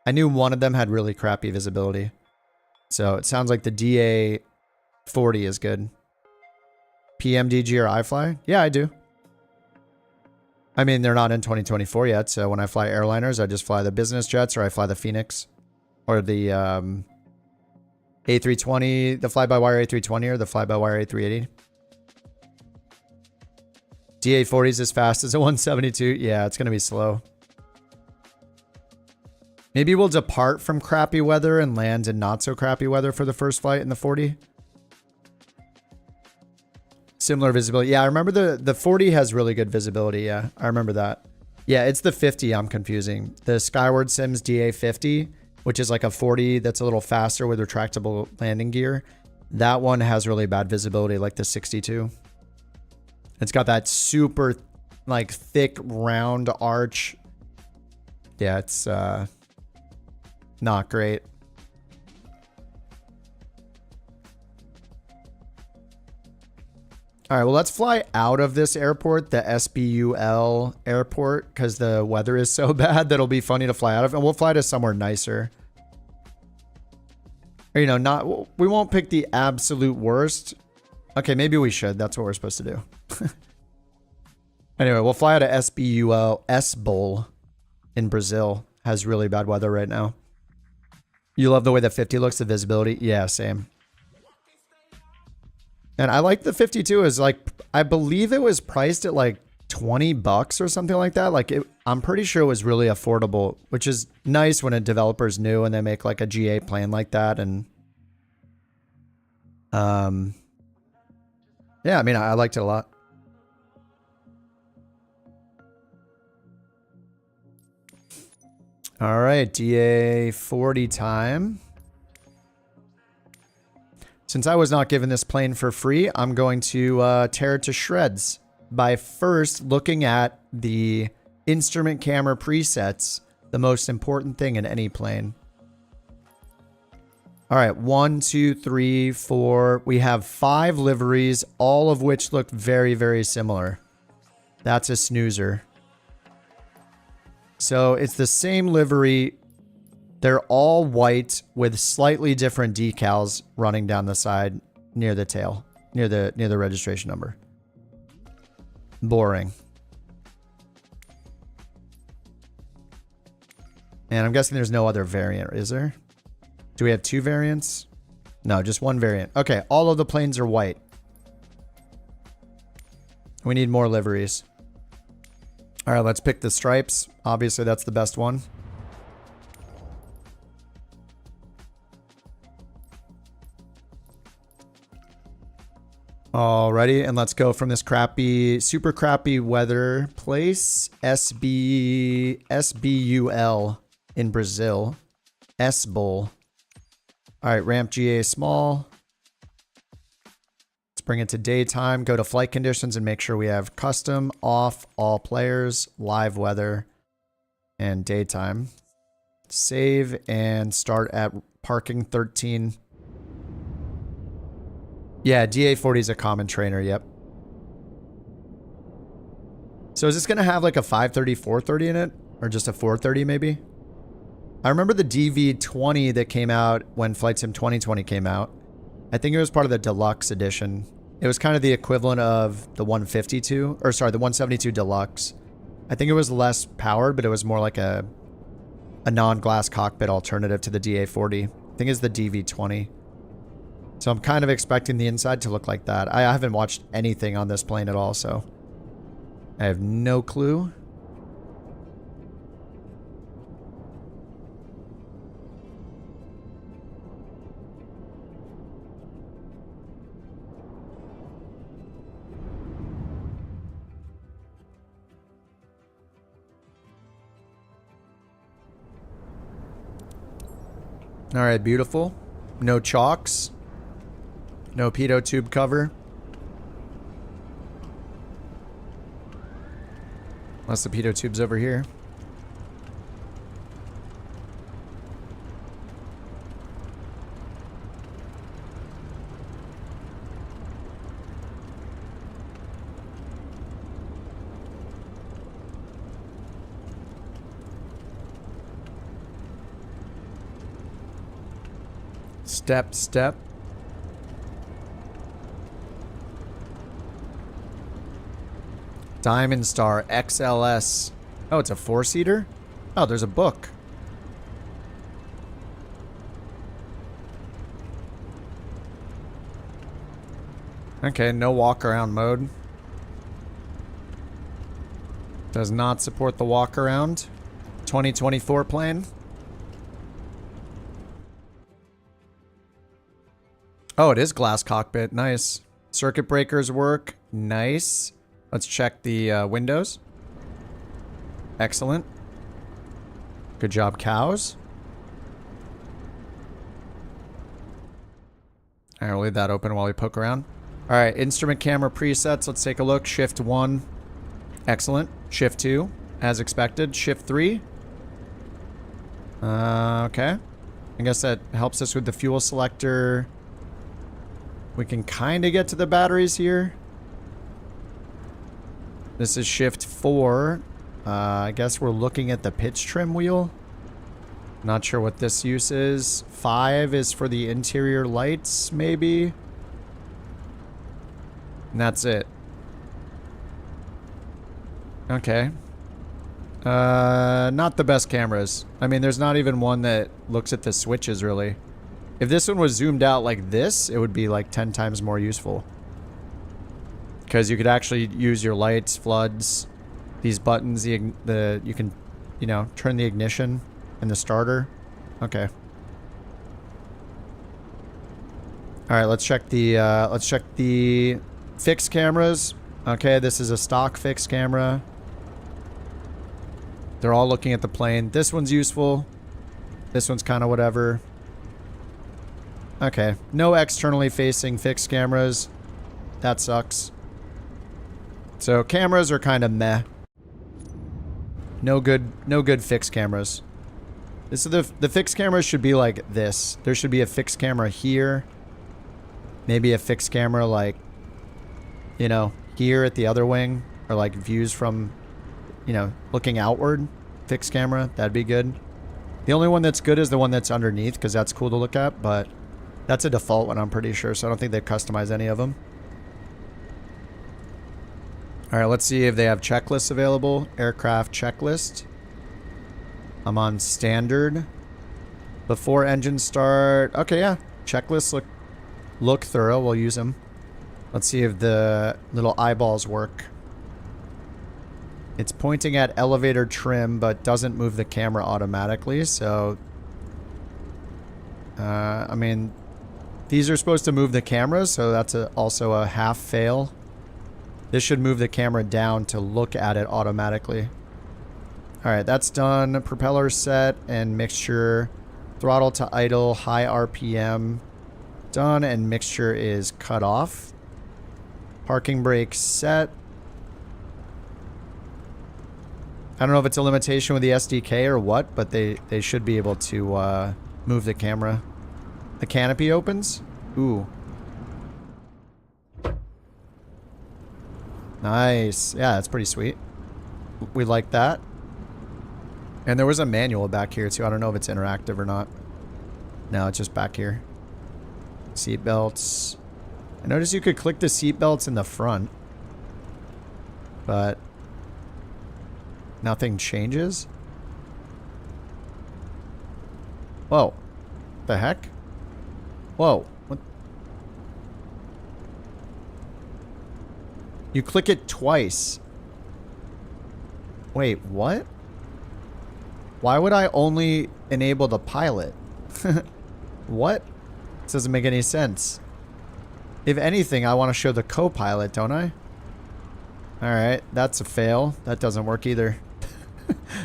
I knew one of them had really crappy visibility. So it sounds like the DA40 is good. PMDG or iFly? Yeah, I do. I mean, they're not in 2024 yet, so when I fly airliners, I just fly the business jets, or I fly the Phoenix, or the A320, the fly-by-wire A320, or the fly-by-wire A380. DA40 is as fast as a 172. Yeah, it's going to be slow. Maybe we'll depart from crappy weather and land in not so crappy weather for the first flight in the 40. Similar visibility. Yeah, I remember the 40 has really good visibility. Yeah, I remember that. Yeah, it's the 50 I'm confusing. The Skyward Sims DA50, which is like a 40 that's a little faster with retractable landing gear. That one has really bad visibility, like the 62. It's got that super, like, thick, round arch. Yeah, it's not great. All right, well, let's fly out of this airport, the SBUL airport, because the weather is so bad that it'll be funny to fly out of, and we'll fly to somewhere nicer. Or, you know, we won't pick the absolute worst. Okay, maybe we should. That's what we're supposed to do. Anyway, we'll fly out of SBUL, S-Bowl in Brazil. Has really bad weather right now. You love the way the 50 looks, the visibility? Yeah, same. And I like the 52 is like, I believe it was priced at like 20 bucks or something like that. Like I'm pretty sure it was really affordable, which is nice when a developer's new and they make like a GA plane like that. And yeah, I mean, I liked it a lot. All right, DA40 time. Since I was not given this plane for free, I'm going to tear it to shreds by first looking at the instrument camera presets, the most important thing in any plane. All right, 1, 2, 3, 4. We have 5 liveries, all of which look very, very similar. That's a snoozer. So it's the same livery. They're all white with slightly different decals running down the side near the tail, near the registration number. Boring. And I'm guessing there's no other variant, is there? Do we have 2 variants? No, just 1 variant. Okay, all of the planes are white. We need more liveries. All right, let's pick the stripes. Obviously, that's the best one. Alrighty, and let's go from this crappy, super crappy weather place, SBUL in Brazil, S-Bowl. All right, ramp GA small. Let's bring it to daytime, go to flight conditions and make sure we have custom, off, all players, live weather, and daytime. Save and start at parking 13. Yeah, DA40 is a common trainer, yep. So is this going to have like a 530, 430 in it? Or just a 430 maybe? I remember the DV20 that came out when Flight Sim 2020 came out. I think it was part of the deluxe edition. It was kind of the equivalent of the 152, or sorry, the 172 Deluxe. I think it was less powered, but it was more like a non-glass cockpit alternative to the DA40. I think it's the DV20. So I'm kind of expecting the inside to look like that. I haven't watched anything on this plane at all, so I have no clue. All right, beautiful. No chocks. No pitot tube cover. Unless the pitot tube's over here. Step, step. Diamond Star XLS. Oh, it's a four-seater? Oh, there's a book. Okay, no walk-around mode. Does not support the walk-around. 2024 plane. Oh, it is glass cockpit. Nice. Circuit breakers work. Nice. Let's check the windows. Excellent. Good job, cows. Alright, we'll leave that open while we poke around. Alright, instrument camera presets. Let's take a look. Shift 1. Excellent. Shift 2. As expected. Shift 3. Okay. I guess that helps us with the fuel selector. We can kind of get to the batteries here. This is shift 4. I guess we're looking at the pitch trim wheel. Not sure what this use is. 5 is for the interior lights, maybe. And that's it. Okay. Not the best cameras. I mean, there's not even one that looks at the switches, really. If this one was zoomed out like this, it would be like 10 times more useful. Because you could actually use your lights, floods, these buttons, you can, you know, turn the ignition and the starter. Okay. Alright, let's check the fixed cameras. Okay, this is a stock fixed camera. They're all looking at the plane. This one's useful. This one's kind of whatever. Okay, no externally facing fixed cameras. That sucks. So cameras are kind of meh. No good fixed cameras. This is the fixed cameras should be like this. There should be a fixed camera here. Maybe a fixed camera like, you know, here at the other wing, or like views from, you know, looking outward. Fixed camera, that'd be good. The only one that's good is the one that's underneath, because that's cool to look at, but that's a default one, I'm pretty sure, so I don't think they've customized any of them. Alright, let's see if they have checklists available. Aircraft checklist. I'm on standard. Before engine start. Okay, yeah. Checklists look thorough. We'll use them. Let's see if the little eyeballs work. It's pointing at elevator trim, but doesn't move the camera automatically, so... I mean... These are supposed to move the camera, so that's also a half fail. This should move the camera down to look at it automatically. Alright, that's done. Propeller set and mixture. Throttle to idle, high RPM. Done, and mixture is cut off. Parking brake set. I don't know if it's a limitation with the SDK or what, but they should be able to move the camera. The canopy opens. Ooh. Nice. Yeah, that's pretty sweet. We like that. And there was a manual back here too. I don't know if it's interactive or not. No, it's just back here. Seat belts. I noticed you could click the seatbelts in the front. But nothing changes? Whoa. The heck? Whoa. What? You click it twice. Wait, what? Why would I only enable the pilot? What? This doesn't make any sense. If anything, I want to show the co-pilot, don't I? Alright, that's a fail. That doesn't work either.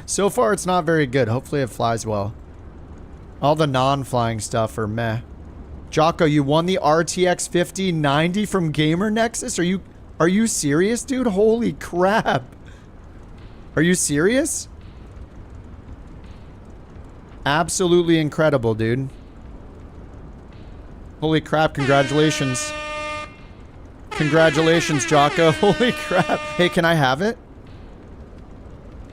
So far, it's not very good. Hopefully it flies well. All the non-flying stuff are meh. Jocko, you won the RTX 5090 from Gamer Nexus? Are you serious, dude? Holy crap. Are you serious? Absolutely incredible, dude. Holy crap, congratulations. Congratulations, Jocko. Holy crap. Hey, can I have it?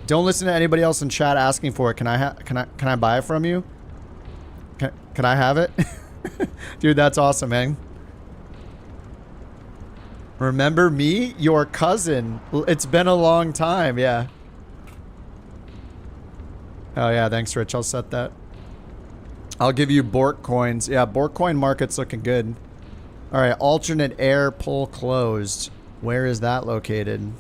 Don't listen to anybody else in chat asking for it. Can I buy it from you? Can I have it? Dude, that's awesome, man. Remember me? Your cousin. It's been a long time, yeah. Oh yeah, thanks Rich. I'll set that. I'll give you BorkCoins. Yeah, BorkCoin market's looking good. Alright, alternate air pull closed. Where is that located?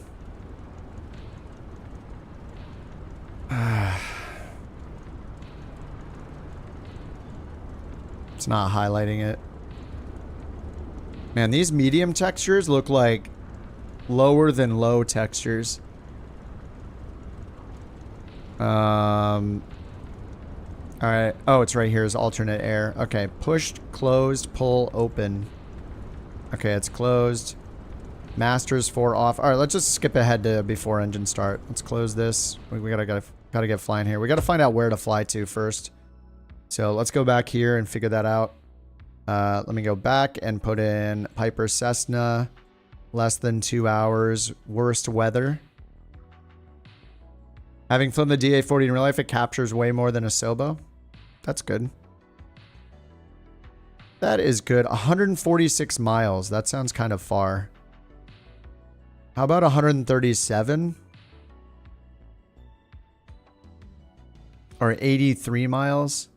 It's not highlighting it. Man, these medium textures look like lower than low textures. Alright. Oh, it's right here is alternate air. Okay, pushed, closed, pull, open. Okay, it's closed. Masters 4 off. Alright, let's just skip ahead to before engine start. Let's close this. We gotta get flying here. We gotta find out where to fly to first. So let's go back here and figure that out. Let me go back and put in Piper Cessna. Less than 2 hours. Worst weather. Having flown the DA-40 in real life, it captures way more than a Sobo. That's good. That is good. 146 miles. That sounds kind of far. How about 137? Or 83 miles?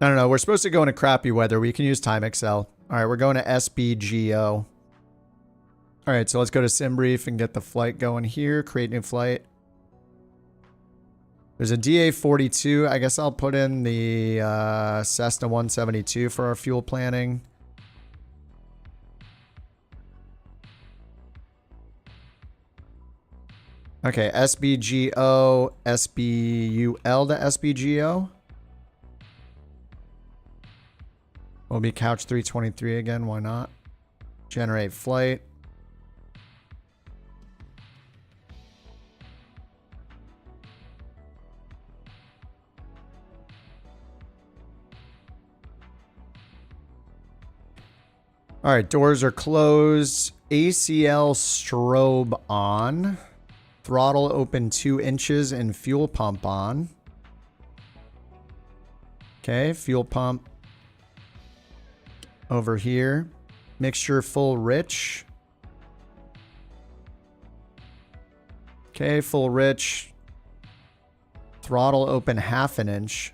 No. We're supposed to go into crappy weather. We can use Time Excel. Alright, we're going to SBGO. Alright, so let's go to SimBrief and get the flight going here. Create new flight. There's a DA-42. I guess I'll put in the Cessna 172 for our fuel planning. Okay, SBGO, SBUL to SBGO. We'll be couch 323 again, why not? Generate flight. Alright, doors are closed. ACL strobe on. Throttle open 2 inches and fuel pump on. Okay, fuel pump over here. Mixture full rich. Okay, full rich. Throttle open 1/2 inch.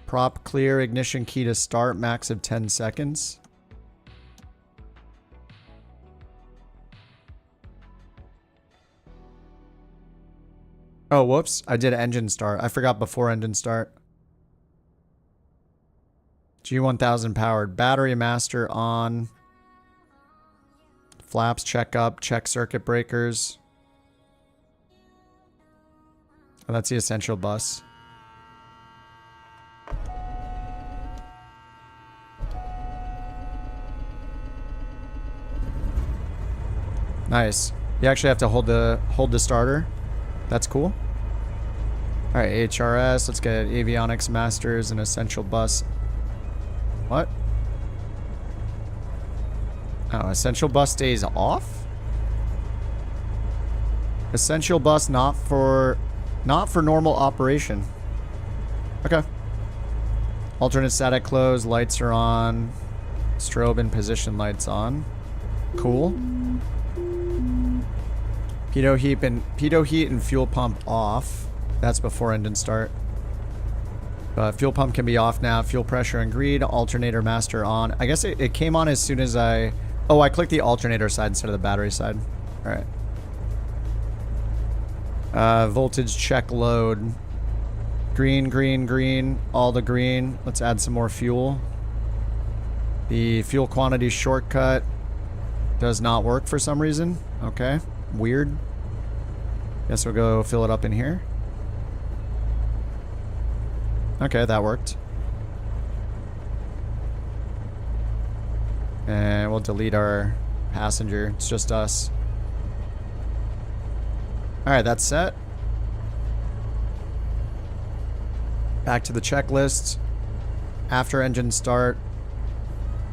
Prop clear, ignition key to start, max of 10 seconds. Oh, whoops. I did engine start. I forgot before engine start. G1000 powered. Battery master on. Flaps check up. Check circuit breakers. Oh, that's the essential bus. Nice. You actually have to hold the starter. That's cool. Alright, HRS. Let's get avionics masters and essential bus. What? Oh, essential bus stays off? Essential bus not for normal operation. Okay. Alternate static close, lights are on. Strobe and position lights on. Cool. Pitot heat and fuel pump off. That's before engine start. Fuel pump can be off now. Fuel pressure and greed. Alternator master on. I guess it came on as soon as I... Oh, I clicked the alternator side instead of the battery side. Alright. Voltage check load. Green, green, green. All the green. Let's add some more fuel. The fuel quantity shortcut does not work for some reason. Okay. Weird. Guess we'll go fill it up in here. Okay, that worked. And we'll delete our passenger. It's just us. Alright, that's set. Back to the checklist. After engine start.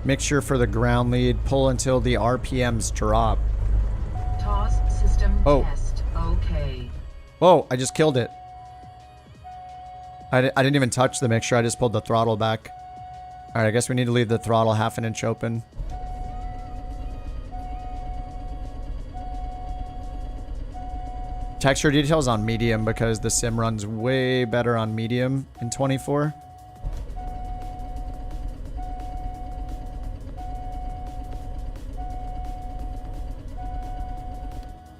Mixture for the ground lead. Pull until the RPMs drop. TOS system test. Okay. Whoa, I just killed it. I didn't even touch the mixture. I just pulled the throttle back. Alright, I guess we need to leave the throttle half an inch open. Texture details on medium because the sim runs way better on medium in 24.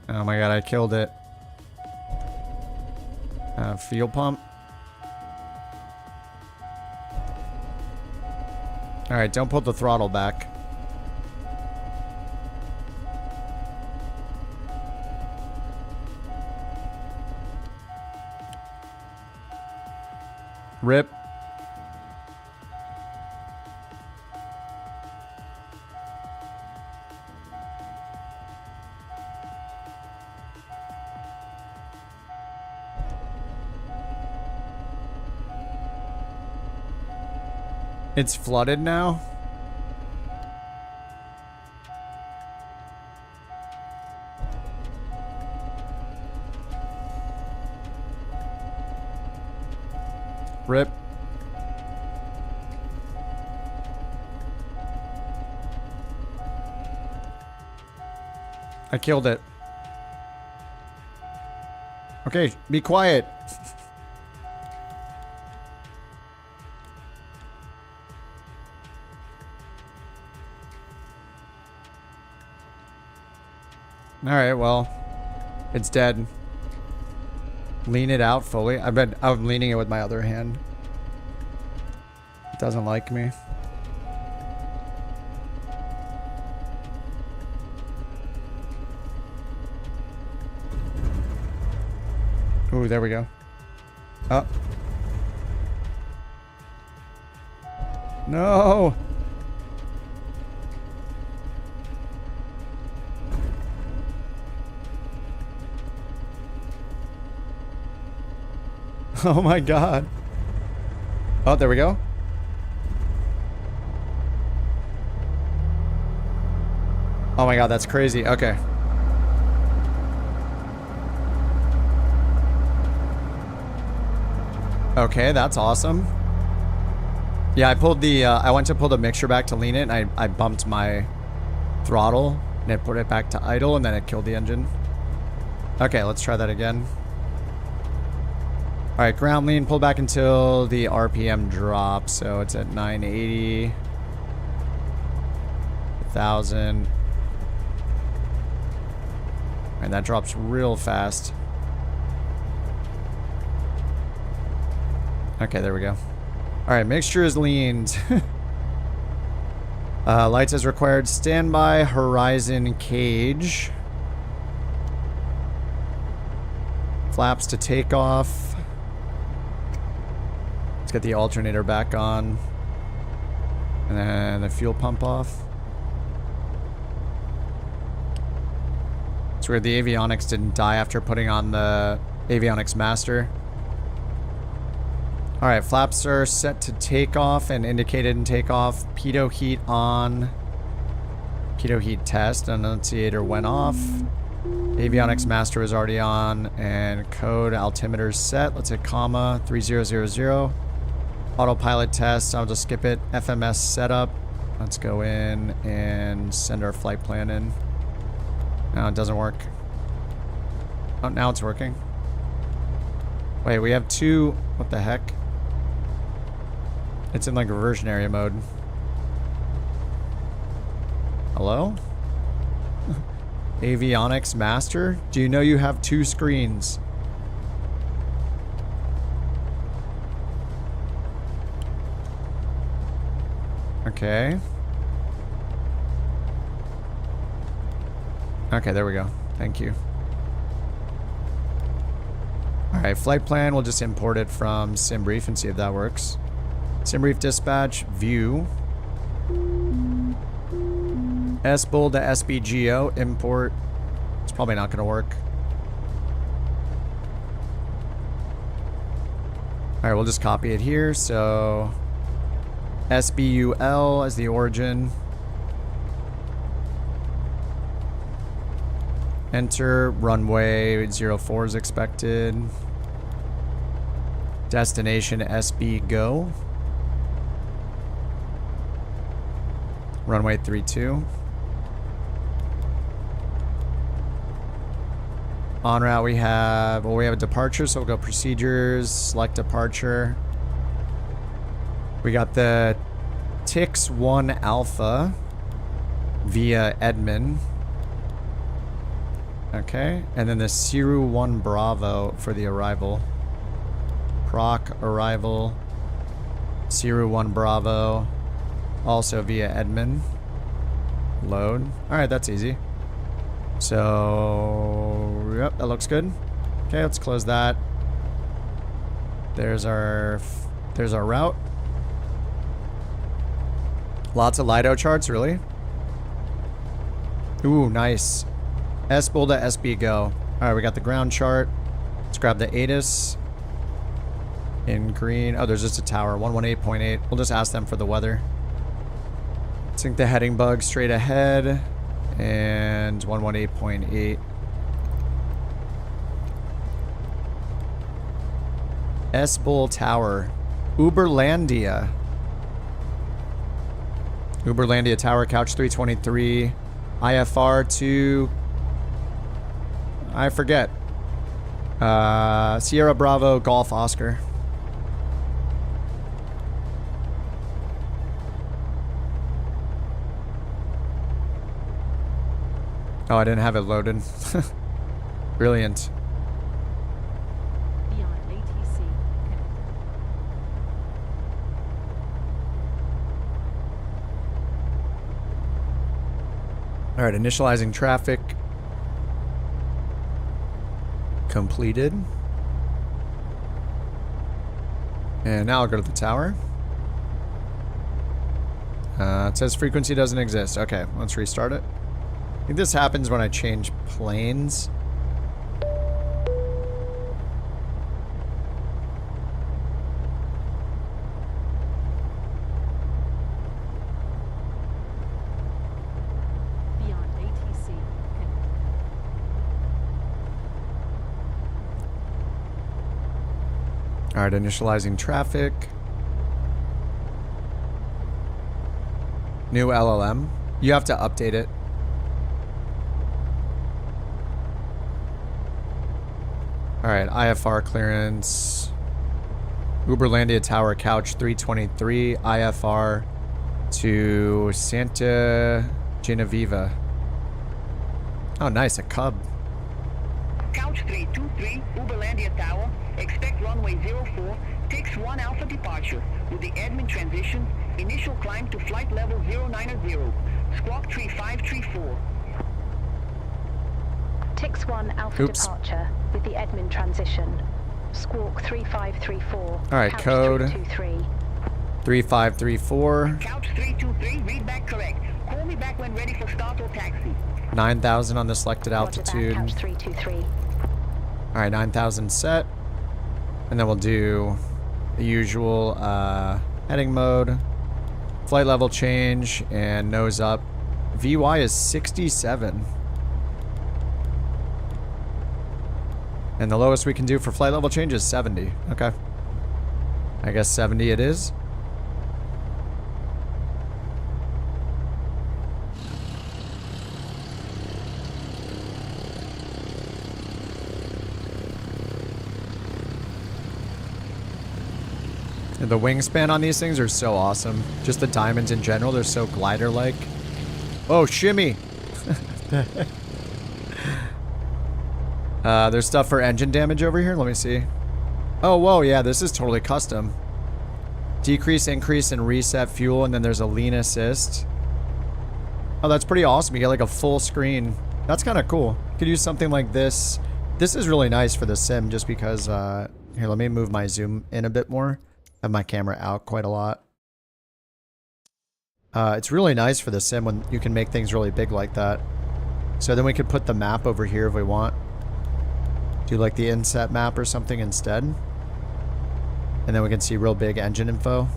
Oh my god, I killed it. Fuel pump. Alright, don't pull the throttle back. Rip. It's flooded now? Rip. I killed it. Okay, be quiet. Alright, well, it's dead. Lean it out fully. I'm leaning it with my other hand. It doesn't like me. Ooh, there we go. Oh. No! Oh my god. Oh, there we go. Oh my god, that's crazy. Okay. Okay, that's awesome. Yeah, I pulled the, I went to pull the mixture back to lean it, and I bumped my throttle, and it put it back to idle, and then it killed the engine. Okay, let's try that again. Alright, ground lean, pull back until the RPM drops. So it's at 980. 1,000. And that drops real fast. Okay, there we go. Alright, mixture is leaned. Lights as required. Standby horizon cage. Flaps to take off. Let's get the alternator back on. And then the fuel pump off. It's weird the avionics didn't die after putting on the avionics master. Alright, flaps are set to takeoff and indicated in takeoff. Pitot heat on. Pitot heat test. Annunciator went off. Avionics master is already on. And code altimeter set. Let's hit comma 3000. Autopilot test, I'll just skip it. FMS setup. Let's go in and send our flight plan in. No, it doesn't work. Oh, now it's working. Wait, we have two... What the heck? It's in like reversionary mode. Hello? Avionics Master? Do you know you have two screens? Okay. Okay, there we go. Thank you. Alright, flight plan, we'll just import it from SimBrief and see if that works. SimBrief dispatch, view. SBull to SBGO, import. It's probably not going to work. Alright, we'll just copy it here. So, SBUL as the origin. Enter, runway 04 is expected. Destination SB go. Runway 32. En route we have, well, we have a departure, so we'll go procedures, select departure. We got the TIX 1 Alpha via Edmund. Okay, and then the Siru 1 Bravo for the arrival. Proc arrival. Siru 1 Bravo. Also via Edmund. Load. Alright, that's easy. So, yep, that looks good. Okay, let's close that. There's our route. Lots of Lido charts, really? Ooh, nice. SBull to SB go. Alright, we got the ground chart. Let's grab the ATIS. In green. Oh, there's just a tower. 118.8. We'll just ask them for the weather. Sync the heading bug straight ahead. And 118.8. SBull Tower. Uberlandia. Uberlandia Tower, couch 323. IFR to... I forget. Sierra Bravo Golf Oscar. Oh, I didn't have it loaded. Brilliant. Beyond ATC. All right, initializing traffic. Completed. And now I'll go to the tower. It says frequency doesn't exist. Okay, let's restart it. I think this happens when I change planes. Beyond ATC. Alright, initializing traffic. New LLM. You have to update it. Alright, IFR clearance. Uberlandia Tower, couch 323. IFR to Santa Genevieve. Oh, nice, a Cub. Couch 323, Uberlandia Tower. Expect runway 04, TIX 1 Alpha departure. With the Edmund transition, initial climb to flight level 090. Squawk 3534. TIX 1 Alpha departure with the Edmund transition. Squawk 3534. Alright, code 3534. Couch 323, read back correct. Call me back when ready for start or taxi. 9,000 on the selected altitude. Couch 323. Alright, 9,000 set. And then we'll do the usual heading mode, flight level change, and nose up. VY is 67. And the lowest we can do for flight level change is 70. Okay. I guess 70 it is. And the wingspan on these things are so awesome. Just the diamonds in general, they're so glider-like. Oh, shimmy! There's stuff for engine damage over here. Let me see. Oh, whoa, yeah, this is totally custom. Decrease, increase, and reset fuel, and then there's a lean assist. Oh, that's pretty awesome. You get like a full screen. That's kind of cool. You could use something like this. This is really nice for the sim just because, here, let me move my zoom in a bit more. I have my camera out quite a lot. It's really nice for the sim when you can make things really big like that. So then we could put the map over here if we want. Do like the inset map or something instead. And then we can see real big engine info.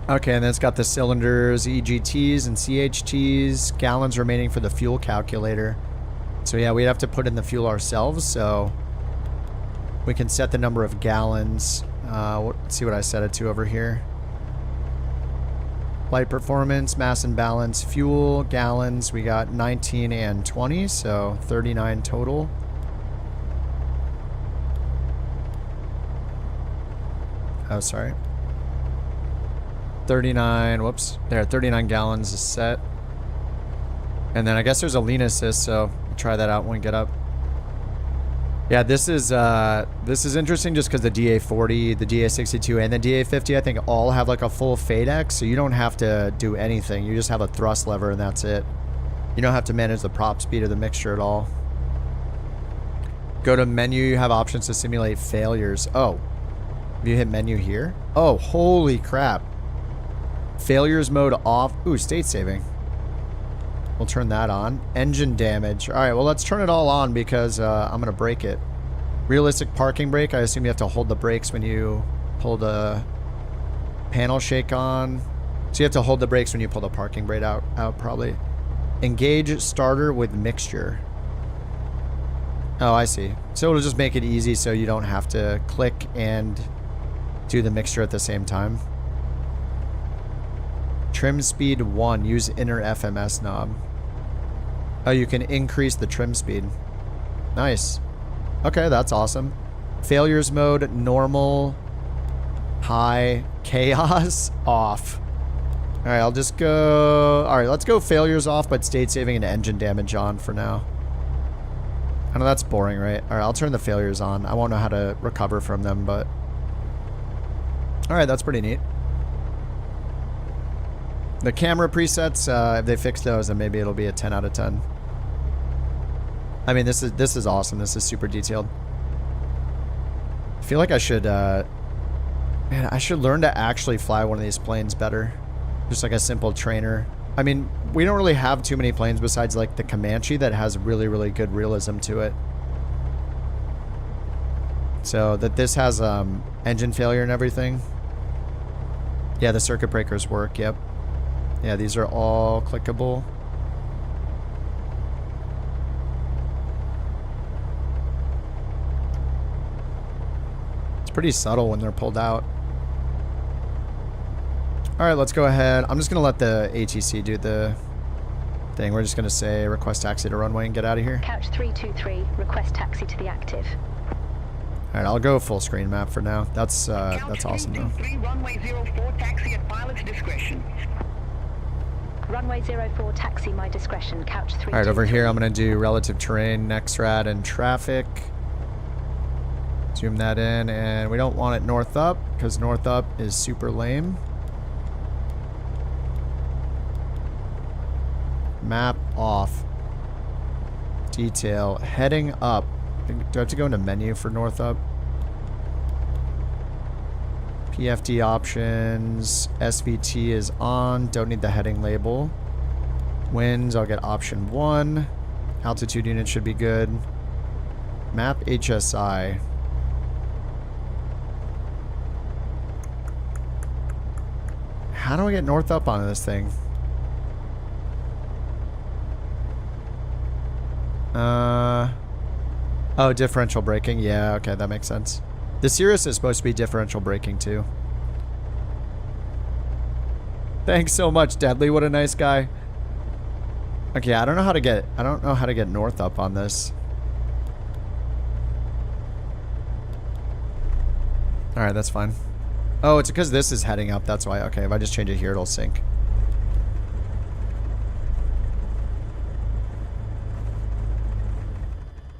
Okay, and then it's got the cylinders, EGTs and CHTs, gallons remaining for the fuel calculator. So yeah, we'd have to put in the fuel ourselves, so we can set the number of gallons. Let's see what I set it to over here. Flight performance, mass and balance, fuel, gallons. We got 19 and 20, so 39 total. Oh, sorry. 39, whoops. There, 39 gallons is set. And then I guess there's a lean assist, so we'll try that out when we get up. Yeah, this is interesting just because the DA40, the DA62, and the DA50, I think all have like a full FADEX, so you don't have to do anything. You just have a thrust lever and that's it. You don't have to manage the prop speed of the mixture at all. Go to menu, you have options to simulate failures. Oh, have you hit menu here? Oh, holy crap. Failures mode off. Ooh, state saving. We'll turn that on. Engine damage. Alright, well, let's turn it all on because I'm going to break it. Realistic parking brake. I assume you have to hold the brakes when you pull the panel shake on. So you have to hold the brakes when you pull the parking brake out probably. Engage starter with mixture. Oh, I see. So it'll just make it easy so you don't have to click and do the mixture at the same time. Trim speed 1. Use inner FMS knob. Oh, you can increase the trim speed. Nice. Okay, that's awesome. Failures mode, normal, high, chaos, off. Alright, I'll just go... Alright, let's go failures off, but state saving and engine damage on for now. I know that's boring, right? Alright, I'll turn the failures on. I won't know how to recover from them, but... Alright, that's pretty neat. The camera presets, if they fix those, then maybe it'll be a 10 out of 10. I mean, this is awesome. This is super detailed. I feel like I should, man, I should learn to actually fly one of these planes better. Just like a simple trainer. I mean, we don't really have too many planes besides like the Comanche that has really, really good realism to it. So that this has engine failure and everything. Yeah, the circuit breakers work, yep. Yeah, these are all clickable. It's pretty subtle when they're pulled out. Alright, let's go ahead. I'm just going to let the ATC do the thing. We're just going to say request taxi to runway and get out of here. Couch 323, request taxi to the active. Alright, I'll go full screen map for now. That's awesome though. Runway 04, taxi at pilot's discretion. Runway 04, taxi my discretion, couch 3. Alright, over here I'm going to do relative terrain, NEXRAD, and traffic. Zoom that in, and we don't want it north up, because north up is super lame. Map off. Detail. Heading up. Do I have to go into menu for north up? PFD options. SVT is on. Don't need the heading label. Winds, I'll get option 1. Altitude unit should be good. Map HSI. How do I get north up onto this thing? Oh, differential braking. Yeah, okay, that makes sense. The Cirrus is supposed to be differential braking too. Thanks so much, Deadly. What a nice guy. Okay, I don't know how to get north up on this. Alright, that's fine. Oh, it's because this is heading up, that's why. Okay, if I just change it here, it'll sync.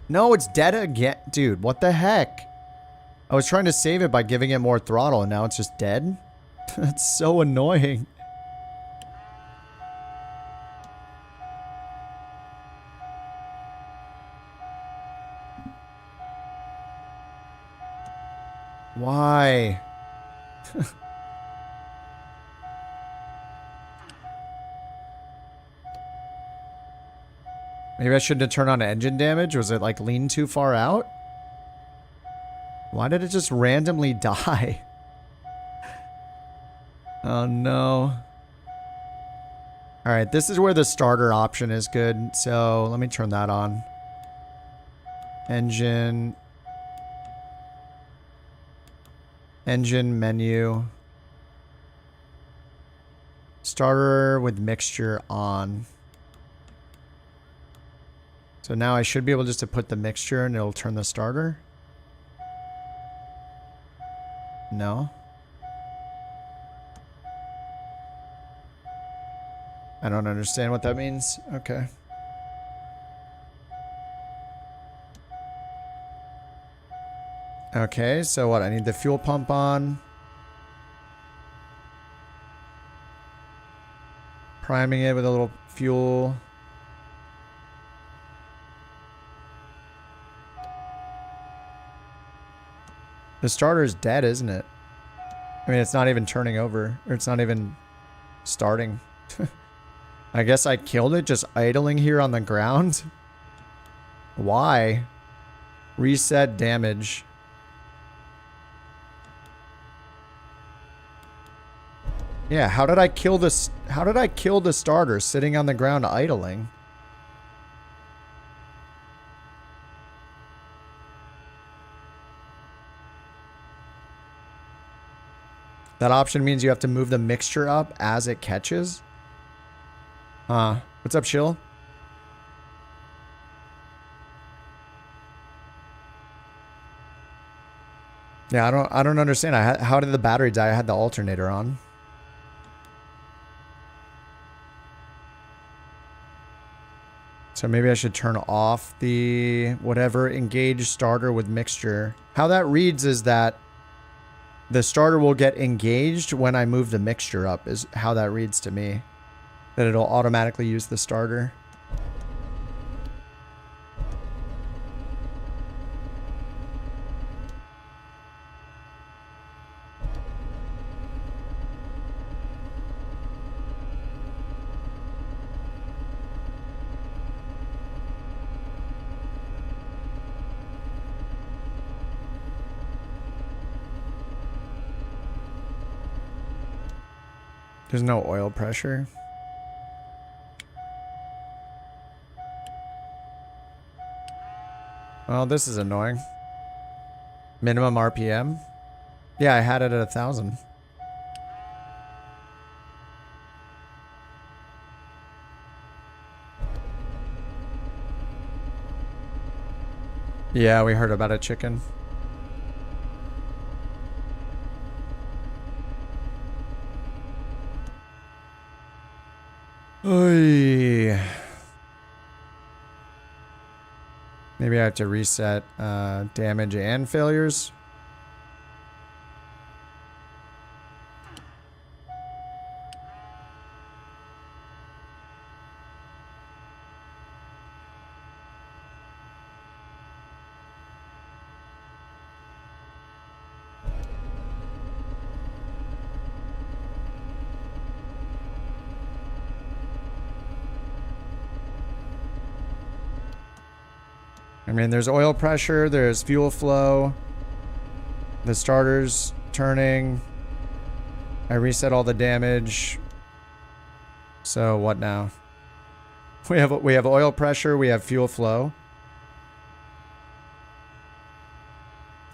No, it's dead again. Dude, what the heck? I was trying to save it by giving it more throttle, and now it's just dead? That's so annoying. Why? Maybe I shouldn't have turned on engine damage? Was it like lean too far out? Why did it just randomly die? Oh no. Alright, this is where the starter option is good. So let me turn that on. Engine. Engine menu. Starter with mixture on. So now I should be able just to put the mixture and it'll turn the starter. No. I don't understand what that means. Okay. Okay, so what? I need the fuel pump on. Priming it with a little fuel. The starter's dead, isn't it? I mean, it's not even turning over. Or it's not even starting. I guess I killed it just idling here on the ground. Why? Reset damage. Yeah, how did I kill this? How did I kill the starter sitting on the ground idling? That option means you have to move the mixture up as it catches. What's up, Chill? Yeah, I don't understand. How did the battery die? I had the alternator on. So maybe I should turn off the whatever engage starter with mixture. How that reads is that the starter will get engaged when I move the mixture up, is how that reads to me. That it'll automatically use the starter. There's no oil pressure. Well, this is annoying. Minimum RPM? Yeah, I had it at 1,000. Yeah, we heard about a chicken. Oy. Maybe I have to reset damage and failures. I mean, there's oil pressure, there's fuel flow, the starter's turning, I reset all the damage. So what now? We have oil pressure, we have fuel flow.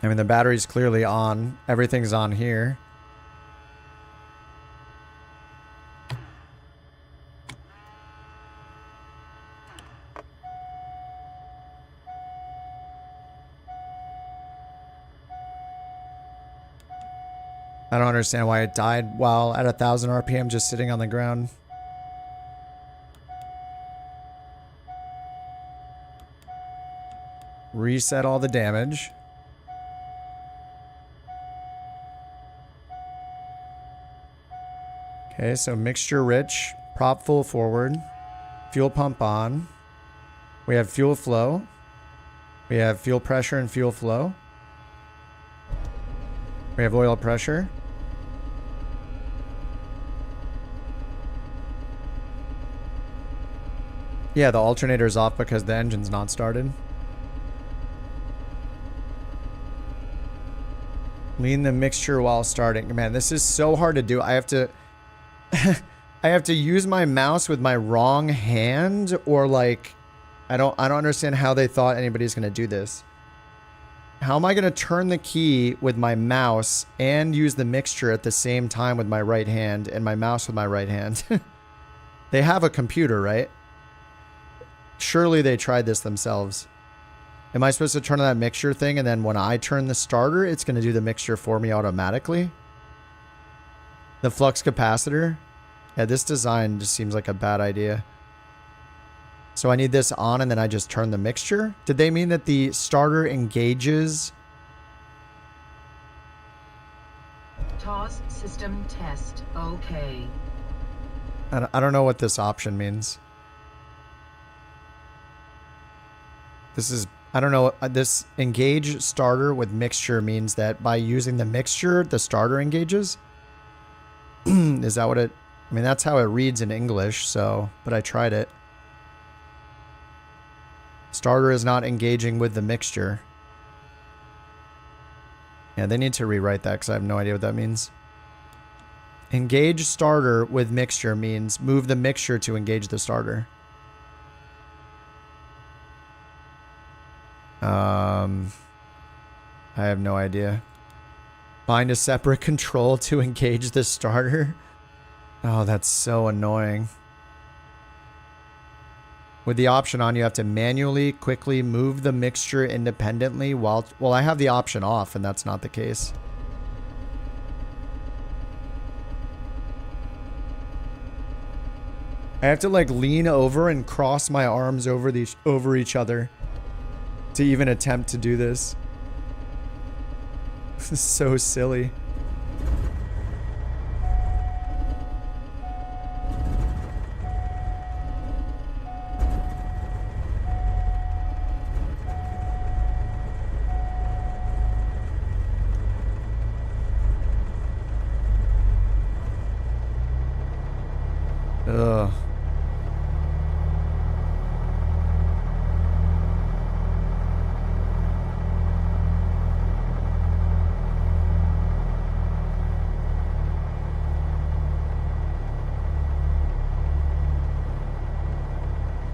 I mean, the battery's clearly on. Everything's on here. I don't understand why it died while at 1,000 RPM just sitting on the ground. Reset all the damage. Okay, so mixture rich, prop full forward, fuel pump on. We have fuel flow. We have fuel pressure and fuel flow. We have oil pressure. Yeah, the alternator's off because the engine's not started. Lean the mixture while starting. Man, this is so hard to do. I have to I have to use my mouse with my wrong hand, or like I don't understand how they thought anybody's going to do this. How am I going to turn the key with my mouse and use the mixture at the same time with my right hand and my mouse with my right hand? They have a computer, right? Surely they tried this themselves. Am I supposed to turn on that mixture thing and then when I turn the starter, it's going to do the mixture for me automatically? The flux capacitor? Yeah, this design just seems like a bad idea. So I need this on and then I just turn the mixture? Did they mean that the starter engages? TOS system test. Okay. I don't know what this option means. This is, I don't know, this engage starter with mixture means that by using the mixture, the starter engages? Is that what it, I mean, that's how it reads in English, so, but I tried it. Starter is not engaging with the mixture. Yeah, they need to rewrite that because I have no idea what that means. Engage starter with mixture means move the mixture to engage the starter. I have no idea. Find a separate control to engage the starter. Oh, that's so annoying. With the option on, you have to manually quickly move the mixture independently while... Well, I have the option off, and that's not the case. I have to, like, lean over and cross my arms over each other to even attempt to do this. This is so silly. Ugh.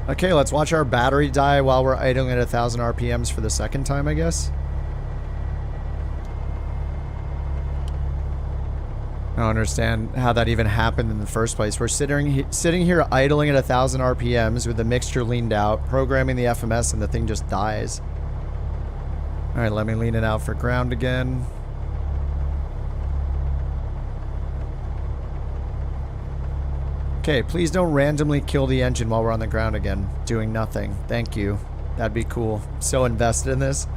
Okay, let's watch our battery die while we're idling at 1,000 RPMs for the second time, I guess. I don't understand how that even happened in the first place. We're sitting here idling at 1,000 RPMs with the mixture leaned out, programming the FMS, and the thing just dies. Alright, let me lean it out for ground again. Okay, please don't randomly kill the engine while we're on the ground again, doing nothing. Thank you. That'd be cool. So invested in this.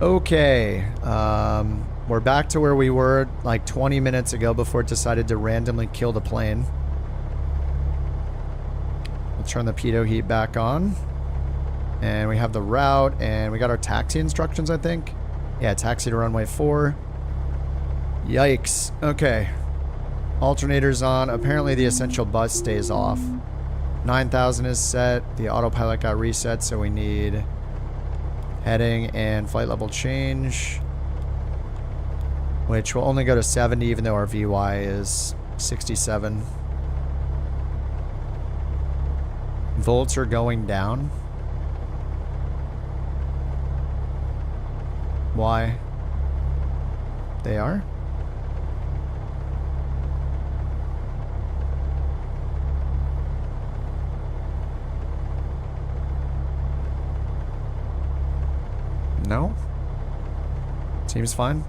Okay, we're back to where we were like 20 minutes ago before it decided to randomly kill the plane. We'll turn the pitot heat back on. And we have the route, and we got our taxi instructions, I think. Yeah, taxi to runway 4. Yikes. Okay. Alternators on. Apparently the essential bus stays off. 9,000 is set. The autopilot got reset, so we need heading and flight level change, which will only go to 70 even though our VY is 67. Volts are going down. Why? They are? No? Seems fine.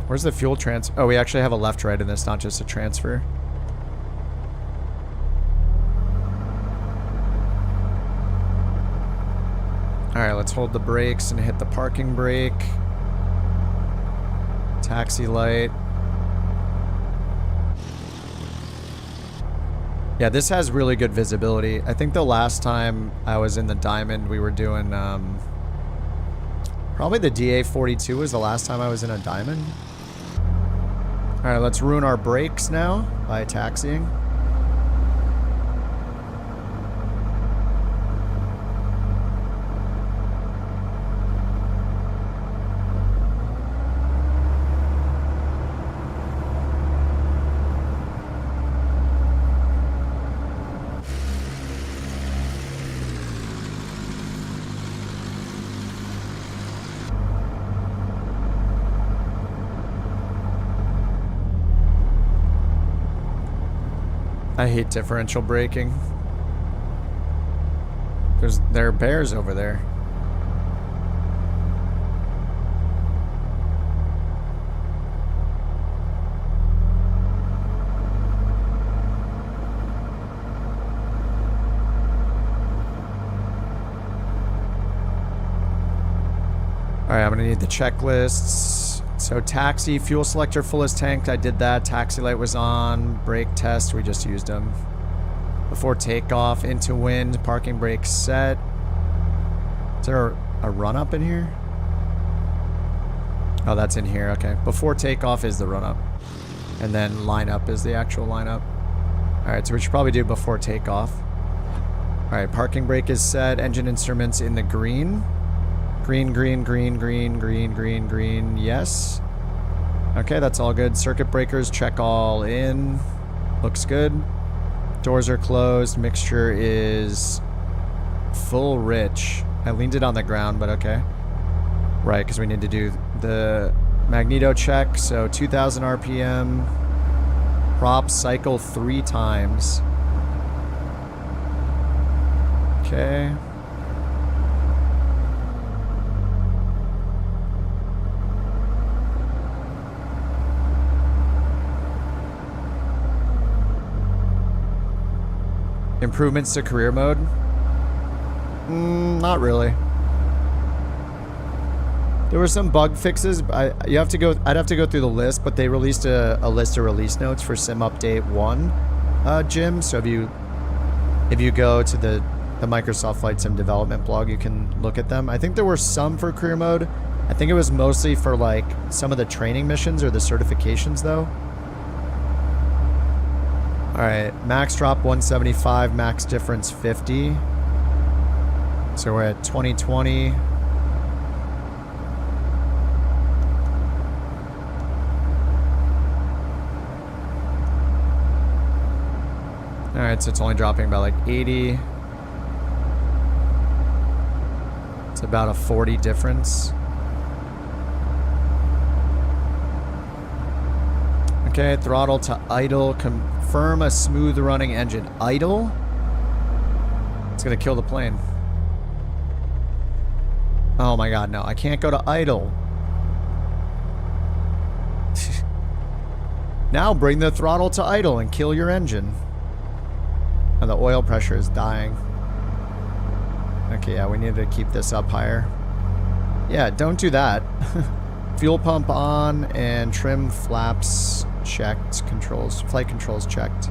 Where's the fuel transfer? Oh, we actually have a left-right in this, not just a transfer. Alright, let's hold the brakes and hit the parking brake. Taxi light. Yeah, this has really good visibility. I think the last time I was in the Diamond, we were doing, probably the DA42 was the last time I was in a Diamond. Alright, let's ruin our brakes now by taxiing. I hate differential braking. There are bears over there. Alright, I'm gonna need the checklists. So taxi, fuel selector full is tanked. I did that. Taxi light was on. Brake test, we just used them. Before takeoff, into wind, parking brake set. Is there a run up in here? Oh, that's in here. Okay. Before takeoff is the run up. And then line up is the actual lineup. Alright, so we should probably do before takeoff. Alright, parking brake is set. Engine instruments in the green. Green, green, green, green, green, green, green. Yes. Okay, that's all good. Circuit breakers, check all in. Looks good. Doors are closed. Mixture is full rich. I leaned it on the ground, but okay. Right, because we need to do the magneto check. So 2000 RPM. Prop cycle 3 times. Okay. Improvements to career mode? Not really. There were some bug fixes. I'd have to go through the list, but they released a list of release notes for Sim Update 1, Jim. So if you go to the Microsoft Flight Sim development blog, you can look at them. I think there were some for career mode. I think it was mostly for like some of the training missions or the certifications though. Alright, max drop 175, max difference 50. So we're at 2020. Alright, so it's only dropping by like 80. It's about a 40 difference. Okay, throttle to idle. Confirm a smooth running engine. Idle? It's gonna kill the plane. Oh my god, no. I can't go to idle. Now bring the throttle to idle and kill your engine. Oh, the oil pressure is dying. Okay, yeah, we need to keep this up higher. Yeah, don't do that. Fuel pump on and trim flaps checked. Controls, flight controls checked.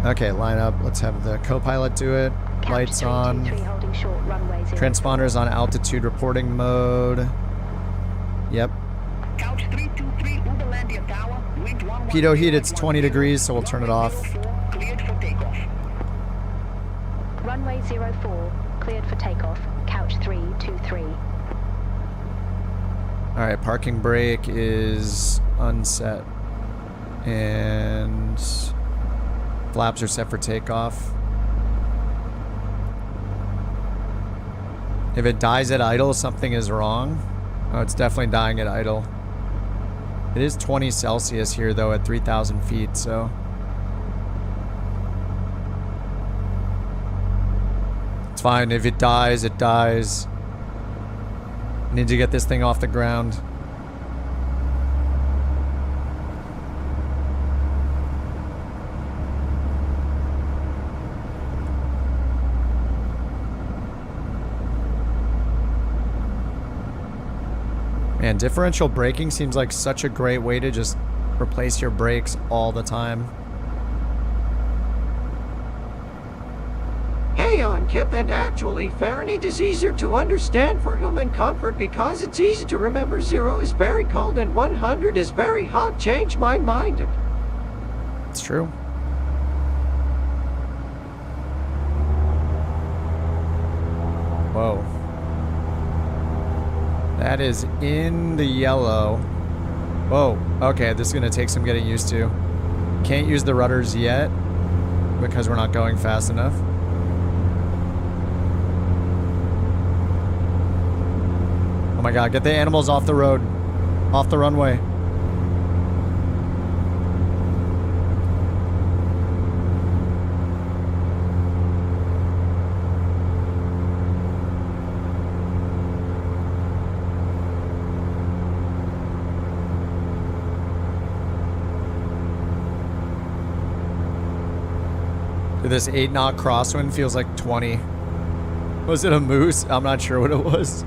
Okay, line up. Let's have the co-pilot do it. Lights on. Transponders on altitude reporting mode. Yep. Pitot heat, it's 20 degrees, so we'll turn it off. Runway 04, cleared for takeoff. Couch 323. Alright, parking brake is unset. And flaps are set for takeoff. If it dies at idle, something is wrong. Oh, it's definitely dying at idle. It is 20 Celsius here, though, at 3,000 feet, so... It's fine. If it dies, it dies. I need to get this thing off the ground. Man, differential braking seems like such a great way to just replace your brakes all the time. Hey on Kip, and actually Fahrenheit is easier to understand for human comfort because it's easy to remember. 0 is very cold and 100 is very hot. Change my mind. It's true. Whoa. That is in the yellow. Whoa. Okay, this is going to take some getting used to. Can't use the rudders yet because we're not going fast enough. Oh my god, get the animals off the road. Off the runway. Dude, this 8-knot crosswind feels like 20. Was it a moose? I'm not sure what it was.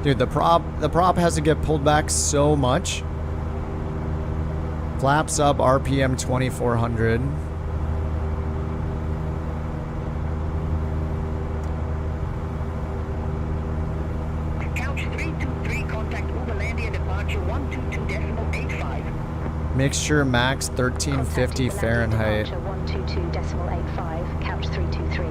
Dude, the prop has to get pulled back so much. Flaps up, RPM 2400. Couch 323, contact Uberlandia departure 122.85. Mixture max 1350 Fahrenheit. 122.85, couch 323.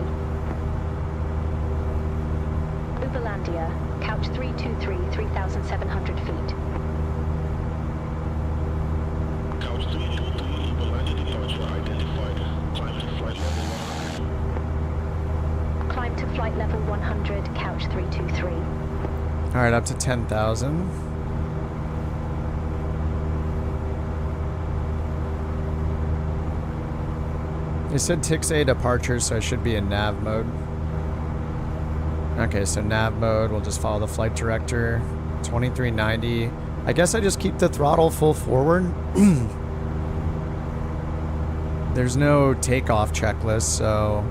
Uberlandia, couch 323, 3,700 feet. Couch 323, Uberlandia departure identified. Climb to flight level 100. Climb to flight level 100, couch 323. Alright, up to 10,000. They said TIX-A departure, so I should be in nav mode. Okay, so nav mode, we'll just follow the flight director. 2390. I guess I just keep the throttle full forward. There's no takeoff checklist, so...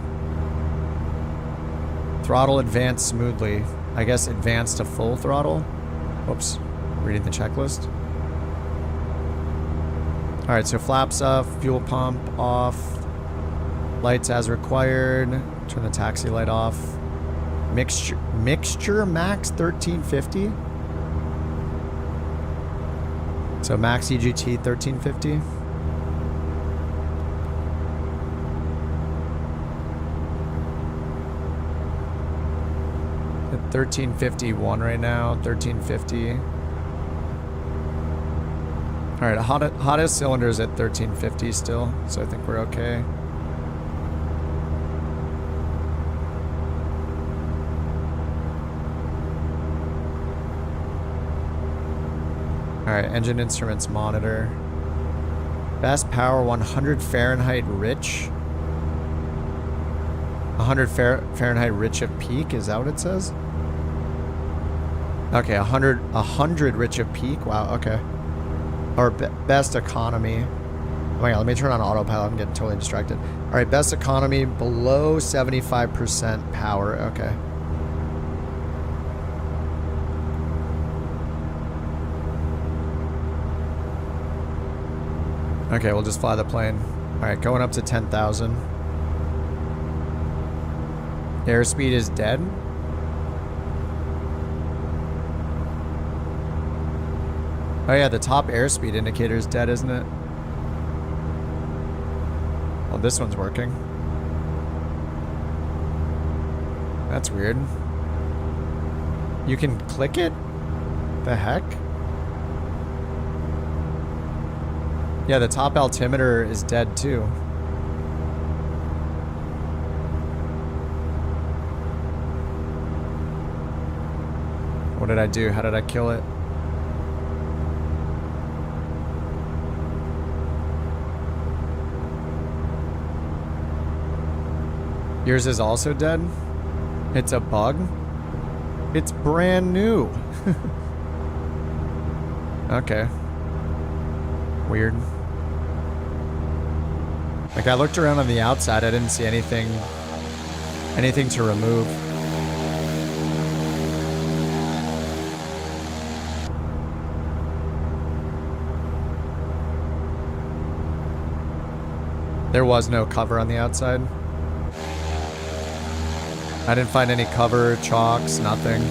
Throttle advance smoothly. I guess advance to full throttle. Oops, reading the checklist. Alright, so flaps up, fuel pump off. Lights as required. Turn the taxi light off. Mixture max 1350. So max EGT 1350. At 1351 right now. 1350. All right, hottest cylinder is at 1350 still, so I think we're okay. Alright, engine instruments monitor. Best power 100 Fahrenheit rich. 100 Fahrenheit rich of peak, is that what it says? Okay, 100 rich of peak, wow, okay. Or best economy. Oh my god, let me turn on autopilot, I'm getting totally distracted. Alright, best economy below 75% power, okay. Okay, we'll just fly the plane. Alright, going up to 10,000. Airspeed is dead. Oh yeah, the top airspeed indicator is dead, isn't it? Well, this one's working. That's weird. You can click it? The heck? Yeah, the top altimeter is dead too. What did I do? How did I kill it? Yours is also dead? It's a bug? It's brand new. Okay. Weird. Like, I looked around on the outside, I didn't see anything to remove. There was no cover on the outside. I didn't find any cover, chocks, nothing.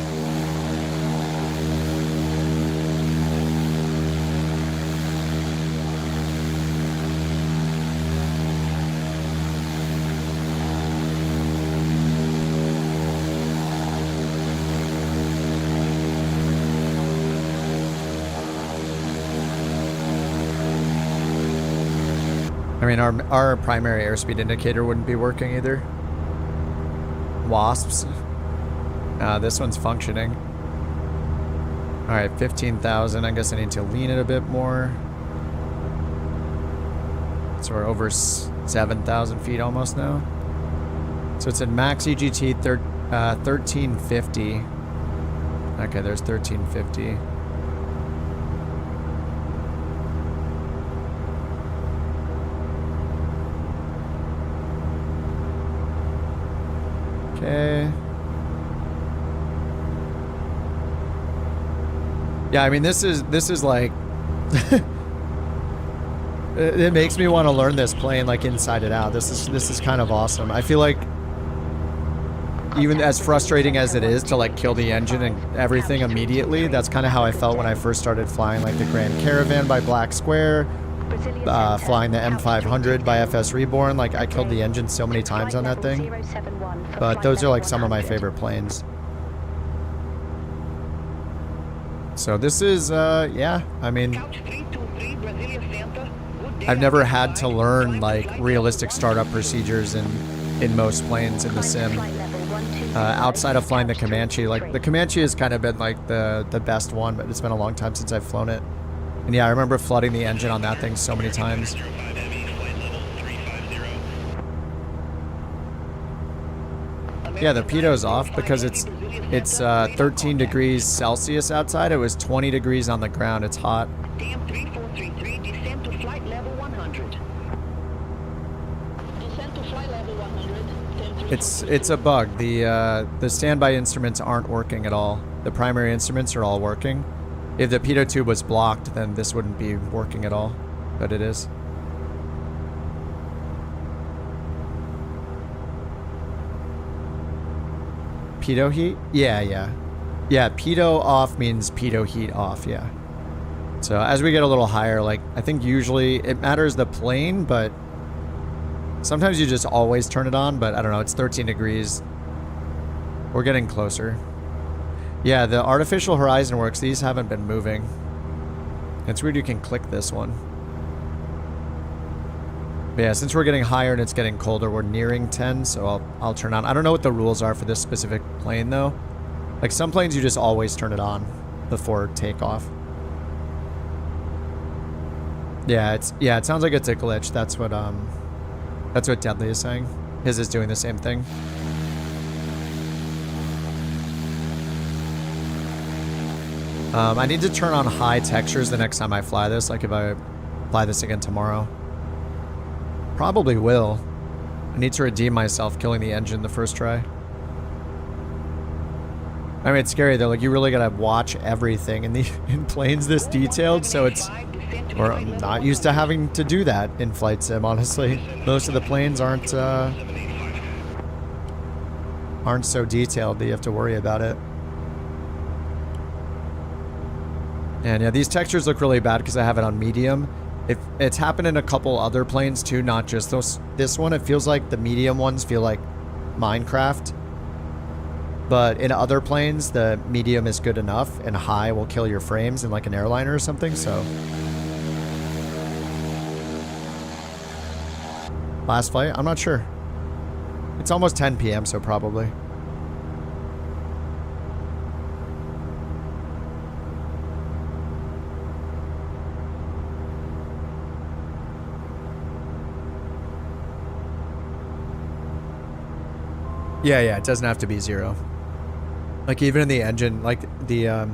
I mean, our primary airspeed indicator wouldn't be working either. Wasps. This one's functioning. Alright, 15,000. I guess I need to lean it a bit more. So we're over 7,000 feet almost now. So it's at max EGT 1350. Okay, there's 1350. Okay. Yeah, I mean, this is like it makes me want to learn this plane like inside and out. This is kind of awesome. I feel like even as frustrating as it is to like kill the engine and everything immediately, that's kind of how I felt when I first started flying like the Grand Caravan by Black Square, flying the M500 by FS Reborn. Like, I killed the engine so many times on that thing. But those are like some of my favorite planes. So this is, yeah, I mean, I've never had to learn like realistic startup procedures in most planes in the sim. Outside of flying the Comanche, like the Comanche has kind of been like the best one, but it's been a long time since I've flown it. And yeah, I remember flooding the engine on that thing so many times. Yeah, the pido's off because it's 13 degrees Celsius outside. It was 20 degrees on the ground. It's hot. Dam 3433, descend to flight level 100. Descend to flight level 100. It's a bug. The standby instruments aren't working at all. The primary instruments are all working. If the pitot tube was blocked, then this wouldn't be working at all, but it is. Pitot heat? Yeah. Yeah, pitot off means pitot heat off, yeah. So as we get a little higher, like, I think usually it matters the plane, but sometimes you just always turn it on, but I don't know, it's 13 degrees. We're getting closer. Yeah, the artificial horizon works. These haven't been moving. It's weird you can click this one. But yeah, since we're getting higher and it's getting colder, we're nearing 10, so I'll turn on. I don't know what the rules are for this specific plane, though. Like, some planes you just always turn it on before takeoff. Yeah, it sounds like it's a glitch. That's what Deadly is saying. His is doing the same thing. I need to turn on high textures the next time I fly this, like if I fly this again tomorrow. Probably will. I need to redeem myself killing the engine the first try. I mean, it's scary though, like you really gotta watch everything in planes this detailed, so or I'm not used to having to do that in flight sim, honestly. Most of the planes aren't so detailed that you have to worry about it. And yeah, these textures look really bad because I have it on medium. It's happened in a couple other planes too, not just this one. It feels like the medium ones feel like Minecraft. But in other planes, the medium is good enough, and high will kill your frames in like an airliner or something, so. Last flight? I'm not sure. It's almost 10 p.m., so probably. Yeah, it doesn't have to be 0. Like even in the engine, like the, I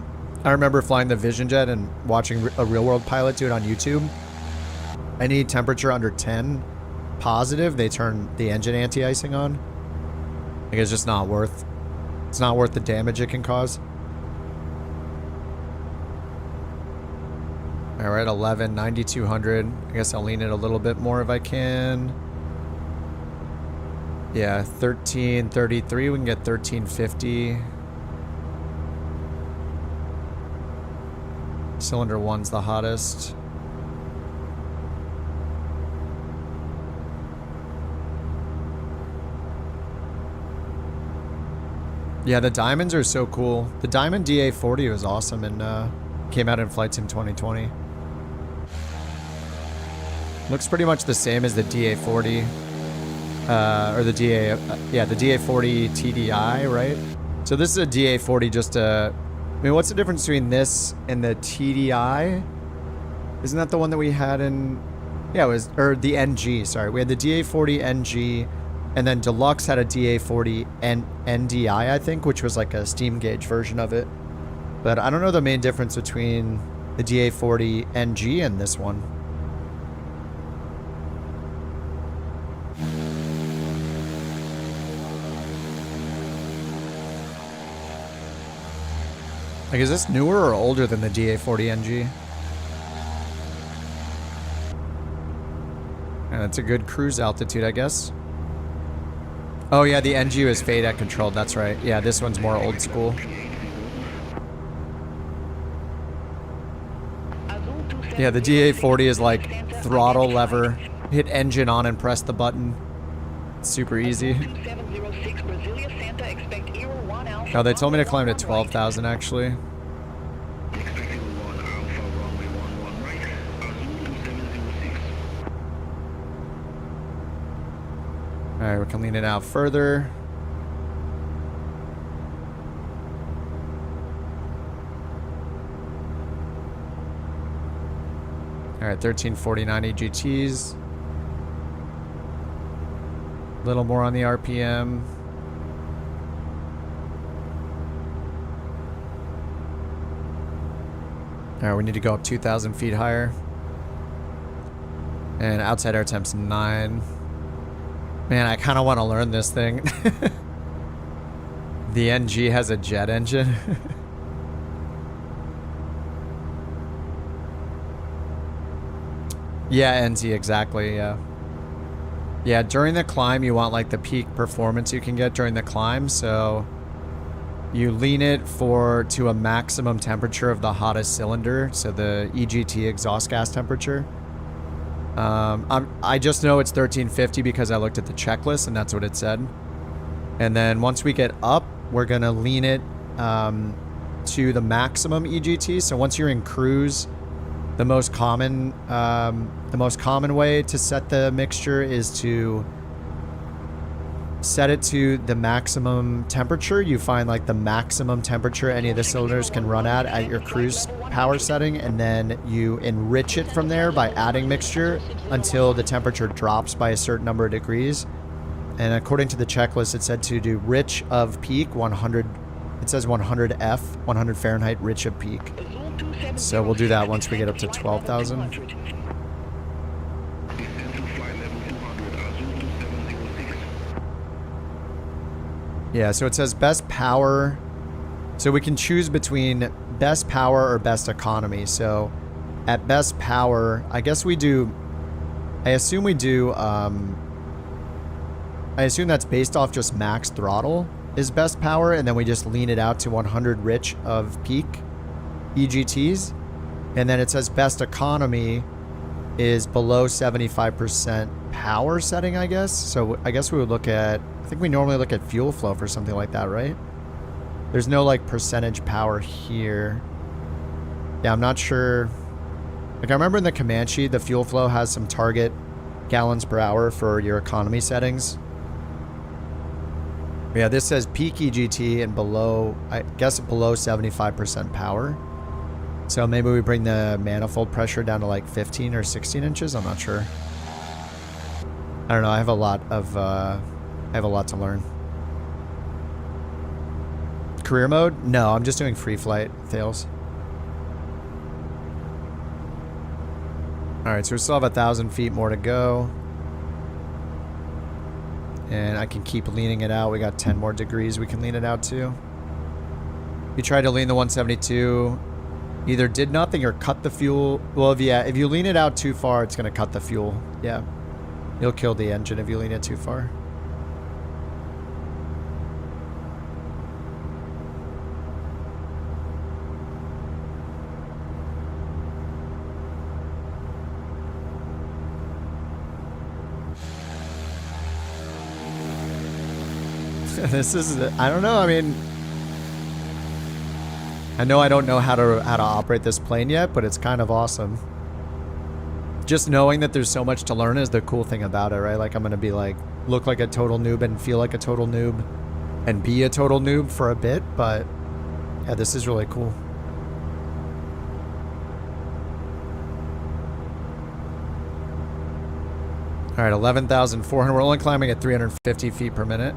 remember flying the Vision Jet and watching a real world pilot do it on YouTube. Any temperature under 10 positive, they turn the engine anti-icing on. Like it's just not worth, it's not worth the damage it can cause. All right, 11, 9,200. I guess I'll lean it a little bit more if I can. Yeah, 1333, we can get 1350. Cylinder 1's the hottest. Yeah, the diamonds are so cool. The Diamond DA40 was awesome and came out in Flight Sim 2020. Looks pretty much the same as the DA40. Or the yeah, the DA40 TDI, right? So this is a DA40, just a, I mean, what's the difference between this and the TDI? Isn't that the one that we had in, yeah, it was, or the NG, sorry. We had the DA40 NG, and then Deluxe had a DA40 NDI, I think, which was like a steam gauge version of it. But I don't know the main difference between the DA40 NG and this one. Like, is this newer or older than the DA40 NG? And it's a good cruise altitude, I guess. Oh yeah, the NG was FADEC controlled, that's right. Yeah, this one's more old school. Yeah, the DA40 is like throttle lever, hit engine on and press the button. It's super easy. Oh, they told me to climb to 12,000 actually. Alright, we can lean it out further. Alright, 1349 EGTs. A little more on the RPM. Alright, we need to go up 2,000 feet higher. And outside air temp's 9. Man, I kind of want to learn this thing. The NG has a jet engine. Yeah, NZ, exactly, yeah. Yeah, during the climb, you want like the peak performance you can get during the climb, so you lean it to a maximum temperature of the hottest cylinder, so the EGT exhaust gas temperature. I just know it's 1350 because I looked at the checklist and that's what it said. And then once we get up, we're gonna lean it to the maximum EGT. So once you're in cruise, the most common way to set the mixture is to set it to the maximum temperature. You find like the maximum temperature any of the cylinders can run at your cruise power setting, and then you enrich it from there by adding mixture until the temperature drops by a certain number of degrees. And according to the checklist, it said to do rich of peak 100. It says 100 F, 100 Fahrenheit, rich of peak. So we'll do that once we get up to 12,000. Yeah, so it says best power. So we can choose between best power or best economy. So at best power, I guess we do, I assume we do, I assume that's based off just max throttle is best power, and then we just lean it out to 100 rich of peak EGTs. And then it says best economy is below 75% power setting, I guess. So I guess we would look at, I think we normally look at fuel flow for something like that, right? There's no like percentage power here. Yeah, I'm not sure. Like I remember in the command sheet, the fuel flow has some target gallons per hour for your economy settings. Yeah, this says peak EGT and below, I guess below 75% power. So maybe we bring the manifold pressure down to like 15 or 16 inches. I'm not sure. I don't know. I have a lot to learn. Career mode? No, I'm just doing free flight, Thales. All right, so we still have 1,000 feet more to go. And I can keep leaning it out. We got 10 more degrees we can lean it out to. You tried to lean the 172. Either did nothing or cut the fuel. Well, if you lean it out too far, it's going to cut the fuel. Yeah. You'll kill the engine if you lean it too far. This is, I don't know. I mean, I know I don't know how to operate this plane yet, but it's kind of awesome. Just knowing that there's so much to learn is the cool thing about it, right? Like I'm going to be like, look like a total noob and feel like a total noob and be a total noob for a bit. But yeah, this is really cool. All right, 11,400. We're only climbing at 350 feet per minute.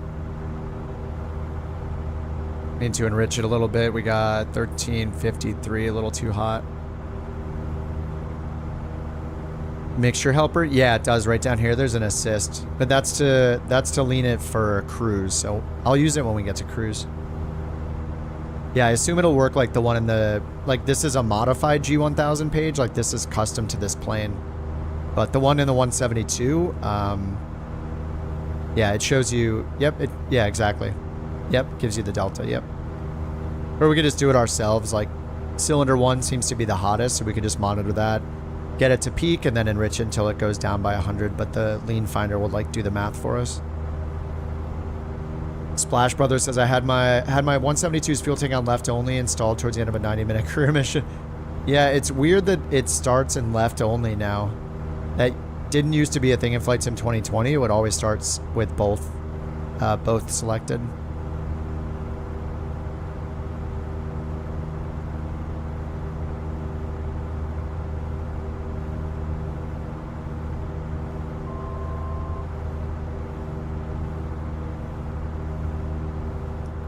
Need to enrich it a little bit. We got 1353, a little too hot. Mixture helper? Yeah, it does. Right down here, there's an assist. But that's to lean it for cruise. So I'll use it when we get to cruise. Yeah, I assume it'll work like the one in the... Like, this is a modified G1000 page. Like, this is custom to this plane. But the one in the 172, yeah, it shows you... Yep, yeah, exactly. Yep, gives you the delta, yep. Or we could just do it ourselves, like cylinder 1 seems to be the hottest, so we could just monitor that, get it to peak, and then enrich it until it goes down by 100, but the lean finder will like do the math for us. Splash Brothers says, I had my 172's fuel tank on left only installed towards the end of a 90-minute career mission. Yeah, it's weird that it starts in left only now. That didn't used to be a thing in Flight Sim 2020. It would always start with both selected.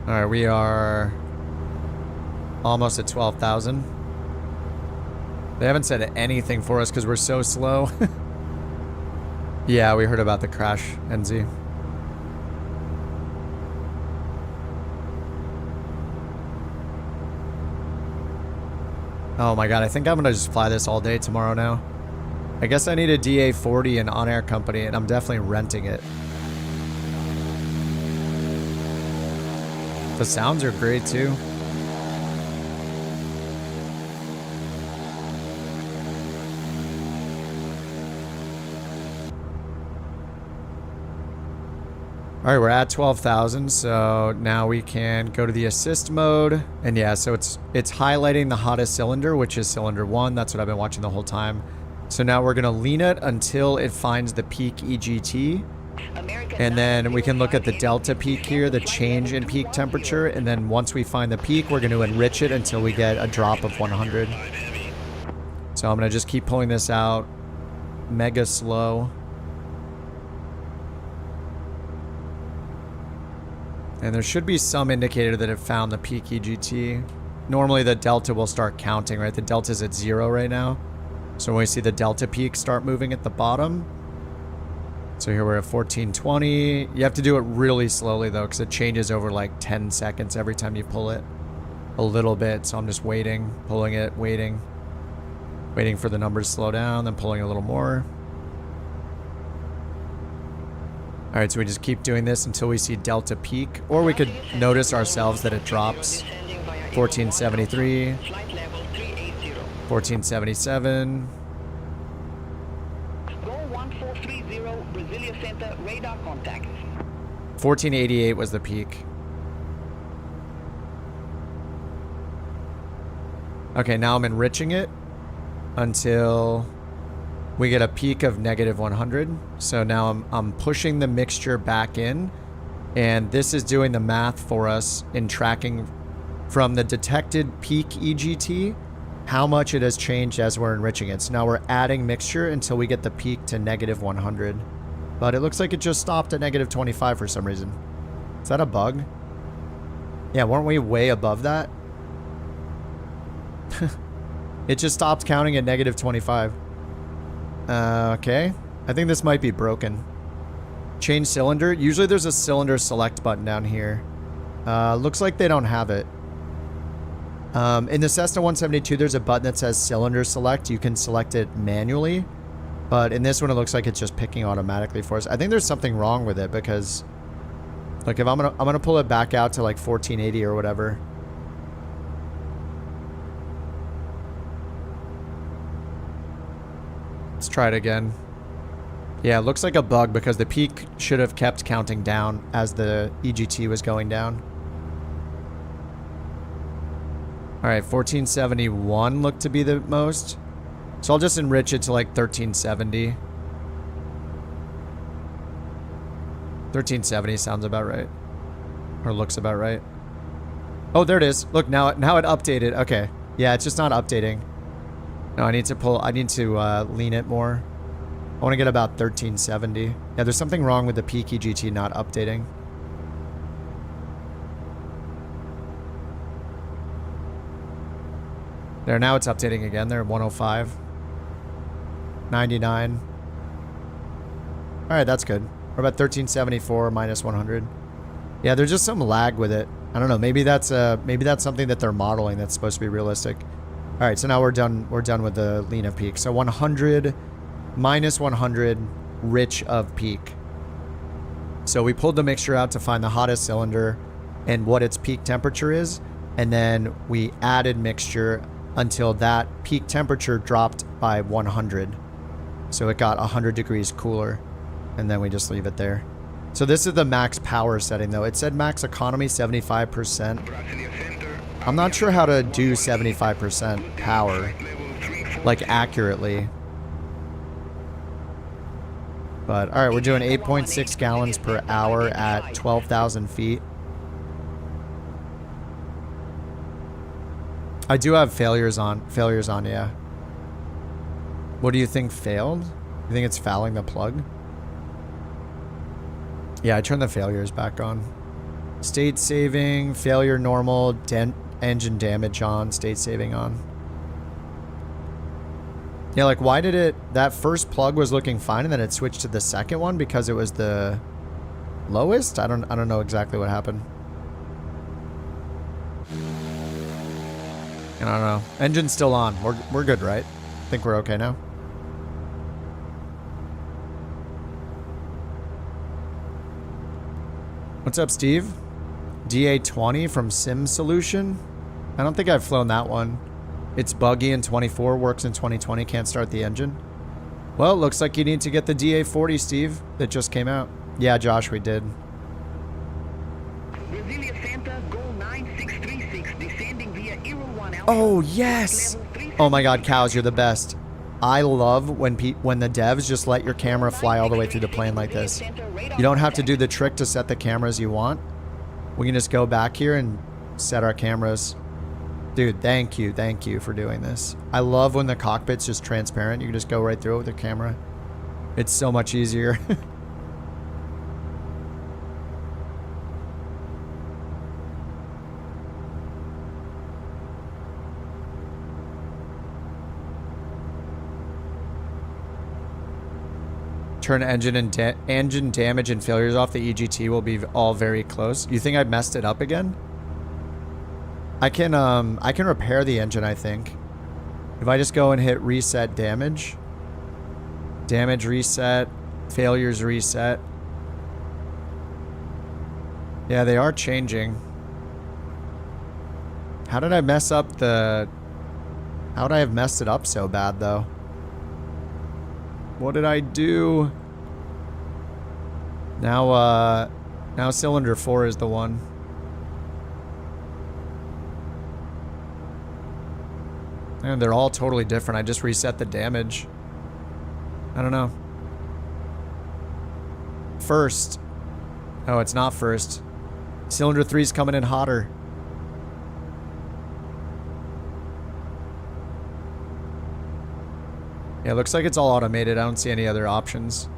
All right, we are almost at 12,000. They haven't said anything for us because we're so slow. Yeah, we heard about the crash, NZ. Oh my god, I think I'm gonna just fly this all day tomorrow now. I guess I need a DA40 and on-air company, and I'm definitely renting it. The sounds are great too. All right, we're at 12,000, so now we can go to the assist mode. And yeah, so it's highlighting the hottest cylinder, which is cylinder 1. That's what I've been watching the whole time. So now we're gonna lean it until it finds the peak EGT. And then we can look at the delta peak here, the change in peak temperature. And then once we find the peak, we're gonna enrich it until we get a drop of 100. So I'm gonna just keep pulling this out mega slow. And there should be some indicator that it found the peak EGT. Normally the delta will start counting, right? The delta's at 0 right now. So when we see the delta peak start moving at the bottom. So here we're at 1420. You have to do it really slowly though, because it changes over like 10 seconds every time you pull it. A little bit, so I'm just waiting, pulling it, waiting. Waiting for the numbers to slow down, then pulling a little more. All right, so we just keep doing this until we see delta peak, or we could notice ourselves that it drops. 1473, 1477. Go 1430, Brasilia Center, radar contact. 1488 was the peak. Okay, now I'm enriching it until we get a peak of negative 100. So now I'm pushing the mixture back in, and this is doing the math for us in tracking from the detected peak EGT, how much it has changed as we're enriching it. So now we're adding mixture until we get the peak to negative 100. But it looks like it just stopped at negative 25 for some reason. Is that a bug? Yeah, weren't we way above that? It just stopped counting at negative 25. Okay. I think this might be broken. Change cylinder. Usually there's a cylinder select button down here. Looks like they don't have it. In the Cessna 172, there's a button that says cylinder select. You can select it manually. But in this one, it looks like it's just picking automatically for us. I think there's something wrong with it because, like, if I'm gonna pull it back out to like 1480 or whatever. Let's try it again. Yeah, it looks like a bug because the peak should have kept counting down as the EGT was going down. All right, 1471 looked to be the most. So I'll just enrich it to like 1370. 1370 sounds about right. Or looks about right. Oh, there it is. Look, now it updated. Okay. Yeah, it's just not updating. No, I need to lean it more. I want to get about 1370. Yeah, there's something wrong with the peak EGT not updating. There, now it's updating again. They're at 105. 99. Alright, that's good. We're about 1374 minus 100. Yeah, there's just some lag with it. I don't know. Maybe that's something that they're modeling that's supposed to be realistic. All right, so now we're done with the lean of peak. So 100 minus 100 rich of peak. So we pulled the mixture out to find the hottest cylinder and what its peak temperature is, and then we added mixture until that peak temperature dropped by 100. So it got 100 degrees cooler, and then we just leave it there. So this is the max power setting though. It said max economy 75%. I'm not sure how to do 75% power, like, accurately. But, alright, we're doing 8.6 gallons per hour at 12,000 feet. I do have failures on, yeah. What do you think failed? You think it's fouling the plug? Yeah, I turned the failures back on. State saving, failure normal, engine damage on, state saving on. Yeah, like, why did it... That first plug was looking fine, and then it switched to the second one because it was the lowest? I don't know exactly what happened. I don't know. Engine's still on. We're good, right? I think we're okay now. What's up, Steve? DA20 from Sim Solution? I don't think I've flown that one. It's buggy in 24, works in 2020, can't start the engine. Well, it looks like you need to get the DA40, Steve, that just came out. Yeah, Josh, we did. Oh, yes! Oh my god, cows, you're the best. I love when the devs just let your camera fly all the way through the plane like this. You don't have to do the trick to set the cameras you want. We can just go back here and set our cameras. Dude, thank you for doing this. I love when the cockpit's just transparent. You can just go right through it with the camera. It's so much easier. Turn engine damage and failures off. The EGT will be all very close. You think I messed it up again? I can repair the engine, I think. If I just go and hit reset damage. Damage reset. Failures reset. Yeah, they are changing. How did I mess up the... How would I have messed it up so bad, though? What did I do? Now cylinder 4 is the one. And they're all totally different. I just reset the damage. I don't know. First. Oh, it's not first. Cylinder 3's coming in hotter. Yeah, it looks like it's all automated. I don't see any other options.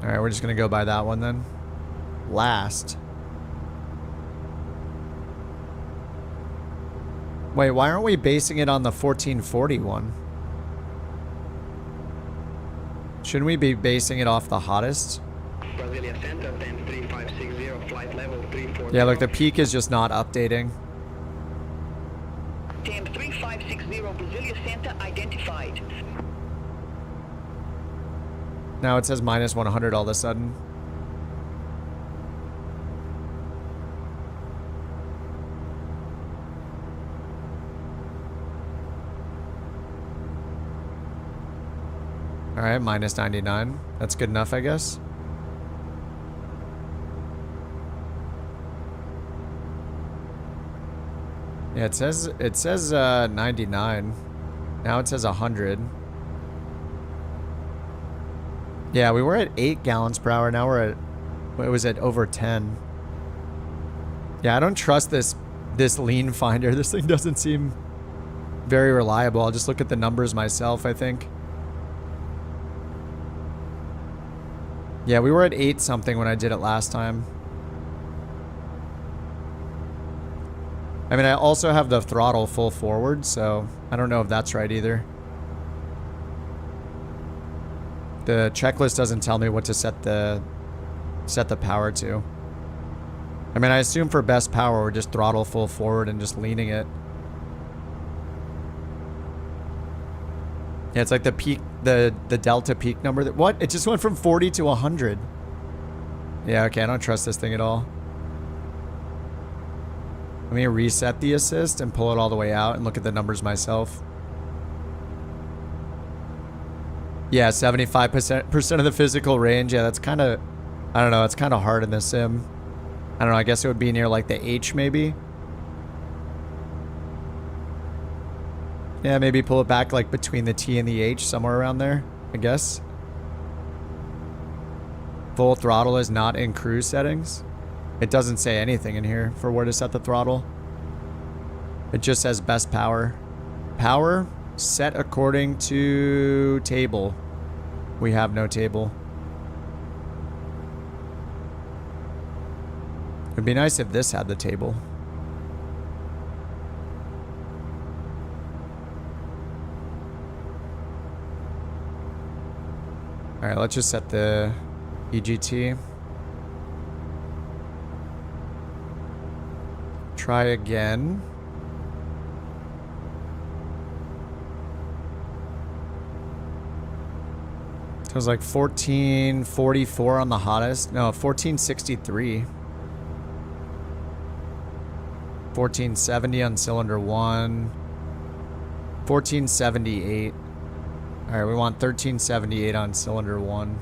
Alright, we're just gonna go by that one then. Last. Wait, why aren't we basing it on the 1440 one? Shouldn't we be basing it off the hottest? Brasilia Center, 10360, flight level 340. Yeah, look, the peak is just not updating. Temp 3560, Brasilia Center identified. Now it says minus 100 all of a sudden. Alright, minus 99. That's good enough, I guess. Yeah, it says 99. Now it says 100. Yeah, we were at 8 gallons per hour. Now we're at, it was at over 10. Yeah, I don't trust this lean finder. This thing doesn't seem very reliable. I'll just look at the numbers myself, I think. Yeah, we were at 8 something when I did it last time. I mean, I also have the throttle full forward, so I don't know if that's right either. The checklist doesn't tell me what to set the power to. I mean, I assume for best power, we're just throttle full forward and just leaning it. Yeah, it's like the peak, the delta peak number. What? It just went from 40 to 100. Yeah, okay, I don't trust this thing at all. Let me reset the assist and pull it all the way out and look at the numbers myself. Yeah, 75% of the physical range. Yeah, that's kind of, I don't know, it's kind of hard in the sim. I don't know, I guess it would be near like the H maybe. Yeah, maybe pull it back like between the T and the H, somewhere around there, I guess. Full throttle is not in cruise settings. It doesn't say anything in here for where to set the throttle. It just says best power. Power set according to table. We have no table. It'd be nice if this had the table. Alright, let's just set the EGT. Try again. So it was like 1444 on the hottest. No, 1463. 1470 on cylinder 1. 1478. Alright, we want 1378 on cylinder 1.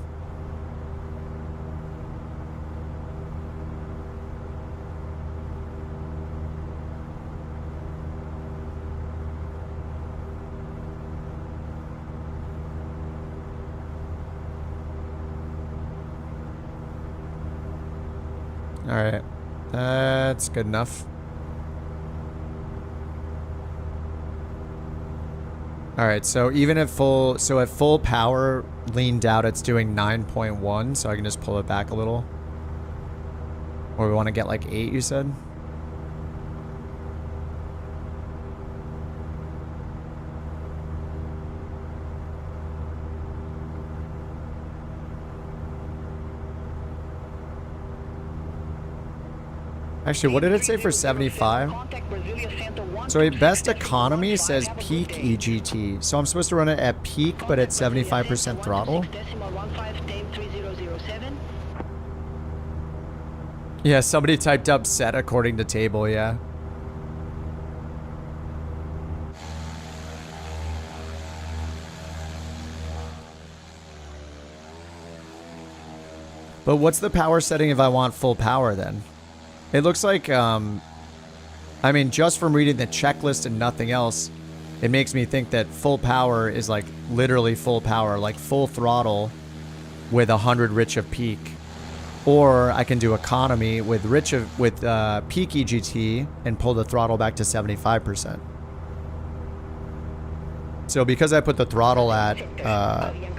Alright, that's good enough. Alright, so even at full, so at full power, leaned out, it's doing 9.1, so I can just pull it back a little. Or we want to get like 8, you said? Actually, what did it say for 75? So a best economy says peak EGT. So I'm supposed to run it at peak, but at 75% throttle? Yeah, somebody typed up set according to table, yeah. But what's the power setting if I want full power then? It looks like I mean, just from reading the checklist and nothing else, it makes me think that full power is like literally full power, like full throttle with 100 rich of peak. Or I can do economy with peak EGT and pull the throttle back to 75%. So because I put the throttle at,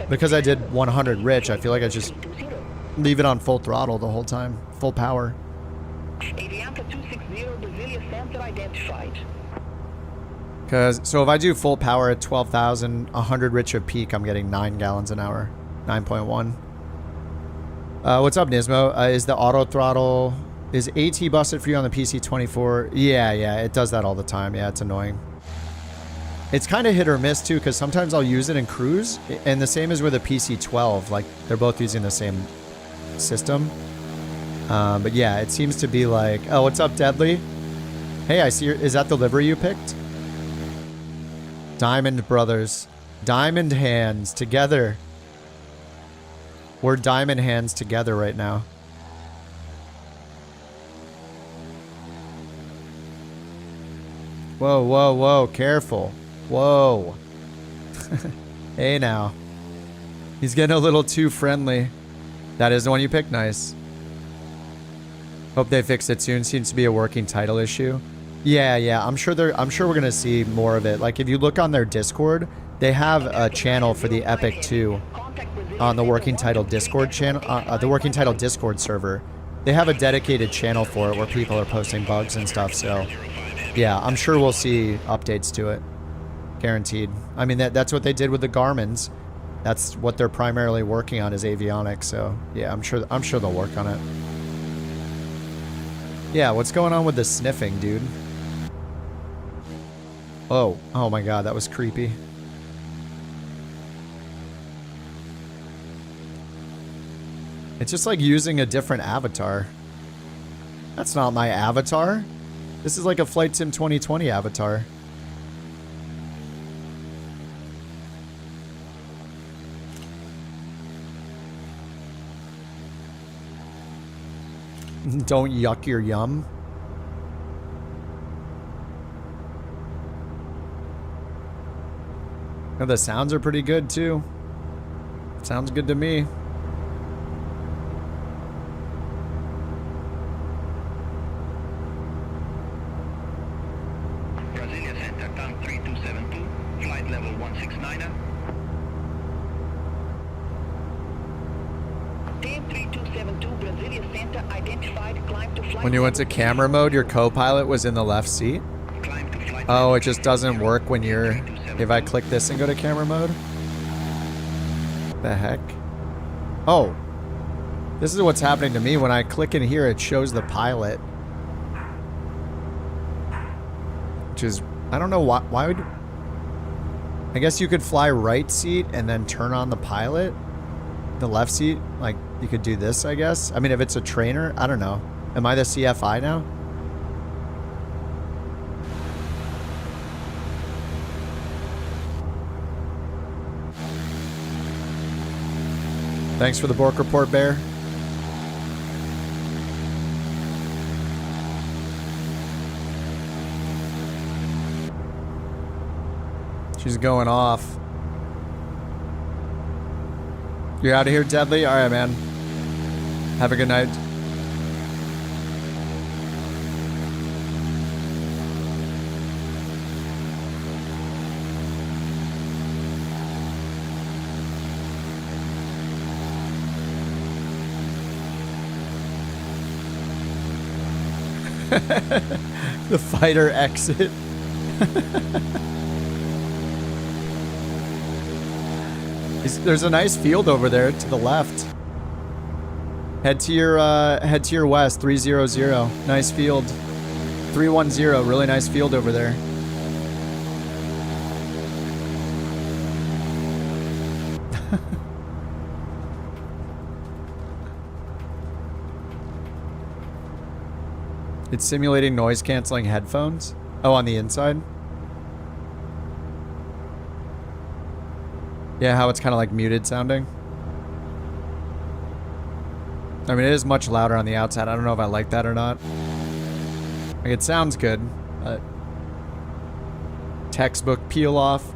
because I did 100 rich, I feel like I just leave it on full throttle the whole time, full power. Avianca 260 Brasilia Center identified. So if I do full power at 12,000, 100 rich of peak, I'm getting 9 gallons an hour, 9.1. What's up, Nismo? Is the auto throttle, is AT busted for you on the PC24? Yeah, it does that all the time. Yeah, it's annoying. It's kind of hit or miss too, because sometimes I'll use it in cruise, and the same as with a PC12. Like, they're both using the same system. But yeah, it seems to be like, oh, what's up, Deadly? Hey, I see is that the livery you picked? Diamond Brothers. Diamond hands together. We're diamond hands together right now. Whoa, whoa, whoa, careful. Whoa. Hey now. He's getting a little too friendly. That is the one you picked? Nice. Hope they fix it soon. Seems to be a working title issue. Yeah. I'm sure we're gonna see more of it. Like, if you look on their Discord, they have a channel for the Epic 2 on the working title Discord channel, the working title Discord server. They have a dedicated channel for it where people are posting bugs and stuff. So yeah, I'm sure we'll see updates to it. Guaranteed. I mean, that's what they did with the Garmins. That's what they're primarily working on, is avionics. So yeah, I'm sure they'll work on it. Yeah, what's going on with the sniffing, dude? Oh my god, that was creepy. It's just like using a different avatar. That's not my avatar. This is like a Flight Sim 2020 avatar. Don't yuck your yum. Oh, the sounds are pretty good too. Sounds good to me. Brasilia Center, Tank 3272, flight level 169er. 103272 Brasilia Center identified, climb to flight. When you went to camera mode, your co-pilot was in the left seat? Oh, it just doesn't work when you're... If I click this and go to camera mode? The heck? Oh. This is what's happening to me. When I click in here, it shows the pilot. Which is... I don't know why would... I guess you could fly right seat and then turn on the pilot. The left seat, like, you could do this, I guess. I mean, if it's a trainer, I don't know. Am I the CFI now? Thanks for the Bork report, Bear. She's going off. You're out of here, Deadly? Alright, man. Have a good night. The fighter exit. There's a nice field over there to the left. Head to your west, 300. Nice field. 310, really nice field over there. It's simulating noise canceling headphones. Oh, on the inside? Yeah, how it's kind of like muted sounding. I mean, it is much louder on the outside. I don't know if I like that or not. Like, it sounds good. But textbook peel off.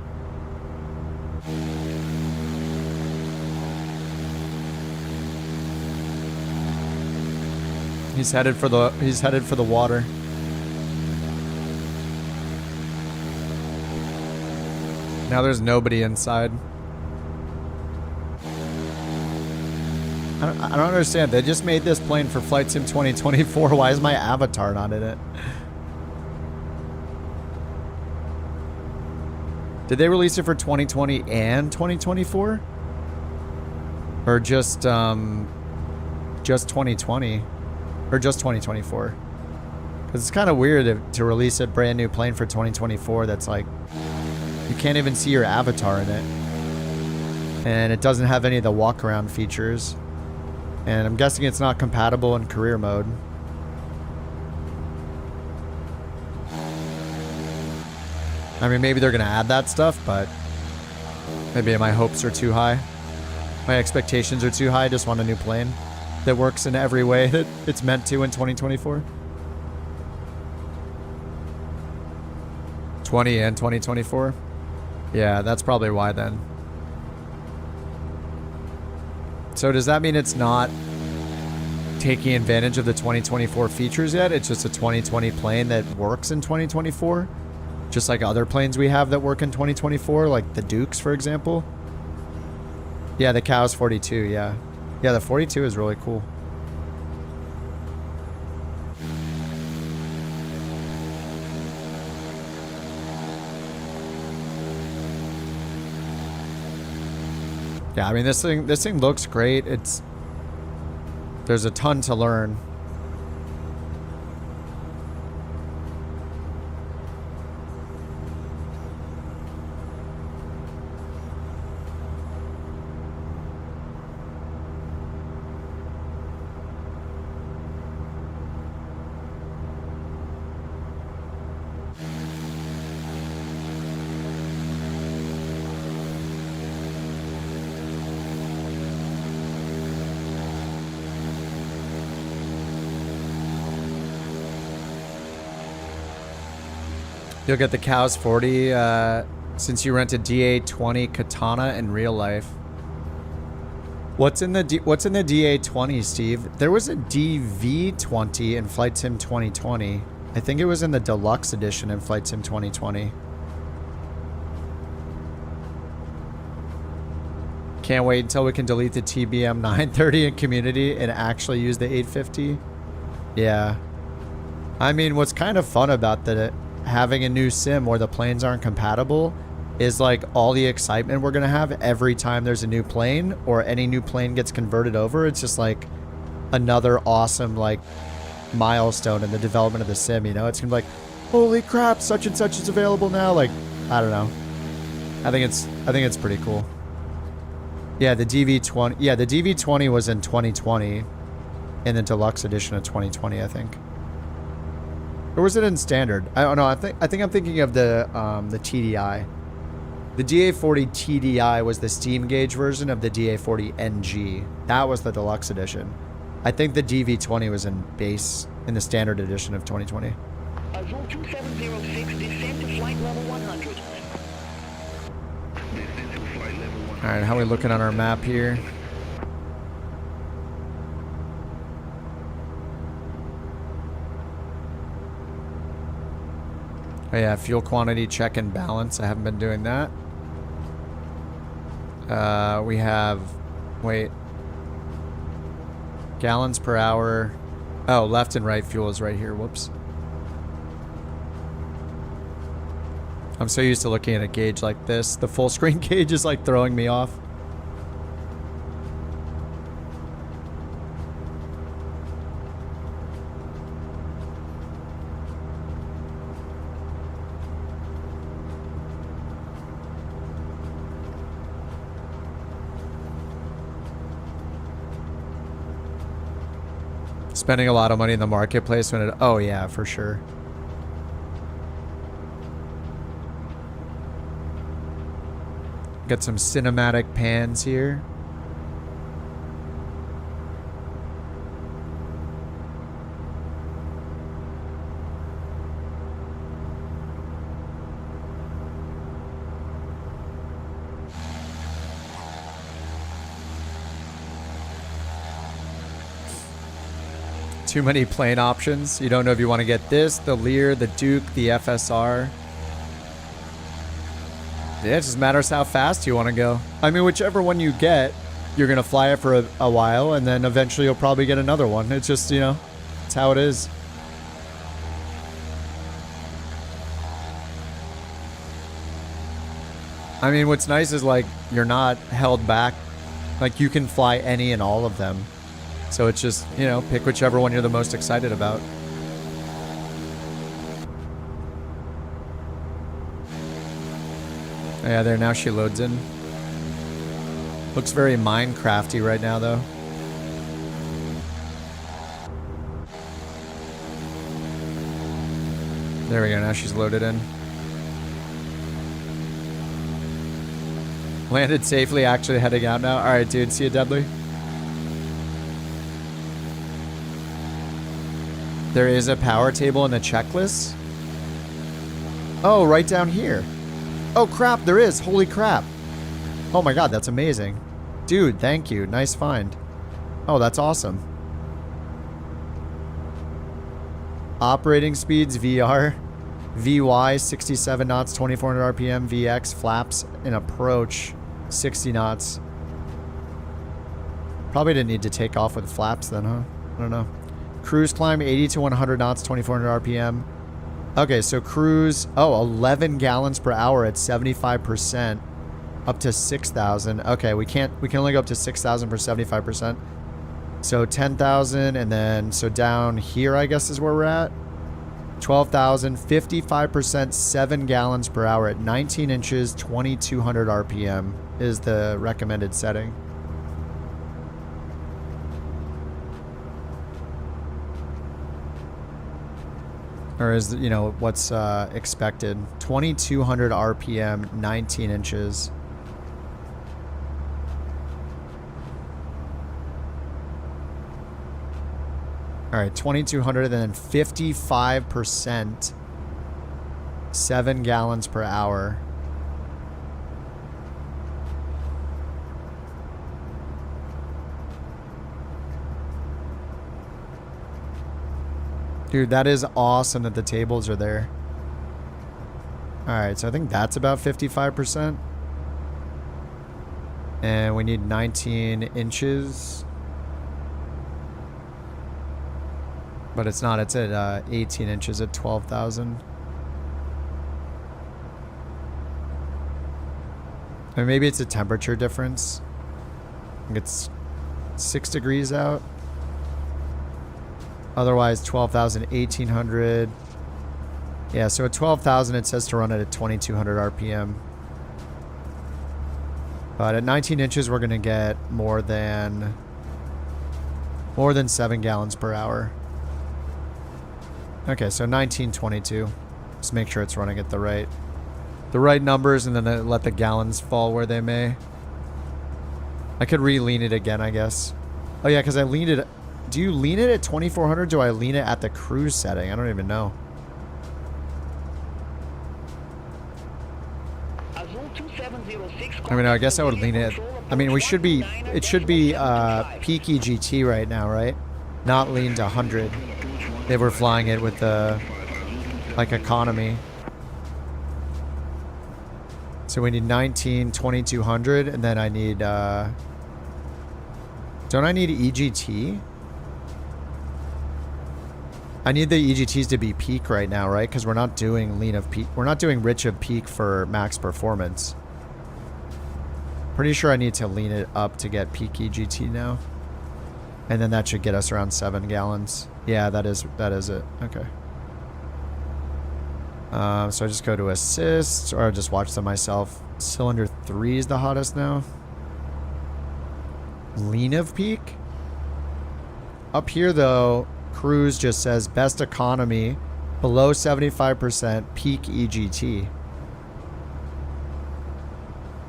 He's headed for the water. Now there's nobody inside. I don't understand. They just made this plane for Flight Sim 2024. Why is my avatar not in it? Did they release it for 2020 and 2024? Or just 2020? Or just 2024? Because it's kind of weird to release a brand new plane for 2024 that's like, you can't even see your avatar in it. And it doesn't have any of the walk around features. And I'm guessing it's not compatible in career mode. I mean, maybe they're going to add that stuff, but maybe my hopes are too high. My expectations are too high. I just want a new plane that works in every way that it's meant to in 2024. 20 and 2024? Yeah, that's probably why then. So does that mean it's not taking advantage of the 2024 features yet? It's just a 2020 plane that works in 2024? Just like other planes we have that work in 2024, like the Dukes, for example? Yeah, the Cow's 42, yeah. Yeah, the 42 is really cool. Yeah, I mean, this thing looks great. There's a ton to learn. You'll get the Cows 40 since you rented DA20 Katana in real life. What's in the DA20, Steve? There was a DV20 in Flight Sim 2020. I think it was in the deluxe edition in Flight Sim 2020. Can't wait until we can delete the TBM 930 in community and actually use the 850. Yeah. I mean, what's kind of fun about having a new sim where the planes aren't compatible is like all the excitement we're gonna have every time there's a new plane or any new plane gets converted over. It's just like another awesome like milestone in the development of the sim, you know? It's gonna be like, holy crap, such and such is available now. Like, I don't know. I think it's pretty cool. Yeah, the DV20. Yeah, the DV20 was in 2020 in the deluxe edition of 2020, I think. Or was it in standard? I don't know. I think I'm thinking of the TDI. The DA40 TDI was the steam gauge version of the DA40 NG. That was the deluxe edition. I think the DV20 was in the standard edition of 2020. Azul 2706, descend to flight level 100. All right, how are we looking on our map here? Oh yeah, fuel quantity check and balance. I haven't been doing that. We have, wait, gallons per hour. Oh, left and right fuel is right here. Whoops. I'm so used to looking at a gauge like this. The full screen gauge is like throwing me off. Spending a lot of money in the marketplace when it... Oh, yeah, for sure. Got some cinematic pans here. Too many plane options. You don't know if you want to get this, the Lear, the Duke, the FSR. Yeah, it just matters how fast you want to go. I mean, whichever one you get, you're going to fly it for a while, and then eventually you'll probably get another one. It's just, you know, it's how it is. I mean, what's nice is, like, you're not held back. Like, you can fly any and all of them. So it's just, you know, pick whichever one you're the most excited about. Yeah, there, now she loads in. Looks very Minecrafty right now, though. There we go, now she's loaded in. Landed safely, actually heading out now. Alright, dude, see you, Deadly. There is a power table in the checklist? Oh, right down here. Oh, crap, there is. Holy crap. Oh my god, that's amazing. Dude, thank you. Nice find. Oh, that's awesome. Operating speeds, VR. VY, 67 knots, 2400 RPM. VX, flaps and approach, 60 knots. Probably didn't need to take off with flaps then, huh? I don't know. Cruise climb, 80 to 100 knots, 2400 RPM. Okay, so cruise, 11 gallons per hour at 75%, up to 6,000. Okay, we can only go up to 6,000 for 75%. So 10,000, and then, so down here, I guess, is where we're at. 12,000, 55%, 7 gallons per hour at 19 inches, 2,200 RPM is the recommended setting. Or is, you know, what's expected. 2,200 RPM, 19 inches. All right, 2,200 and then 55%, 7 gallons per hour. Dude, that is awesome that the tables are there. Alright, so I think that's about 55%. And we need 19 inches. But it's not, it's at 18 inches at 12,000. Or maybe it's a temperature difference. I think it's 6 degrees out. Otherwise, 12,000, 1,800. Yeah, so at 12,000, it says to run it at 2,200 RPM. But at 19 inches, we're going to get more than 7 gallons per hour. Okay, so 1922. Just make sure it's running at the right numbers, and then let the gallons fall where they may. I could re-lean it again, I guess. Oh yeah, because I leaned it. Do you lean it at 2,400? Do I lean it at the cruise setting? I don't even know. I mean, I guess I would lean it. I mean, we should be. It should be peak EGT right now, right? Not lean to 100. They were flying it with the like economy. So we need 19, 2,200, and then I need. Don't I need EGT? I need the EGTs to be peak right now, right? Because we're not doing lean of peak. We're not doing rich of peak for max performance. Pretty sure I need to lean it up to get peak EGT now. And then that should get us around 7 gallons. Yeah, that is it. Okay. So I just go to assist, or I just watch them myself. Cylinder 3 is the hottest now. Lean of peak? Up here, though, cruise just says best economy, below 75%, peak EGT.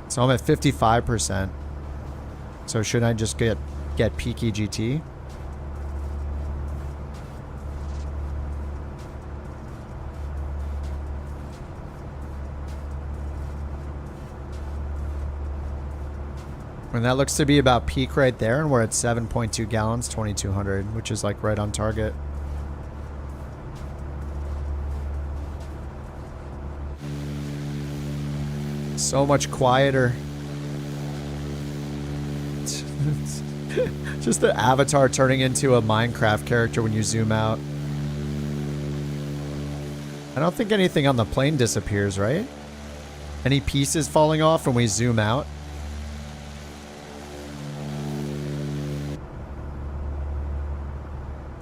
So I'm at 55%. So should I just get peak EGT? And that looks to be about peak right there, and we're at 7.2 gallons, 2,200, which is like right on target. So much quieter. Just the avatar turning into a Minecraft character when you zoom out. I don't think anything on the plane disappears, right? Any pieces falling off when we zoom out?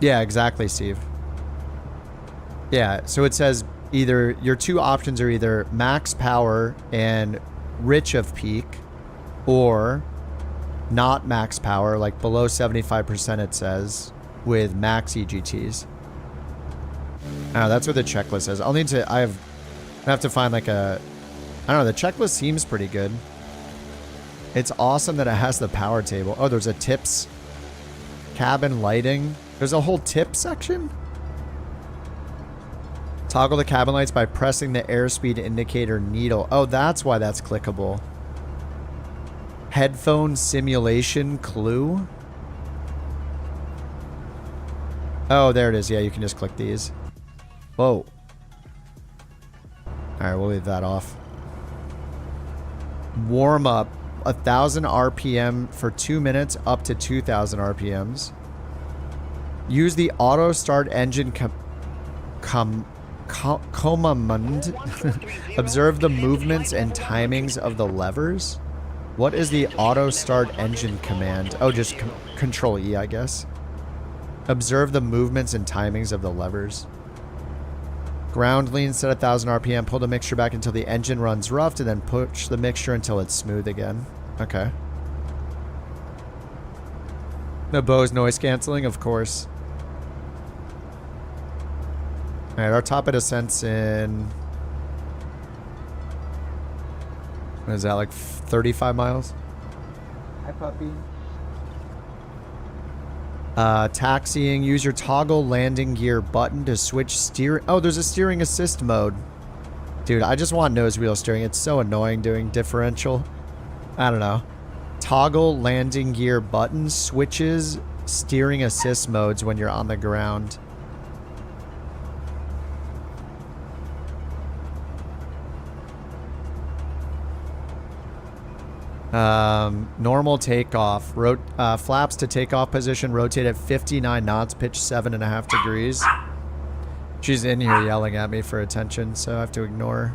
Yeah, exactly, Steve. Yeah, so it says either your two options are either max power and rich of peak, or not max power, like below 75% it says, with max EGTs. Oh, that's what the checklist says. I'll need to, I have to find like a, I don't know, the checklist seems pretty good. It's awesome that it has the power table. Oh, there's a tips, cabin lighting. There's a whole tip section. Toggle the cabin lights by pressing the airspeed indicator needle. Oh, that's why that's clickable. Headphone simulation clue. Oh, there it is. Yeah, you can just click these. Whoa. Alright, we'll leave that off. Warm up. 1,000 RPM for 2 minutes up to 2,000 RPMs. Use the auto start engine command. Observe the movements and timings of the levers. What is the auto start engine command? Oh, just control E, I guess. Observe the movements and timings of the levers. Ground lean, set 1,000 RPM. Pull the mixture back until the engine runs rough, and then push the mixture until it's smooth again. Okay. The Bose noise canceling, of course. Alright, our top of descent's in... What is that, like 35 miles? Hi, puppy. Taxiing. Use your toggle landing gear button to switch steering. Oh, there's a steering assist mode. Dude, I just want nose wheel steering. It's so annoying doing differential. I don't know. Toggle landing gear button switches steering assist modes when you're on the ground. Normal takeoff. Flaps to takeoff position. Rotate at 59 knots. Pitch 7.5 degrees. She's in here yelling at me for attention, so I have to ignore her.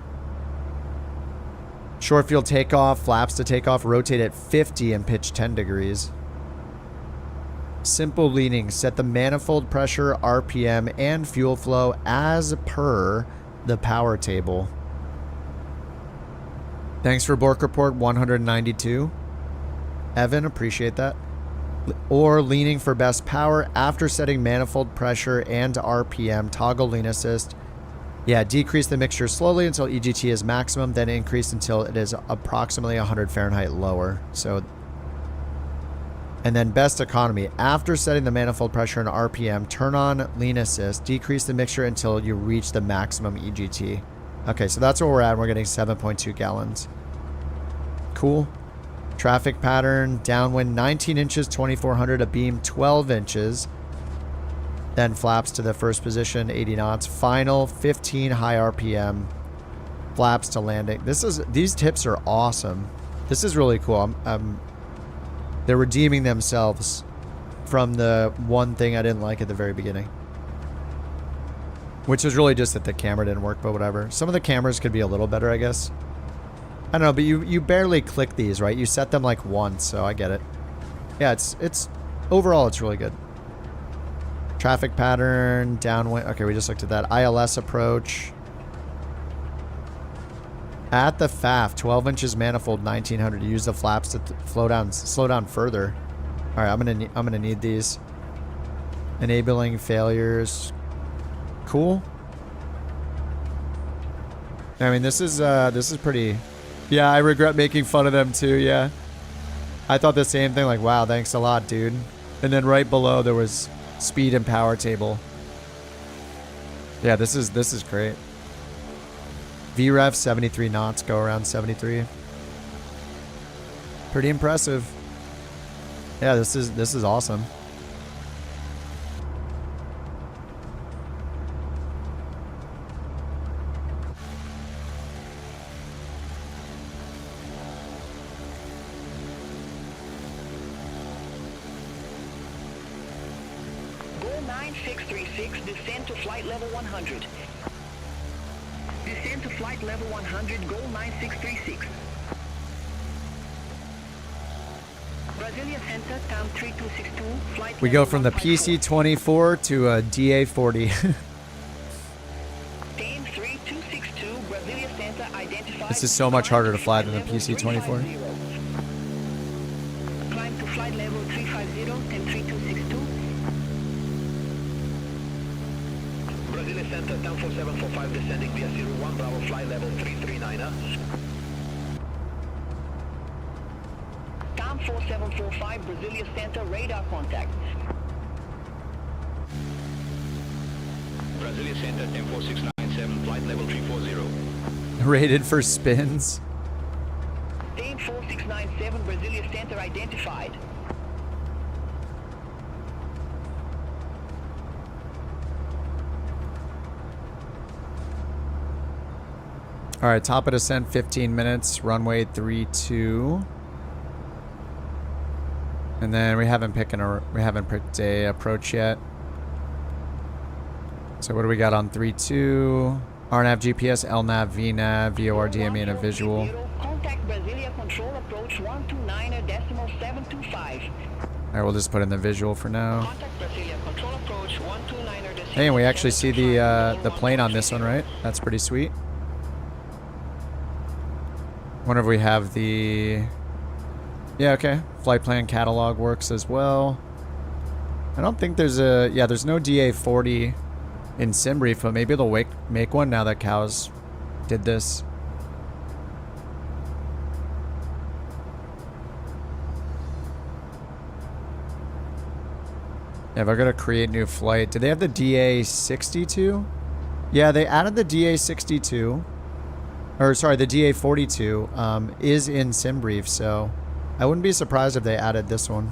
Short field takeoff. Flaps to takeoff. Rotate at 50 and pitch 10 degrees. Simple leaning. Set the manifold pressure, RPM, and fuel flow as per the power table. Thanks for Bork Report 192. Evan, appreciate that. Or leaning for best power after setting manifold pressure and RPM. Toggle lean assist. Yeah, decrease the mixture slowly until EGT is maximum, then increase until it is approximately 100 Fahrenheit lower. So, and then best economy. After setting the manifold pressure and RPM, turn on lean assist. Decrease the mixture until you reach the maximum EGT. Okay, so that's where we're at. We're getting 7.2 gallons. Cool. Traffic pattern, downwind 19 inches, 2,400, a beam 12 inches. Then flaps to the first position, 80 knots. Final, 15 high RPM. Flaps to landing. These tips are awesome. This is really cool. They're redeeming themselves from the one thing I didn't like at the very beginning. Which was really just that the camera didn't work, but whatever. Some of the cameras could be a little better, I guess. I don't know, but you barely click these, right? You set them like once, so I get it. Yeah, it's overall it's really good. Traffic pattern, downwind. Okay, we just looked at that. ILS approach. At the FAF, 12 inches manifold, 1900. Use the flaps to slow down further. All right, I'm gonna need these. Enabling failures. Cool. I mean, this is pretty. Yeah, I regret making fun of them too. Yeah, I thought the same thing. Like, wow, thanks a lot, dude. And then right below there was speed and power table. Yeah, this is great. VREF 73 knots, go around 73. Pretty impressive. Yeah, this is awesome. Goal 9636, descend to flight level 100. Descend to flight level 100, goal 9636. Brasilia Center, town 3262, flight We go from the PC-24 to a DA-40. 103262, Brasilia Center, identified. This is so much harder to fly than the PC-24. Climb to flight level 350, 103262. Brasilia Center, down 4745, descending via 01, Bravo, flight level 339er. Tom 4745, Brasilia Center, radar contact. Brasilia Center, 104697, flight level 340. Rated for spins. 104697, Brasilia Center, identified. All right, top of descent, 15 minutes, runway 32. And then we haven't picked a approach yet. So what do we got on 3-2? RNAV, GPS, LNAV, VNAV, VOR, DME, and a visual. Contact Brasilia Control approach 129.725. All right, we'll just put in the visual for now. Contact Brasilia Control approach 129.725. Hey, and we actually see the plane on this one, right? That's pretty sweet. Wonder if we have the... Yeah, okay. Flight plan catalog works as well. I don't think there's a... Yeah, there's no DA-40 in SimBrief, but maybe they'll make one now that Cows did this. Yeah, if I gotta create new flight. Do they have the DA-62? Yeah, they added the DA-62. Or, sorry, the DA-42 is in SimBrief, so I wouldn't be surprised if they added this one.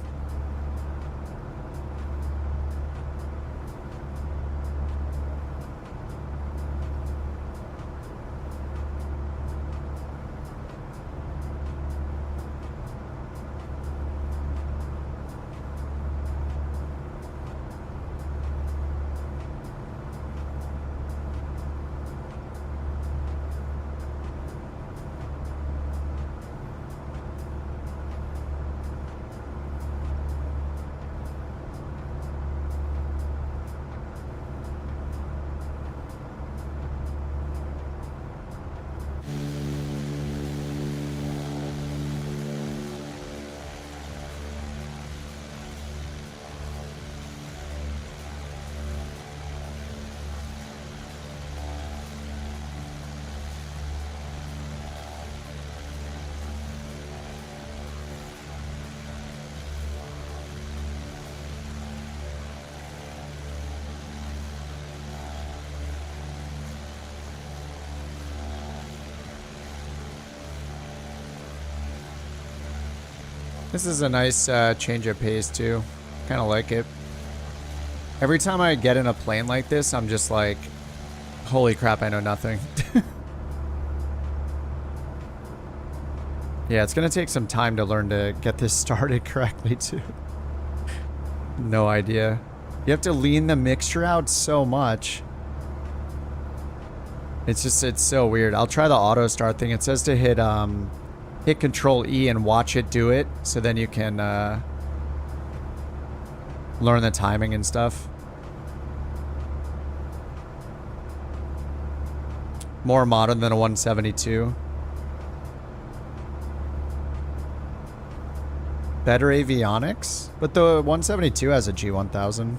This is a nice change of pace too. Kind of like it. Every time I get in a plane like this, I'm just like, holy crap, I know nothing. Yeah, it's gonna take some time to learn to get this started correctly too. No idea. You have to lean the mixture out so much. It's so weird. I'll try the auto start thing. It says to hit Control E and watch it do it, so then you can learn the timing and stuff. More modern than a 172. Better avionics, but the 172 has a G1000,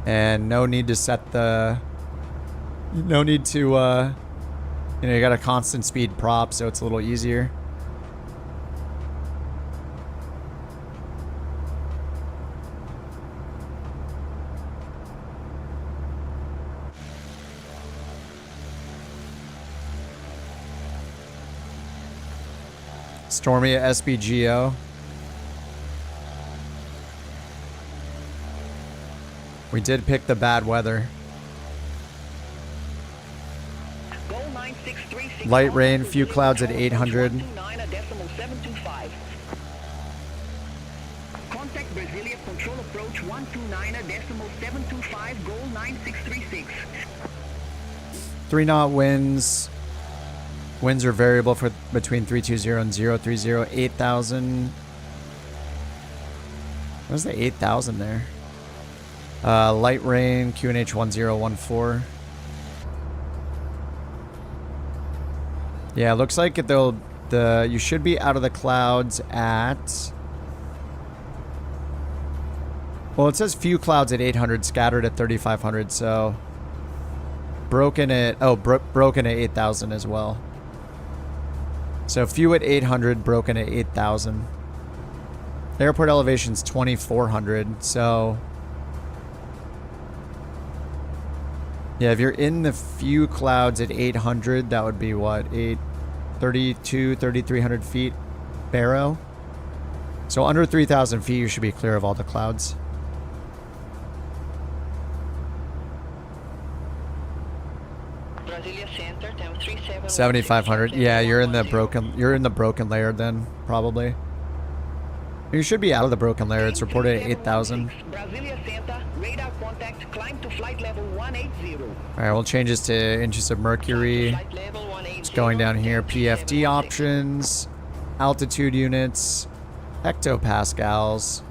and no need to set the. No need to. You know, you got a constant speed prop, so it's a little easier. Stormy at SBGO. We did pick the bad weather. Light rain, few clouds at 800. Contact Brasilia control approach 129.725, goal 9636. 3 knot winds. Winds are variable for between 320 and 030. 8,000. What's the 8,000 there? Light rain, QNH 1014. Yeah, it looks like you should be out of the clouds at... Well, it says few clouds at 800, scattered at 3,500, so... Broken at... Oh, broken at 8,000 as well. So few at 800, broken at 8,000. Airport elevation's 2,400, so... Yeah, if you're in the few clouds at 800, that would be what? 3,300 feet barrow? So under 3,000 feet, you should be clear of all the clouds. Brasilia Center, 1037. 7,500. Yeah, you're in the broken layer then, probably. You should be out of the broken layer. It's reported at 8,000. Brasilia Center, radar contact, climb to flight level 180. Alright, we'll change this to inches of mercury. It's going down here. PFD options, altitude units, hectopascals,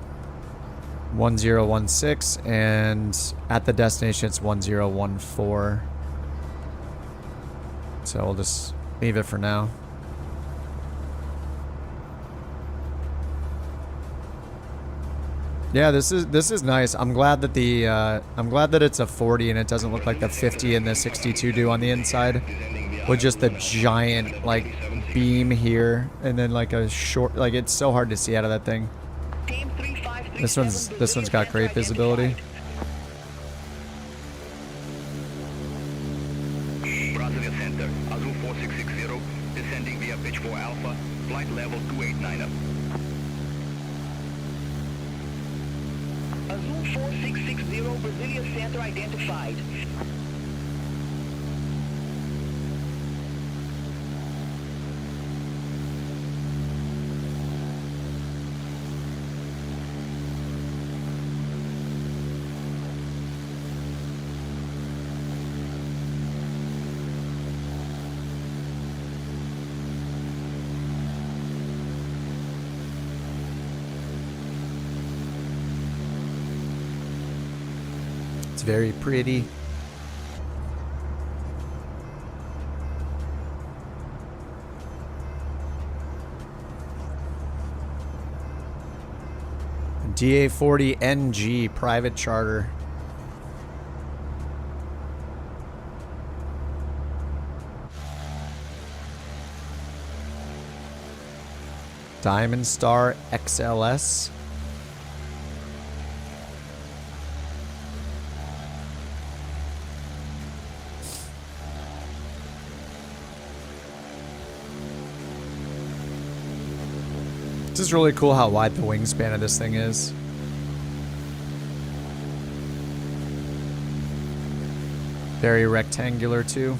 1016, and at the destination it's 1014. So we'll just leave it for now. Yeah, this is nice. I'm glad that it's a 40 and it doesn't look like the 50 and the 62 do on the inside, with just the giant like beam here and then like a short, like it's so hard to see out of that thing. This one's got great visibility. Brasilia Center, Azul 4660, descending via pitch 4 Alpha, flight level 289 up. Azul 4660, Brasilia Center identified. It's very pretty. DA40 NG private charter. Diamond Star XLS. This is really cool how wide the wingspan of this thing is. Very rectangular too.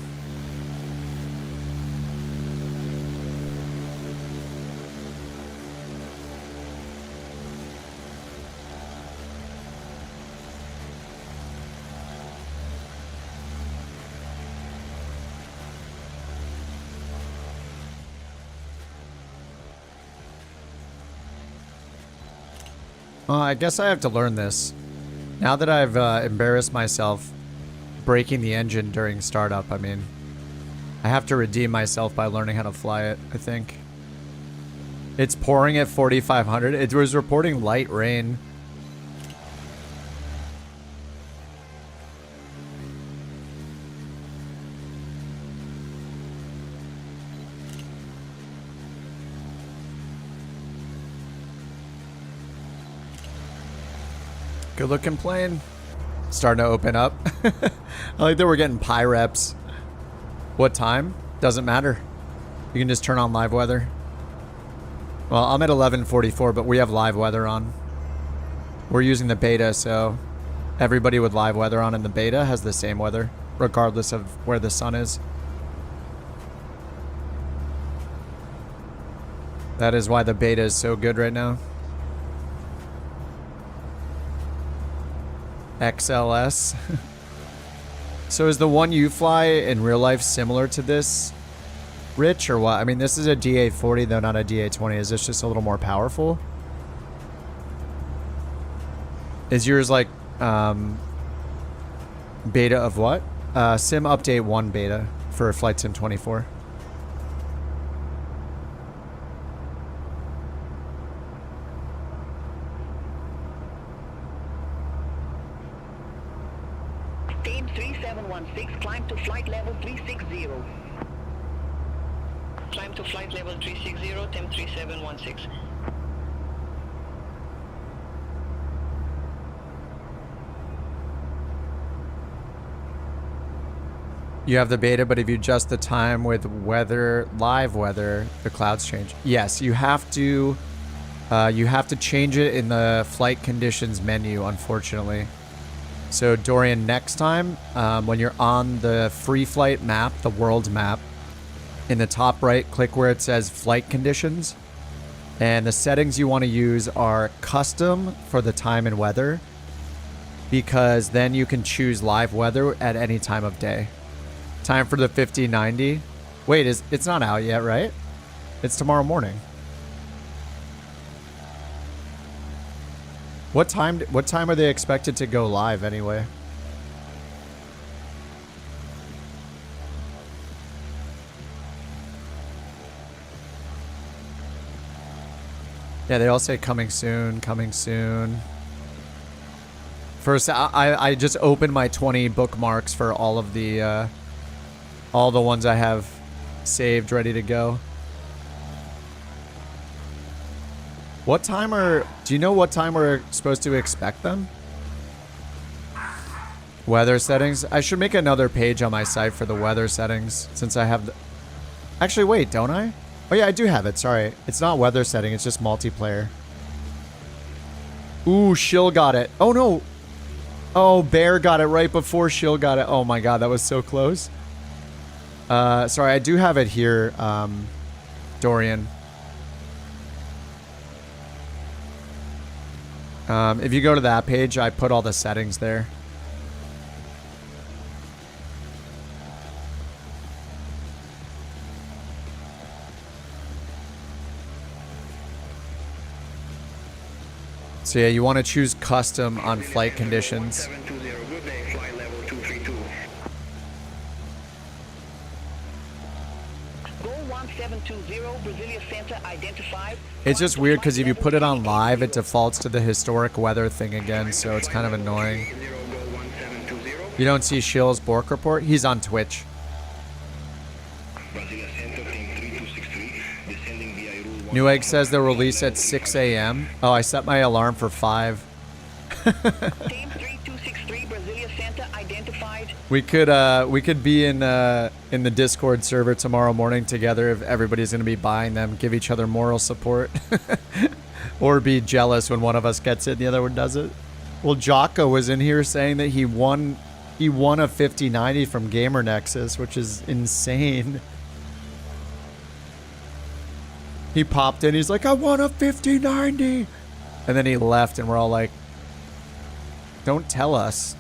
I guess I have to learn this. Now that I've embarrassed myself breaking the engine during startup, I mean, I have to redeem myself by learning how to fly it, I think. It's pouring at 4,500. It was reporting light rain. Good looking plane. Starting to open up. I like that we're getting pi reps. What time? Doesn't matter. You can just turn on live weather. Well, I'm at 11:44, but we have live weather on. We're using the beta, so Everybody with live weather on in the beta has the same weather, regardless of where the sun is. That is why the beta is so good right now. XLS. So is the one you fly in real life similar to this, Rich, or what? I mean, this is a DA40 though, not a DA20. Is this just a little more powerful? Is yours like beta of what? Sim update 1 beta for Flight Sim 24. Team 3716, climb to flight level 360. Climb to flight level 360, Team 3716. You have the beta, but if you adjust the time with weather, live weather, the clouds change. Yes, you have to change it in the flight conditions menu, unfortunately. So Dorian, next time, when you're on the free flight map, the world map, in the top right, click where it says flight conditions. And the settings you want to use are custom for the time and weather, because then you can choose live weather at any time of day. Time for the 5090. Wait, it's not out yet, right? It's tomorrow morning. What time are they expected to go live anyway? Yeah, they all say coming soon, coming soon. First, I just opened my 20 bookmarks for all the ones I have saved, ready to go. What time do you know what time we're supposed to expect them? Weather settings. I should make another page on my site for the weather settings, since I have actually, wait, don't I? Oh yeah, I do have it. Sorry. It's not weather setting. It's just multiplayer. Ooh, Shill got it. Oh no. Oh, Bear got it right before Shill got it. Oh my god, that was so close. Sorry, I do have it here, Dorian. If you go to that page, I put all the settings there. So yeah, you want to choose custom on flight conditions. It's just weird because if you put it on live, it defaults to the historic weather thing again, so it's kind of annoying. You don't see Shill's Bork report? He's on Twitch. Newegg says they'll release at 6 a.m. Oh, I set my alarm for 5. We could be in the Discord server tomorrow morning together if everybody's gonna be buying them, give each other moral support. Or be jealous when one of us gets it and the other one doesn't. Well, Jocko was in here saying that he won a 5090 from Gamer Nexus, which is insane. He popped in, he's like, I won a 5090! And then he left and we're all like, don't tell us.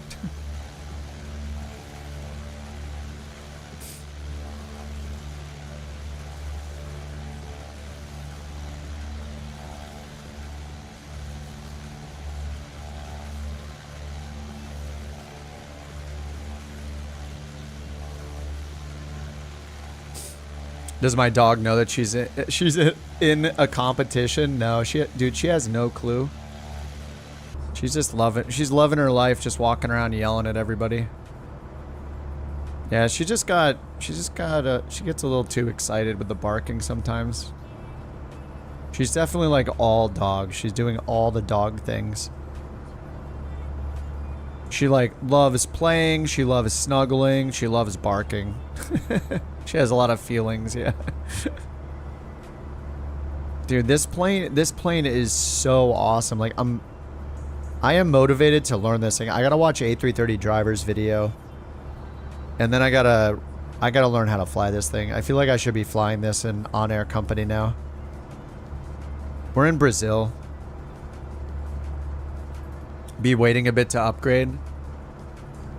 Does my dog know that she's in a competition? No, dude, she has no clue. She's just she's loving her life, just walking around yelling at everybody. Yeah, she gets a little too excited with the barking sometimes. She's definitely like all dogs. She's doing all the dog things. She like loves playing, she loves snuggling, she loves barking. She has a lot of feelings, yeah. Dude, this plane is so awesome. Like I am motivated to learn this thing. I gotta watch A330 driver's video. And then I gotta learn how to fly this thing. I feel like I should be flying this in on-air company now. We're in Brazil. Be waiting a bit to upgrade.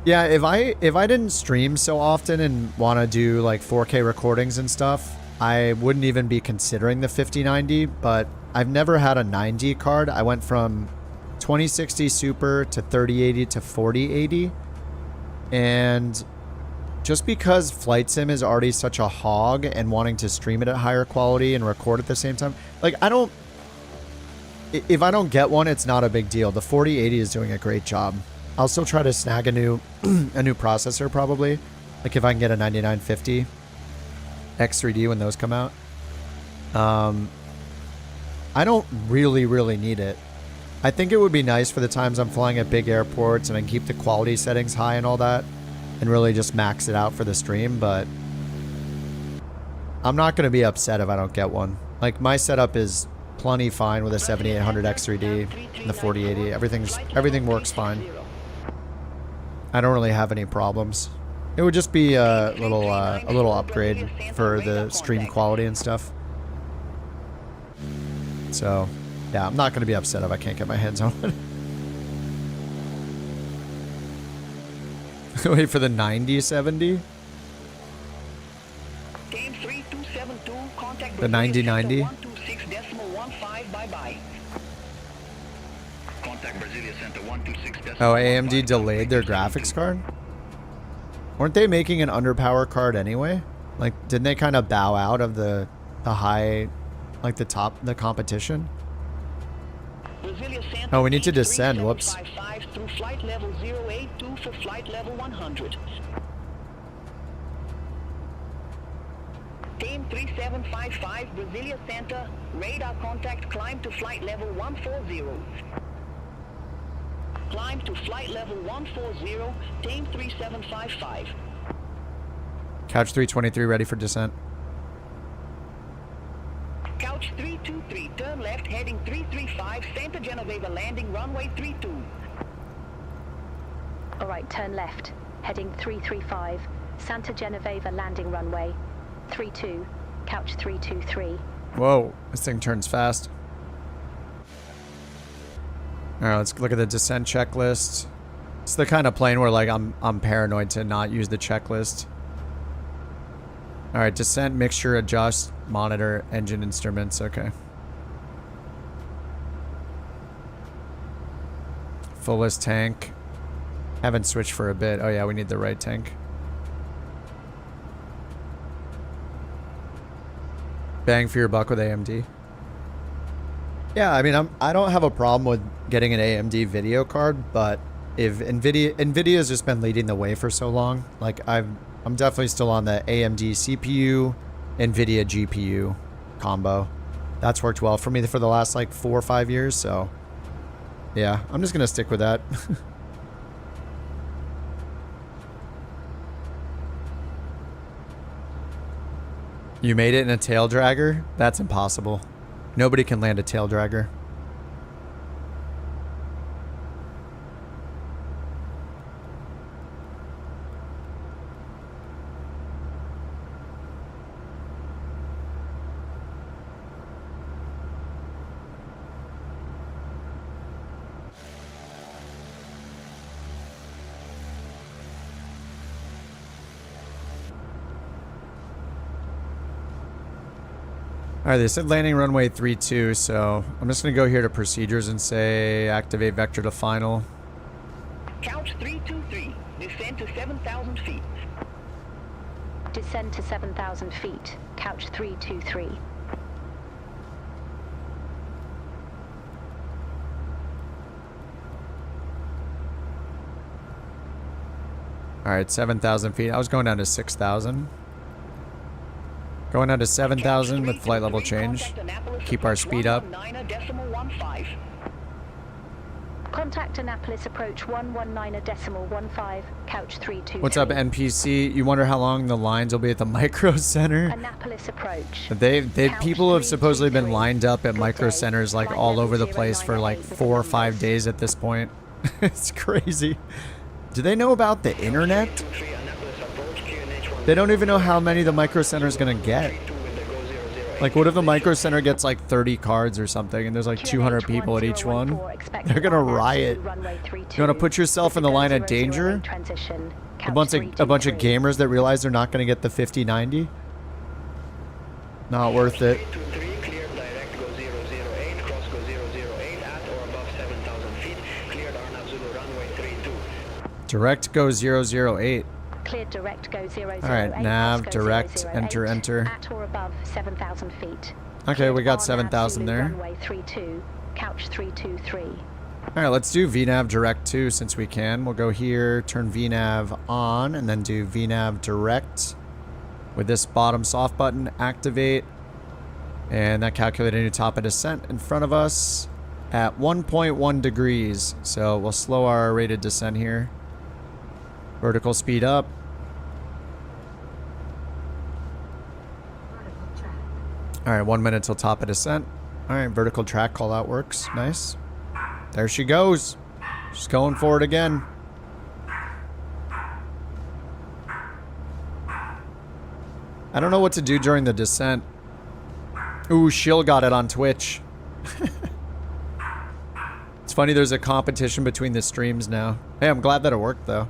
Yeah, if I didn't stream so often and want to do like 4K recordings and stuff, I wouldn't even be considering the 5090, but I've never had a 90 card. I went from 2060 Super to 3080 to 4080. And just because Flight Sim is already such a hog and wanting to stream it at higher quality and record at the same time, like if I don't get one, it's not a big deal. The 4080 is doing a great job. I'll still try to snag a new processor probably. Like if I can get a 9950 X3D when those come out. I don't really need it. I think it would be nice for the times I'm flying at big airports and I keep the quality settings high and all that and really just max it out for the stream, but I'm not going to be upset if I don't get one. Like my setup is plenty fine with a 7800 X3D and the 4080. Everything works fine. I don't really have any problems. It would just be a little upgrade for the stream quality and stuff. So, yeah, I'm not going to be upset if I can't get my hands on it. Wait for the 9070? The 9090? Oh, AMD delayed their graphics card? Weren't they making an underpower card anyway? Like, didn't they kind of bow out of the high, like the competition? Oh, we need to descend. Whoops. Through flight level 082 for flight level 100. Team 3755, Brasilia Center, radar contact, climb to flight level 140. Climb to flight level 140, team 3755. Couch 323 ready for descent. Couch 323, turn left, heading 335, Santa Genoveva landing, runway 32. Alright, turn left, heading 335, Santa Genoveva landing runway 32, couch 323. Whoa, this thing turns fast. Alright, let's look at the descent checklist. It's the kind of plane where like I'm paranoid to not use the checklist. Alright, descent, mixture, adjust, monitor, engine instruments, okay. Fullest tank. Haven't switched for a bit. Oh yeah, we need the right tank. Bang for your buck with AMD. Yeah, I mean, I don't have a problem with getting an AMD video card, but if Nvidia's just been leading the way for so long, like I'm definitely still on the AMD CPU, Nvidia GPU combo. That's worked well for me for the last like 4 or 5 years, so yeah, I'm just gonna stick with that. You made it in a tail dragger? That's impossible. Nobody can land a tail dragger. Alright, they said landing runway 32, so I'm just going to go here to procedures and say activate vector to final. Couch 323, descend to 7,000 feet. Descend to 7,000 feet, couch 323. Alright, 7,000 feet. I was going down to 6,000. Going down to 7,000 with flight level change. Keep our speed up. Contact Annapolis approach 119.15, couch 323. What's up, NPC? You wonder how long the lines will be at the Micro Center? Annapolis approach. People have supposedly been lined up at Micro Centers like all over the place for like 4 or 5 days at this point. It's crazy. Do they know about the internet? They don't even know how many the Micro Center is gonna get. Like, what if the Micro Center gets like 30 cards or something and there's like 200 people at each one? They're gonna riot. You wanna put yourself in the line of danger? A bunch of gamers that realize they're not gonna get the 50-90? Not worth it. Direct go 008. Cleared direct go 008. Alright, nav, direct, enter. At or above 7,000 feet. Okay, we got 7,000 there. Runway 32, couch 323. Alright, let's do VNav direct too since we can. We'll go here, turn VNav on, and then do VNav direct. With this bottom soft button, activate. And that calculated a new top of descent in front of us at 1.1 degrees. So we'll slow our rated descent here. Vertical speed up. Alright, 1 minute till top of descent. Alright, vertical track call out works. Nice. There she goes. She's going for it again. I don't know what to do during the descent. Ooh, Shill got it on Twitch. It's funny, there's a competition between the streams now. Hey, I'm glad that it worked though.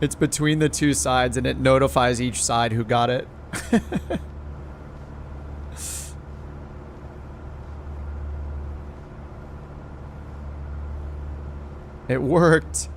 It's between the two sides and it notifies each side who got it. It worked.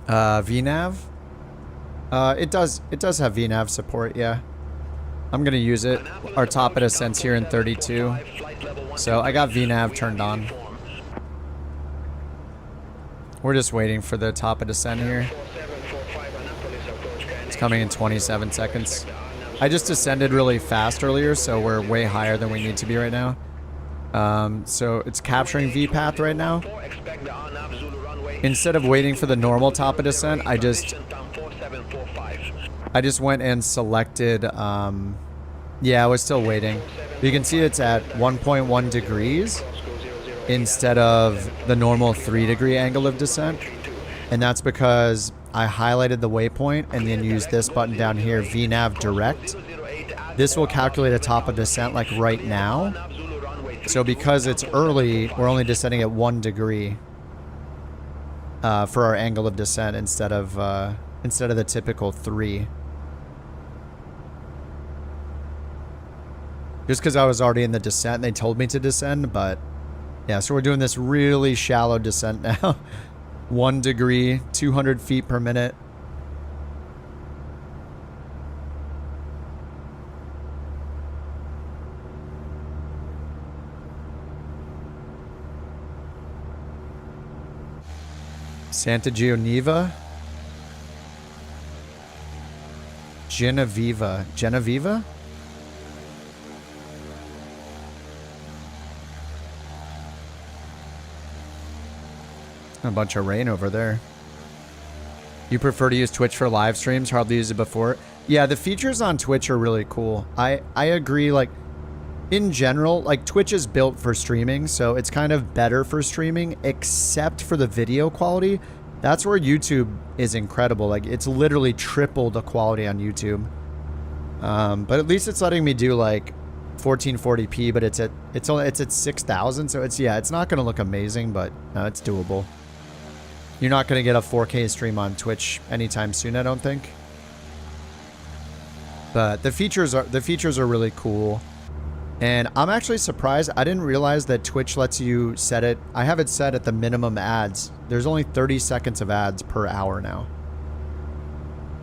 VNav? It does have VNav support, yeah. I'm gonna use it. Our top of descent's here in 32. So I got VNav turned on. We're just waiting for the top of descent here. It's coming in 27 seconds. I just descended really fast earlier, so we're way higher than we need to be right now. So it's capturing VPath right now. Instead of waiting for the normal top of descent, I just went and selected, yeah, I was still waiting. You can see it's at 1.1 degrees instead of the normal 3-degree angle of descent. And that's because I highlighted the waypoint and then used this button down here, VNav direct. This will calculate a top of descent like right now. So because it's early, we're only descending at 1 degree. For our angle of descent instead of the typical 3. Just because I was already in the descent, they told me to descend, but yeah, so we're doing this really shallow descent now. 1 degree, 200 feet per minute. Santa Genevieve? Genevieve? A bunch of rain over there. You prefer to use Twitch for live streams? Hardly used it before. Yeah, the features on Twitch are really cool. I agree, like, in general, like, Twitch is built for streaming, so it's kind of better for streaming, except for the video quality. That's where YouTube is incredible. Like, it's literally triple the quality on YouTube. But at least it's letting me do, like, 1440p, but it's at 6,000, so it's not going to look amazing, but it's doable. You're not going to get a 4K stream on Twitch anytime soon, I don't think. But the features are really cool. And I'm actually surprised. I didn't realize that Twitch lets you set it. I have it set at the minimum ads. There's only 30 seconds of ads per hour now.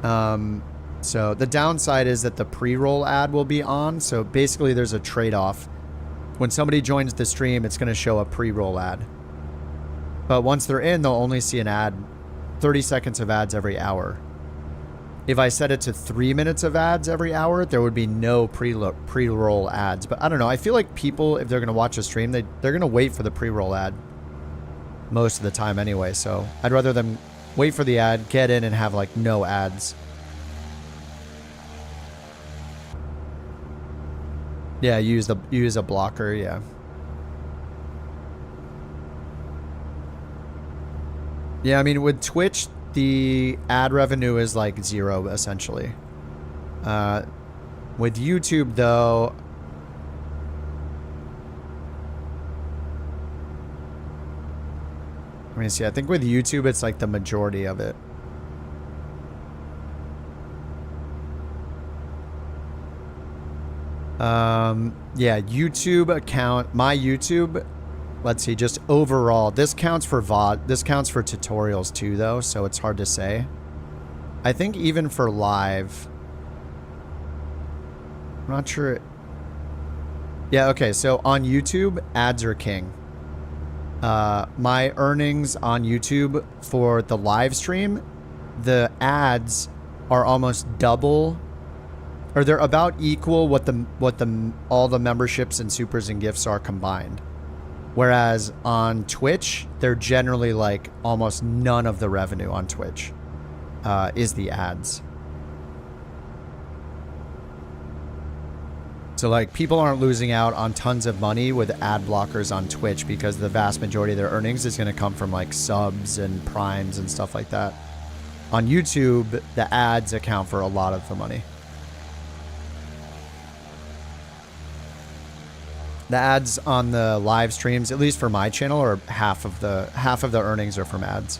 So the downside is that the pre-roll ad will be on. So basically there's a trade-off. When somebody joins the stream, it's going to show a pre-roll ad. But once they're in, they'll only see an ad, 30 seconds of ads every hour. If I set it to 3 minutes of ads every hour, there would be no pre-roll ads. But I don't know. I feel like people, if they're going to watch a stream, they're going to wait for the pre-roll ad most of the time anyway. So I'd rather them wait for the ad, get in, and have like no ads. Yeah, use a blocker, yeah. Yeah, I mean, with Twitch, the ad revenue is like 0, essentially. With YouTube, though... Let me see, I think with YouTube, it's like the majority of it. Yeah, YouTube account, my YouTube, let's see, just overall, this counts for VOD, this counts for tutorials too, though, so it's hard to say. I think even for live, I'm not sure. Yeah, okay, so on YouTube, ads are king. My earnings on YouTube for the live stream, the ads are almost double, or they're about equal what all the memberships and supers and gifts are combined. Whereas on Twitch, they're generally like almost none of the revenue on Twitch is the ads. So like people aren't losing out on tons of money with ad blockers on Twitch because the vast majority of their earnings is going to come from like subs and primes and stuff like that. On YouTube, the ads account for a lot of the money. The ads on the live streams, at least for my channel, are half of the earnings are from ads.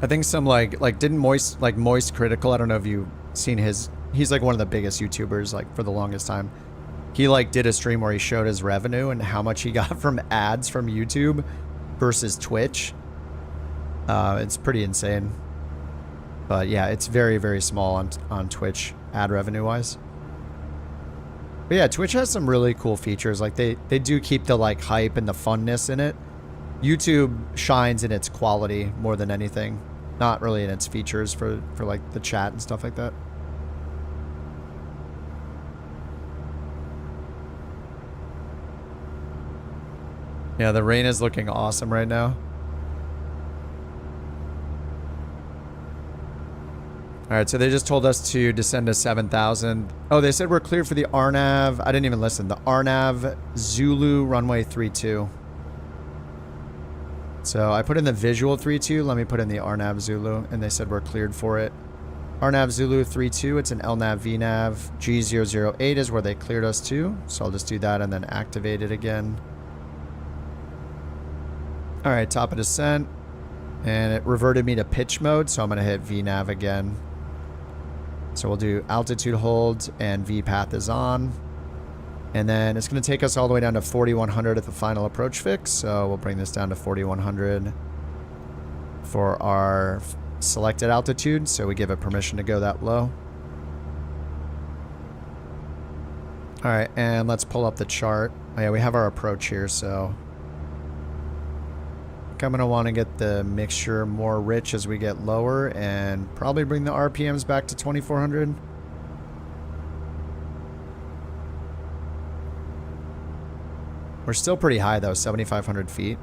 I think some didn't Moist Critical, I don't know if you've seen his, he's like one of the biggest YouTubers like for the longest time. He like did a stream where he showed his revenue and how much he got from ads from YouTube versus Twitch. It's pretty insane. But yeah, it's very, very small on Twitch ad revenue wise. But yeah, Twitch has some really cool features. Like they do keep the like hype and the funness in it. YouTube shines in its quality more than anything. Not really in its features for like the chat and stuff like that. Yeah, the rain is looking awesome right now. Alright, so they just told us to descend to 7,000. Oh, they said we're clear for the RNAV. I didn't even listen. The RNAV Zulu runway 32. So I put in the visual 32. Let me put in the RNAV Zulu. And they said we're cleared for it. RNAV Zulu 32. It's an LNAV VNAV. G008 is where they cleared us to. So I'll just do that and then activate it again. Alright, top of descent. And it reverted me to pitch mode. So I'm going to hit VNAV again. So we'll do altitude hold and VPath is on. And then it's going to take us all the way down to 4,100 at the final approach fix. So we'll bring this down to 4,100 for our selected altitude. So we give it permission to go that low. All right, and let's pull up the chart. Oh yeah, we have our approach here, so I'm going to want to get the mixture more rich as we get lower and probably bring the RPMs back to 2,400. We're still pretty high though, 7,500 feet.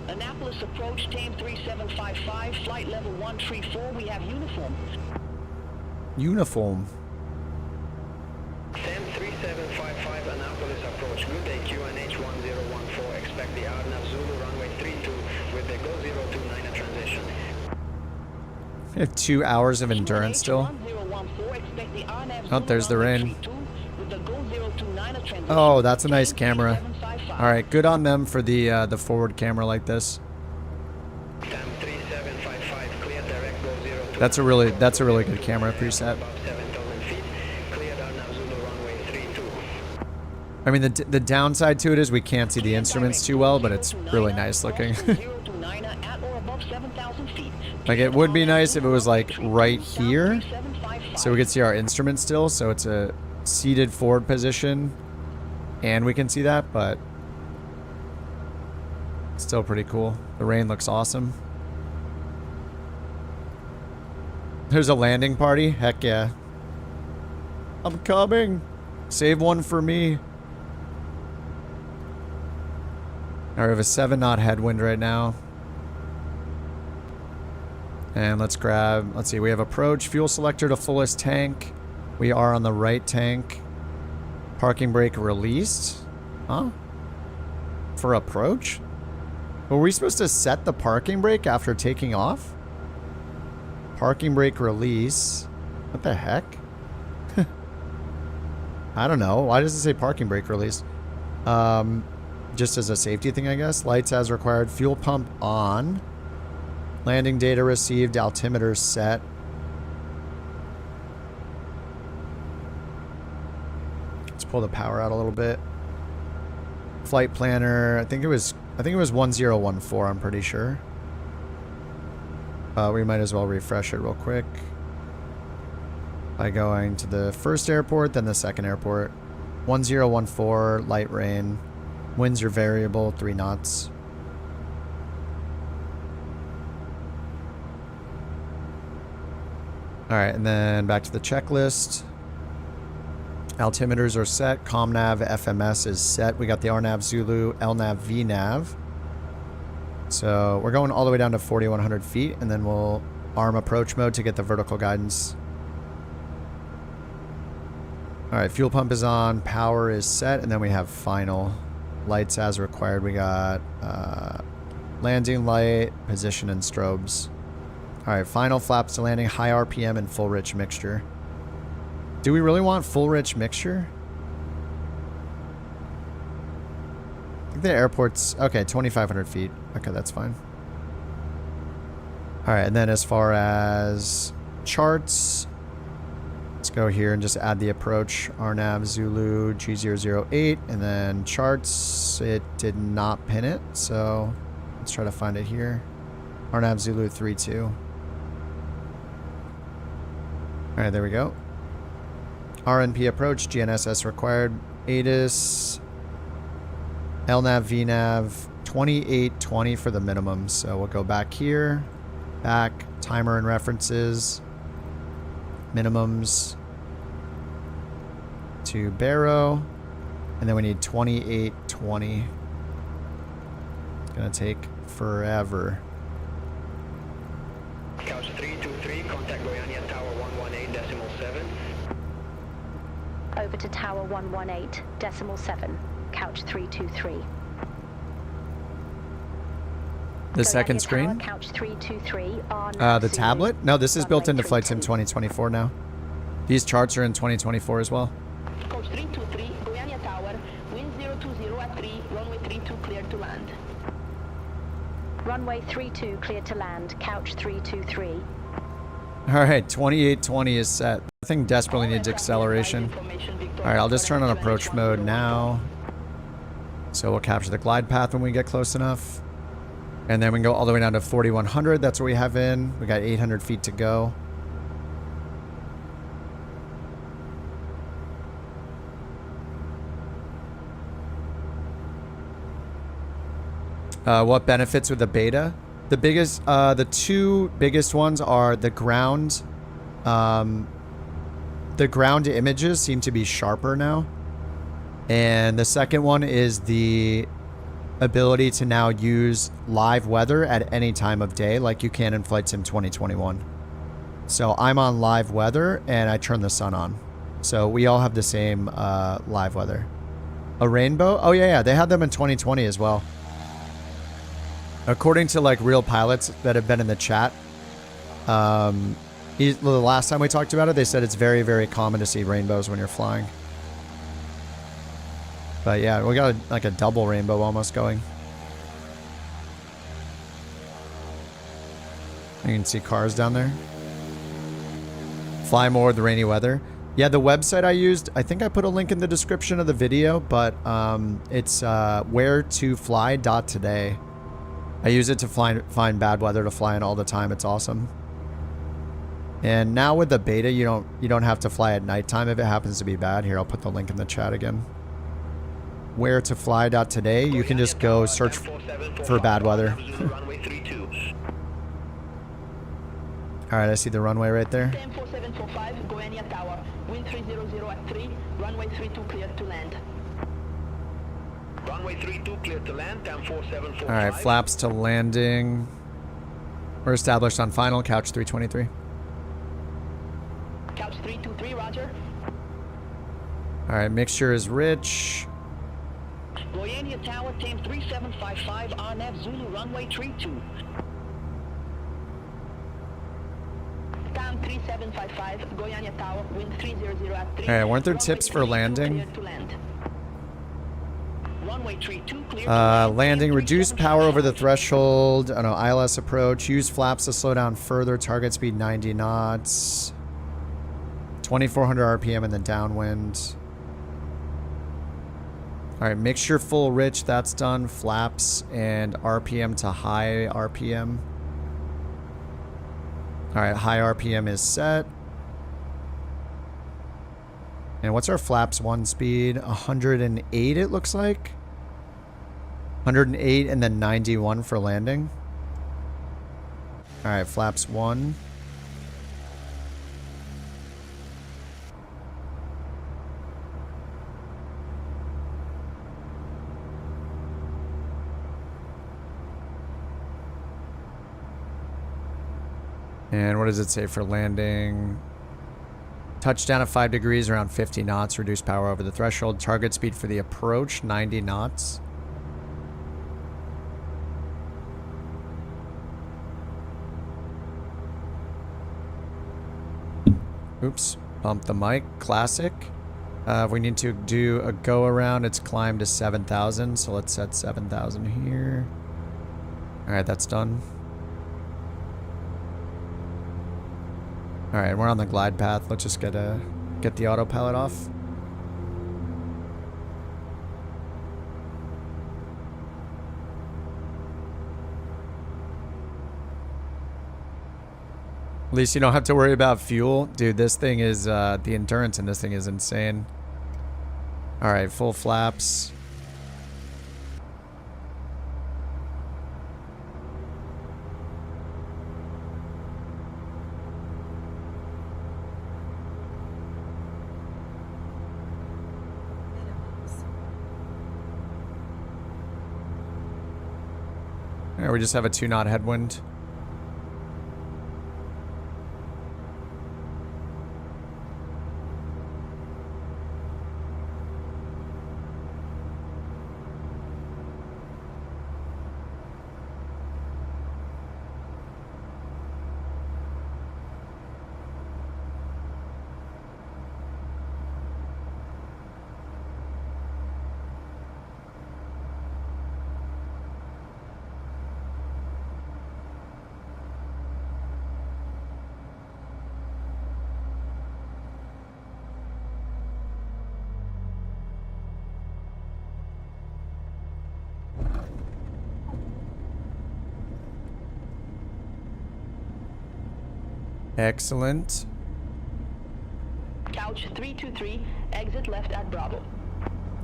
Annapolis approach team 3755, flight level 134, we have uniform. Uniform. Sam 3755 Annapolis approach. Good day, QNH 1014. Expect the RNAV Zulu runway 32 with the go 029 at transition. We have 2 hours of endurance still. Oh, there's the rain. Oh, that's a nice camera. Alright, good on them for the forward camera like this. Sam 3755 That's a really good camera preset. I mean, the downside to it is we can't see the instruments too well, but it's really nice looking. Like, it would be nice if it was like right here, so we could see our instruments still, so it's a seated forward position, and we can see that, but it's still pretty cool. The rain looks awesome. There's a landing party? Heck yeah. I'm coming. Save one for me. Alright, we have a 7 knot headwind right now. And let's see, we have approach, fuel selector to fullest tank. We are on the right tank. Parking brake released. Huh? For approach? Were we supposed to set the parking brake after taking off? Parking brake release. What the heck? I don't know. Why does it say parking brake release? Just as a safety thing, I guess. Lights as required. Fuel pump on. Landing data received. Altimeter set. Let's pull the power out a little bit. Flight planner. I think it was 1014, I'm pretty sure. We might as well refresh it real quick by going to the first airport, then the second airport. 1014, light rain. Winds are variable, 3 knots. Alright, and then back to the checklist. Altimeters are set. ComNav FMS is set. We got the RNav Zulu, LNav VNav. So we're going all the way down to 4,100 feet, and then we'll arm approach mode to get the vertical guidance. Alright, fuel pump is on, power is set, and then we have final. Lights as required. We got landing light, position, and strobes. Alright, final flaps to landing, high RPM, and full rich mixture. Do we really want full rich mixture? I think the airport's... Okay, 2,500 feet. Okay, that's fine. Alright, and then as far as charts, let's go here and just add the approach. RNav Zulu G008, and then charts. It did not pin it, so let's try to find it here. RNav Zulu 32. Alright, there we go. RNP approach, GNSS required. ATIS, LNav, VNav, 2820 for the minimum. So we'll go back here, back, timer and references, minimums to Barrow, and then we need 2820. It's gonna take forever. Couch 323, contact Goiânia Tower 118.7. Over to Tower 118.7, Couch 323. The second screen? Tower, Couch 323 on the tablet? No, this is built into Flight Sim 2024 now. These charts are in 2024 as well. Couch 323, Goiânia Tower, wind 020 at 3, runway 32 cleared to land. Runway 32 cleared to land, Couch 323. Alright, 2820 is set. The thing desperately needs acceleration. Alright, I'll just turn on approach mode now. So we'll capture the glide path when we get close enough. And then we can go all the way down to 4,100. That's what we have in. We got 800 feet to go. What benefits with the beta? The biggest, the two biggest ones are the ground. The ground images seem to be sharper now. And the second one is the ability to now use live weather at any time of day like you can in Flight Sim 2021. So I'm on live weather and I turn the sun on. So we all have the same live weather. A rainbow? Oh yeah, they had them in 2020 as well. According to like real pilots that have been in the chat, the last time we talked about it, they said it's very, very common to see rainbows when you're flying. But yeah, we got like a double rainbow almost going. You can see cars down there. Fly more with rainy weather. Yeah, the website I used, I think I put a link in the description of the video, but it's wheretofly.today. I use it to find bad weather to fly in all the time. It's awesome. And now with the beta, you don't have to fly at nighttime if it happens to be bad. Here, I'll put the link in the chat again. Wheretofly.today. You can just go search for bad weather. All right, I see the runway right there. 4745, Goiânia Tower, wind 300 at 3, runway 32 cleared to land. Runway 32 cleared to land, 4745. All right, flaps to landing. We're established on final, couch 323. Couch 323, roger. All right, mixture is rich. Goiânia Tower, TAM 3755, RNAV Zulu, runway 32. TAM 3755, Goiânia Tower, wind 300 at 3. All right, weren't there tips for landing? Runway 32 clear. Landing, reduce power over the threshold. Oh no, ILS approach. Use flaps to slow down further. Target speed 90 knots. 2400 RPM in the downwind. All right, mixture full rich. That's done. Flaps and RPM to high RPM. All right, high RPM is set. And what's our flaps 1 speed? 108 it looks like. 108 and then 91 for landing. All right, flaps 1. And what does it say for landing? Touchdown at 5 degrees, around 50 knots. Reduce power over the threshold. Target speed for the approach, 90 knots. Oops, bump the mic. Classic. If we need to do a go around, it's climb to 7,000. So let's set 7,000 here. All right, that's done. All right, we're on the glide path. Let's just get the autopilot off. At least you don't have to worry about fuel. Dude, this thing is, the endurance in this thing is insane. All right, full flaps. Or we just have a 2-knot headwind. Excellent. Couch 323, exit left at Bravo. All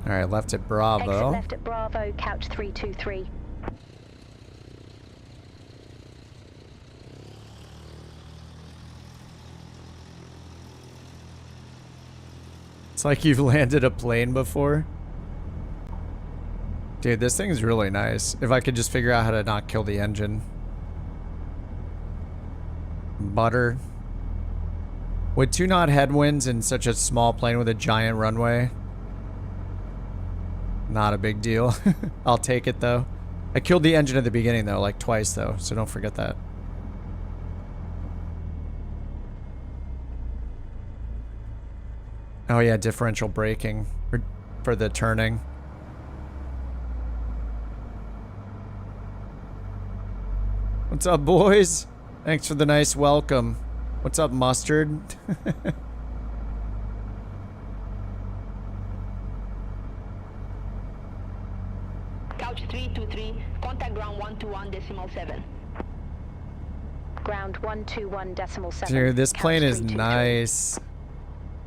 right, left at Bravo. Exit left at Bravo, couch 323. It's like you've landed a plane before. Dude, this thing is really nice. If I could just figure out how to not kill the engine. Butter. With 2-knot headwinds and such a small plane with a giant runway, not a big deal. I'll take it though. I killed the engine at the beginning though, like twice though, so don't forget that. Oh yeah, differential braking for the turning. What's up, boys? Thanks for the nice welcome. What's up, Mustard? Couch 323, contact ground 121.7. Ground 121.7. Dude, this Couch plane is 323. nice.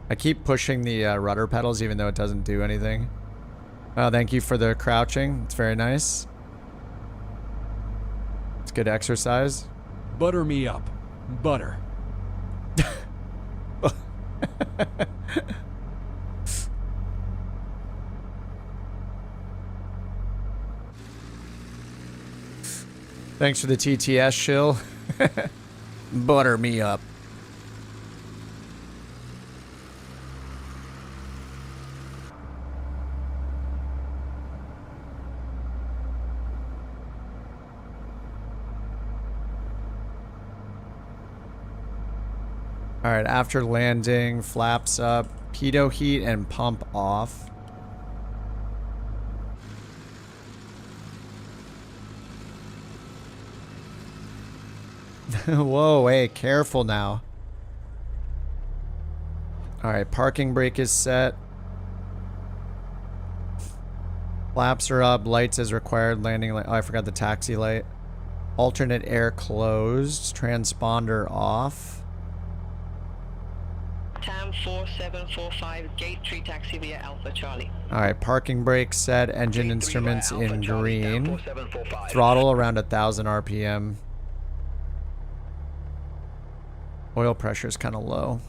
I keep pushing the rudder pedals even though it doesn't do anything. Oh, thank you for the crouching. It's very nice. It's good exercise. Butter me up. Butter. Thanks for the TTS shill. Butter me up. All right, after landing, flaps up, pitot heat and pump off. Whoa, hey, careful now. All right, parking brake is set. Flaps are up, lights as required, landing light. Oh, I forgot the taxi light. Alternate air closed, transponder off. TAM 4745, gate 3 taxi via Alpha Charlie. All right, parking brake set, engine instruments in green. Throttle around 1,000 RPM. Oil pressure is kind of low.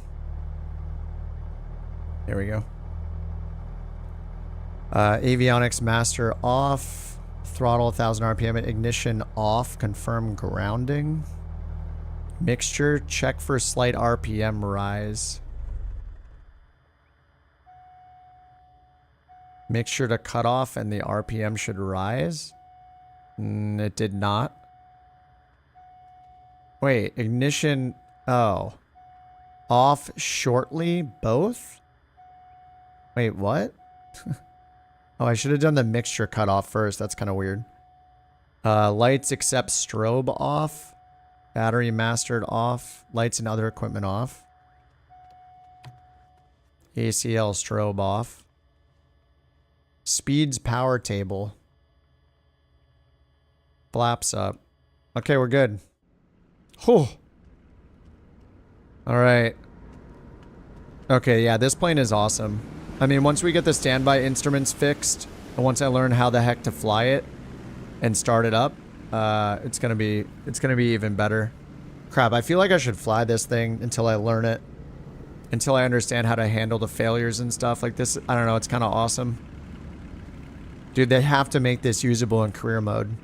There we go. Avionics master off. Throttle 1,000 RPM. Ignition off. Confirm grounding. Mixture. Check for slight RPM rise. Mixture to cut off and the RPM should rise. It did not. Wait, ignition. Oh. Off shortly, both? Wait, what? Oh, I should have done the mixture cutoff first. That's kind of weird. Lights except strobe off. Battery mastered off. Lights and other equipment off. ACL strobe off. Speeds power table. Flaps up. Okay, we're good. Whew. Alright. Okay, yeah, this plane is awesome. I mean, once we get the standby instruments fixed, and once I learn how the heck to fly it and start it up, it's gonna be even better. Crap, I feel like I should fly this thing until I learn it. Until I understand how to handle the failures and stuff like this. I don't know, it's kind of awesome. Dude, they have to make this usable in career mode.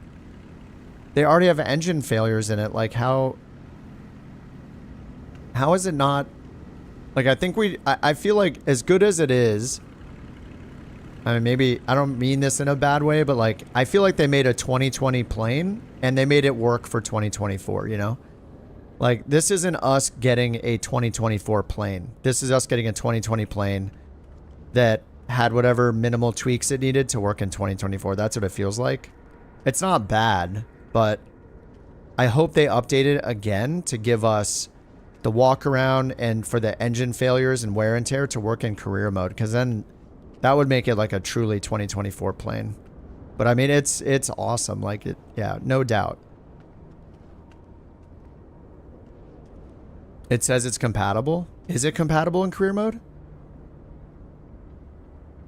They already have engine failures in it. Like, how is it not... Like, I feel like as good as it is... I mean, maybe... I don't mean this in a bad way, but, like, I feel like they made a 2020 plane, and they made it work for 2024, you know? Like, this isn't us getting a 2024 plane. This is us getting a 2020 plane that had whatever minimal tweaks it needed to work in 2024. That's what it feels like. It's not bad, but I hope they update it again to give us the walk around and for the engine failures and wear and tear to work in career mode, because then that would make it like a truly 2024 plane. But I mean, it's awesome. Like, it, yeah, no doubt. It says it's compatible. Is it compatible in career mode?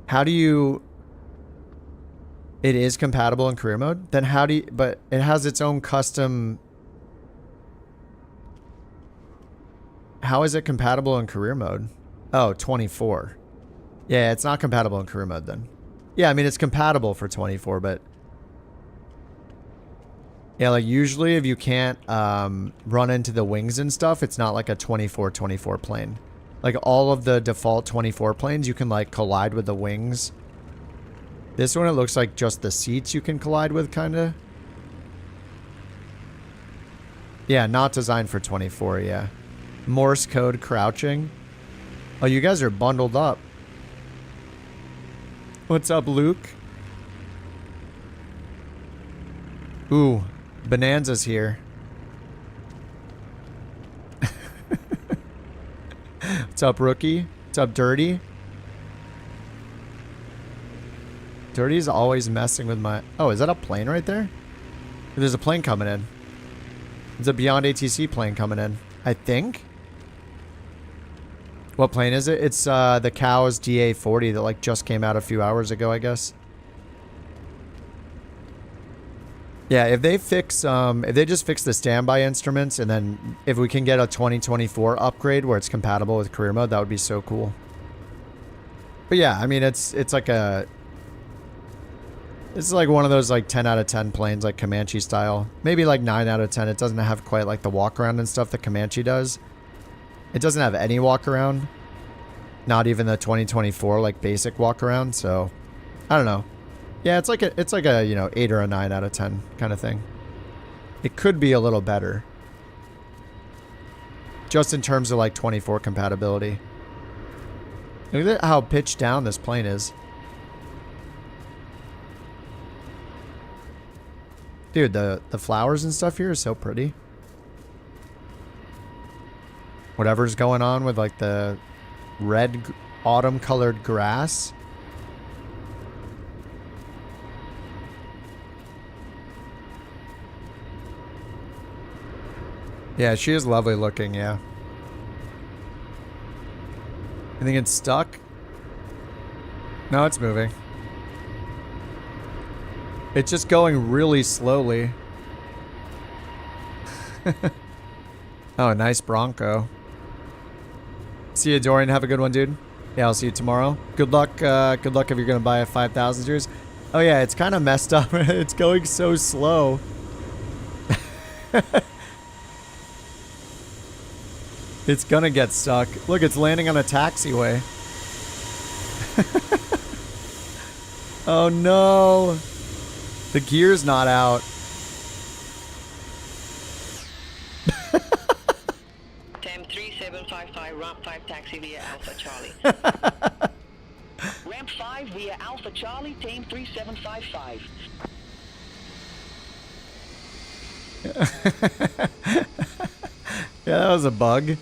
How do you... It is compatible in career mode? Then how do you... But it has its own custom... How is it compatible in career mode? Oh, 24. Yeah, it's not compatible in career mode then. Yeah, I mean, it's compatible for 24, but... Yeah, like usually if you can't run into the wings and stuff, it's not like a 24 plane. Like all of the default 24 planes, you can like collide with the wings. This one, it looks like just the seats you can collide with, kind of. Yeah, not designed for 24, yeah. Morse code crouching. Oh, you guys are bundled up. What's up, Luke? Ooh, Bonanza's here. What's up, Rookie? What's up, Dirty? Dirty's always messing with my... Oh, is that a plane right there? There's a plane coming in. There's a Beyond ATC plane coming in. I think. What plane is it? It's the Cow's DA-40 that like just came out a few hours ago, I guess. Yeah, if they fix, if they just fix the standby instruments, and then if we can get a 2024 upgrade where it's compatible with career mode, that would be so cool. But yeah, I mean, it's like a, it's like one of those like 10 out of 10 planes, like Comanche style. Maybe like 9 out of 10. It doesn't have quite like the walk around and stuff that Comanche does. It doesn't have any walk around. Not even the 2024 like basic walk around. So I don't know. Yeah, it's like a, you know, 8 or a 9 out of 10 kind of thing. It could be a little better. Just in terms of like 24 compatibility. Look at how pitched down this plane is. Dude, the flowers and stuff here is so pretty. Whatever's going on with like the red autumn colored grass. Yeah, she is lovely looking, yeah. I think it's stuck. No, it's moving. It's just going really slowly. Oh, nice Bronco. See you, Dorian. Have a good one, dude. Yeah, I'll see you tomorrow. Good luck. Good luck if you're gonna buy a 5,000 series. Oh yeah, it's kind of messed up. It's going so slow. It's gonna get stuck. Look, it's landing on a taxiway. Oh no. The gear's not out. Tem 3755, ramp 5 taxi via Alpha Charlie. Ramp 5 via Alpha Charlie, Tame 3755. Yeah, that was a bug.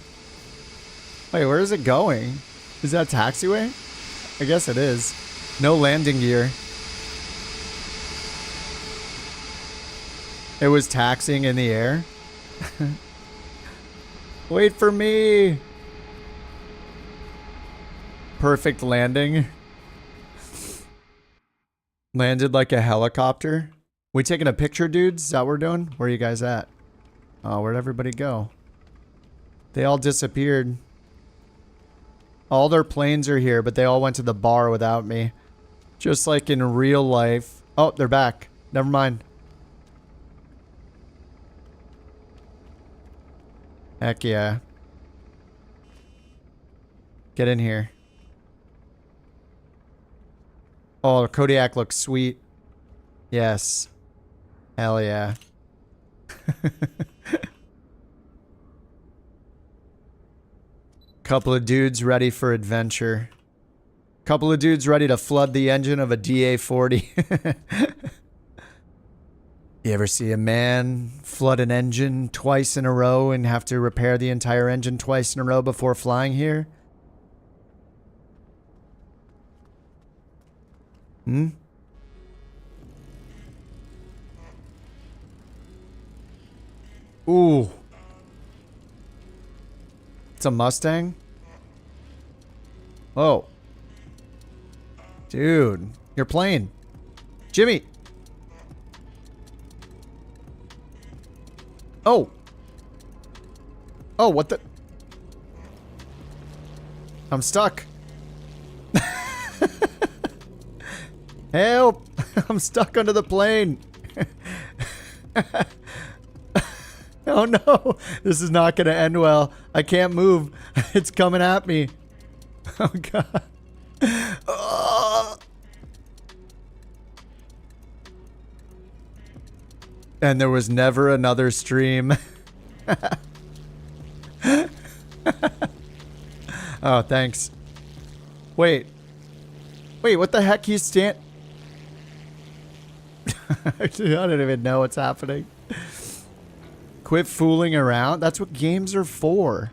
Wait, where is it going? Is that taxiway? I guess it is. No landing gear. It was taxiing in the air. Wait for me. Perfect landing. Landed like a helicopter. We taking a picture, dudes? Is that what we're doing? Where are you guys at? Oh, where'd everybody go? They all disappeared. All their planes are here, but they all went to the bar without me. Just like in real life. Oh, they're back. Never mind. Heck yeah. Get in here. Oh, Kodiak looks sweet. Yes. Hell yeah. Couple of dudes ready for adventure. Couple of dudes ready to flood the engine of a DA-40. You ever see a man flood an engine twice in a row and have to repair the entire engine twice in a row before flying here? Hmm? Ooh. It's a Mustang? Oh. Dude, you're playing. Jimmy. Oh. Oh, what the? I'm stuck. Help. I'm stuck under the plane. Oh no, this is not going to end well. I can't move. It's coming at me. Oh god. Oh. And there was never another stream. Oh, thanks. Wait. Wait, what the heck? He's stand... I don't even know what's happening. Quit fooling around. That's what games are for.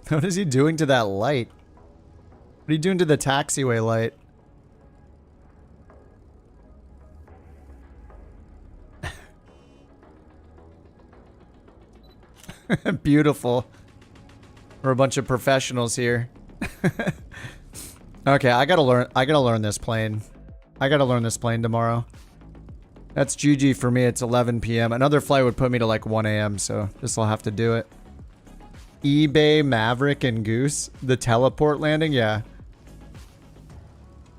What is he doing to that light? What are you doing to the taxiway light? Beautiful. We're a bunch of professionals here. Okay, I gotta learn this plane. I gotta learn this plane tomorrow. That's GG for me. It's 11 p.m. Another flight would put me to like 1 a.m. So this will have to do it. eBay, Maverick, and Goose. The teleport landing, yeah.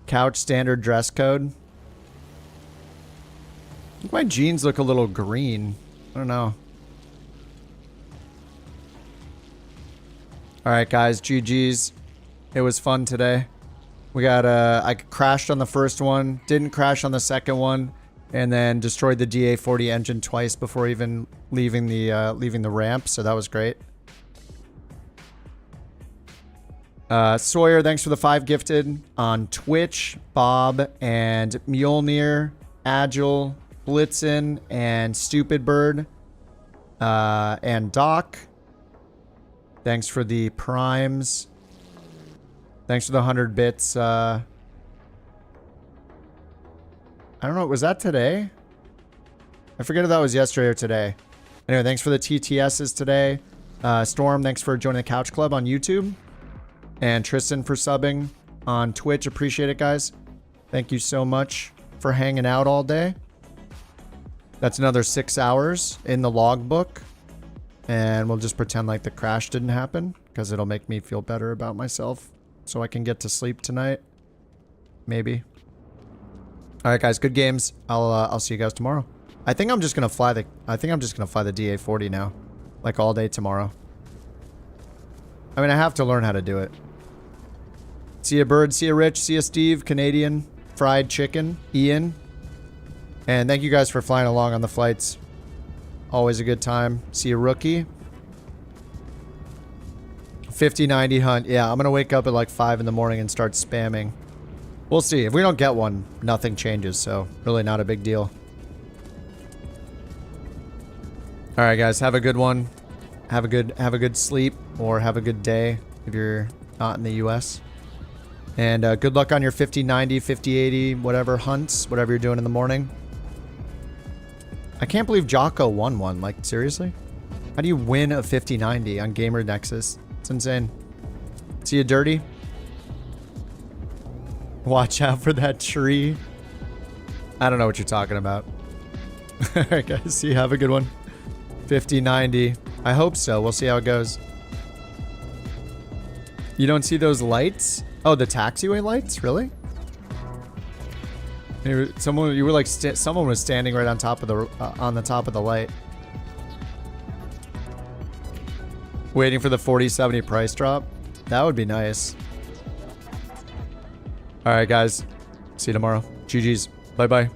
Couch standard dress code. I think my jeans look a little green. I don't know. Alright guys, GG's. It was fun today. We got I crashed on the first one, didn't crash on the second one, and then destroyed the DA40 engine twice before even leaving the ramp, so that was great. Sawyer, thanks for the 5 gifted on Twitch. Bob and Mjolnir, Agile, Blitzen, and Stupid Bird, and Doc. Thanks for the primes. Thanks for the 100 bits. I don't know. Was that today? I forget if that was yesterday or today. Anyway, thanks for the TTSs today. Storm, thanks for joining the Couch Club on YouTube. And Tristan for subbing on Twitch. Appreciate it, guys. Thank you so much for hanging out all day. That's another 6 hours in the logbook. And we'll just pretend like the crash didn't happen, because it'll make me feel better about myself, so I can get to sleep tonight. Maybe. All right, guys. Good games. I'll see you guys tomorrow. I think I'm just gonna fly the DA40 now, like all day tomorrow. I mean, I have to learn how to do it. See ya, Bird. See ya, Rich. See ya, Steve. Canadian. Fried Chicken. Ian. And thank you guys for flying along on the flights. Always a good time. See a Rookie. 5090 hunt. Yeah, I'm going to wake up at like 5 in the morning and start spamming. We'll see. If we don't get one, nothing changes. So really not a big deal. All right, guys. Have a good one. Have a good sleep, or have a good day if you're not in the US. And good luck on your 5090, 5080, whatever hunts, whatever you're doing in the morning. I can't believe Jocko won one. Like, seriously? How do you win a 5090 on Gamer Nexus? It's insane. See you, Dirty. Watch out for that tree. I don't know what you're talking about. Alright, guys. See you. Have a good one. 5090. I hope so. We'll see how it goes. You don't see those lights? Oh, the taxiway lights? Really? Someone was standing right on top of the light, waiting for the 4070 price drop. That would be nice. All right, guys. See you tomorrow. GG's. Bye bye.